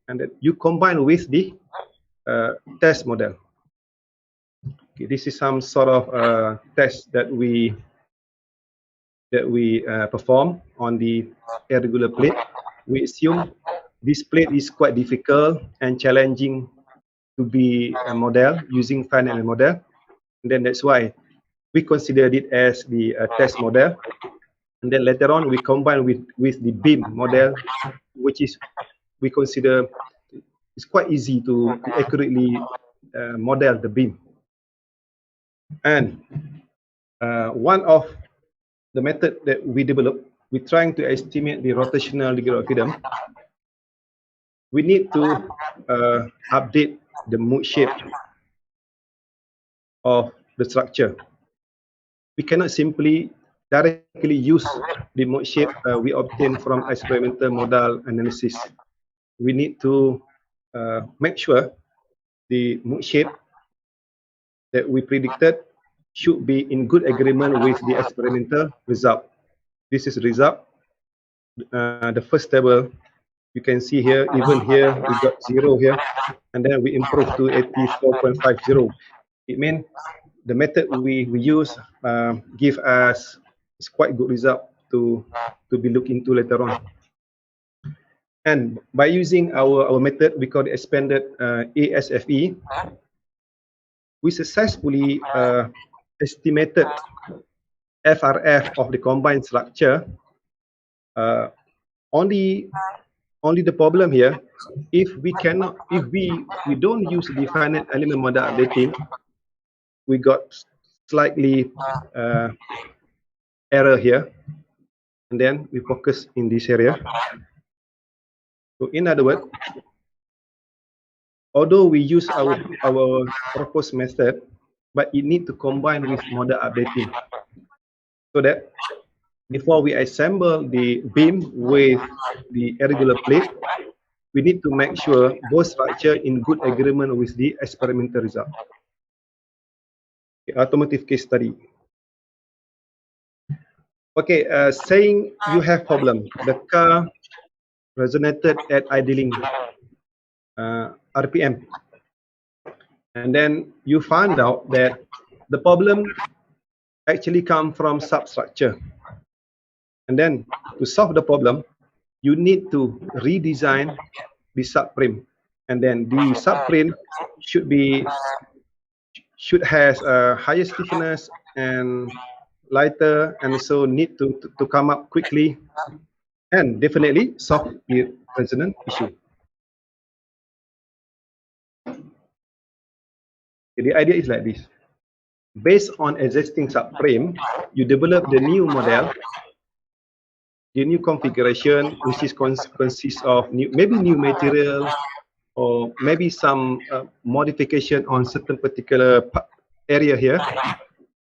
and then you combine with the test model. Okay, this is some sort of test that we perform on the irregular plate. We assume this plate is quite difficult and challenging to be a model using finite element model, and then that's why we considered it as the test model. And then later on we combine with the beam model, which is we consider it's quite easy to accurately model the beam. And one of the method that we developed, we're trying to estimate the rotational degree of freedom. We need to update the mode shape of the structure. We cannot simply directly use the mode shape we obtain from experimental model analysis. We need to make sure the mode shape that we predicted should be in good agreement with the experimental result. This is result. The first table, you can see here, even here we got 0 here, and then we improve to 84.50. It means the method we use give us quite good result to be looked into later on. And by using our method, we call it expanded ASFE, we successfully estimated FRF of the combined structure. Only the problem here, if we don't use the finite element model updating, we got slightly error here, and then we focus in this area. So in other words, although we use our proposed method, but it need to combine with model updating, so that before we assemble the beam with the irregular plate, we need to make sure both structure in good agreement with the experimental result. Okay, automotive case study. Okay, saying you have problem, the car resonated at idling RPM, and then you find out that the problem actually come from substructure. And then to solve the problem, you need to redesign the subframe, and then the subframe should has a higher stiffness and lighter, and so need to come up quickly and definitely solve the resonance issue. The idea is like this: based on existing subframe, you develop the new model, the new configuration, which is consists of maybe new material, or maybe some modification on certain particular area here,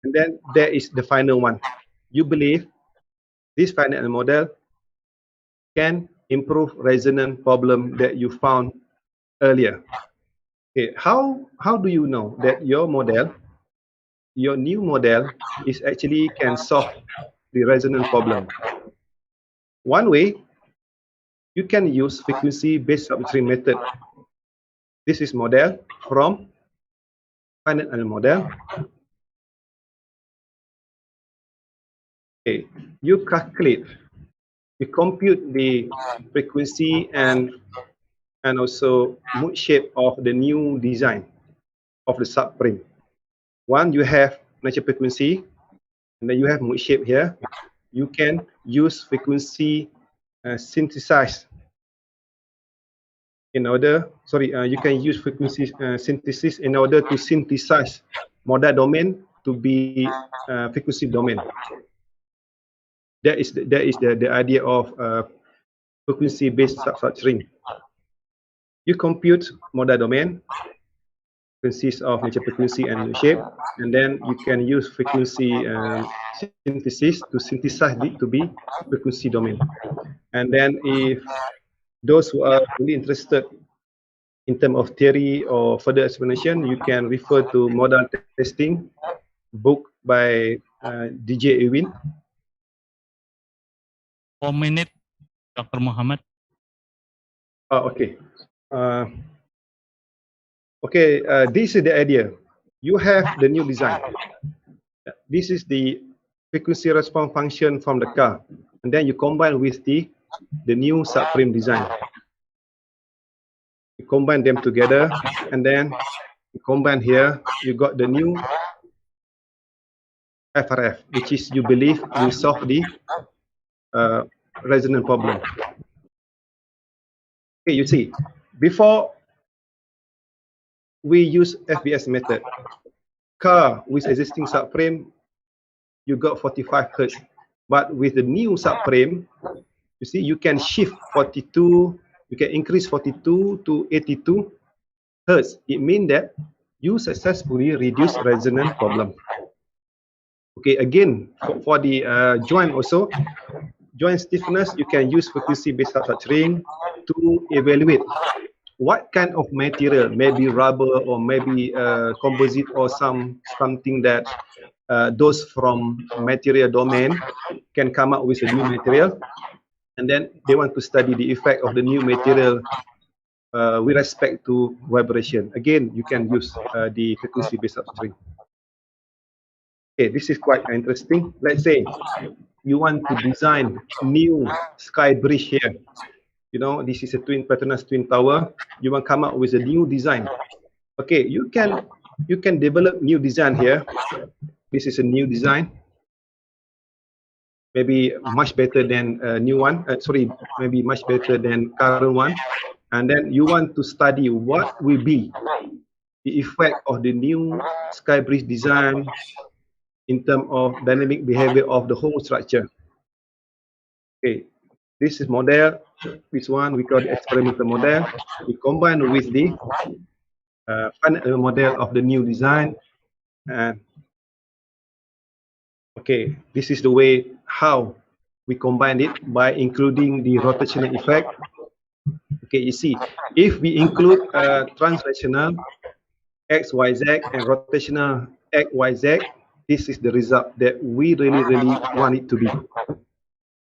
and then there is the final one. You believe this final model can improve resonance problem that you found earlier. Okay, how do you know that your model your new model is actually can solve the resonance problem. One way, you can use frequency-based subtracing method. This is model from finite element model. Okay, you calculate, you compute the frequency and also mood shape of the new design of the subframe. One, you have natural frequency, and then you have mood shape here. You can use frequency synthesize in order, you can use frequency synthesis in order to synthesize model domain to be frequency domain. That is the idea of frequency-based substructuring. You compute model domain, consists of natural frequency and shape, and then you can use frequency synthesis to synthesize it to be frequency domain. And then if those who are really interested in terms of theory or further explanation, you can refer to model testing book by DJ Ewin. 4 minutes, Dr. Muhammad. Oh, okay. This is the idea. You have the new design. This is the frequency response function from the car, and then you combine with the new subframe design. You combine them together, and then you combine here. You got the new FRF, which is you believe will solve the resonance problem. Okay, you see, before we use FBS method, car with existing subframe, you got 45 Hertz. But with the new subframe, you see, you can shift 42, you can increase 42 to 82 Hertz. It means that you successfully reduce resonance problem. Okay, again, for the joint also, joint stiffness, you can use frequency-based substructuring to evaluate what kind of material, maybe rubber or maybe composite or something that those from material domain can come up with a new material, and then they want to study the effect of the new material with respect to vibration. Again, you can use the frequency-based substructuring. Okay, this is quite interesting. Let's say you want to design new sky bridge here. You know, this is a twin Petronas twin tower. You want to come up with a new design. Okay, you can develop new design here. This is a new design. Maybe much better than a new one. Maybe much better than current one. And then you want to study what will be the effect of the new sky bridge design in terms of dynamic behavior of the whole structure. Okay, this is model. This one we call the experimental model. We combine with the final model of the new design. And okay, this is the way how we combine it by including the rotational effect. Okay, you see, if we include translational X, Y, Z and rotational X, Y, Z, this is the result that we really want it to be.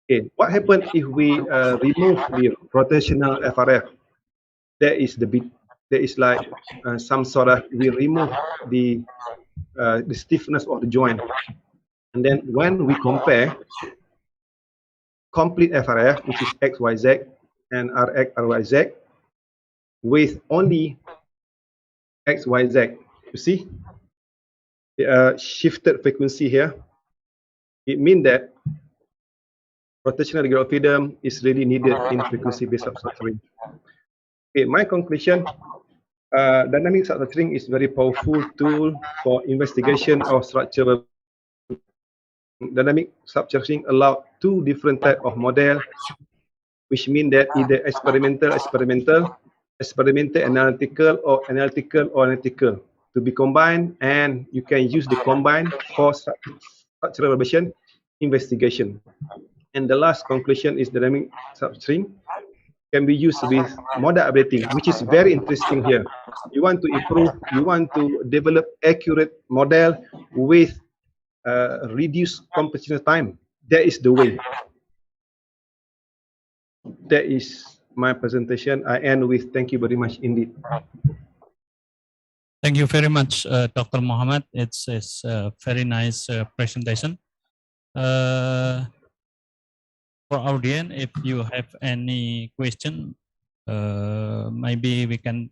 Okay, what happens if we remove the rotational FRF? There is like some sort of, we remove the stiffness of the joint, and then when we compare complete FRF, which is X, Y, Z and RX, RY, Z, with only X, Y, Z, you see the shifted frequency here. It means that rotational regular freedom is really needed in frequency-based substructuring. Okay, my conclusion, dynamic substructuring is very powerful tool for investigation of structural. Dynamic substructuring allow two different type of model, which mean that either experimental, analytical, or analytical to be combined, and you can use the combine for structural evaluation investigation. And the last conclusion is dynamic substructuring can be used with model updating, which is very interesting here. you want to improve, you want to develop accurate model with reduced computational time. That is the way. That is my presentation. I end with thank you very much indeed. Thank you very much, Dr. Muhammad. It's a very nice presentation. For audience, if you have any question, maybe we can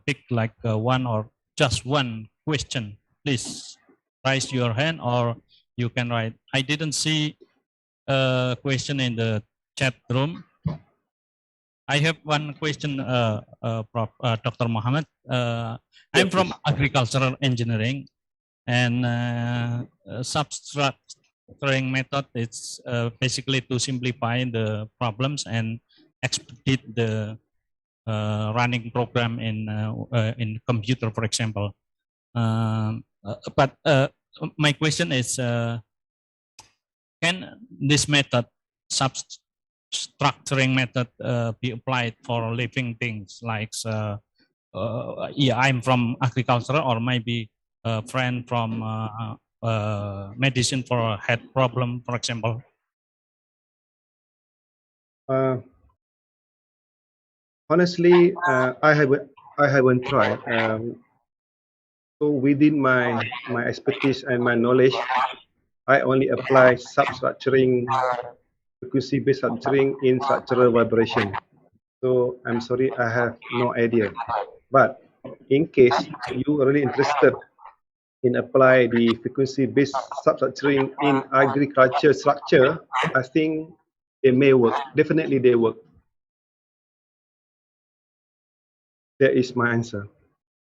pick like one or just one question. Please raise your hand or you can write. I didn't see a question in the chat room. I have one question, Dr. Muhammad. I'm from agricultural engineering, and substructuring method is basically to simplify the problems and expedite the running program in computer, for example. But my question is, can this method, structuring method, be applied for living things like, yeah, I'm from agriculture, or maybe a friend from medicine for a head problem, for example? Honestly, I haven't tried. So within my expertise and my knowledge, I only apply substructuring, frequency-based substructuring in structural vibration. So I'm sorry, I have no idea. But in case you are really interested in apply the frequency-based substructuring in agriculture structure, I think they may work. Definitely they work. That is my answer.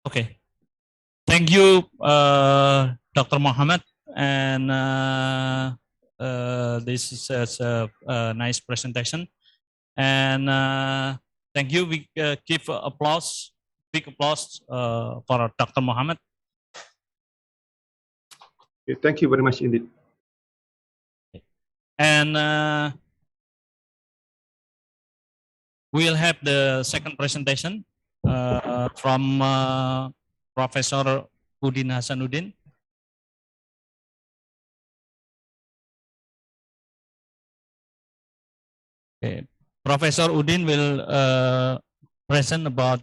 Okay. Thank you, Dr. Muhammad. And this is a nice presentation. And thank you. We give applause, big applause for Dr. Muhammad. Okay, thank you very much indeed. And we'll have the second presentation from Professor Udin Hasanuddin. Okay. Professor Udin will present about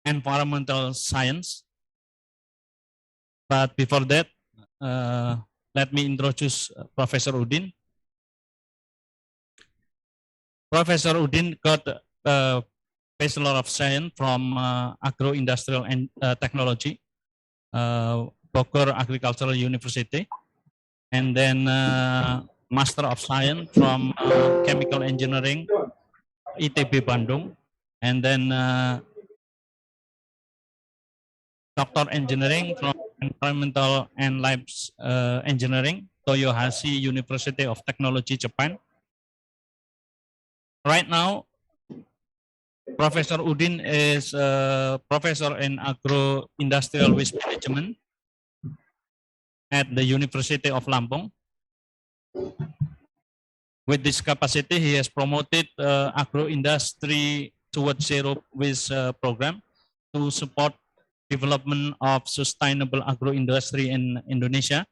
environmental science. But before that, let me introduce Professor Udin. Professor Udin got a Bachelor of Science from Agro-Industrial and Technology, Bogor Agricultural University, and then Master of Science from Chemical Engineering, ITB Bandung, and then Doctor Engineering from Environmental and Life Engineering, Toyohashi University of Technology, Japan. Right now, Professor Udin is a professor in agro-industrial waste management at the University of Lampung. With this capacity, he has promoted agro-industry towards zero waste program to support development of sustainable agro-industry in Indonesia,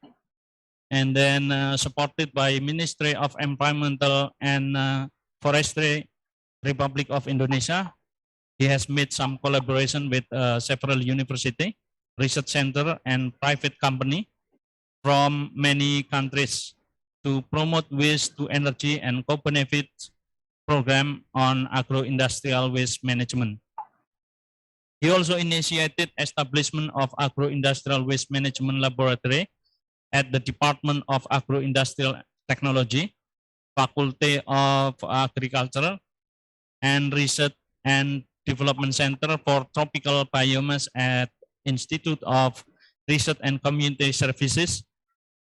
and then supported by Ministry of Environmental and Forestry, Republic of Indonesia. He has made some collaboration with several university, research center, and private company from many countries to promote waste to energy and co-benefit program on agro-industrial waste management. He also initiated establishment of agro-industrial waste management laboratory at the Department of Agro-Industrial Technology, Faculty of Agriculture, and Research and Development Center for Tropical Biomass at Institute of Research and Community Services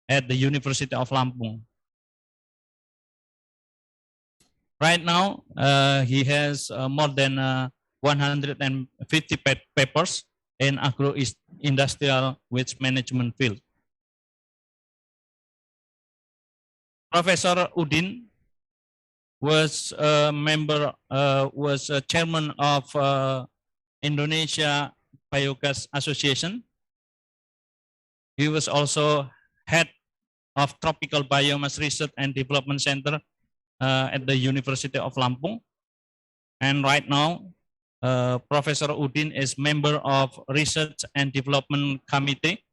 at the University of Lampung. Right now, he has more than 150 papers in agro-industrial waste management field. Professor Udin was a member, was a chairman of Indonesia Biogas Association. He was also head of Tropical Biomass Research and Development Center at the University of Lampung. And right now, Professor Udin is member of Research and Development Committee,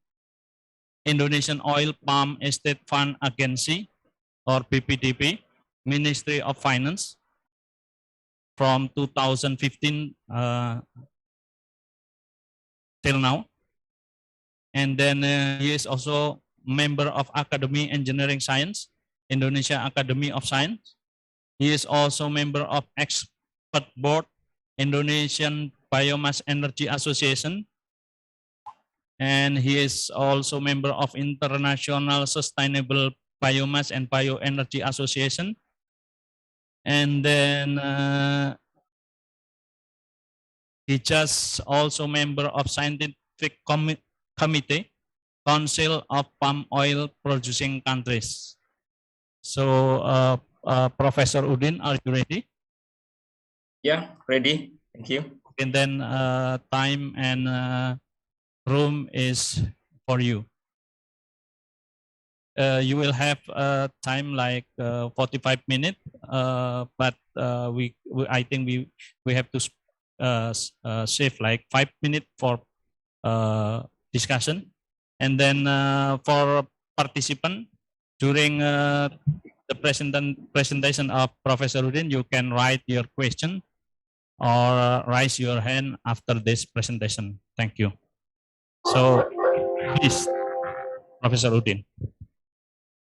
Indonesian Oil Palm Estate Fund Agency, or BPDP, Ministry of Finance, from 2015 till now. And then he is also member of Academy Engineering Science, Indonesia Academy of Science. He is also member of Expert Board, Indonesian Biomass Energy Association. And he is also member of International Sustainable Biomass and Bioenergy Association. And then he just also member of Scientific Committee, Council of Palm Oil Producing Countries. So Professor Udin, are you ready? Yeah, ready. Thank you. And then time and room is for you. You will have time like 45 minutes, but I think we have to save like 5 minutes for discussion, and then for participant during the presentation of Professor Udin, you can write your question or raise your hand after this presentation. Thank you. So please, Professor Udin.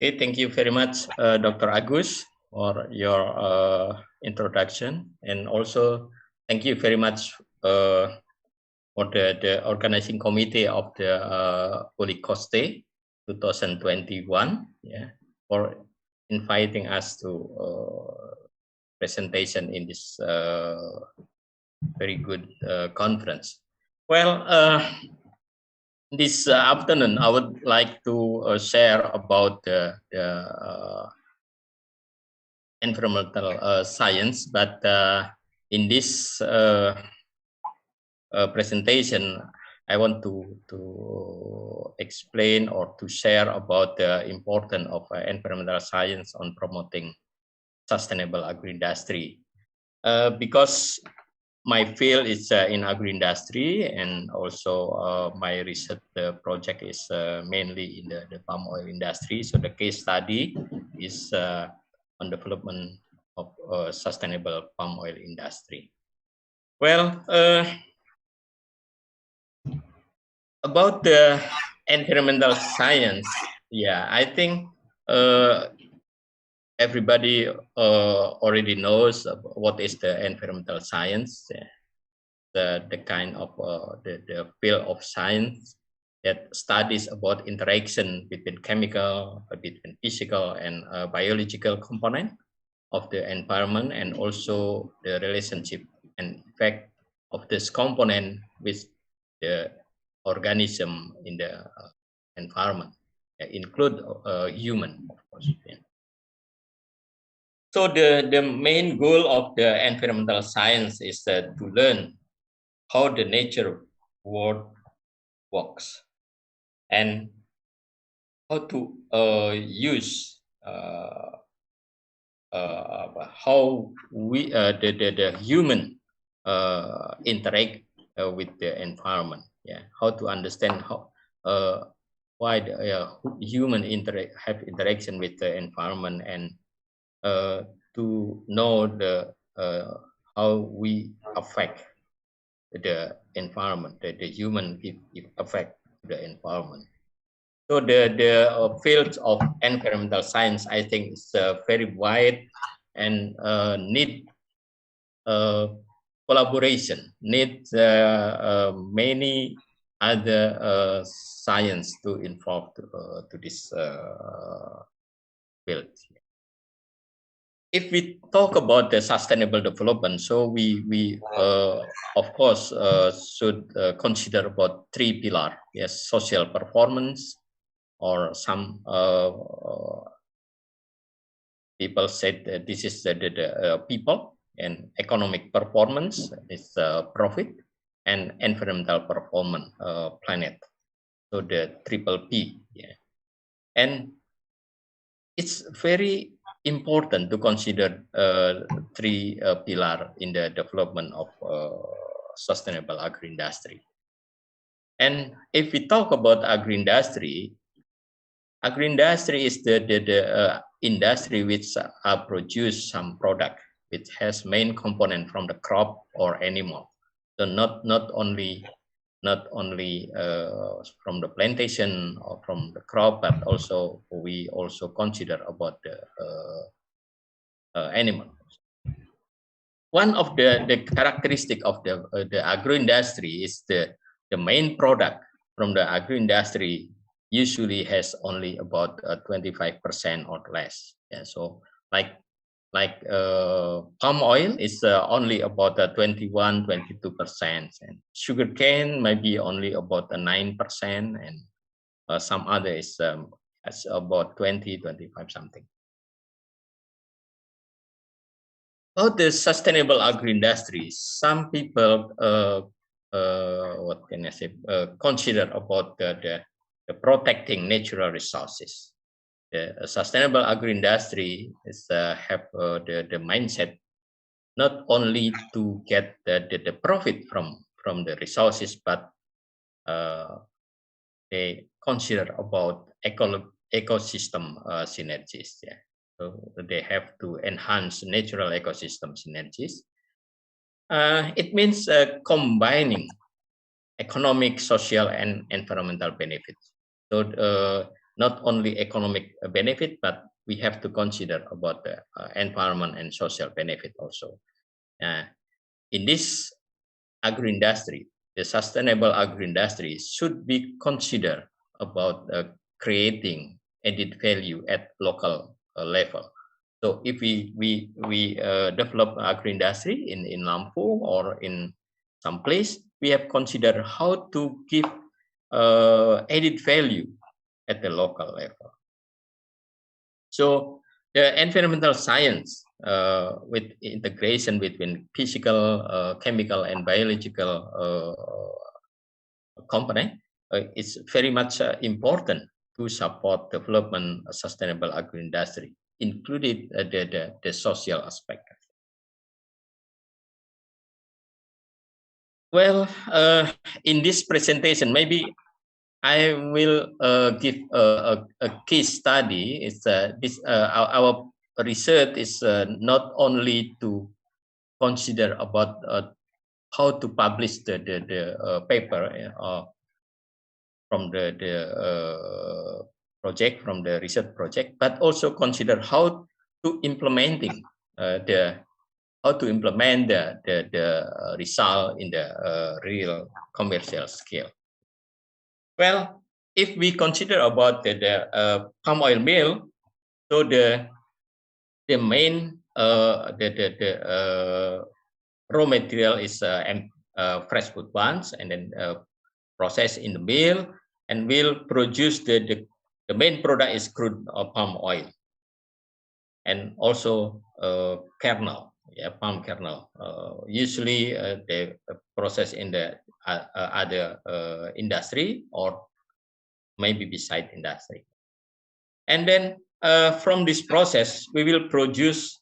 Okay, thank you very much, Dr. Agus, for your introduction, and also thank you very much for the organizing committee of the Polycoste 2021, yeah, for inviting us to presentation in this very good conference. Well, this afternoon, I would like to share about the environmental science, but in this presentation, I want to explain or to share about the importance of environmental science on promoting sustainable agri-industry, because my field is in agri-industry, and also my research project is mainly in the palm oil industry. So the case study is on development of sustainable palm oil industry. Well, about the environmental science, yeah, I think everybody already knows what is the environmental science, the kind of the field of science that studies about interaction between chemical, between physical and biological component of the environment, and also the relationship and effect of this component with the organism in the environment, include human, of course. Yeah. So the main goal of the environmental science is to learn how the nature world works and how to use how we the human interact with the environment. Yeah, how to understand how why the human have interaction with the environment, and to know the how we affect the environment, the human affect the environment. So the field of environmental science, I think, is very wide and need collaboration, need many other science to involve to this field. If we talk about the sustainable development, so we of course should consider about 3 pillars. Yes, social performance, or some people said that this is the people, and economic performance is profit, and environmental performance, planet. So the triple P. Yeah. And it's very important to consider three pillars in the development of sustainable agri-industry. And if we talk about agri-industry is the industry which produce some product which has main component from the crop or animal. So not only from the plantation or from the crop, but also we also consider about the animal. One of the characteristic of the agro-industry is the main product from the agro-industry usually has only about 25% or less. Yeah, so like palm oil is only about 21-22%, and sugarcane maybe only about 9%, and some other is about 20-25 something. About the sustainable agri-industry, some people what can I say, consider about the protecting natural resources. The sustainable agri-industry is have the mindset not only to get the profit from the resources, but they consider about ecosystem synergies. Yeah. So they have to enhance natural ecosystem synergies. It means combining economic, social, and environmental benefits. So not only economic benefit, but we have to consider about the environment and social benefit also. In this agri-industry, the sustainable agri-industry should be considered about creating added value at local level. So if we develop agri-industry in Lampung or in some place, we have considered how to give added value at the local level. So the environmental science with integration between physical, chemical, and biological component is very much important to support development of sustainable agri-industry, including the social aspect. Well, in this presentation, maybe I will give a case study. It's our research is not only to consider about how to publish the paper from the project, from the research project, but also consider how to implementing the result in the real commercial scale. Well, if we consider about the palm oil mill, so the main raw material is fresh food buns, and then processed in the mill, and will produce the main product is crude palm oil, and also kernel, palm kernel. Usually they process in the other industry or maybe beside industry. And then from this process, we will produce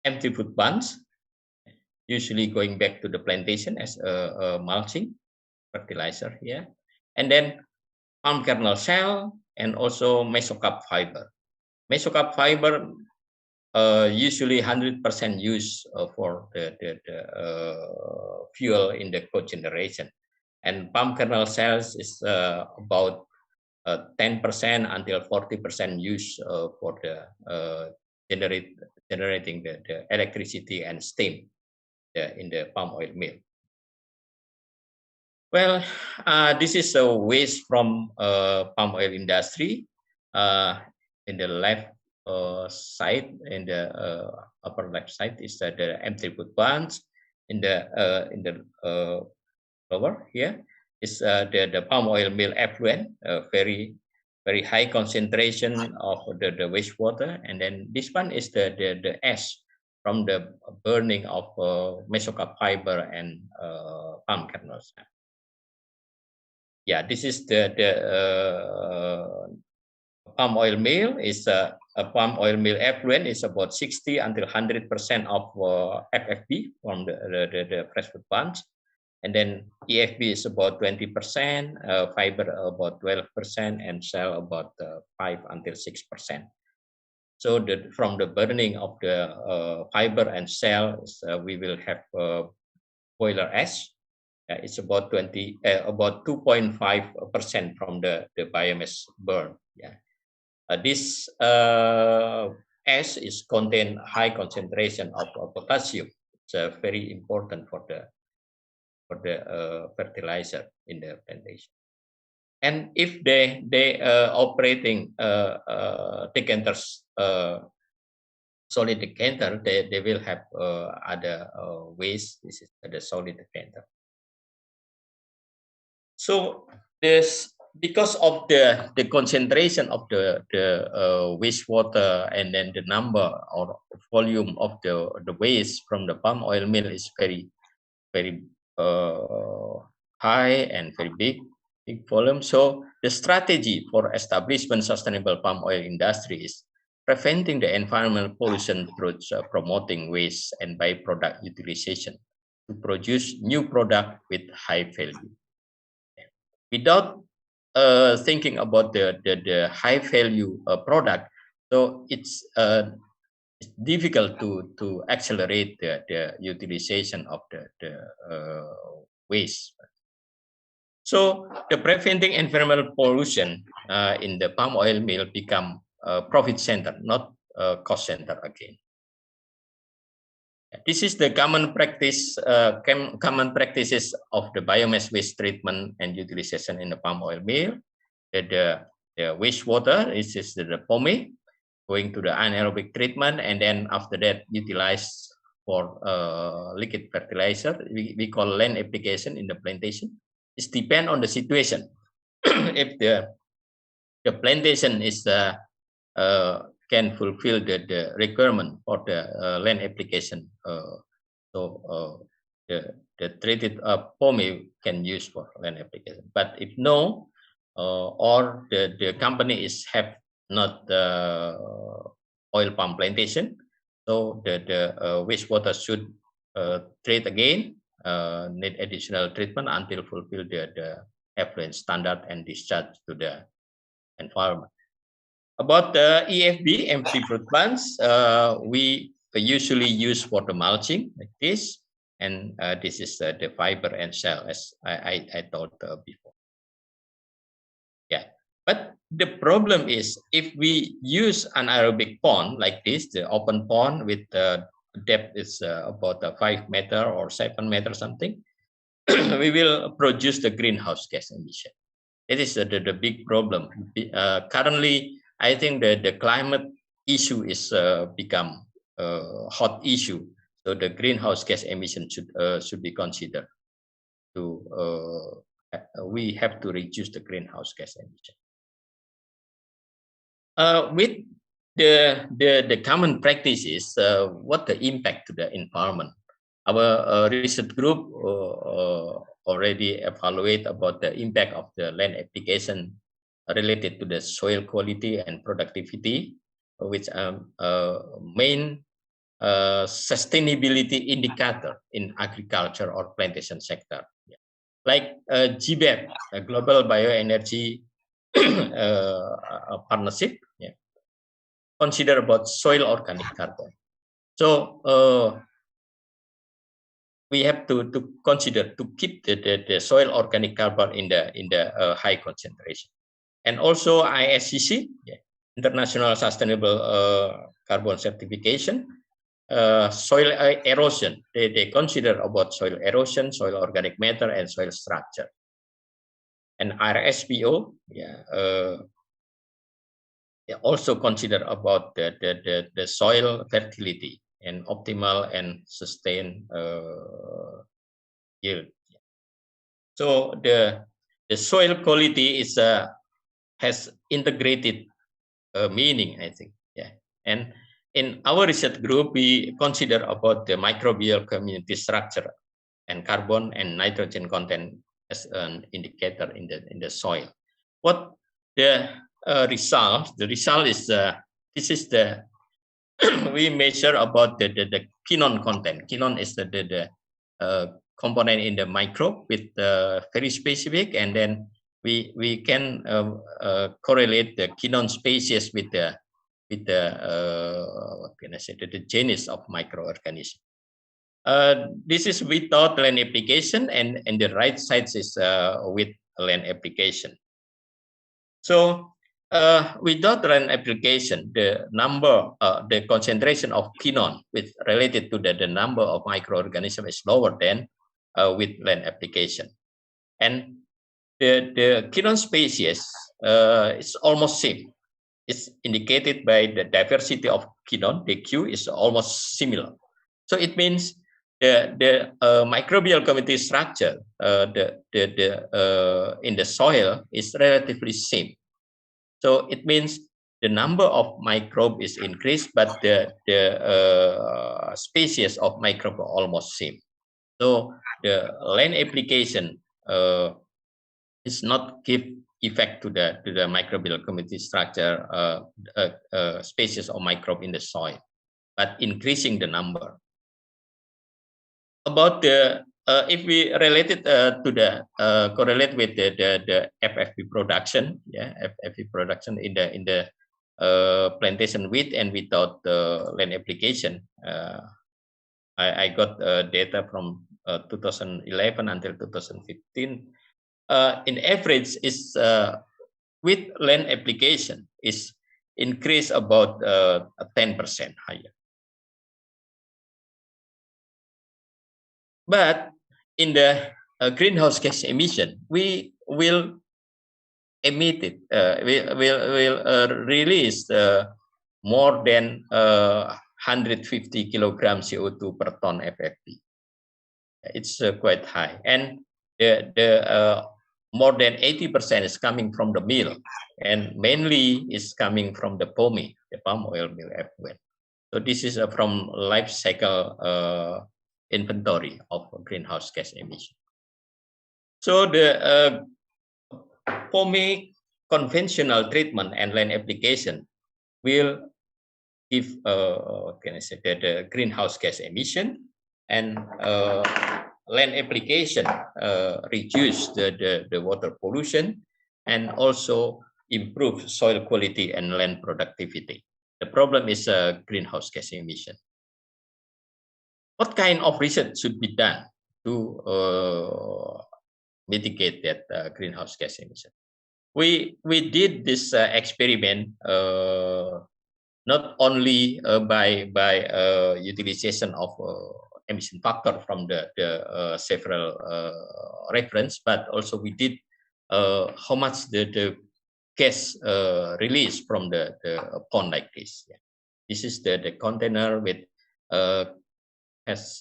empty food buns, usually going back to the plantation as a mulching fertilizer. Yeah. And then palm kernel shell, and also mesocarp fiber. Mesocarp fiber usually 100% used for the fuel in the cogeneration, and palm kernel cells is about 10% until 40% used for the generating the electricity and steam in the palm oil mill. Well, this is a waste from palm oil industry. In the left side, in the upper left side is the empty food buns. In the lower here is the palm oil mill effluent, very very high concentration of the wastewater, and then this one is the ash from the burning of mesoka fiber and palm kernels. Yeah, this is the palm oil mill. Is a palm oil mill effluent is about 60 until 100% of FFB from the freshwater plants. And then EFB is about 20%, fiber about 12%, and cell about 5 until 6%. So from the burning of the fiber and cells, we will have boiler ash. It's about 2.5% from the biomass burn. Yeah, this ash is contain high concentration of potassium. It's very important for the fertilizer in the plantation. And if they operating decanters, solid decanter, they will have other waste. This is the solid decanter. So this, because of the concentration of the wastewater, and then the number or volume of the waste from the palm oil mill is very high and very big volume. So the strategy for establishment sustainable palm oil industry is preventing the environmental pollution through promoting waste and byproduct utilization to produce new product with high value. Without thinking about the high value product, so it's difficult to accelerate the utilization of the waste. So the preventing environmental pollution in the palm oil mill become a profit center, not a cost center again. This is the common practice, common practices of the biomass waste treatment and utilization in the palm oil mill. The wastewater is the POME, going to the anaerobic treatment, and then after that utilized for liquid fertilizer. We call land application in the plantation. It depends on the situation. If the plantation is can fulfill the requirement for the land application, so the treated POME can use for land application. But if no, or the company is have not the oil palm plantation, so the wastewater should treat again, need additional treatment until fulfill the effluent standard and discharge to the environment. About the EFB, empty fruit bunch, we usually use for the mulching like this, and this is the fiber and shell, as I told before. Yeah, but the problem is if we use an anaerobic pond like this, the open pond with the depth is about 5 meter or 7 meter something, we will produce the greenhouse gas emission. It is the big problem. Currently, I think the climate issue is become a hot issue. So the greenhouse gas emission should be considered. We have to reduce the greenhouse gas emission. With the common practices, what the impact to the environment? Our research group already evaluate about the impact of the land application related to the soil quality and productivity, which are main sustainability indicator in agriculture or plantation sector. Like GBEP, a Global Bioenergy Partnership, consider about soil organic carbon. So we have to consider to keep the soil organic carbon in the high concentration. And also ISCC, International Sustainable Carbon Certification, soil erosion. They consider about soil erosion, soil organic matter, and soil structure. And RSPO, also consider about the soil fertility and optimal and sustained yield. So the soil quality is has integrated meaning, I think. Yeah. And in our research group, we consider about the microbial community structure and carbon and nitrogen content as an indicator in the soil. What the result? The result is this is the we measure about the quinone content. Quinone is the component in the microbe with very specific, and then we can correlate the quinone species with the what can I say, the genus of microorganism. This is without land application, and the right side is with land application. So without land application, the number, the concentration of quinone with related to the number of microorganisms is lower than with land application. And the quinone species is almost same. It's indicated by the diversity of quinone. The Q is almost similar. So it means the microbial community structure in the soil is relatively same. So it means the number of microbe is increased, but the species of microbe are almost same. So the land application is not give effect to the microbial community structure species of microbe in the soil, but increasing the number. About the if we relate it to the correlate with the FFP production, yeah, FFP production in the plantation with and without the land application, I got data from 2011 until 2015. In average, is with land application is increase about 10% higher. But in the greenhouse gas emission, we will emit it. Will release more than 150 kilograms CO2 per ton FFP. It's quite high, and the more than 80% is coming from the mill, and mainly is coming from the POME, the palm oil mill effluent. So this is from life cycle inventory of greenhouse gas emission. So the POME conventional treatment and land application will give can I say the greenhouse gas emission, and land application reduce the water pollution and also improve soil quality and land productivity. The problem is greenhouse gas emission. What kind of research should be done to mitigate that greenhouse gas emission? We did this experiment not only by utilization of emission factor from the several reference, but also we did how much the gas release from the pond like this. Yeah. This is the container with has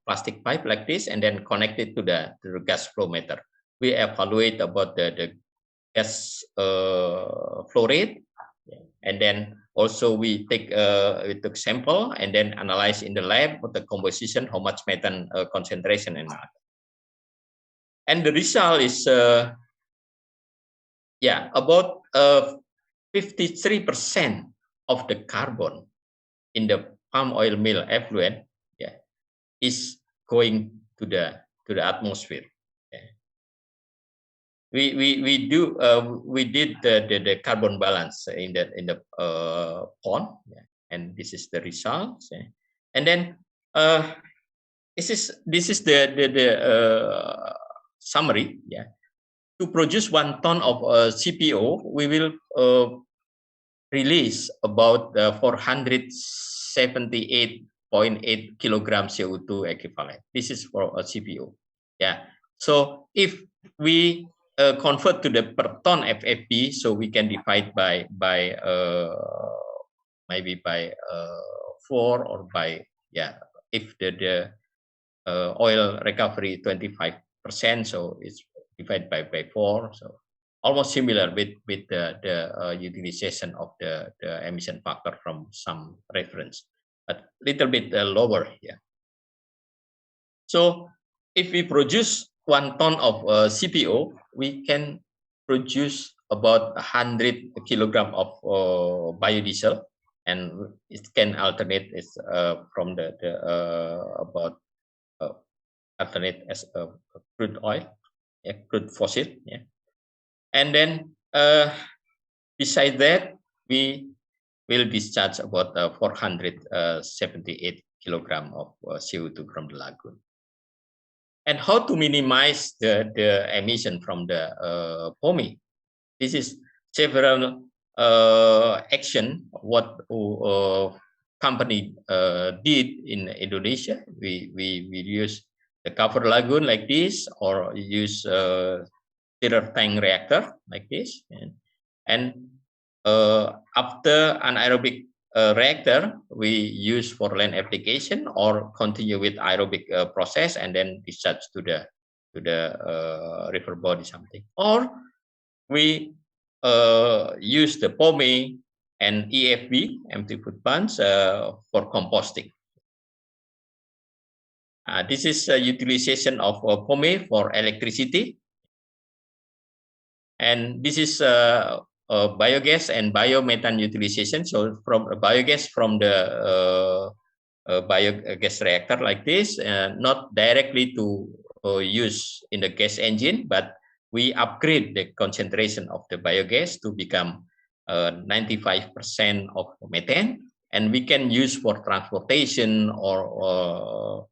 plastic pipe like this, and then connected to the gas flow meter. We evaluate about the gas flow rate, and then also we took sample and then analyze in the lab with the composition, how much methane concentration and that. And the result is yeah, about 53% of the carbon in the palm oil mill effluent, yeah, is going to the atmosphere. Yeah. We did the carbon balance in the pond, yeah, and this is the results. Yeah. And then this is the summary. Yeah, to produce 1 ton of CPO, we will release about 478.8 kilograms CO2 equivalent. This is for a CPO. Yeah. So if we convert to the per ton FFP, so we can divide by maybe by 4 or by, yeah, if the oil recovery 25%, so it's divided by 4. So almost similar with the utilization of the emission factor from some reference, but little bit lower here. So if we produce 1 ton of CPO, we can produce about 100 kilogram of biodiesel, and it can alternate from the about alternate as crude oil, crude fossil, and then beside that we will discharge about 478 kilogram of CO2 from the lagoon. And how to minimize the emission from the POMI? This is several action what company did in Indonesia. We use the cover lagoon like this, or use stirrer tank reactor like this, and after anaerobic reactor we use for land application, or continue with aerobic process and then discharge to the river body something, or we use the POME and EFB, empty food bunch, for composting. This is utilization of POME for electricity, and this is biogas and biomethane utilization. So from biogas from the biogas reactor like this, not directly to use in the gas engine, but we upgrade the concentration of the biogas to become 95% of methane, and we can use for transportation or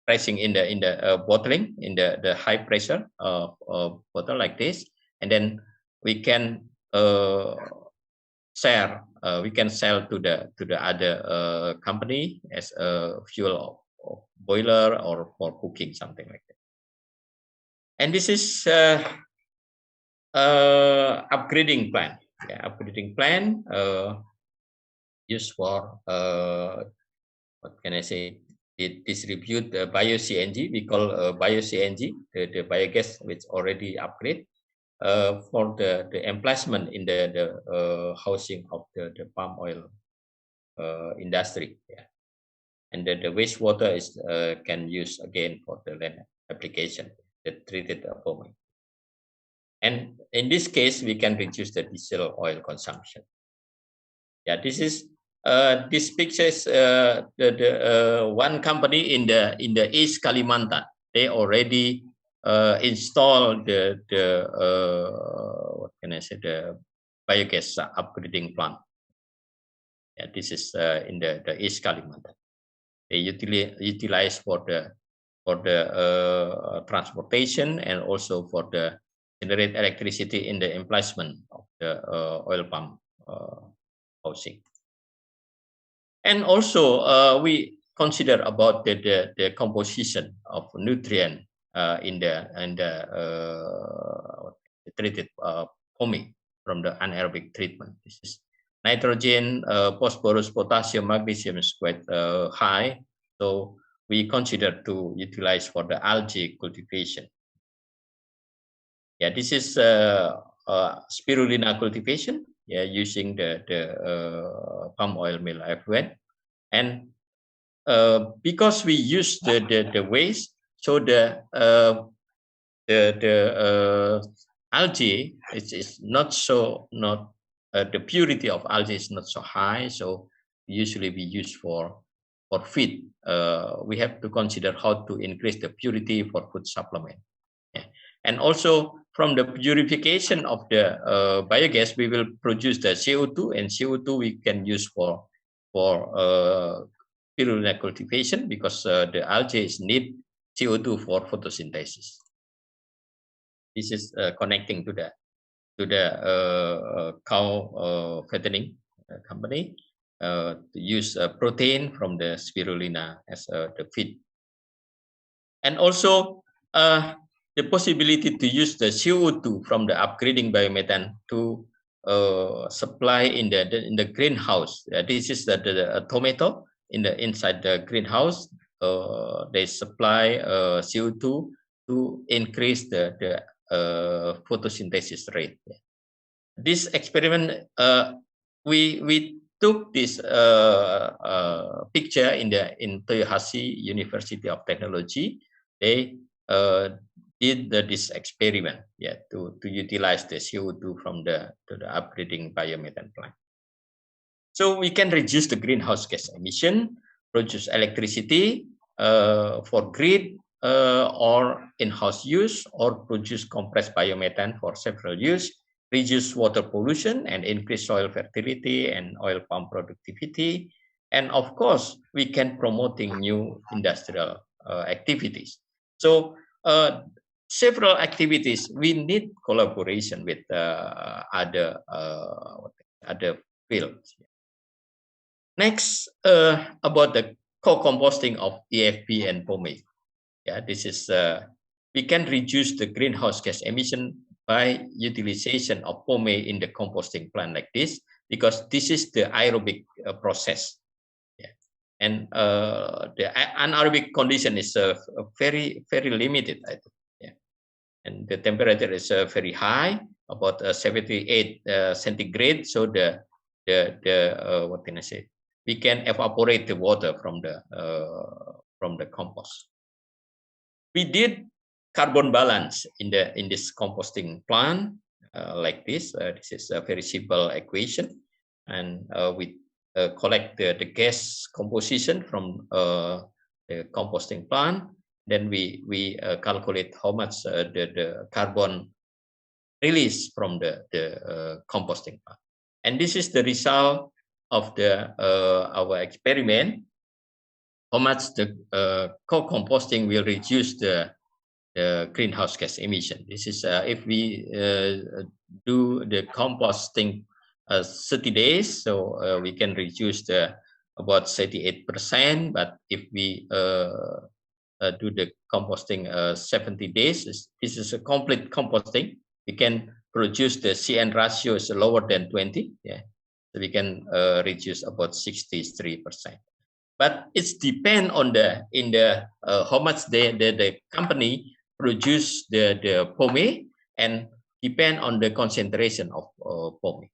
pressing in the bottling in the high pressure bottle like this, and then we can share. We can sell to the other company as a fuel of boiler or for cooking, something like that. And this is upgrading plan. Upgrading plan used for what can I say? It distribute the bio CNG. We call bio CNG the biogas which already upgrade for the emplacement in the housing of the palm oil industry. And then the wastewater is can use again for the land application, the treated POME. And in this case, we can reduce the diesel oil consumption. This is this picture is the one company in the East Kalimantan. They already installed the what can I say, the biogas upgrading plant. This is in the East Kalimantan. They utilize for the transportation and also for the generate electricity in the emplacement of the oil palm housing. And also we consider about the composition of nutrient in the treated POME from the anaerobic treatment. This is nitrogen, phosphorus, potassium, magnesium is quite high, so we consider to utilize for the algae cultivation. This is spirulina cultivation. Using the palm oil mill effluent, and because we use the waste, so the algae is not so the purity of algae is not so high. So usually we use for feed. We have to consider how to increase the purity for food supplement, and also from the purification of the biogas, we will produce the CO2, and CO2 we can use for spirulina cultivation, because the algae need CO2 for photosynthesis. This is connecting to the cow fattening company to use protein from the spirulina as the feed, and also the possibility to use the CO2 from the upgrading biomethane to supply in the greenhouse. This is the tomato inside the greenhouse. They supply CO2 to increase the photosynthesis rate. This experiment, we took this picture in Toyohashi University of Technology. They did this experiment, to utilize the CO2 from the upgrading biomethane plant. So we can reduce the greenhouse gas emission, produce electricity for grid or in-house use, or produce compressed biomethane for several use, reduce water pollution and increase soil fertility and oil palm productivity. And of course, we can promoting new industrial activities. So several activities, we need collaboration with other fields. Next, about the co-composting of EFP and POME. This is, we can reduce the greenhouse gas emission by utilization of POME in the composting plant like this, because this is the aerobic process. And the anaerobic condition is very limited, I think. And the temperature is very high, about 78 centigrade. So what can I say? We can evaporate the water from the compost. We did carbon balance in this composting plant like this. This is a very simple equation, and we collect the gas composition from the composting plant. Then we calculate how much the carbon release from the composting plant. And this is the result of our experiment. How much the co-composting will reduce the greenhouse gas emission. This is if we do the composting 30 days, so we can reduce about 38%. But if we do the composting 70 days, this is a complete composting. We can produce the CN ratio is lower than 20. So we can reduce about 63%. But it's depend on how much the company produce the POME, and depend on the concentration of POME.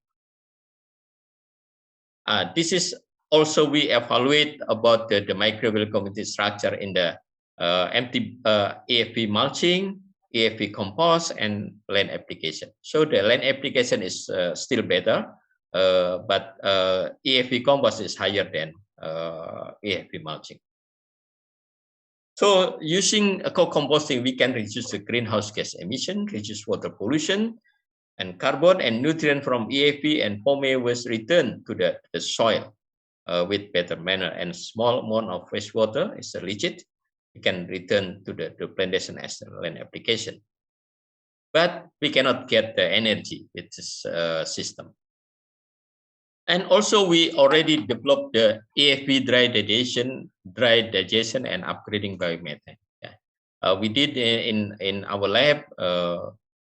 This is also we evaluate about the microbial community structure in the empty EFP mulching, EFP compost, and land application. So the land application is still better, but EFP compost is higher than EFP mulching. So using co-composting, we can reduce the greenhouse gas emission, reduce water pollution, and carbon and nutrient from EFP and POME was returned to the soil with better manner, and small amount of wastewater is legit. We can return to the plantation as a land application. But we cannot get the energy with this system. And also we already developed the EFP dry digestion and upgrading biomethane. We did in our lab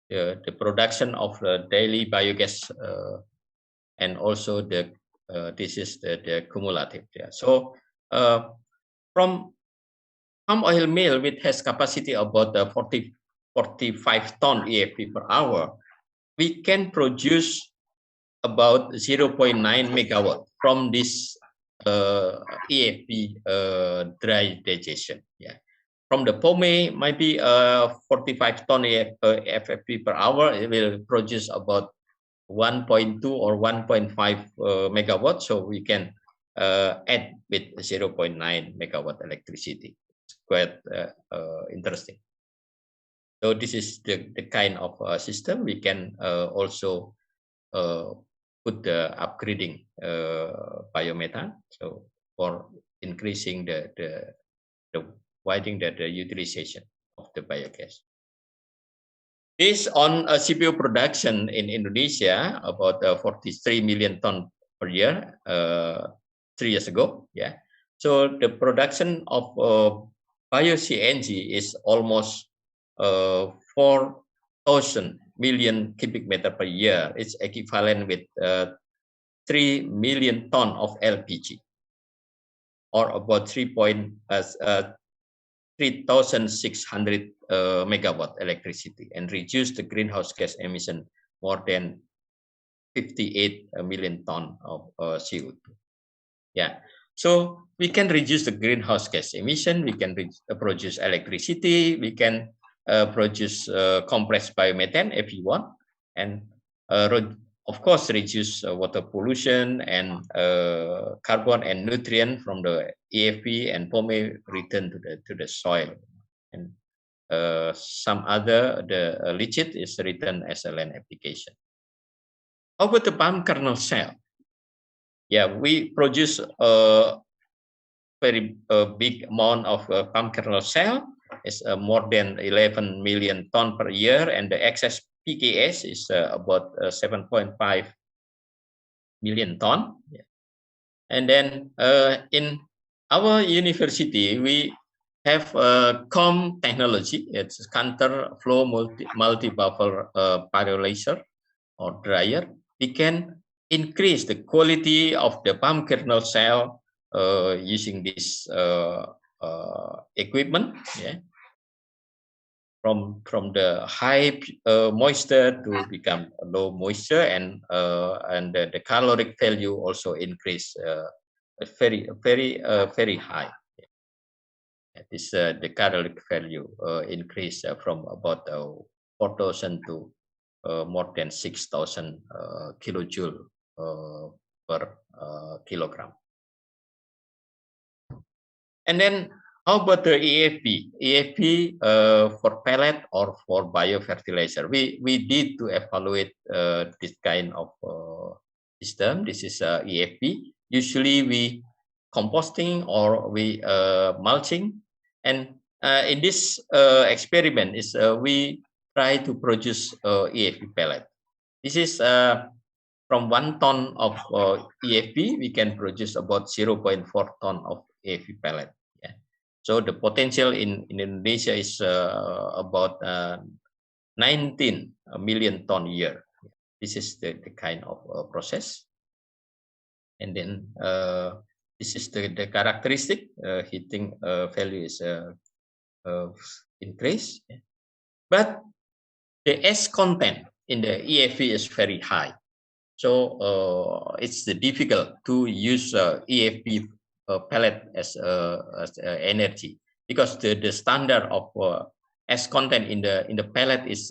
the production of the daily biogas, and also this is the cumulative. So from palm oil mill, which has capacity about 45 ton EFP per hour, we can produce about 0.9 megawatt from this EFP dry digestion. From the POME, maybe 45 ton FFP per hour, it will produce about 1.2 or 1.5 megawatt. So we can add with 0.9 megawatt electricity. It's quite interesting. So this is the kind of system we can also put the upgrading biomethane, so for increasing the widening the utilization of the biogas. Based on CPO production in Indonesia, about 43 million ton per year 3 years ago. So the production of bio-CNG is almost 4,000 million cubic meter per year. It's equivalent with 3 million ton of LPG, or about 3,600 megawatt electricity and reduce the greenhouse gas emission more than 58 million ton of CO2. Yeah, so we can reduce the greenhouse gas emission. We can produce electricity. We can produce compressed biomethane if you want, and of course reduce water pollution and carbon and nutrient from the EFP and POME return to the soil, and some other leachate is written as a land application. How about the palm kernel cell? Yeah, we produce a very big amount of palm kernel cell. It's more than 11 million ton per year, and the excess PKS is about 7.5 million ton. Yeah. And then in our university, we have COM technology. It's counter flow multi-buffer pyrolyzer or dryer. We can increase the quality of the palm kernel cell using this equipment. Yeah. From the high moisture to become low moisture, and the caloric value also increase very high. This the caloric value increase from about 4,000 to more than 6,000 kilojoule per kilogram. And then how about the EFP? EFP for pellet or for biofertilizer? We did to evaluate this kind of system. This is EFP. Usually we composting or we mulching. And in this experiment is we try to produce EFP pellet. This is from 1 ton of EFP, we can produce about 0.4 ton of EFP pellet. So the potential in Indonesia is about 19 million ton a year. This is the kind of process. And then this is the characteristic. Heating value is increased. But the S content in the EFP is very high. So it's difficult to use EFP pellet as energy, because the standard of S content in the pellet is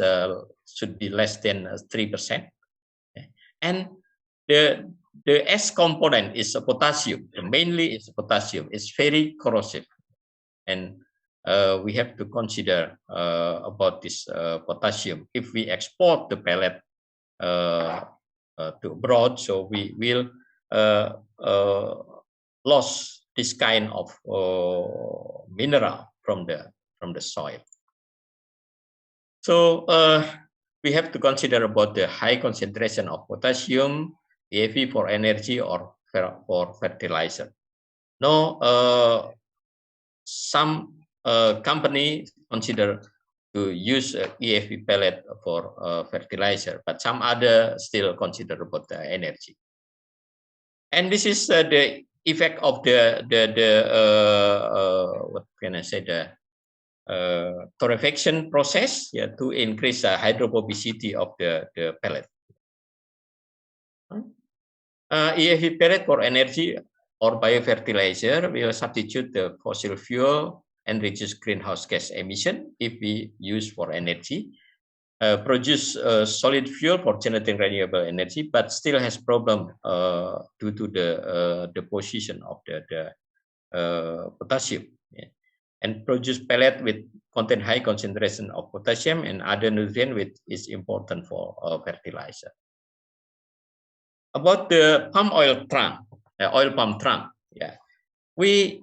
should be less than 3%, and the S component is potassium. Mainly it's potassium. It's very corrosive, and we have to consider about this potassium. If we export the pellet to abroad, so we will lost this kind of mineral from the soil. So we have to consider about the high concentration of potassium, EFP for energy or for fertilizer. Now, some companies consider to use EFP pellet for fertilizer, but some other still consider about the energy. And this is the effect of the what can I say, the torrefaction process, yeah, to increase the hydrophobicity of the pellet. EFP pellet for energy or biofertilizer will substitute the fossil fuel and reduce greenhouse gas emission if we use for energy. Produce solid fuel for generating renewable energy, but still has problem due to the position of the potassium. Yeah. And produce pellet with contain high concentration of potassium and other nutrient which is important for fertilizer. About the palm oil trunk, oil palm trunk, yeah, we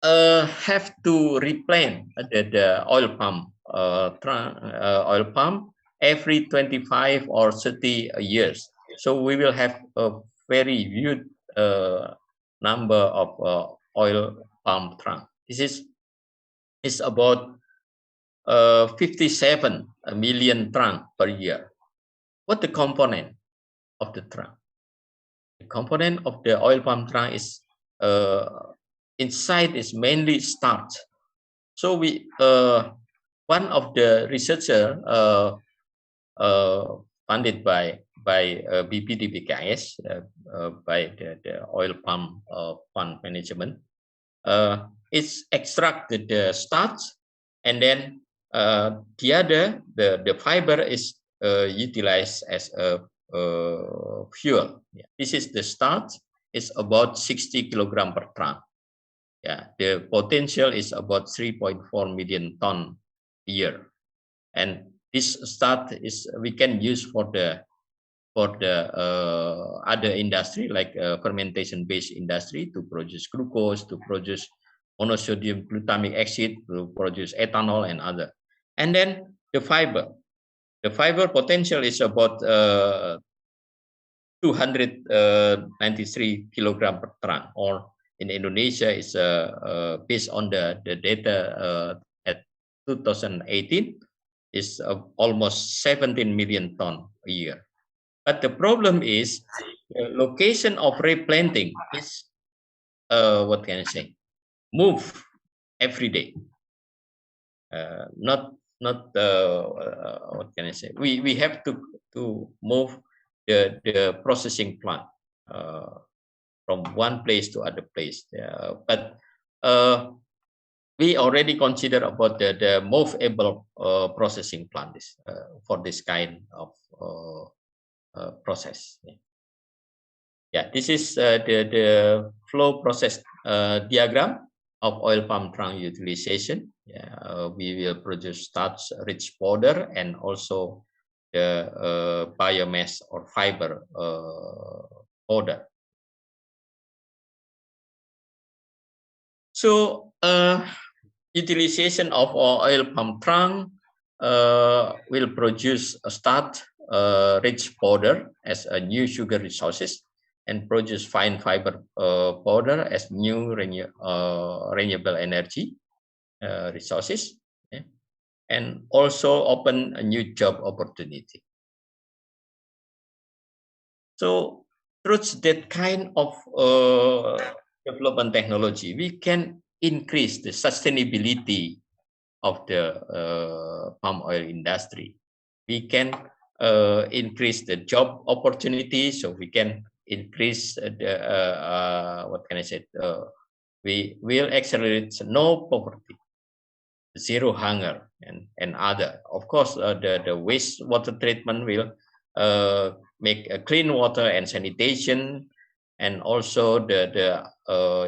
have to replant the oil palm oil palm every 25 or 30 years. So we will have a very huge number of oil palm trunk. This is about 57 million trunk per year. What the component of the trunk? The component of the oil palm trunk is inside is mainly starch. So we one of the researcher funded by BPDPKS by the oil palm fund management is extracted the starch, and then the fiber is utilized as a fuel. Yeah. This is the starch. It's about 60 kilogram per ton. Yeah, the potential is about 3.4 million ton a year, and this starch is we can use for the other industry like fermentation-based industry to produce glucose, to produce monosodium glutamic acid, to produce ethanol and other. And then the fiber potential is about 293 kilogram per ton, or in Indonesia is based on the data at 2018 is almost 17 million ton a year. But the problem is the location of replanting is what can I say? Move every day. Not what can I say? We have to move the processing plant from one place to other place. But we already consider about the movable processing plant for this kind of process. Yeah, this is the flow process diagram of oil palm trunk utilization. Yeah, we will produce starch-rich powder and also the biomass or fiber powder. So utilization of oil palm trunk will produce a starch-rich powder as a new sugar resources, and produce fine fiber powder as new renewable energy resources, and also open a new job opportunity. So through that kind of development technology, we can increase the sustainability of the palm oil industry. We can increase the job opportunity, so we can increase the what can I say? We will accelerate no poverty, zero hunger, and other. Of course, the wastewater treatment will make clean water and sanitation, and also the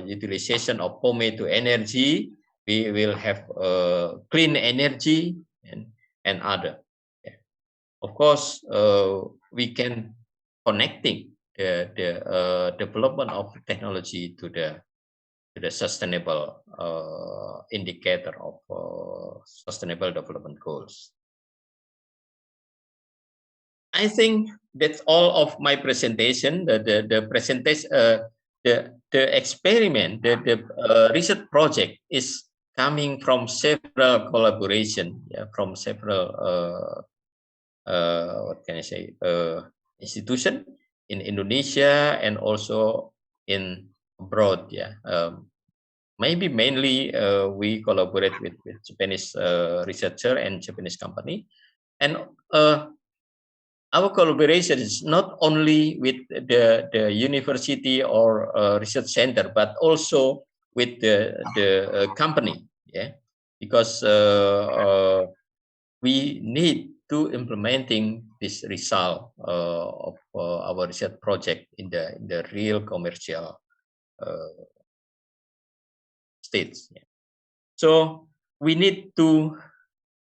utilization of pomade to energy. We will have clean energy and other. Yeah. Of course, we can connecting the development of technology to the sustainable indicator of sustainable development goals. I think that's all of my presentation. The presentation, the experiment, the research project is coming from several collaboration, yeah, from several what can I say, institution in Indonesia and also in abroad. Yeah, maybe mainly we collaborate with Japanese researcher and Japanese company, and our collaboration is not only with the university or research center, but also with the company. Yeah, because we need to implementing this result of our research project in the real commercial states. Yeah. So we need to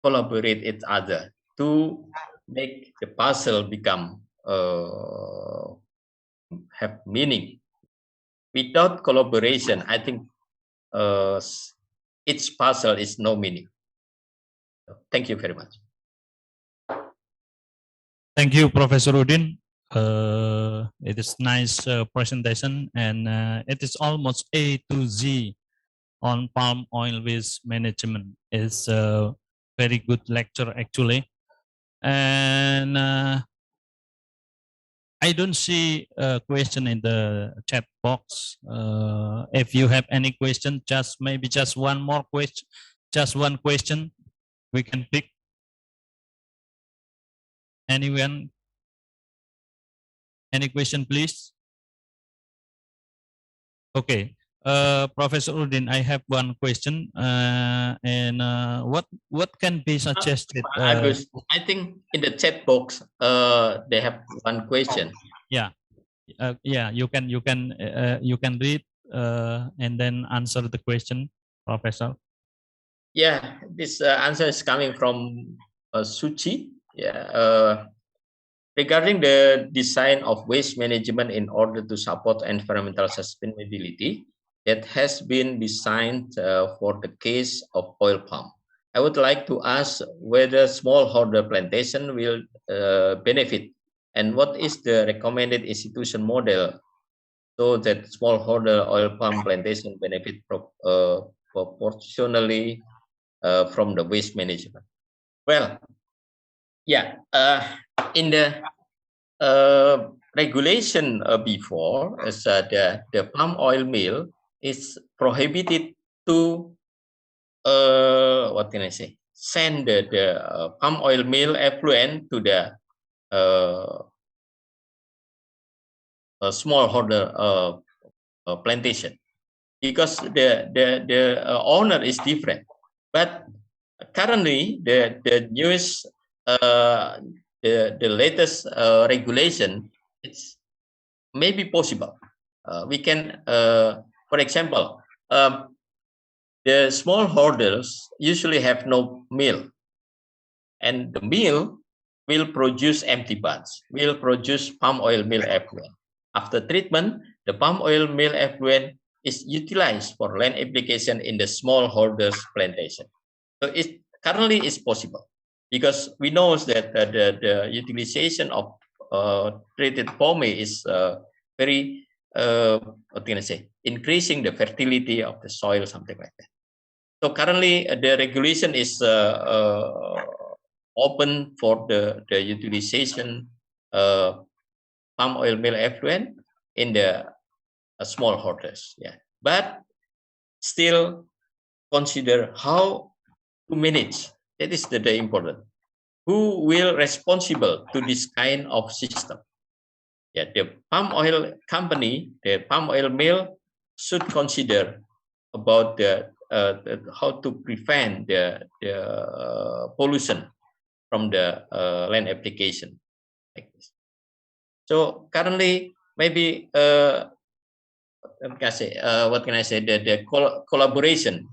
collaborate each other to make the puzzle become have meaning. Without collaboration, I think each puzzle is no meaning. Thank you very much. Thank you, Professor Udin. It is nice presentation, and it is almost A to Z on palm oil waste management. It's a very good lecture actually, and I don't see a question in the chat box. If you have any question, maybe just one more question, just one question we can pick. Anyone? Any question, please? Okay. Professor Udin, I have one question, and what can be suggested? Agus, I think in the chat box, they have one question. Yeah, yeah. You can read and then answer the question, Professor. Yeah, this answer is coming from Suchi. Yeah, regarding the design of waste management in order to support environmental sustainability that has been designed for the case of oil palm. I would like to ask whether smallholder plantation will benefit, and what is the recommended institution model so that smallholder oil palm plantation benefit proportionally from the waste management. Well, yeah, in the regulation before, the palm oil mill is prohibited to what can I say? Send the palm oil mill effluent to the smallholder plantation, because the owner is different. But currently, the newest the latest regulation, it's maybe possible. We can, for example, the smallholders usually have no mill, and the mill will produce empty buds, will produce palm oil mill effluent. After treatment, the palm oil mill effluent is utilized for land application in the smallholders plantation. So it currently is possible, because we know that the utilization of treated palm is very what can I say, increasing the fertility of the soil, something like that. So currently the regulation is open for the utilization palm oil mill effluent in the smallholders. Yeah, but still consider how to manage. That is the important. Who will responsible to this kind of system? Yeah, the palm oil company, the palm oil mill should consider about the how to prevent the pollution from the land application. Like this. So currently, maybe what can I say? The collaboration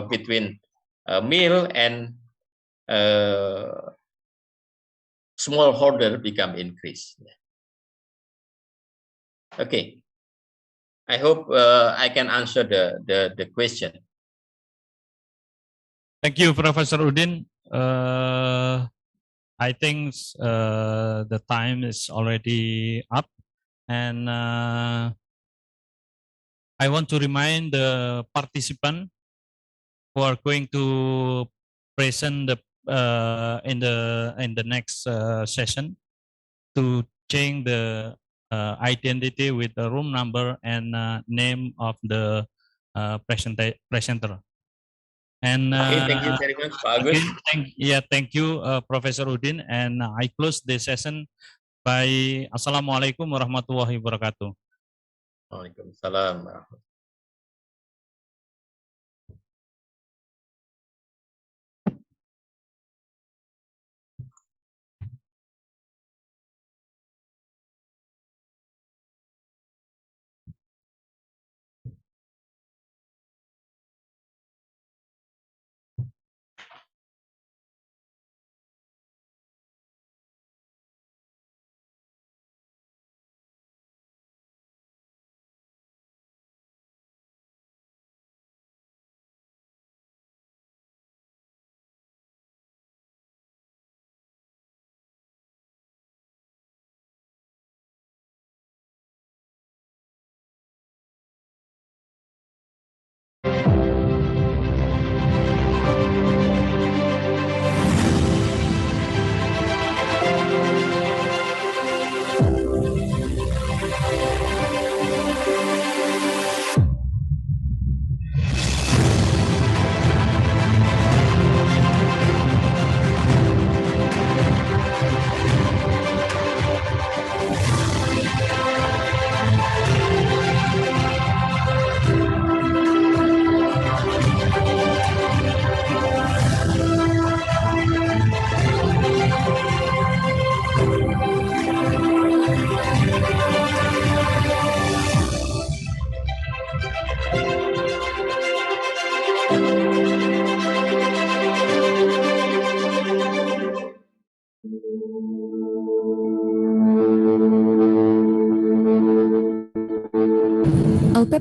between mill and smallholder become increased. Okay, I hope I can answer the question. Thank you, Professor Udin. I think the time is already up, and I want to remind the participant who are going to present in the next session to change the identity with the room number and name of the presenter. And okay, thank you very much, Pak Agus. Thank you, Professor Udin. And I close the session by Assalamualaikum warahmatullahi wabarakatuh. Waalaikumsalam.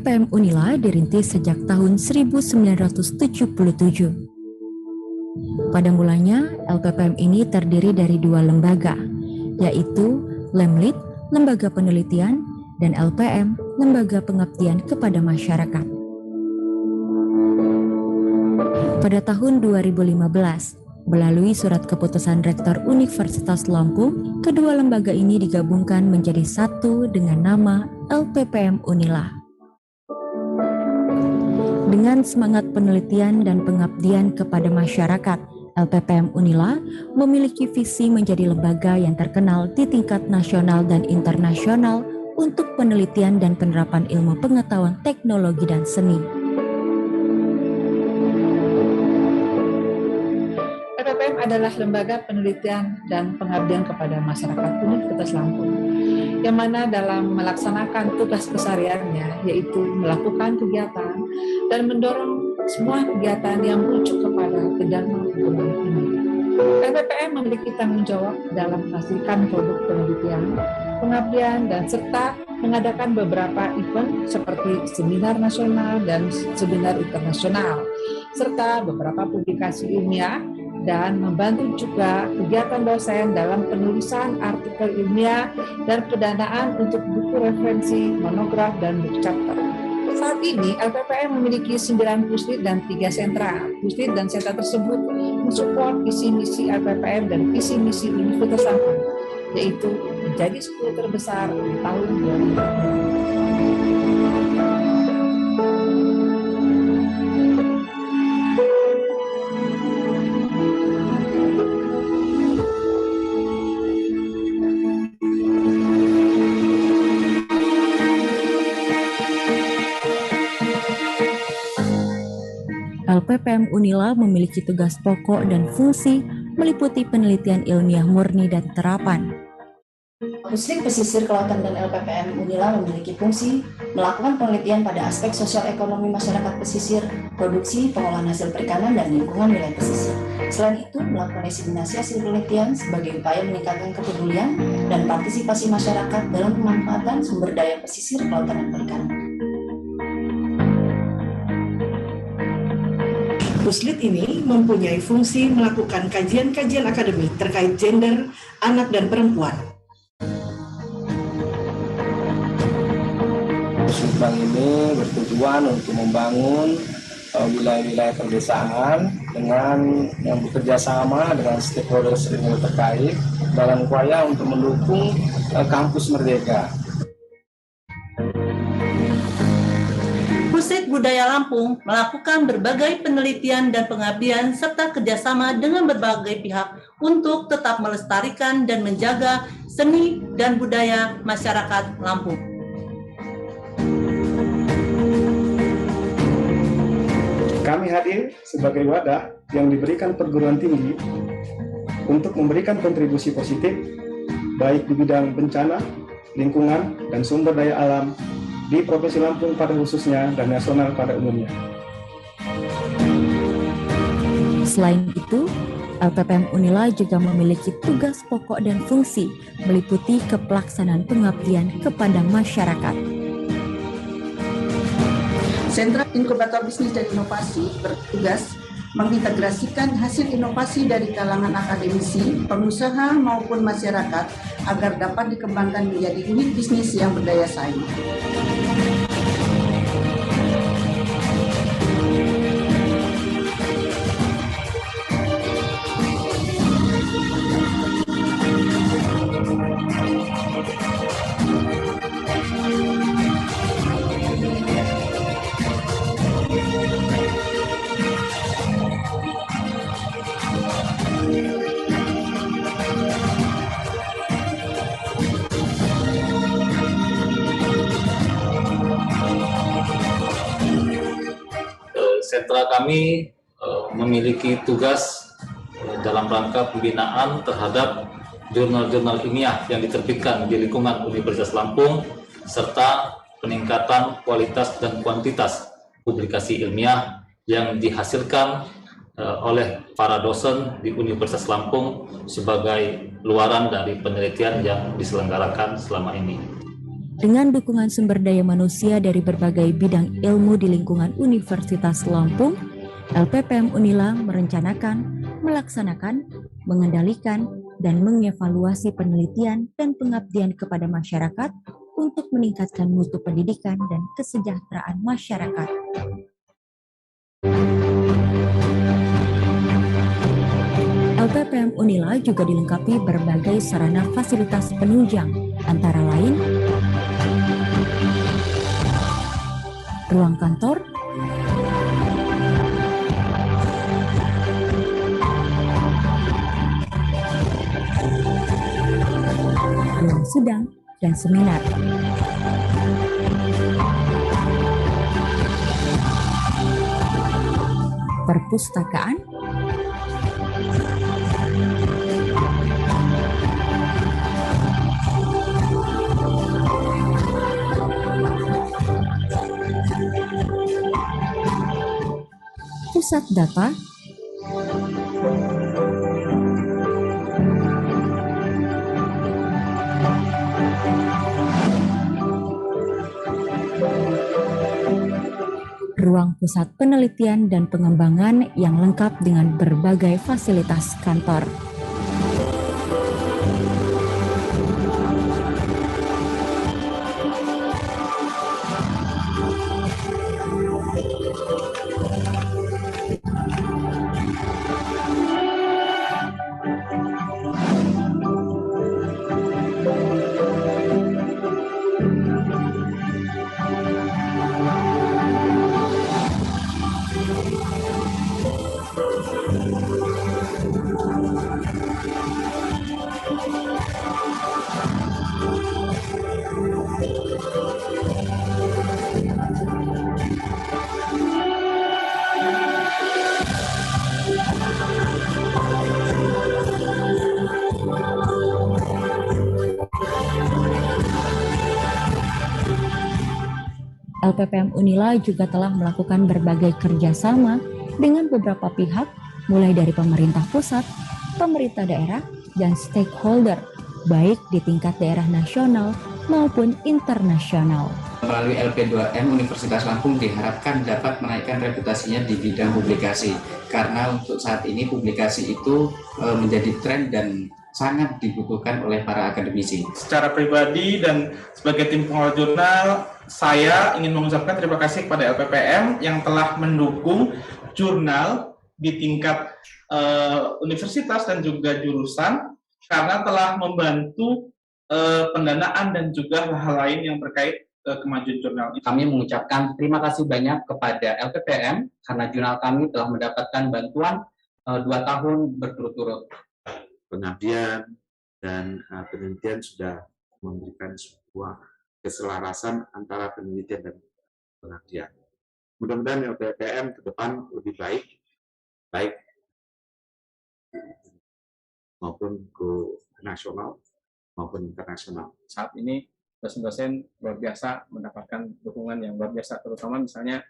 LPPM Unila dirintis sejak tahun 1977. Pada mulanya, LPPM ini terdiri dari dua lembaga, yaitu Lemlit, Lembaga Penelitian, dan LPM, Lembaga Pengabdian kepada Masyarakat. Pada tahun 2015, melalui surat keputusan Rektor Universitas Lampung, kedua lembaga ini digabungkan menjadi satu dengan nama LPPM Unila. Dengan semangat penelitian dan pengabdian kepada masyarakat, LPPM Unila memiliki visi menjadi lembaga yang terkenal di tingkat nasional dan internasional untuk penelitian dan penerapan ilmu pengetahuan teknologi dan seni. LPPM adalah lembaga penelitian dan pengabdian kepada masyarakat Universitas Lampung, yang mana dalam melaksanakan tugas kesehariannya yaitu melakukan kegiatan dan mendorong semua kegiatan yang merujuk kepada kedharma hukuman ini. LPPM memiliki tanggung jawab dalam menghasilkan produk penelitian, pengabdian, dan serta mengadakan beberapa event seperti seminar nasional dan seminar internasional, serta beberapa publikasi ilmiah, dan membantu juga kegiatan dosen dalam penulisan artikel ilmiah dan pendanaan untuk buku referensi, monograf, dan book chapter. Saat ini, LPPM memiliki 9 puslit dan 3 sentra. Puslit dan sentra tersebut mensupport visi misi LPPM dan visi misi Universitas Lampung, yaitu menjadi 10 terbesar di tahun 2020. LPPM Unila memiliki tugas pokok dan fungsi meliputi penelitian ilmiah murni dan terapan. Puslit Pesisir Kelautan dan LPPM Unila memiliki fungsi melakukan penelitian pada aspek sosial ekonomi masyarakat pesisir, produksi, pengolahan hasil perikanan, dan lingkungan wilayah pesisir. Selain itu, melakukan diseminasi hasil penelitian sebagai upaya meningkatkan kepedulian dan partisipasi masyarakat dalam pemanfaatan sumber daya pesisir, kelautan, dan perikanan. Puslit ini mempunyai fungsi melakukan kajian-kajian akademik terkait gender, anak, dan perempuan. Puslit Bank ini bertujuan untuk membangun wilayah-wilayah pedesaan dengan yang bekerja sama dengan stakeholder terkait dalam upaya untuk mendukung kampus merdeka. Pusat Budaya Lampung melakukan berbagai penelitian dan pengabdian serta kerjasama dengan berbagai pihak untuk tetap melestarikan dan menjaga seni dan budaya masyarakat Lampung. Kami hadir sebagai wadah yang diberikan perguruan tinggi untuk memberikan kontribusi positif baik di bidang bencana, lingkungan, dan sumber daya alam di Provinsi Lampung pada khususnya dan nasional pada umumnya. Selain itu, LPPM Unila juga memiliki tugas pokok dan fungsi meliputi kepelaksanaan pengabdian kepada masyarakat. Sentra Inkubator Bisnis dan Inovasi bertugas mengintegrasikan hasil inovasi dari kalangan akademisi, pengusaha maupun masyarakat agar dapat dikembangkan menjadi unit bisnis yang berdaya saing. Sentra kami memiliki tugas dalam rangka pembinaan terhadap jurnal-jurnal ilmiah yang diterbitkan di lingkungan Universitas Lampung serta peningkatan kualitas dan kuantitas publikasi ilmiah yang dihasilkan oleh para dosen di Universitas Lampung sebagai luaran dari penelitian yang diselenggarakan selama ini. Dengan dukungan sumber daya manusia dari berbagai bidang ilmu di lingkungan Universitas Lampung, LPPM Unila merencanakan, melaksanakan, mengendalikan, dan mengevaluasi penelitian dan pengabdian kepada masyarakat untuk meningkatkan mutu pendidikan dan kesejahteraan masyarakat. LPPM Unila juga dilengkapi berbagai sarana fasilitas penunjang, antara lain ruang kantor, ruang sidang, dan seminar. Perpustakaan, pusat data, ruang pusat penelitian dan pengembangan yang lengkap dengan berbagai fasilitas kantor. LPPM Unila juga telah melakukan berbagai kerjasama dengan beberapa pihak, mulai dari pemerintah pusat, pemerintah daerah, dan stakeholder, baik di tingkat daerah nasional maupun internasional. Melalui LP2M, Universitas Lampung diharapkan dapat menaikkan reputasinya di bidang publikasi, karena untuk saat ini publikasi itu menjadi tren dan sangat dibutuhkan oleh para akademisi. Secara pribadi dan sebagai tim pengelola jurnal, saya ingin mengucapkan terima kasih kepada LPPM yang telah mendukung jurnal di tingkat universitas dan juga jurusan, karena telah membantu pendanaan dan juga hal lain yang terkait kemajuan jurnal. Kami mengucapkan terima kasih banyak kepada LPPM karena jurnal kami telah mendapatkan bantuan 2 tahun berturut-turut. Pengabdian dan penelitian sudah memberikan sebuah keselarasan antara penelitian dan pengabdian. Mudah-mudahan LPPM ke depan lebih baik maupun go nasional maupun internasional. Saat ini dosen-dosen luar biasa mendapatkan dukungan yang luar biasa, terutama misalnya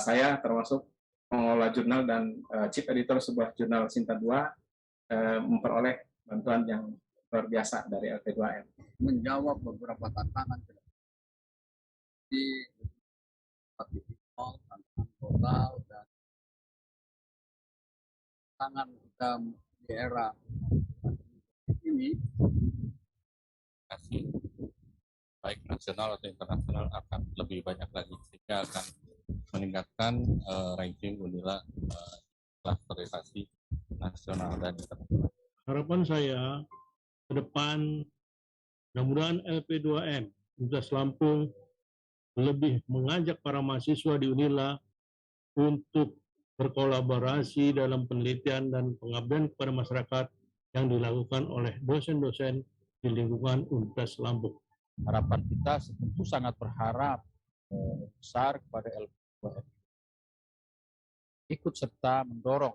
saya termasuk pengelola jurnal dan chief editor sebuah jurnal Sinta 2 memperoleh bantuan yang luar biasa dari LP2M. Menjawab beberapa tantangan di tantangan global dan tantangan kita di era ini, baik nasional atau internasional akan lebih banyak lagi, sehingga akan meningkatkan ranking Unila prestasi nasional dan internasional. Harapan saya ke depan, mudah-mudahan LP2M Universitas Lampung lebih mengajak para mahasiswa di Unila untuk berkolaborasi dalam penelitian dan pengabdian kepada masyarakat yang dilakukan oleh dosen-dosen di lingkungan Universitas Lampung. Harapan kita tentu sangat berharap besar kepada LP2M ikut serta mendorong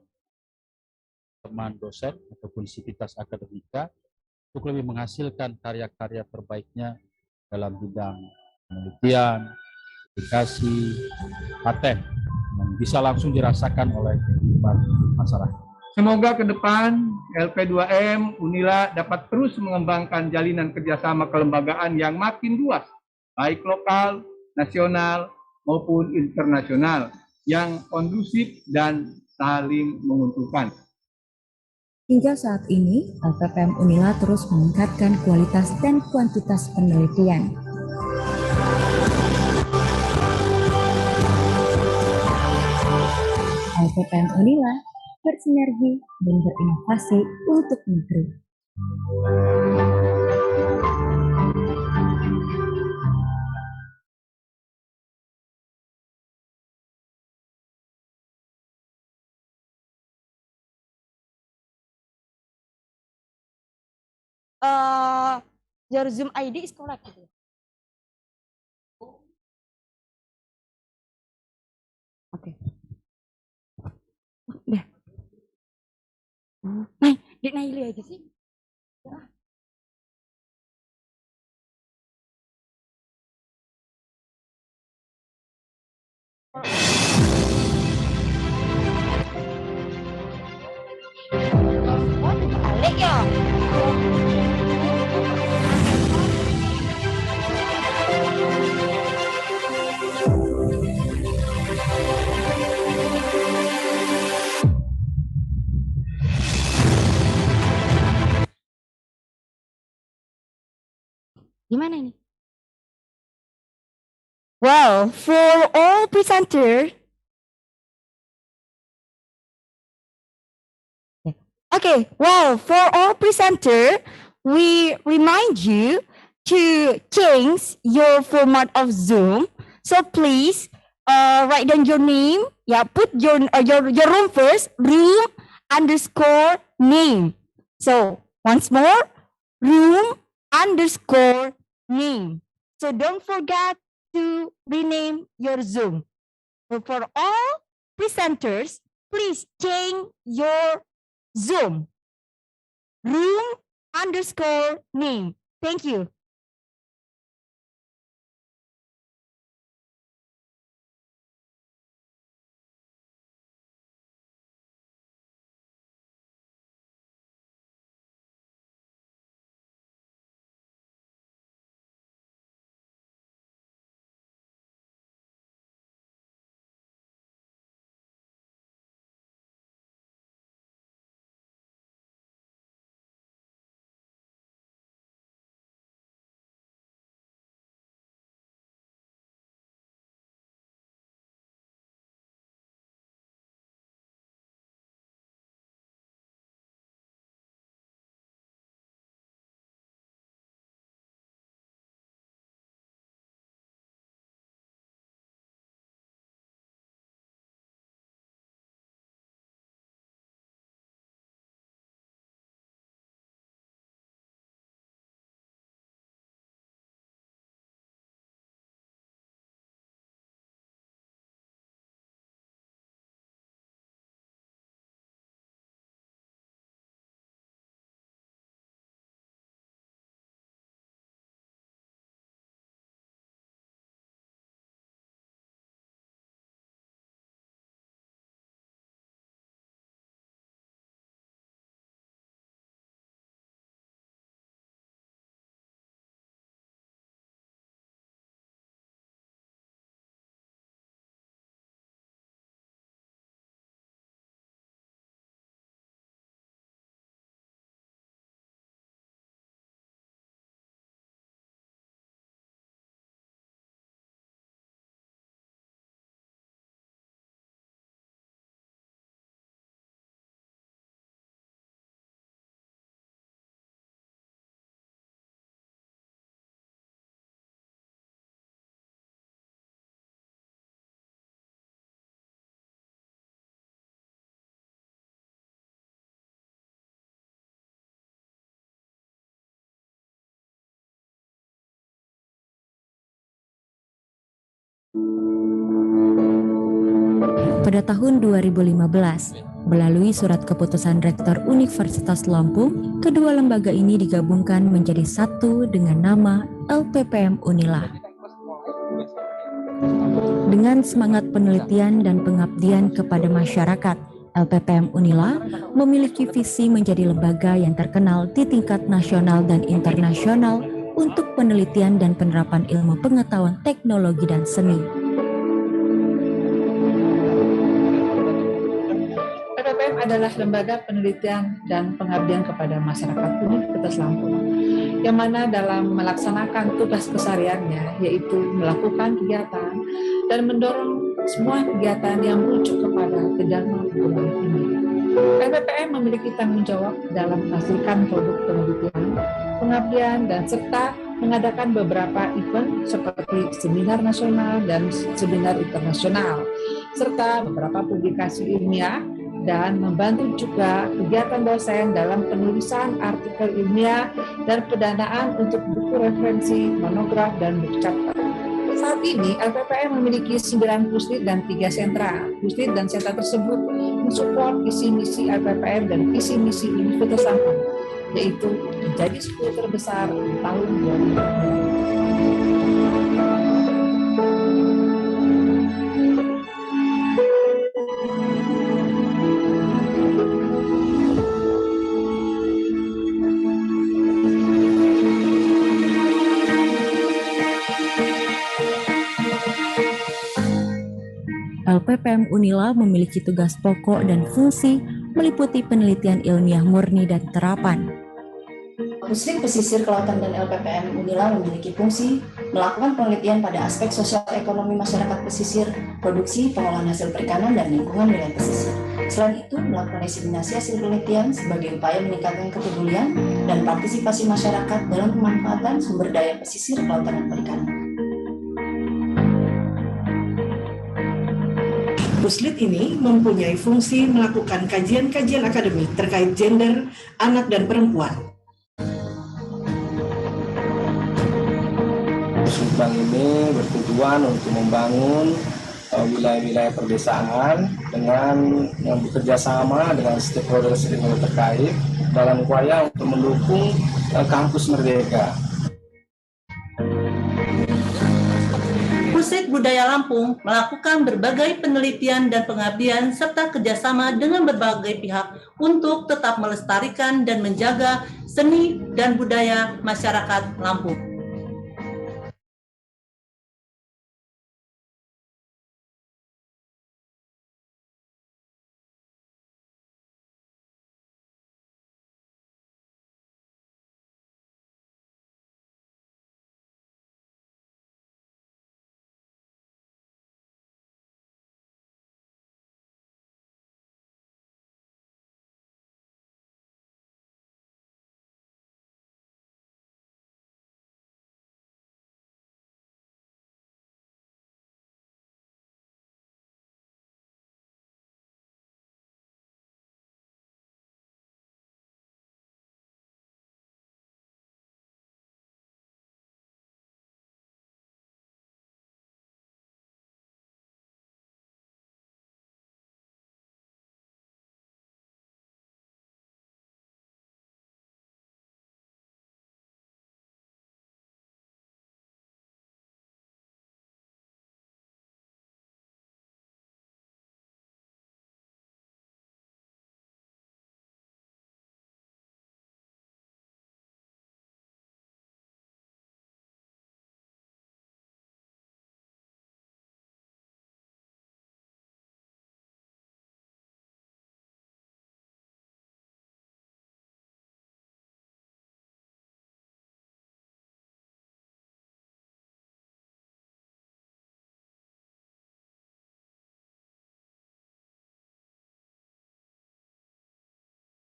teman dosen ataupun sivitas akademika untuk lebih menghasilkan karya-karya terbaiknya dalam bidang penelitian, publikasi, paten yang bisa langsung dirasakan oleh masyarakat. Semoga ke depan LP2M Unila dapat terus mengembangkan jalinan kerjasama kelembagaan yang makin luas, baik lokal, nasional, maupun internasional yang kondusif dan saling menguntungkan. Hingga saat ini, LPPM Unila terus meningkatkan kualitas dan kuantitas penelitian. LPPM Unila bersinergi dan berinovasi untuk negeri. Your Zoom ID is correct. Oke. Udah. Nah, Dek Naili aja sih. Ya. Balik ya. Gimana ini? Well, for all presenter. Okay, well, for all presenter, we remind you to change your format of Zoom. So please write down your name. Yeah, put your room first. Room underscore name. So once more, room underscore name. So don't forget to rename your Zoom. So for all presenters, please change your Zoom. Room underscore name. Thank you. Pada tahun 2015, melalui surat keputusan Rektor Universitas Lampung, kedua lembaga ini digabungkan menjadi satu dengan nama LPPM Unila. Dengan semangat penelitian dan pengabdian kepada masyarakat, LPPM Unila memiliki visi menjadi lembaga yang terkenal di tingkat nasional dan internasional untuk penelitian dan penerapan ilmu pengetahuan teknologi dan seni. LPPM adalah lembaga penelitian dan pengabdian kepada masyarakat Universitas Lampung, yang mana dalam melaksanakan tugas kesehariannya yaitu melakukan kegiatan dan mendorong semua kegiatan yang merujuk kepada kedharma lingkungan ini. LPPM memiliki tanggung jawab dalam menghasilkan produk penelitian, pengabdian, dan serta mengadakan beberapa event seperti seminar nasional dan seminar internasional, serta beberapa publikasi ilmiah, dan membantu juga kegiatan dosen dalam penulisan artikel ilmiah dan pendanaan untuk buku referensi, monograf, dan buku chapter. Saat ini, LPPM memiliki 9 puslit dan 3 sentra. Puslit dan sentra tersebut mensupport visi misi LPPM dan visi misi Universitas Lampung, yaitu menjadi 10 terbesar di tahun 2020. LPPM Unila memiliki tugas pokok dan fungsi meliputi penelitian ilmiah murni dan terapan. Puslit Pesisir Kelautan dan LPPM Unila memiliki fungsi melakukan penelitian pada aspek sosial ekonomi masyarakat pesisir, produksi, pengolahan hasil perikanan, dan lingkungan wilayah pesisir. Selain itu, melakukan diseminasi hasil penelitian sebagai upaya meningkatkan kepedulian dan partisipasi masyarakat dalam pemanfaatan sumber daya pesisir, kelautan, dan perikanan. Puslit ini mempunyai fungsi melakukan kajian-kajian akademik terkait gender, anak, dan perempuan. Puslit ini bertujuan untuk membangun wilayah-wilayah perdesaan dengan yang bekerja sama dengan stakeholder terkait dalam upaya untuk mendukung kampus merdeka. Pusat Budaya Lampung melakukan berbagai penelitian dan pengabdian serta kerjasama dengan berbagai pihak untuk tetap melestarikan dan menjaga seni dan budaya masyarakat Lampung.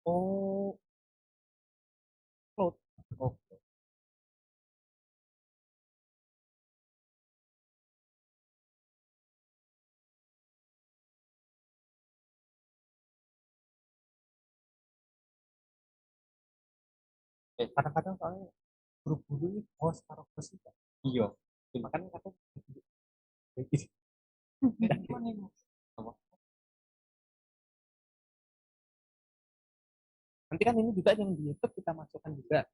Oh, float. Oke. Kadang-kadang soalnya guru-guru ini host taruh besi kan? Iya. Makanya aku gimana ini? Apa? Nanti kan ini juga yang di YouTube kita masukkan juga.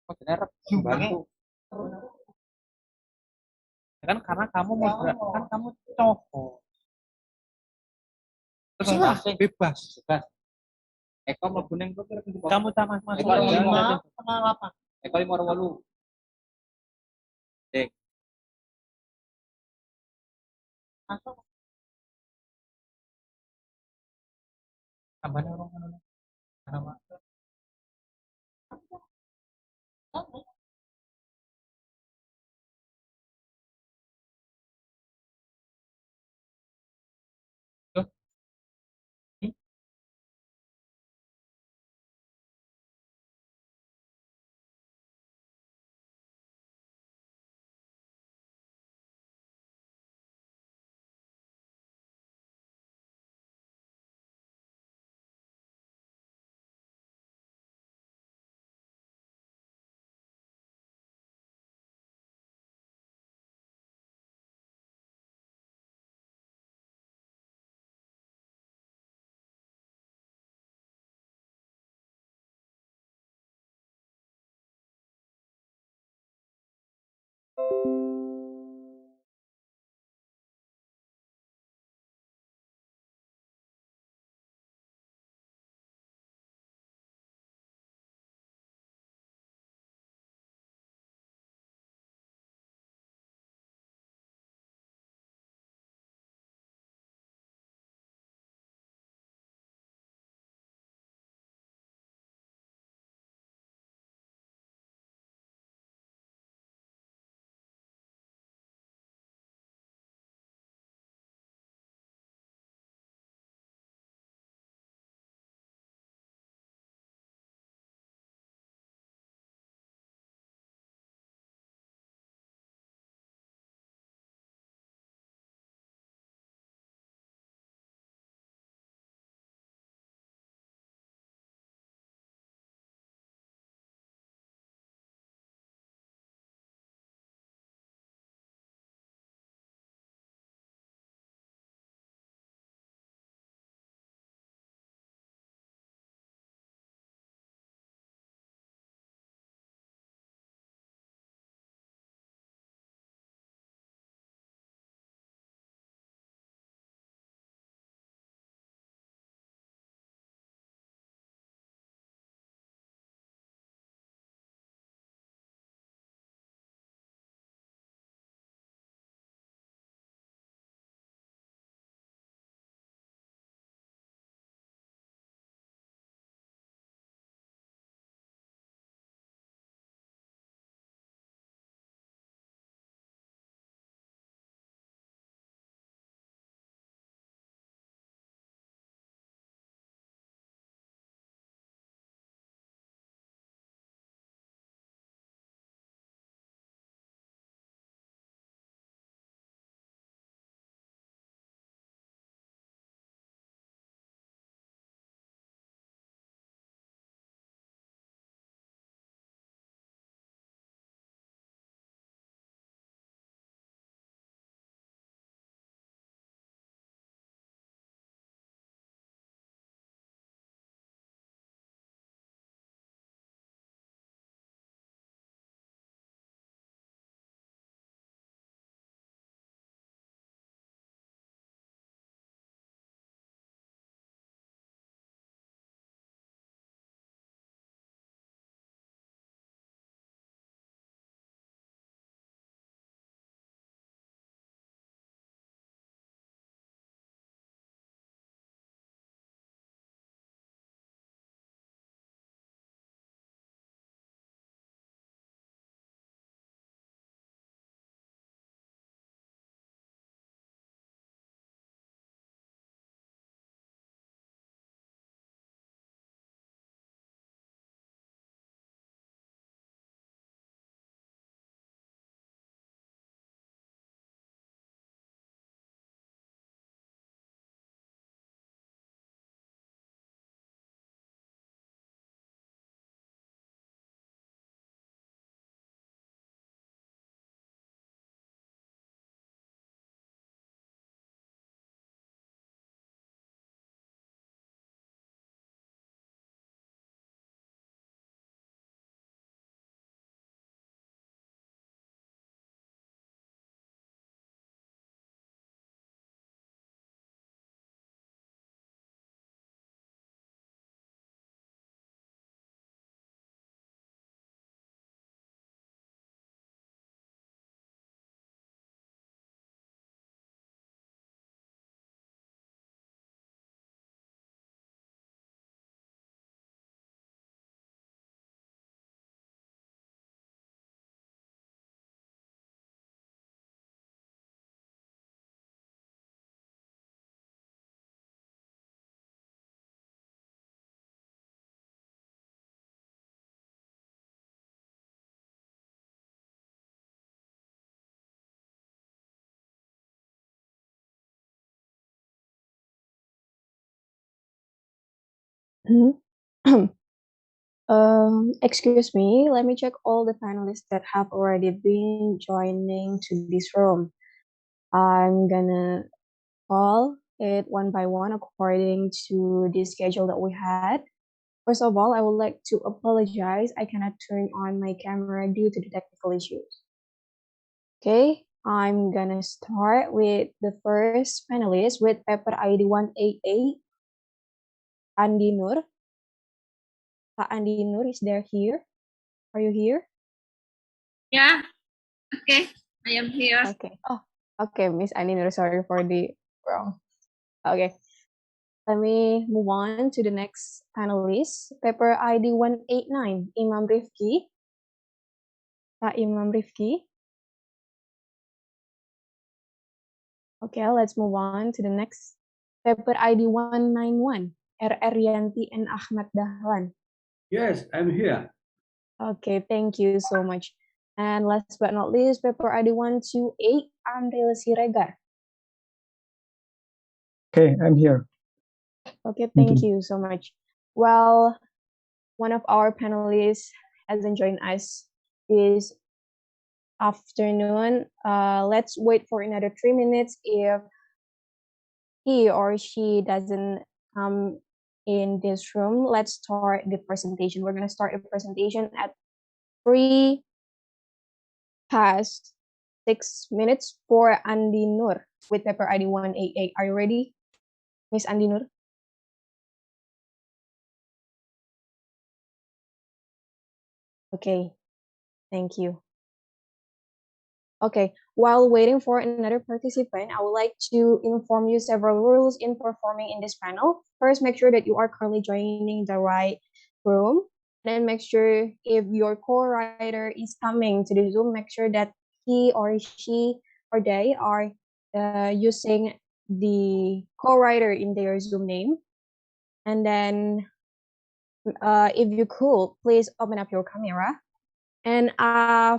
Oh, benar, membantu. Kan karena kamu kan kamu cowok. Terus bebas. Eko mau kuning tuh Kamu sama sama. Eko 5 sama 8. Eko 5 orang 8. Dek. Masuk. Tambahnya orang mana? Nama. Excuse me, let me check all the panelists that have already been joining to this room. I'm gonna call it one by one according to the schedule that we had. First of all, I would like to apologize. I cannot turn on my camera due to the technical issues. Okay, I'm gonna start with the first panelist with paper ID 188, Andi Nur. Pak Andi Nur, is there here? Are you here? Yeah, okay, I am here. Okay. Oh, okay, Miss Andi Nur, sorry for the wrong. Okay, let me move on to the next panelist. Paper ID 189, Imam Rifki. Pak Imam Rifki. Okay, let's move on to the next. Paper ID 191, RR Yanti and Ahmad Dahlan. Yes, I'm here. Okay, thank you so much. And last but not least, paper ID 128, Andril Siregar. Okay, I'm here. Okay, thank you so much. Well, one of our panelists hasn't joined us this afternoon. Let's wait for another 3 minutes. If he or she doesn't come in this room, let's start the presentation. We're going to start the presentation at 3 past 6 minutes for Andi Nur with paper ID 188. Are you ready, Miss Andi Nur? Okay, thank you. Okay, while waiting for another participant, I would like to inform you several rules in performing in this panel. First, make sure that you are currently joining the right room. Then make sure if your co-writer is coming to the Zoom, make sure that he or she or they are using the co-writer in their Zoom name. And then if you could, please open up your camera. And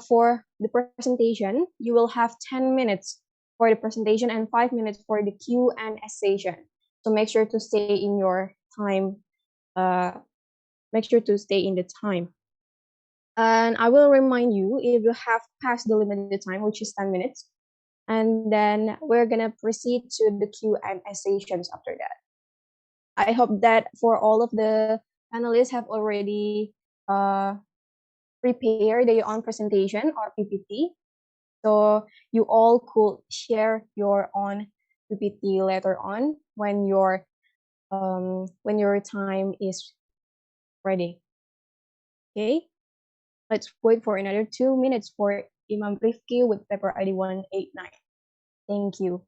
for the presentation, you will have 10 minutes for the presentation and 5 minutes for the Q&A session. So make sure to stay in your time. Make sure to stay in the time. And I will remind you if you have passed the limited time, which is 10 minutes. And then we're going to proceed to the Q&A sessions after that. I hope that for all of the panelists have already prepare their own presentation or PPT. So you all could share your own PPT later on when your time is ready. Okay, let's wait for another 2 minutes for Imam Rifki with paper ID 189. Thank you.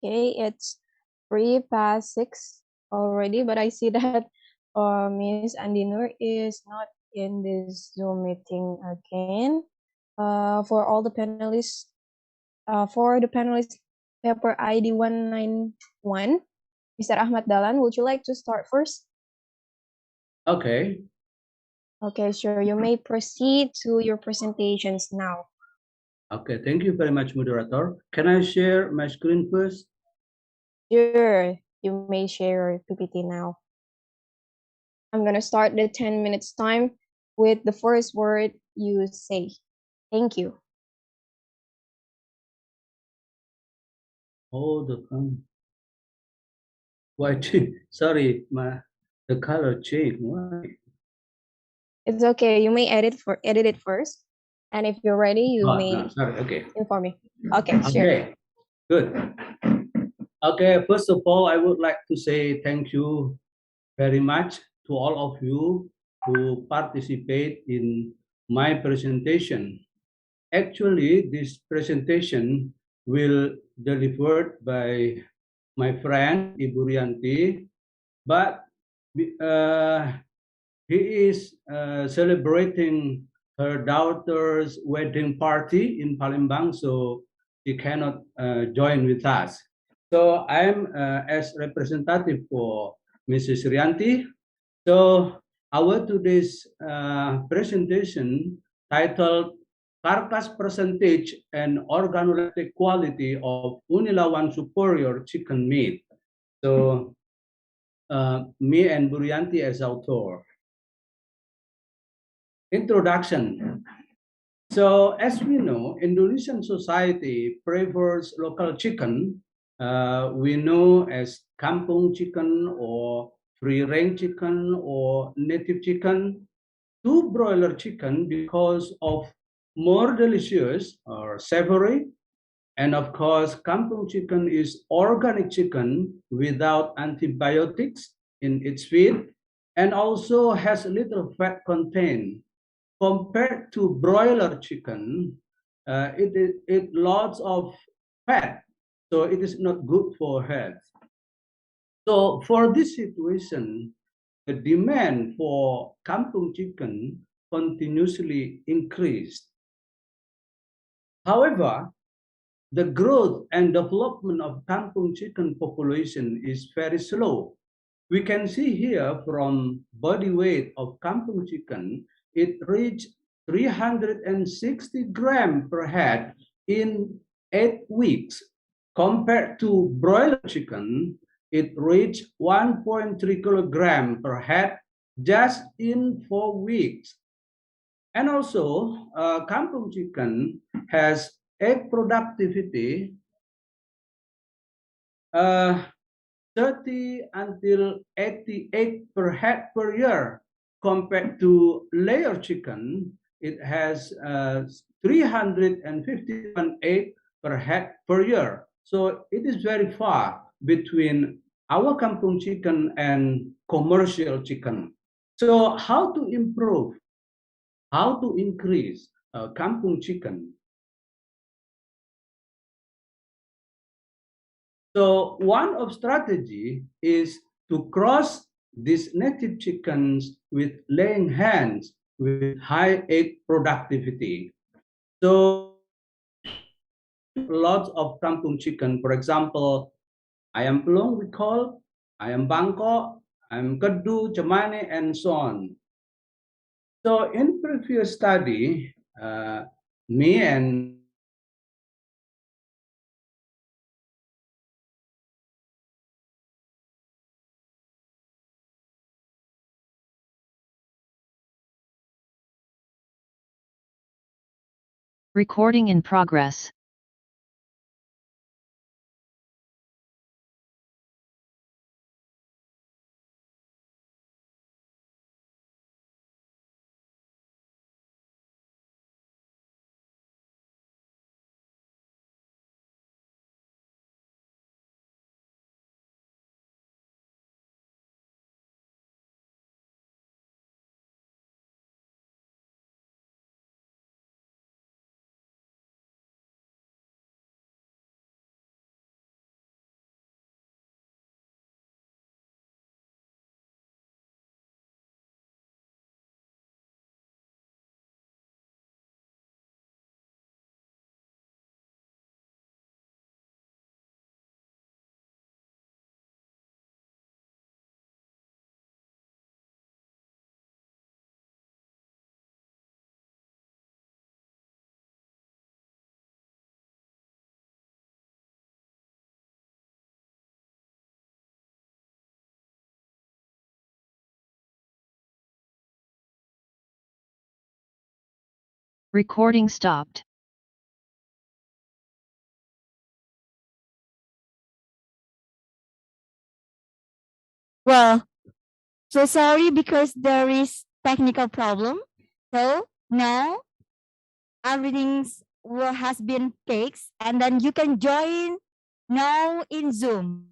Okay, it's 3 past 6 already, but I see that Miss Andi Nur is not in this Zoom meeting again. For all the panelists, paper ID 191, Mr. Ahmad Dahlan, would you like to start first? Okay. Okay, sure. You may proceed to your presentations now. Okay, thank you very much, moderator. Can I share my screen first? Sure, you may share your PPT now. I'm gonna start the 10 minutes time with the first word you say. Thank you. Oh, why? Sorry, the color changed. Why? It's okay. You may edit it first, and if you're ready, you Oh, may no, sorry. Okay. inform me. Okay, sure. Okay. Good. Okay. First of all, I would like to say thank you very much to all of you who participate in my presentation. Actually, this presentation will delivered by my friend Ibu Rianti, but uh, he is celebrating her daughter's wedding party in Palembang, so she cannot join with us. So I'm as representative for Mrs. Rianti. So our today's presentation titled Carcass Percentage and Organoleptic Quality of Unila One Superior Chicken Meat. So me and Burianti as author. Introduction. So as we know, Indonesian society prefers local chicken. We know as kampung chicken or free-range chicken or native chicken to broiler chicken because of more delicious or savory. And of course, kampung chicken is organic chicken without antibiotics in its feed and also has little fat content. Compared to broiler chicken, it lots of fat, so it is not good for health. So for this situation, the demand for kampung chicken continuously increased. However, the growth and development of kampung chicken population is very slow. We can see here from body weight of kampung chicken, it reached 360 grams per head in 8 weeks. Compared to broiler chicken, it reached 1.3 kilogram per head just in 4 weeks. And also, kampung chicken has egg productivity 30 until 88 per head per year. Compared to layer chicken, it has 351 egg per head per year. So it is very far between our kampung chicken and commercial chicken. So how to improve, how to increase kampung chicken? So one of strategy is to cross these native chickens with laying hens with high egg productivity. So lots of kampung chicken, for example, ayam pelung we call, ayam Bangkok, ayam kedu, cemani, and so on. So in previous study, me and Recording in progress. Recording stopped. Well, so sorry because there is technical problem. So now has been fixed, and then you can join now in Zoom.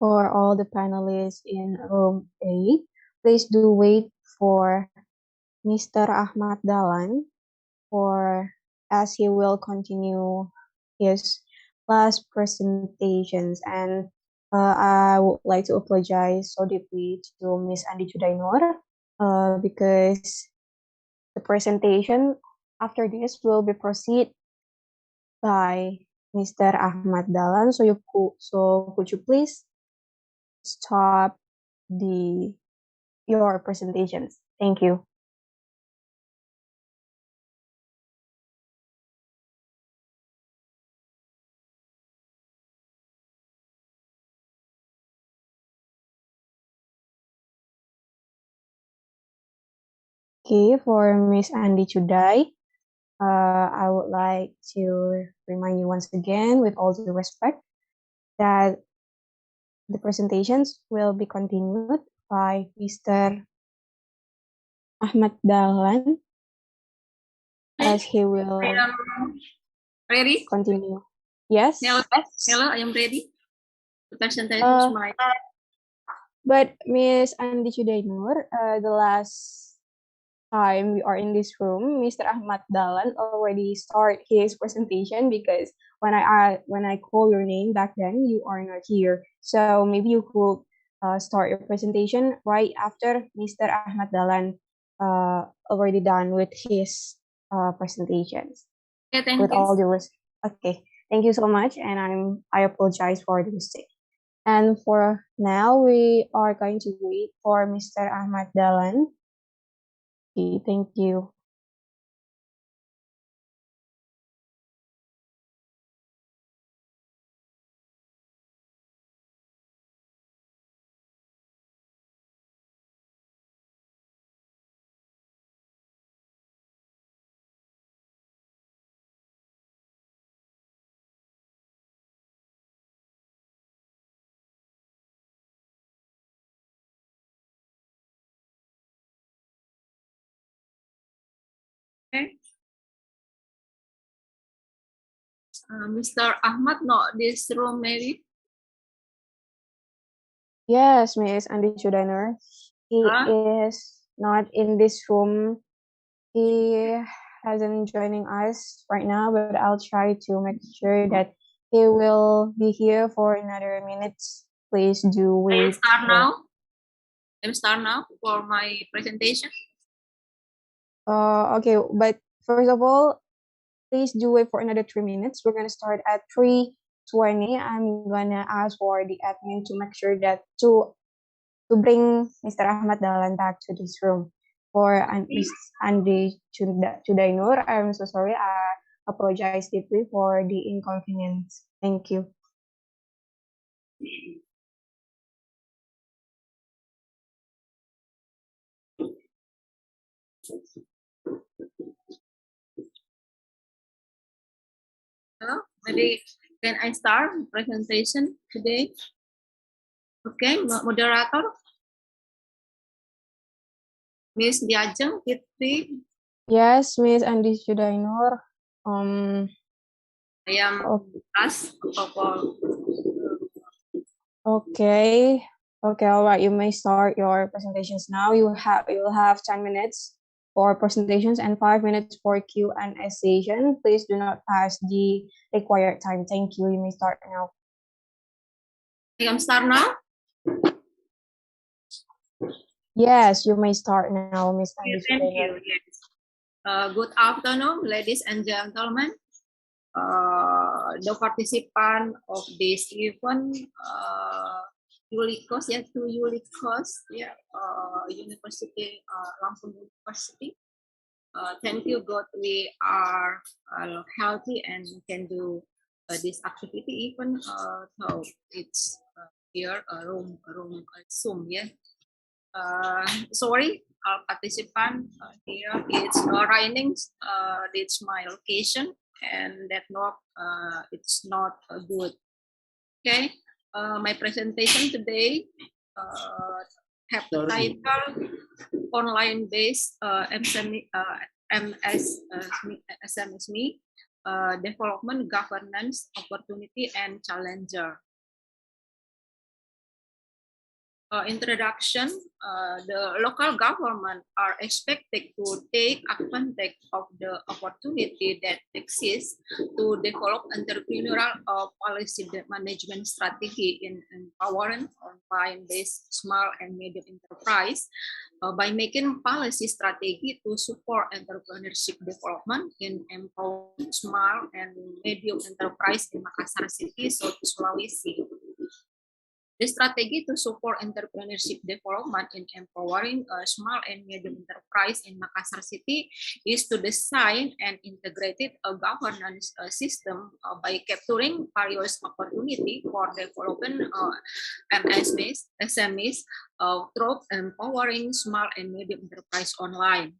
For all the panelists in room A, please do wait for Mr. Ahmad Dahlan for as he will continue his last presentations. And I would like to apologize so deeply to Miss Andi Chudainur because the presentation after this will be proceed by Mr. Ahmad Dahlan. Could you please stop your presentations? Thank you. Okay, for Miss Andi Chudai, I would like to remind you once again, with all due respect, that the presentations will be continued by Mr. Ahmad Dahlan, as he will I am ready. continue. Yes? Hello, I am ready. The presentation Uh, is my. But Miss Andi Chudainur, the last time we are in this room, Mr. Ahmad Dahlan already start his presentation because when I call your name back then, you are not here. So maybe you could start your presentation right after Mr. Ahmad Dahlan already done with his presentations. Okay, thank With you. all due respect. Okay, thank you so much, and I apologize for the mistake. And for now, we are going to wait for Mr. Ahmad Dahlan. Okay, thank you. Okay. Mr. Ahmad, not this room maybe? Yes, Miss Andi Chudaner. He is not in this room. He hasn't joining us right now, but I'll try to make sure that he will be here for another minutes. Please do wait. Start now. I'm start now for my presentation. Okay, but first of all, please do wait for another 3 minutes. We're gonna start at 3:20. I'm gonna ask for the admin to make sure that to bring Mr. Ahmad Dahlan back to this room. For Miss Andi Chudainur, I'm so sorry. I apologize deeply for the inconvenience. Thank you. Hello, maybe can I start presentation today? Okay, moderator. Miss Diajeng, Fitri. Yes, Miss Andi Chudainur. I am asked for. Okay. Okay, all right. You may start your presentations now. You'll have 10 minutes for presentations and 5 minutes for Q&A session. Please do not pass the required time. Thank you. You may start now. I can start now. Yes, you may start now, Miss Andi. Thank you. Yes. Good afternoon, ladies and gentlemen. The participant of this event, Universitas, University, Lampung University. Thank you, God, we are healthy and can do this activity even though it's here room Zoom, yeah. Sorry, participant here it's raining. It's my location and that not it's not good. Okay, my presentation today have the title online based MSME development, governance, opportunity, and challenger. Introduction, the local government are expected to take advantage of the opportunity that exists to develop entrepreneurial policy management strategy in empowering online-based small and medium enterprise by making policy strategy to support entrepreneurship development in empowering small and medium enterprise in Makassar City, South Sulawesi. The strategy to support entrepreneurship development in empowering small and medium enterprise in Makassar City is to design and integrated a governance system by capturing various opportunities for developing SMEs through empowering small and medium enterprise online.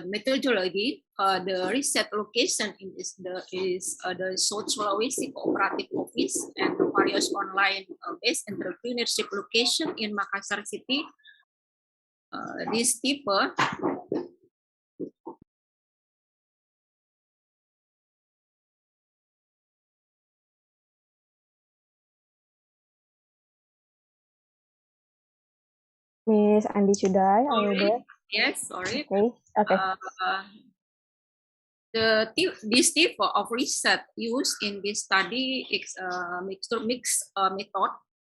Methodology, the reset location is the South Sulawesi Cooperative Office and the various online-based entrepreneurship location in Makassar City. This type Miss Andi Chudai, are you there? Yes, sorry. Okay. Okay. This type of research used in this study is a mixed method.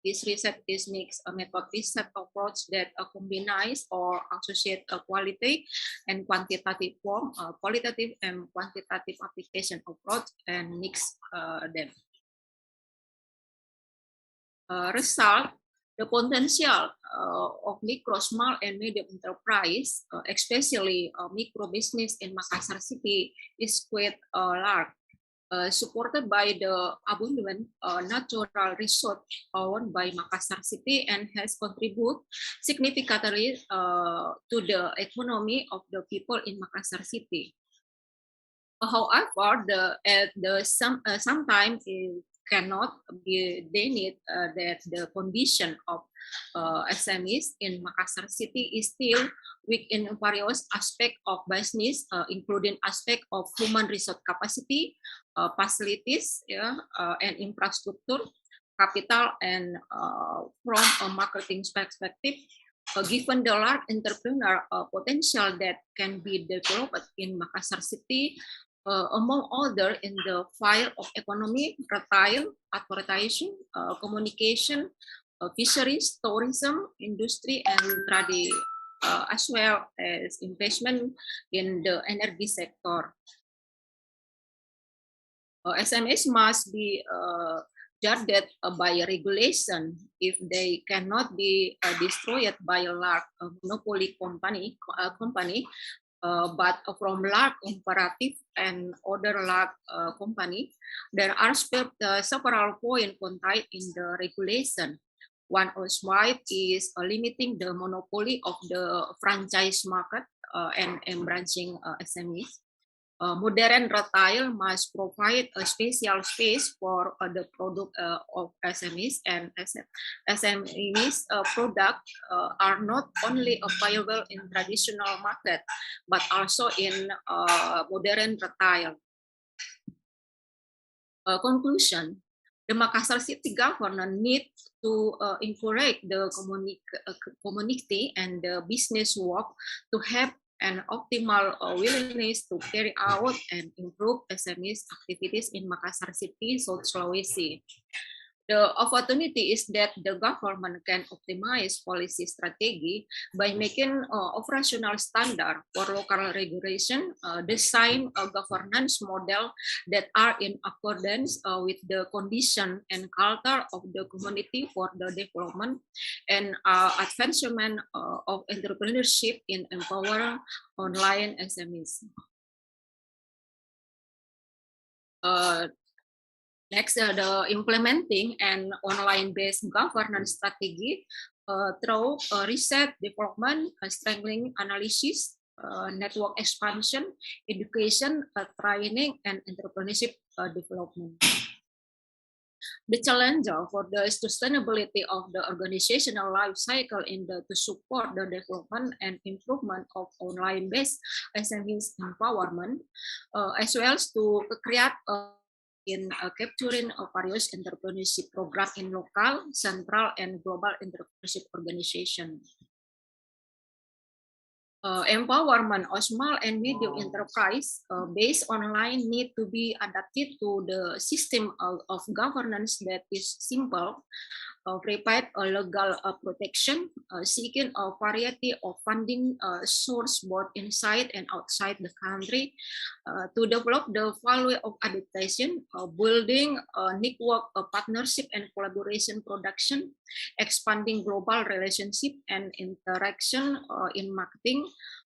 This research is mixed method research approach that combines or associate a quality and quantitative form, qualitative and quantitative application approach, and mix them. Result. The potential of micro, small, and medium enterprise, especially micro business in Makassar City, is quite large, supported by the abundant natural resource owned by Makassar City and has contributed significantly to the economy of the people in Makassar City. However, sometimes cannot be denied that the condition of SMEs in Makassar City is still weak in various aspects of business, including aspect of human resource capacity, facilities, and infrastructure, capital, and from a marketing perspective, given the large entrepreneur potential that can be developed in Makassar City, among other in the field of economy, retail, advertising, communication, fisheries, tourism, industry, and trade, as well as investment in the energy sector. SMEs must be judged by regulation if they cannot be destroyed by a large monopoly company, but from large comparative and other large company, there are several points contained in the regulation. One aspect is limiting the monopoly of the franchise market and embracing SMEs. Modern retail must provide a special space for the product of SMEs, and SMEs products are not only available in traditional market, but also in modern retail. Conclusion: the Makassar City government needs to encourage the community and the business work to have an optimal willingness to carry out and improve SMEs activities in Makassar City, South Sulawesi. The opportunity is that the government can optimize policy strategy by making operational standard for local regulation, design a governance model that are in accordance with the condition and culture of the community for the development and advancement of entrepreneurship in empowering online SMEs. Next, the implementing an online-based governance strategy through research, development, strengthening analysis, network expansion, education, training, and entrepreneurship development. The challenge for the sustainability of the organizational life cycle to support the development and improvement of online-based SMEs empowerment, as well as to create in capturing various entrepreneurship program in local, central, and global entrepreneurship organization. Empowerment of small and medium enterprise based online need to be adapted to the system of governance that is simple, provide a legal protection, seeking a variety of funding source both inside and outside the country, to develop the value of adaptation, building a network of partnership and collaboration production, expanding global relationship and interaction in marketing,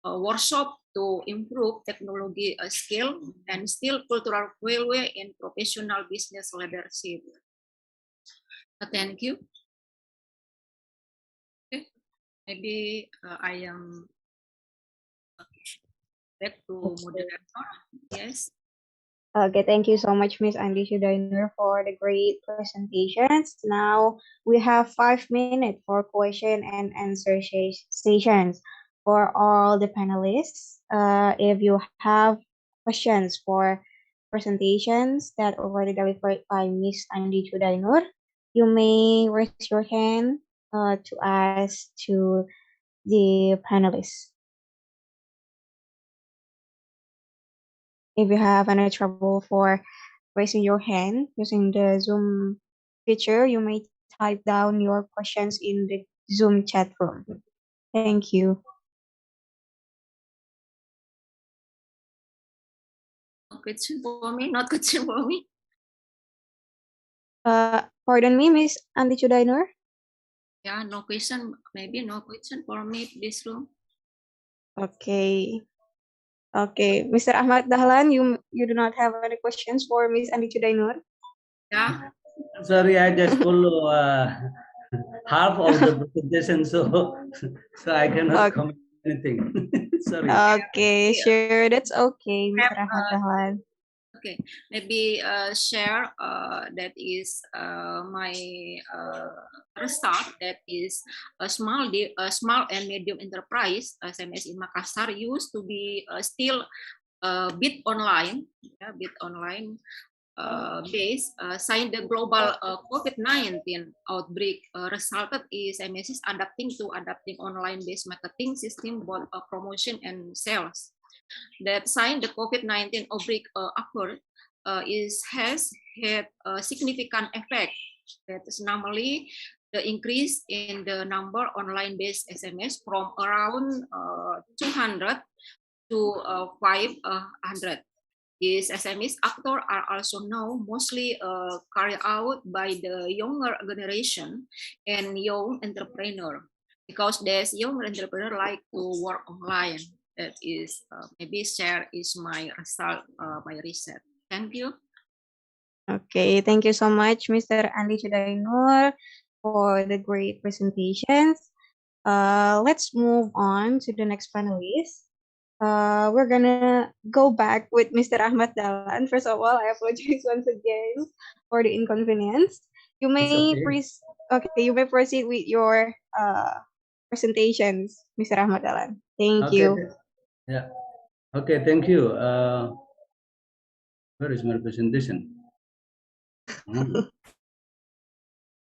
workshop to improve technology skill, and still cultural value in professional business leadership. Thank you. Okay. Maybe I am back to moderator. Yes. Okay, thank you so much, Ms. Andi Sudainur, for the great presentations. Now we have 5 minutes for question and answer sessions for all the panelists. If you have questions for presentations that already delivered by Ms. Andi Sudainur, you may raise your hand to ask to the panelists. If you have any trouble for raising your hand using the Zoom feature, you may type down your questions in the Zoom chat room. Thank you. No question for me, not question for me. Pardon me, Miss Andi Sudainur. Yeah, no question. Maybe no question for me this room. Okay. Okay, Mr. Ahmad Dahlan, you do not have any questions for Miss Andi Sudainur? Yeah. Sorry, I just follow half of the presentation, so I cannot comment anything. Sorry. Okay, sure, that's okay, Mr. Ahmad Dahlan. Okay, maybe share that is my result. That is a small and medium enterprise SMS in Makassar used to be still bit online, bit online base. Since the global COVID-19 outbreak resulted is MSs adapting online based marketing system, both promotion and sales. That sign the COVID-19 outbreak occurred has had a significant effect. That is normally the increase in the number online-based SMS from around 200 to 500. These SMS actors are also now mostly carried out by the younger generation and young entrepreneur, because there's young entrepreneur like to work online. That is maybe share is my result, my research. Thank you. Okay, thank you so much, Mr. Andi Chudainur, for the great presentations. Let's move on to the next panelist. We're gonna go back with Mr. Ahmad Dahlan. First of all, I apologize once again for the inconvenience. You may you may proceed with your presentations, Mr. Ahmad Dahlan. Thank you. Yeah. Okay, thank you. Where is my presentation?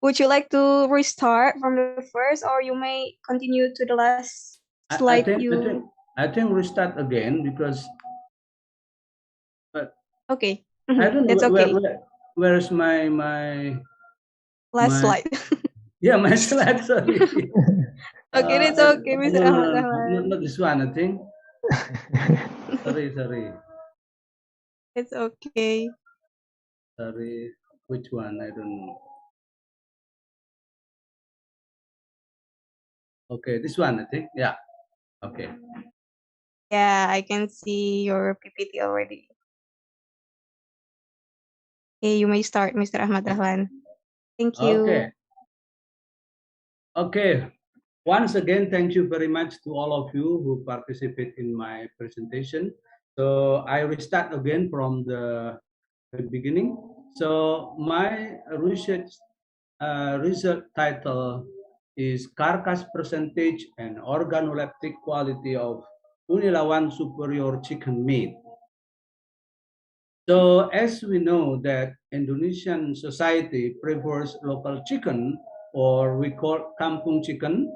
Would you like to restart from the first, or you may continue to the last slide? I think restart again because. Okay. I don't know That's okay. where's my last slide. Yeah, my slide. Sorry. Okay, that's okay, Mr. Ahmad Dahlan. Not this one, I think. Sorry. It's okay. Sorry, which one? I don't know. Okay, this one, I think. Yeah. Okay. Yeah, I can see your PPT already. Okay, you may start, Mr. Ahmad Dahlan. Thank you. Okay. Once again, thank you very much to all of you who participate in my presentation. So I restart again from the beginning. So my research title is Carcass Percentage and Organoleptic Quality of Unilawan Superior Chicken Meat. So as we know that Indonesian society prefers local chicken, or we call kampung chicken,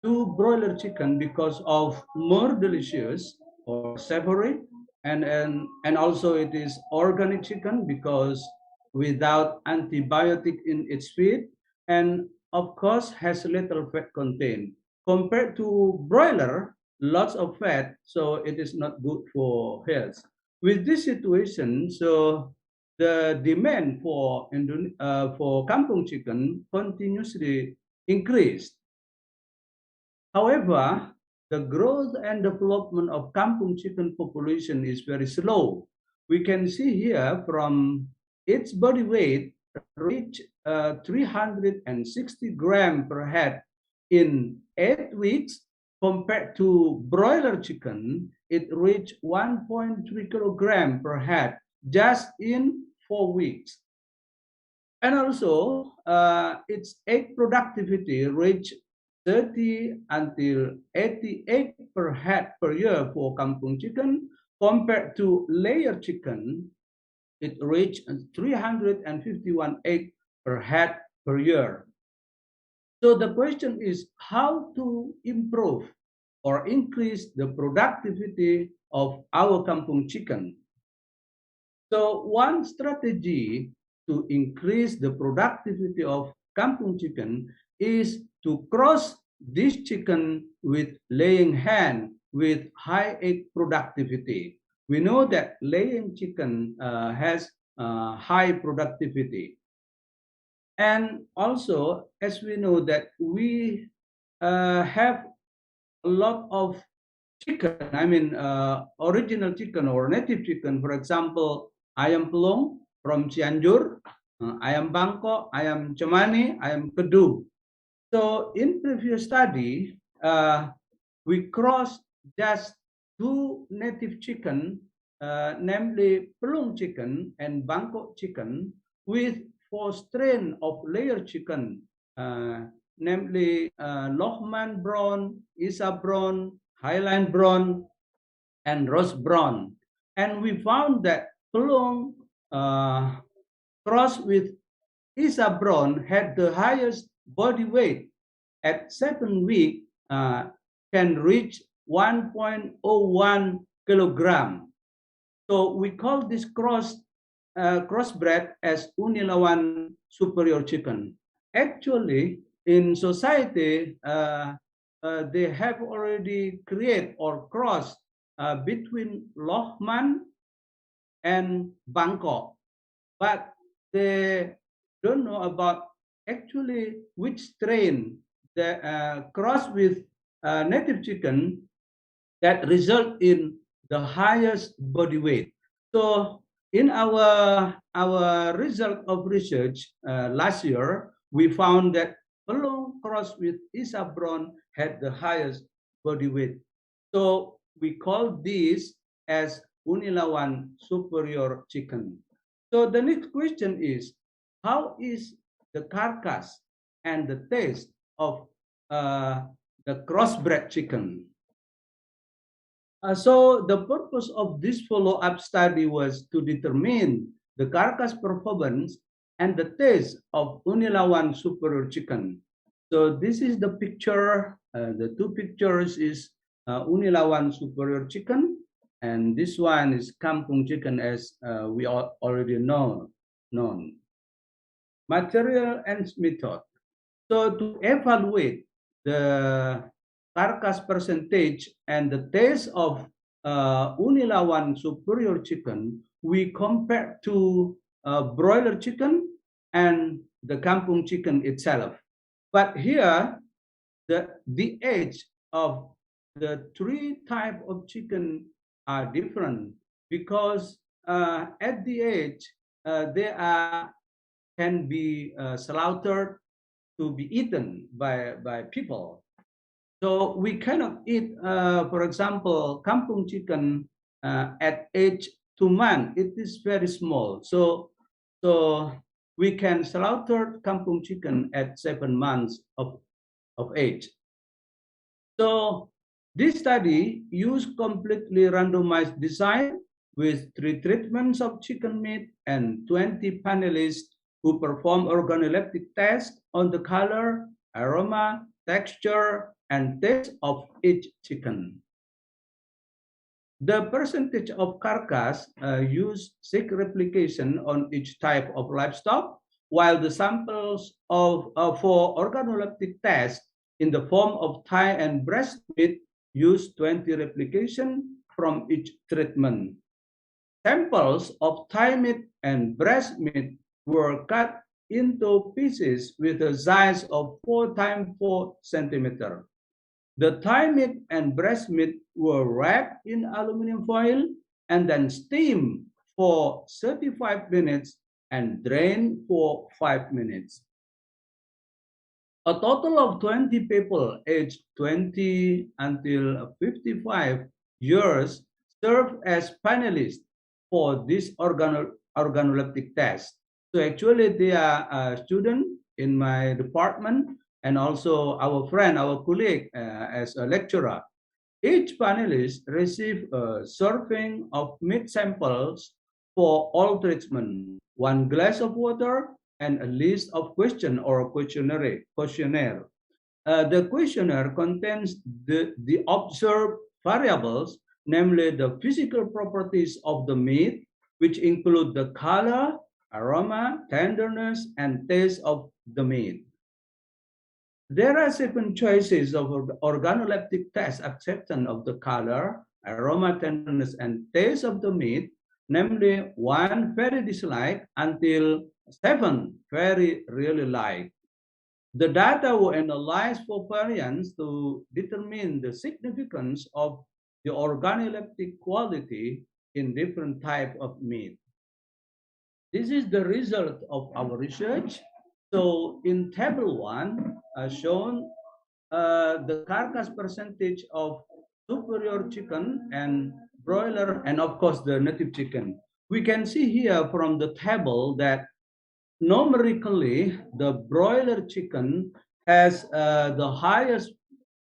to broiler chicken because of more delicious or savory, and also it is organic chicken because without antibiotic in its feed, and of course has little fat content compared to broiler, lots of fat, so it is not good for health. With this situation, so the demand for kampung chicken continuously increased. However, the growth and development of kampung chicken population is very slow. We can see here from its body weight reach 360 grams per head in 8 weeks, compared to broiler chicken, it reached 1.3 kilogram per head just in 4 weeks. And also, its egg productivity reached 30 until 88 per head per year for kampung chicken, compared to layer chicken, it reached 351 eggs per head per year. So the question is how to improve or increase the productivity of our kampung chicken. So one strategy to increase the productivity of kampung chicken is to cross this chicken with laying hen with high egg productivity. We know that laying chicken has high productivity. And also, as we know that we have a lot of chicken, I mean original chicken or native chicken, for example, ayam pelung from Cianjur, ayam Bangkok, ayam Cemani, ayam Kedu. So in previous study, we crossed just 2 native chicken namely Pelung chicken and Bangkok chicken, with 4 strains of layer chicken, namely Lohman Brown, Isa Brown, Highland Brown, and Roast Brown. And we found that Pelung crossed with Isa Brown had the highest body weight at 7 weeks, can reach 1.01 kilogram. So we call this crossbred as Unilawan superior chicken. Actually, in society, they have already created or crossed between Lohman and Bangkok, but they don't know about actually which strain that cross with native chicken that result in the highest body weight. So in our result of research last year, we found that Pelung cross with Isa Brown had the highest body weight. So we call this as Unilawan superior chicken. So the next question is, how is the carcass and the taste of the crossbred chicken? So the purpose of this follow-up study was to determine the carcass performance and the taste of Unilawan superior chicken. So this is the picture. The 2 pictures is Unilawan superior chicken, and this one is Kampung chicken, as we already know. Material and method. So to evaluate the carcass percentage and the taste of Unilawan superior chicken, we compare to broiler chicken and the Kampung chicken itself. But here, the age of the 3 types of chicken are different, because at the age they can be slaughtered to be eaten by people. So we cannot eat, for example, Kampung chicken at age 2 months. It is very small. So we can slaughter Kampung chicken at 7 months of age. So this study used completely randomized design with 3 treatments of chicken meat and 20 panelists who perform organoleptic tests on the color, aroma, texture, and taste of each chicken. The percentage of carcass used 6 replication on each type of livestock, while the samples for organoleptic test in the form of thigh and breast meat used 20 replication from each treatment. Samples of thigh meat and breast meat were cut into pieces with a size of 4 × 4 centimeter. The thigh meat and breast meat were wrapped in aluminum foil and then steamed for 35 minutes and drained for 5 minutes. A total of 20 people aged 20 until 55 years served as panelists for this organoleptic test. So actually they are a student in my department and also our friend, our colleague as a lecturer. Each panelist received a serving of meat samples for all treatment, 1 glass of water, and a list of question or questionnaire. The questionnaire contains the observed variables, namely the physical properties of the meat, which include the color, aroma, tenderness, and taste of the meat. There are 7 choices of organoleptic test acceptance of the color, aroma, tenderness, and taste of the meat, namely 1 very dislike until 7 very really like. The data were analyzed for variance to determine the significance of the organoleptic quality in different types of meat. This is the result of our research. So in table 1, shown the carcass percentage of superior chicken and broiler, and of course the native chicken. We can see here from the table that numerically the broiler chicken has the highest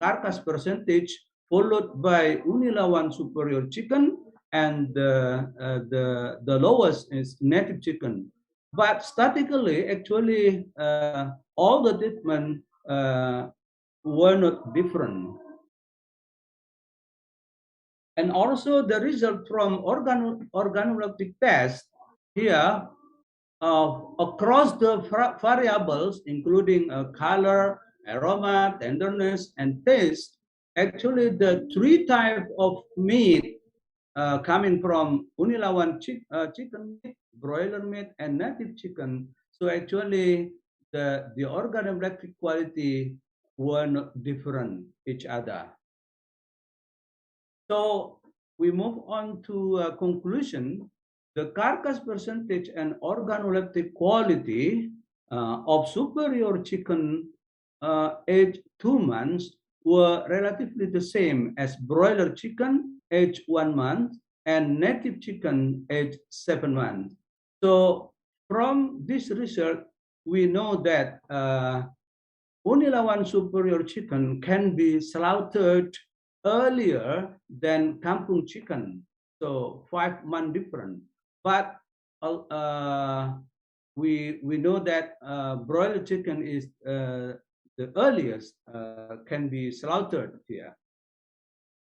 carcass percentage, followed by Unila 1 superior chicken, and the lowest is native chicken. But statistically, actually, all the treatment were not different. And also the result from organoleptic test here across the variables, including color, aroma, tenderness, and taste, actually the three types of meat coming from Unilawan chicken meat, broiler meat, and native chicken. So actually the organoleptic quality were not different each other. So we move on to a conclusion. The carcass percentage and organoleptic quality of superior chicken aged 2 months were relatively the same as broiler chicken aged 1 month and native chicken aged 7 months. So from this result, we know that Unilawan superior chicken can be slaughtered earlier than kampung chicken, so 5 months different. But we know that broiler chicken is the earliest can be slaughtered here.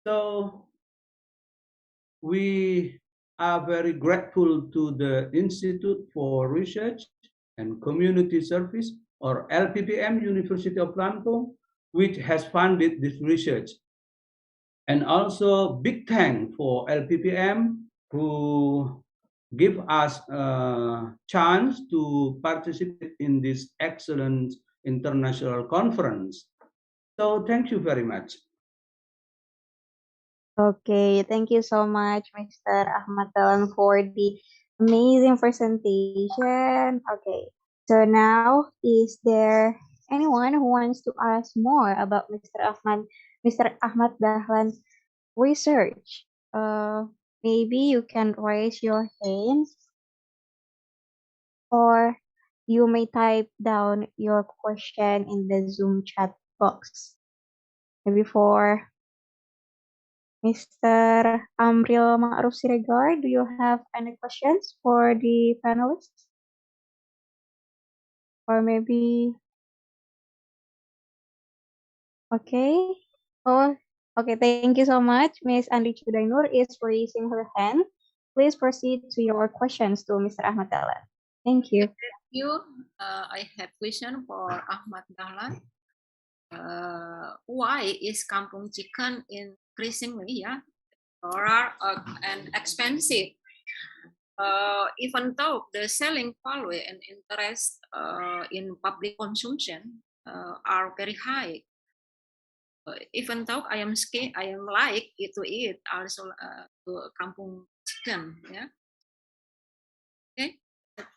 So we are very grateful to the Institute for Research and Community Service, or LPPM, University of Lampung, which has funded this research. And also big thank for LPPM who give us a chance to participate in this excellent international conference. So thank you very much. Okay, thank you so much, Mr. Ahmad Dahlan, for the amazing presentation. Okay, so now is there anyone who wants to ask more about Mr. Ahmad Dahlan's research? Maybe you can raise your hand, or you may type down your question in the Zoom chat box. Maybe for Mr. Amril Ma'ruf Siregar, do you have any questions for the panelists? Or maybe, okay. Oh, okay, thank you so much. Miss Andi Chudainur is raising her hand. Please proceed to your questions to Mr. Ahmad Dahlan. Thank you. Thank you. I have question for Ahmad Dahlan. Why is kampung chicken increasingly rural and expensive? Even though the selling value and interest in public consumption are very high. Even though I am like to eat also to kampung chicken, yeah. Okay,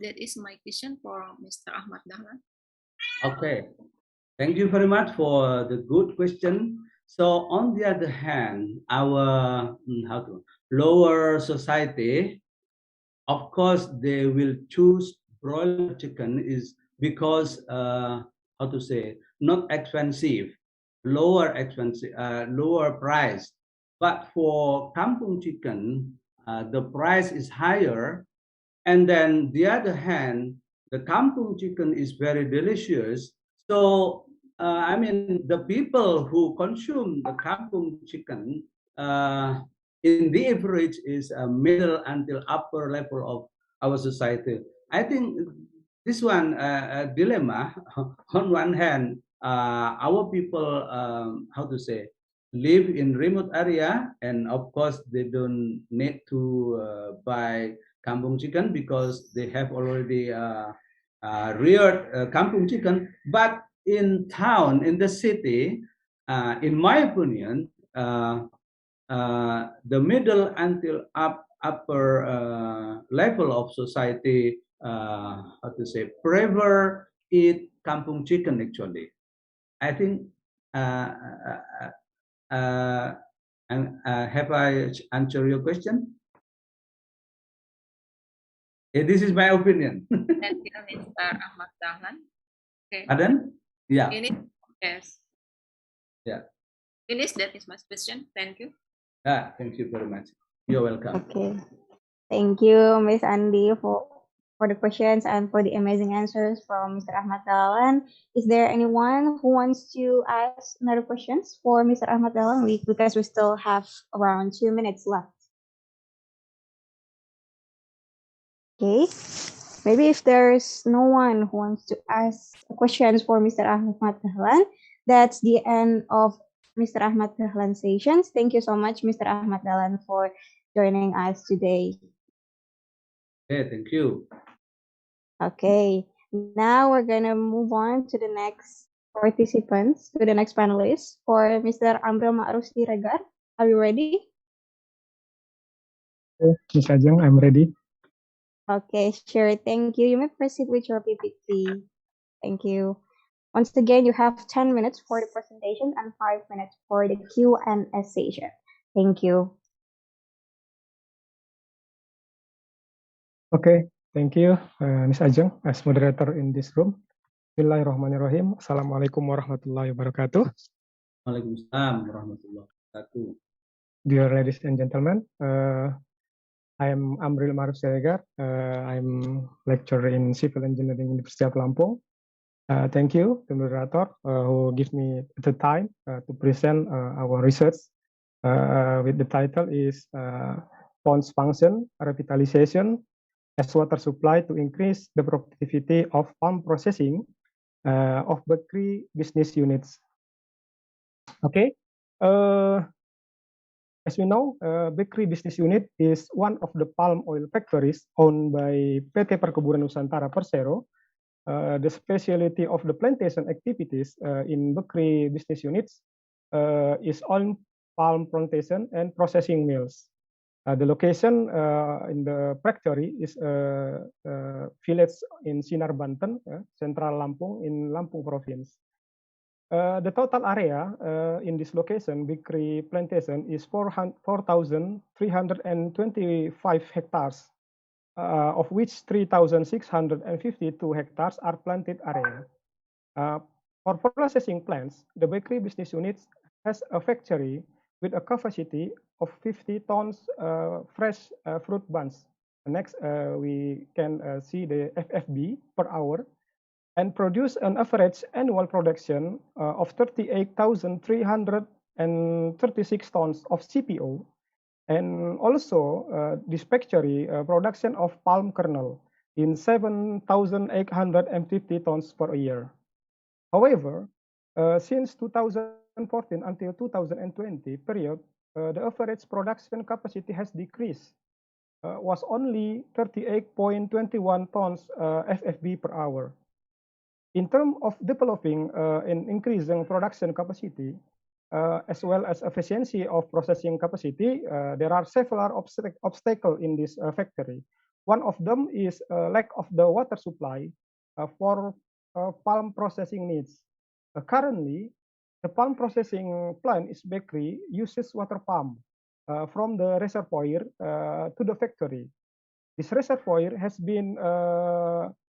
that is my question for Mr. Ahmad Dahlan. Okay, thank you very much for the good question. So on the other hand, our lower society, of course, they will choose broiler chicken is because not expensive, lower price. But for kampung chicken, the price is higher. And then the other hand, the kampung chicken is very delicious. So I mean, the people who consume the kampung chicken in the average is a middle until upper level of our society. I think this one a dilemma. On one hand, our people live in remote area, and of course they don't need to buy kampung chicken because they have already reared kampung chicken. But in town, in the city, in my opinion, the middle until upper level of society, prefer eat kampung chicken actually. I think And have I answered your question? This is my opinion. Thank you, Mr. Ahmad Dahlan. Okay. Pardon? Yeah. Yes. Yeah. Finish. That is my question. Thank you. Thank you very much. You're welcome. Okay. Thank you, Miss Andi, for the questions and for the amazing answers from Mr. Ahmad Dahlan. Is there anyone who wants to ask another questions for Mr. Ahmad Dahlan? Because we still have around 2 minutes left. Okay. Maybe if there's no one who wants to ask questions for Mr. Ahmad Dahlan, that's the end of Mr. Ahmad Dahlan's sessions. Thank you so much, Mr. Ahmad Dahlan, for joining us today. Okay, thank you. Okay, now we're gonna move on to the next participants, to the next panelists. For Mr. Amril Ma'ruf Siregar, are you ready? Ms. Ajeng, I'm ready. Okay, sure. Thank you. You may proceed with your PPT. Thank you. Once again, you have 10 minutes for the presentation and 5 minutes for the Q&A session. Thank you. Okay, thank you, Ms. Ajeng, as moderator in this room. Bismillahirrahmanirrahim. Assalamualaikum warahmatullahi wabarakatuh. Waalaikumsalam warahmatullahi wabarakatuh. Dear ladies and gentlemen, I'm Amril Ma'ruf Siregar. I'm lecturer in Civil Engineering University of Lampung. Thank you, the moderator, who gives me the time to present our research with the title is Ponds Function Revitalization as Water Supply to Increase the Productivity of Palm Processing of bakery business units. Okay, as we know, bakery business unit is one of the palm oil factories owned by PT Perkebunan Nusantara Persero. The specialty of the plantation activities in bakery business units is on palm plantation and processing mills. The location in the factory is a village in Sinar Banten, Central Lampung in Lampung Province. The total area in this location, bakery plantation, is 4,325 hectares, of which 3,652 hectares are planted area. For processing plants, the bakery business unit has a factory with a capacity of 50 tons fresh fruit buns. Next, we can see the FFB per hour and produce an average annual production of 38,336 tons of CPO. And also, this factory production of palm kernel in 7,850 tons per year. However, since 2014 until 2020 period, the average production capacity has decreased, was only 38.21 tons FFB per hour. In terms of developing and increasing production capacity, as well as efficiency of processing capacity, there are several obstacles in this factory. One of them is lack of the water supply for palm processing needs. Currently, the palm processing plant is bakery uses water pump from the reservoir to the factory. This reservoir has been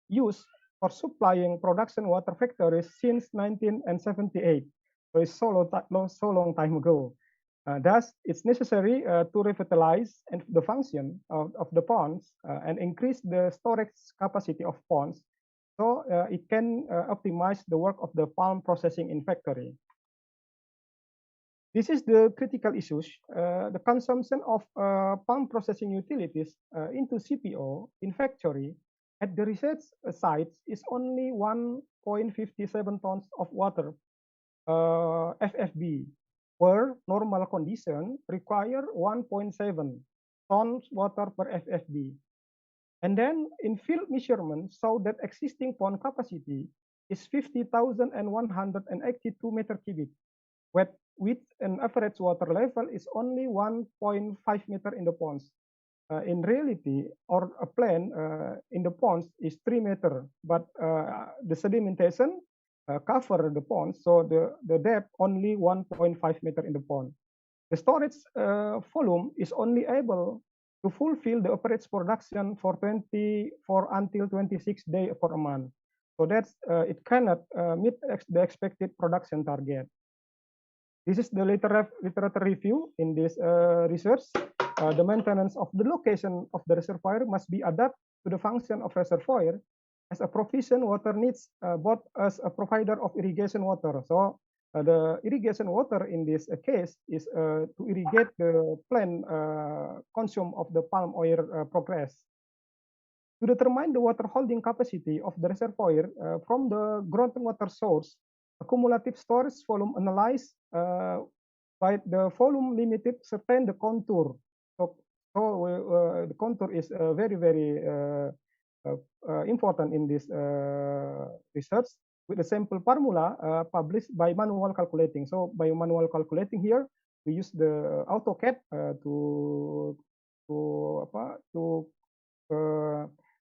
used for supplying production water factories since 1978. So it's so long time ago. Thus, it's necessary to revitalize and the function of the ponds and increase the storage capacity of ponds, so it can optimize the work of the palm processing in factory. This is the critical issues. The consumption of palm processing utilities into CPO in factory at the research sites is only 1.57 tons of water FFB, where normal condition require 1.7 tons water per FFB. And then in field measurement show that existing pond capacity is 50,182 meter cubic, with an average water level is only 1.5 meter in the ponds. In reality, or a plan in the ponds is 3 meter, but the sedimentation cover the ponds, so the depth only 1.5 meter in the pond. The storage volume is only able to fulfill the operates production for 24 until 26 days per month. So that's it cannot meet the expected production target. This is the literature review in this research. The maintenance of the location of the reservoir must be adapted to the function of reservoir as a provision water needs both as a provider of irrigation water. So the irrigation water in this case is to irrigate the plant consume of the palm oil progress. To determine the water holding capacity of the reservoir from the groundwater source, a cumulative storage volume analyzed by the volume limited certain the contour. So the contour is very important in this research with the sample formula published by manual calculating. So by manual calculating here, we use the AutoCAD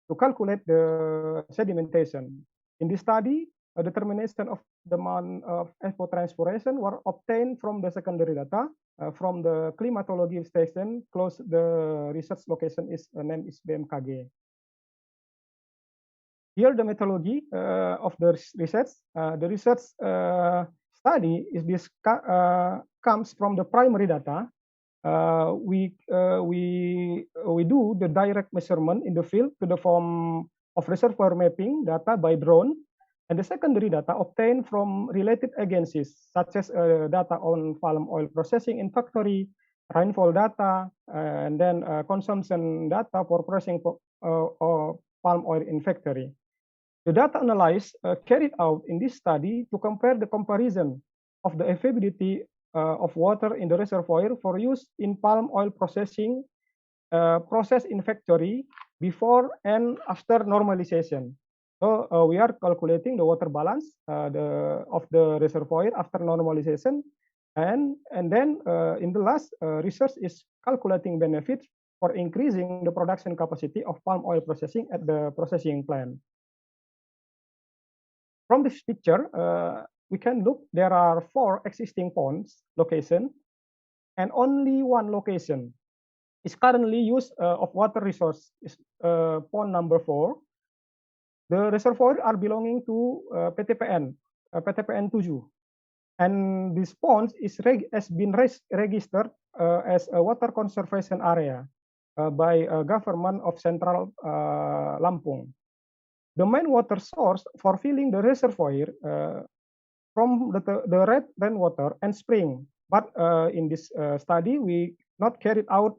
to calculate the sedimentation. In this study, a determination of the amount of evapotranspiration were obtained from the secondary data from the climatology station close the research location is named is BMKG. Here the methodology of the research. The research study is this comes from the primary data. We do the direct measurement in the field to the form of reservoir mapping data by drone, and the secondary data obtained from related agencies such as data on palm oil processing in factory, rainfall data, and then consumption data for processing palm oil in factory. The data analysis carried out in this study to compare the comparison of the availability of water in the reservoir for use in palm oil processing process in factory before and after normalization. So we are calculating the water balance of the reservoir after normalization, and then in the last research is calculating benefits for increasing the production capacity of palm oil processing at the processing plant. From this picture, we can look, there are 4 existing ponds location, and only one location is currently used of water resource, is pond number 4. The reservoir are belonging to PTPN 7, and this pond has been registered as a water conservation area by government of Central Lampung. The main water source for filling the reservoir from the red rainwater and spring. But in this study, we not carried out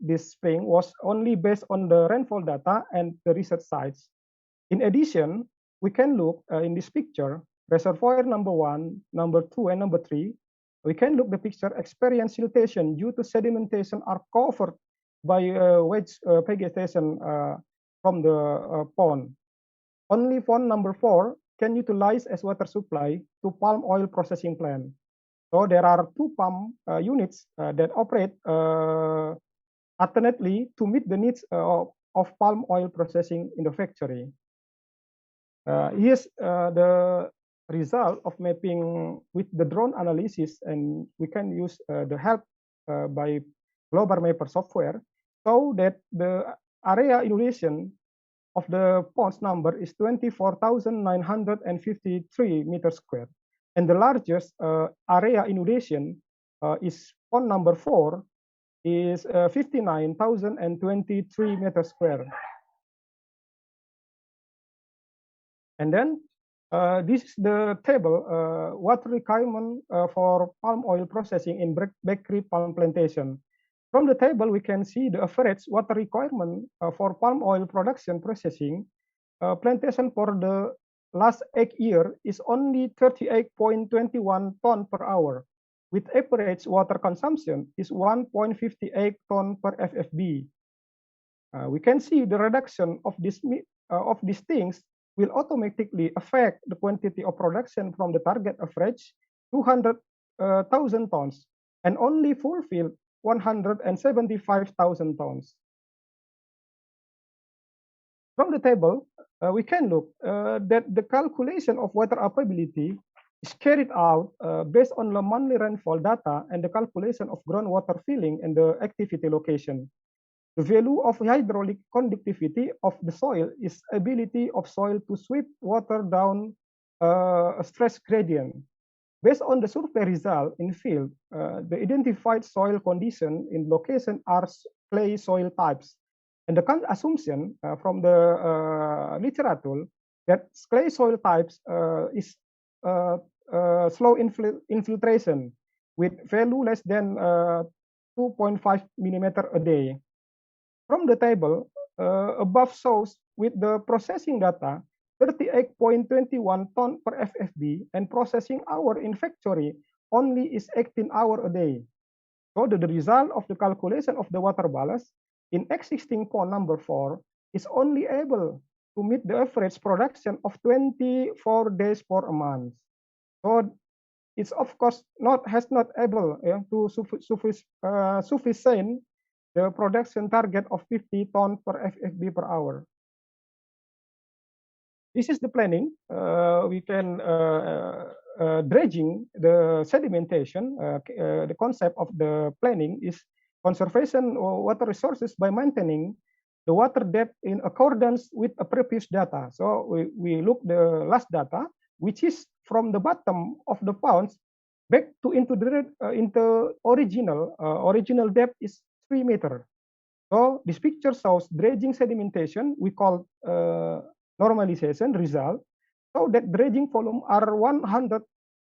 this spring was only based on the rainfall data and the research sites. In addition, we can look in this picture, reservoir number 1, number 2, and number 3. We can look the picture experience siltation due to sedimentation are covered by wedge vegetation from the pond. Only pond number 4 can utilize as water supply to palm oil processing plant. So there are 2 pump units that operate alternately to meet the needs of palm oil processing in the factory. Here's the result of mapping with the drone analysis, and we can use the help by global mapper software, so that the area inundation of the ponds number is 24,953 meters square, and the largest area inundation is pond number 4 is 59,023 meters square. And then this is the table water requirement for palm oil processing in bakery palm plantation. From the table, we can see the average water requirement for palm oil production processing plantation for the last 8 years is only 38.21 ton per hour, with average water consumption is 1.58 ton per FFB. We can see the reduction of these things will automatically affect the quantity of production from the target average 200,000 tons and only fulfill 175,000 tons. From the table, we can look that the calculation of water availability is carried out based on the monthly rainfall data and the calculation of groundwater filling and the activity location. The value of hydraulic conductivity of the soil is ability of soil to sweep water down a stress gradient. Based on the survey result in field, the identified soil condition in location are clay soil types. And the assumption from the literature that clay soil types is slow infiltration with value less than 2.5 millimeter a day. From the table above shows with the processing data 38.21 ton per FFB and processing hour in factory only is 18 hours a day. So the result of the calculation of the water ballast in existing pond number 4 is only able to meet the average production of 24 days per month. So it's of course has not able to sufficient the production target of 50 ton per FFB per hour. This is the planning. We can dredging the sedimentation. The concept of the planning is conservation of water resources by maintaining the water depth in accordance with a previous data. So we look the last data, which is from the bottom of the ponds back to into original depth is 3 meter. So this picture shows dredging sedimentation. We call normalization result. So that dredging volume are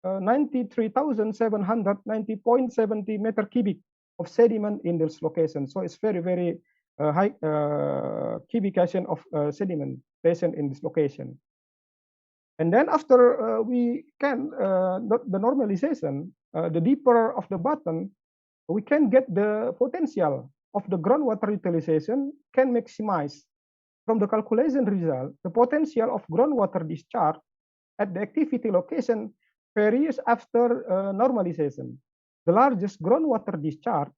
193,790.70 meter cubic of sediment in this location. So it's very high cubication of sedimentation in this location. And then after we can the normalization, the deeper of the bottom, we can get the potential of the groundwater utilization can maximize. From the calculation result, the potential of groundwater discharge at the activity location varies after normalization. The largest groundwater discharge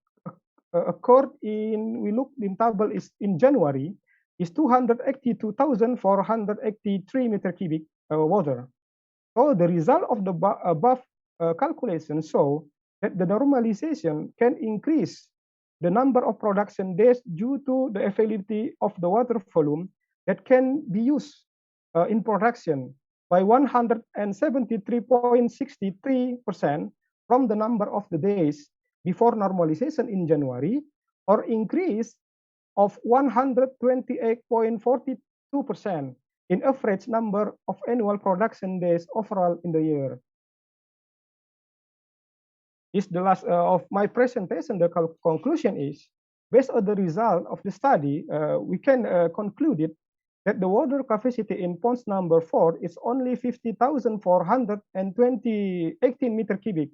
occurred we looked in table is in January, is 282,483 meter cubic water. So the result of the above calculation show that the normalization can increase the number of production days due to the availability of the water volume that can be used in production by 173.63% from the number of the days before normalization in January, or increase of 128.42% in average number of annual production days overall in the year. Is the last of my presentation. The conclusion is, based on the result of the study, we can conclude it that the water capacity in ponds number 4 is only 50,418 meter cubic,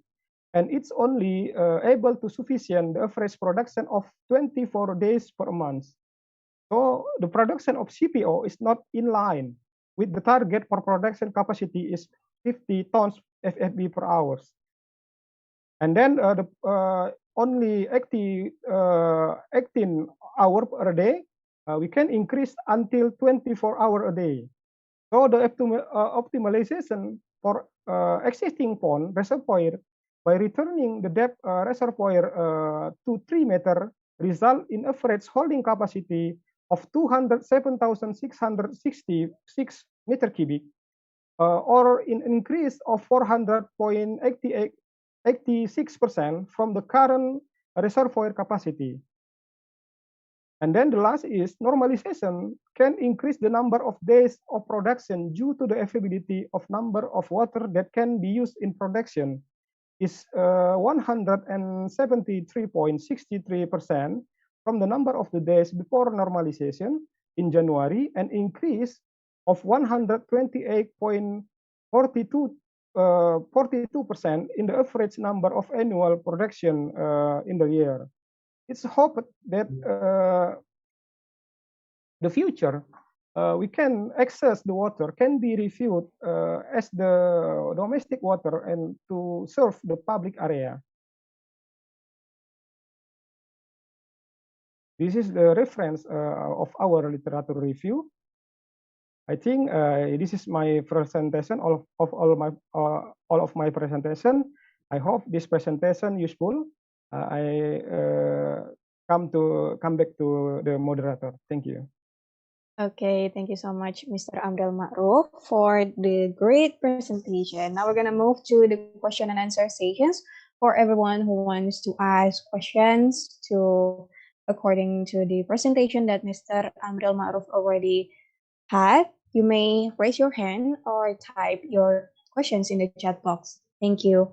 and it's only able to sufficient the average production of 24 days per month. So the production of CPO is not in line with the target for production capacity is 50 tons FFB per hour. And then only 18 hours per day, we can increase until 24 hours a day. So the optimization for existing pond reservoir by returning the depth reservoir to 3 meter result in average holding capacity of 207,666 meter cubic, or in increase of 400.86% from the current reservoir capacity. And then the last is normalization can increase the number of days of production due to the availability of number of water that can be used in production is 173.63% from the number of the days before normalization in January, and increase of 128.42% in the average number of annual production in the year. It's hoped that the future we can access the water can be reviewed as the domestic water and to serve the public area. This is the reference of our literature review. I think this is my presentation of all of my presentation. I hope this presentation useful. I come back to the moderator. Thank you. Okay, thank you so much, Mr. Amdal Ma'ruf, for the great presentation. Now we're going to move to the question and answer sessions for everyone who wants to ask questions according to the presentation that Mr. Amdal Ma'ruf already had. You may raise your hand or type your questions in the chat box. Thank you.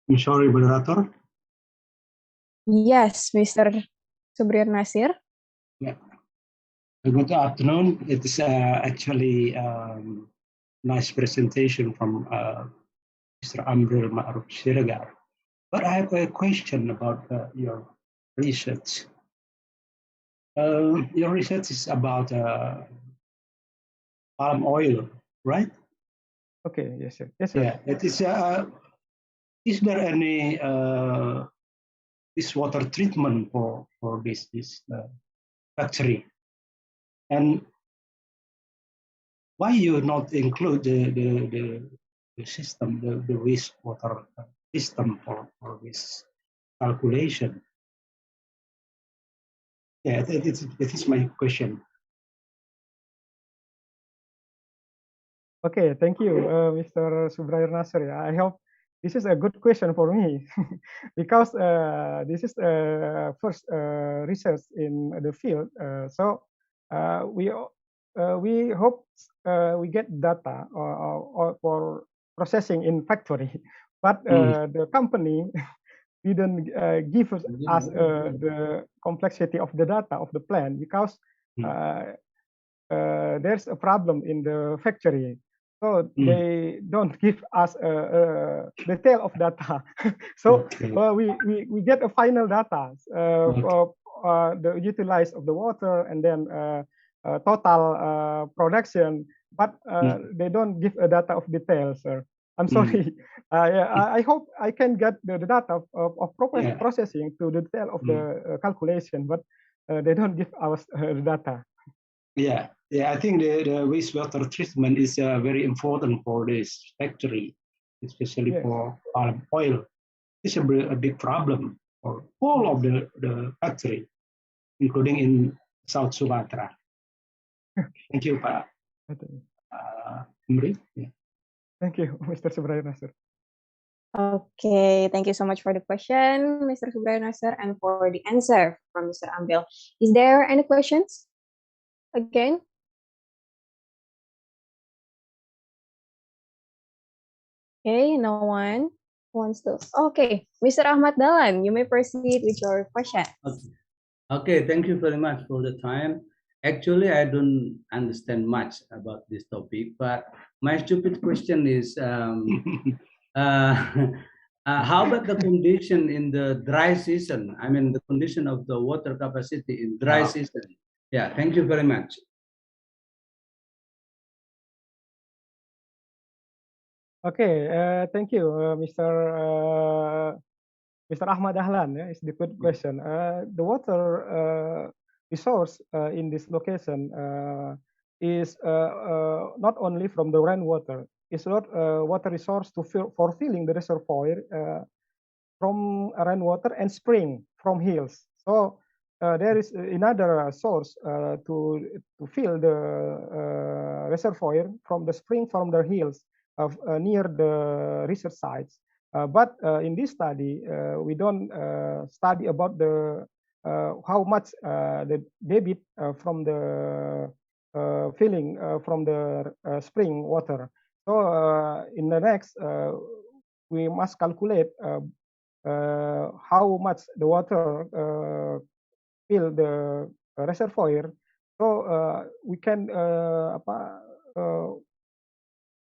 I'm sorry, moderator. Yes, Mr. Subrir Nasir. Yeah. Good afternoon. It is actually nice presentation from Mr. Amrul Ma'ruf Siregar. But I have a question about your research. Your research is about palm oil, right? Okay, yes, sir. Yes, sir. Yeah, it is there any this water treatment for this factory? And why you not include the system, the wastewater system for this calculation? Yeah, that is my question. Okay, thank you, Mr. Subrair Nasir. I hope this is a good question for me because this is first research in the field. So we hope we get data or for processing in factory, but the company didn't give us the complexity of the data of the plant because there's a problem in the factory. So they don't give us a detail of data. So we get a final data for the utilize of the water and then total production, but they don't give a data of details, sir. I'm sorry. I hope I can get the data of processing to the detail of the calculation, but they don't give us the data. Yeah, I think the wastewater treatment is very important for this factory, especially for palm oil. It's a big problem for all of the factory, including in South Sumatra. Thank you, Pak Imri. Yeah. Thank you, Mr. Subrair Nasir. Okay, thank you so much for the question, Mr. Subrair Nasir, and for the answer from Mr. Ambil. Is there any questions again? Okay, no one wants to. Okay, Mr. Ahmad Dahlan, you may proceed with your question. Okay, thank you very much for the time. Actually, I don't understand much about this topic, but my stupid question is, how about the condition in the dry season? I mean, the condition of the water capacity in dry season. Yeah, thank you very much. Okay, thank you, Mr. Ahmad Dahlan. Yeah, it's the good question. The water resource in this location is not only from the rainwater. It's not water resource for filling the reservoir from rainwater and spring from hills. So there is another source to fill the reservoir from the spring from the hills near the research sites. But in this study, we don't study about the how much the debit from the filling from the spring water. So in the next, we must calculate how much the water fill the reservoir. So we can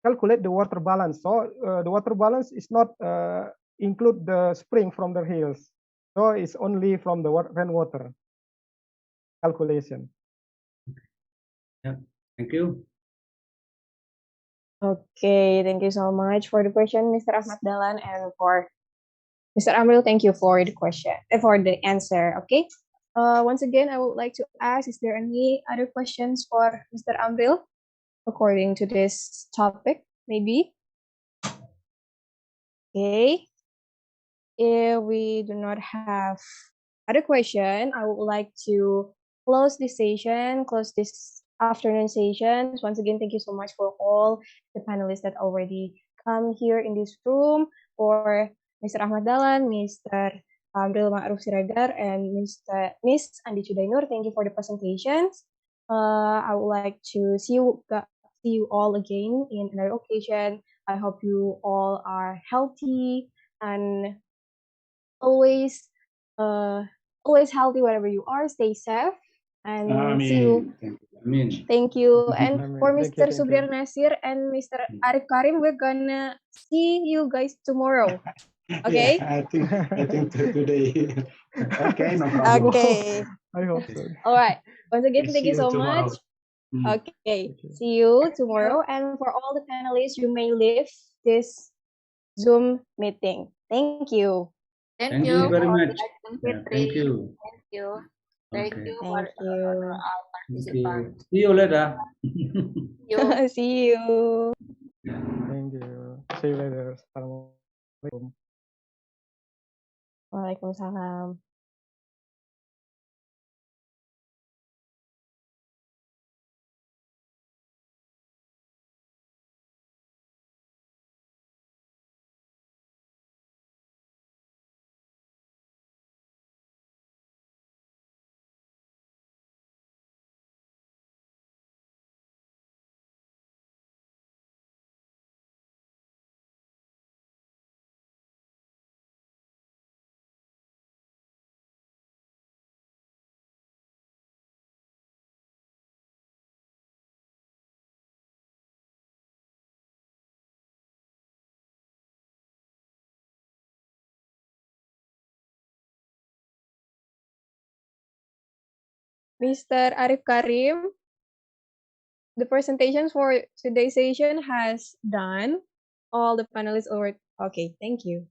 calculate the water balance. So the water balance is not include the spring from the hills. So it's only from the rainwater calculation. Yeah, thank you. Okay, thank you so much for the question, Mr. Ahmad Dahlan, and for Mr. Amril, thank you for the question, for the answer. Okay. Once again, I would like to ask: is there any other questions for Mr. Amril according to this topic? Maybe. Okay. If we do not have other question, I would like to close this session, close this afternoon session. Once again, thank you so much for all the panelists that already come here in this room, for Mr. Ahmad Dahlan, Mr. Abdul Ma'ruf Siregar, and Miss Andi Chudainur. Thank you for the presentations. I would like to see you all again in another occasion. I hope you all are healthy and always always healthy wherever you are. Stay safe and see you. Amin. Thank you. And Amin. for Thank Mr. you. Subriar Nasir and Mr. Arif Karim, we're gonna see you guys tomorrow. Okay? Yeah, I think today. Okay, no problem. Okay. I hope so. All right. Once again, thank See you you so tomorrow. much. Okay. See you tomorrow. And for all the panelists, you may leave this Zoom meeting. Thank you. Thank you very much. Yeah, thank you. Thank you. Thank Okay. you for Thank you. our Thank you. participants. See you later. See you. Thank you. See you later. Assalamualaikum. Waalaikumsalam. Mr. Arif Karim, the presentations for today's session has done. All the panelists over. Okay, thank you.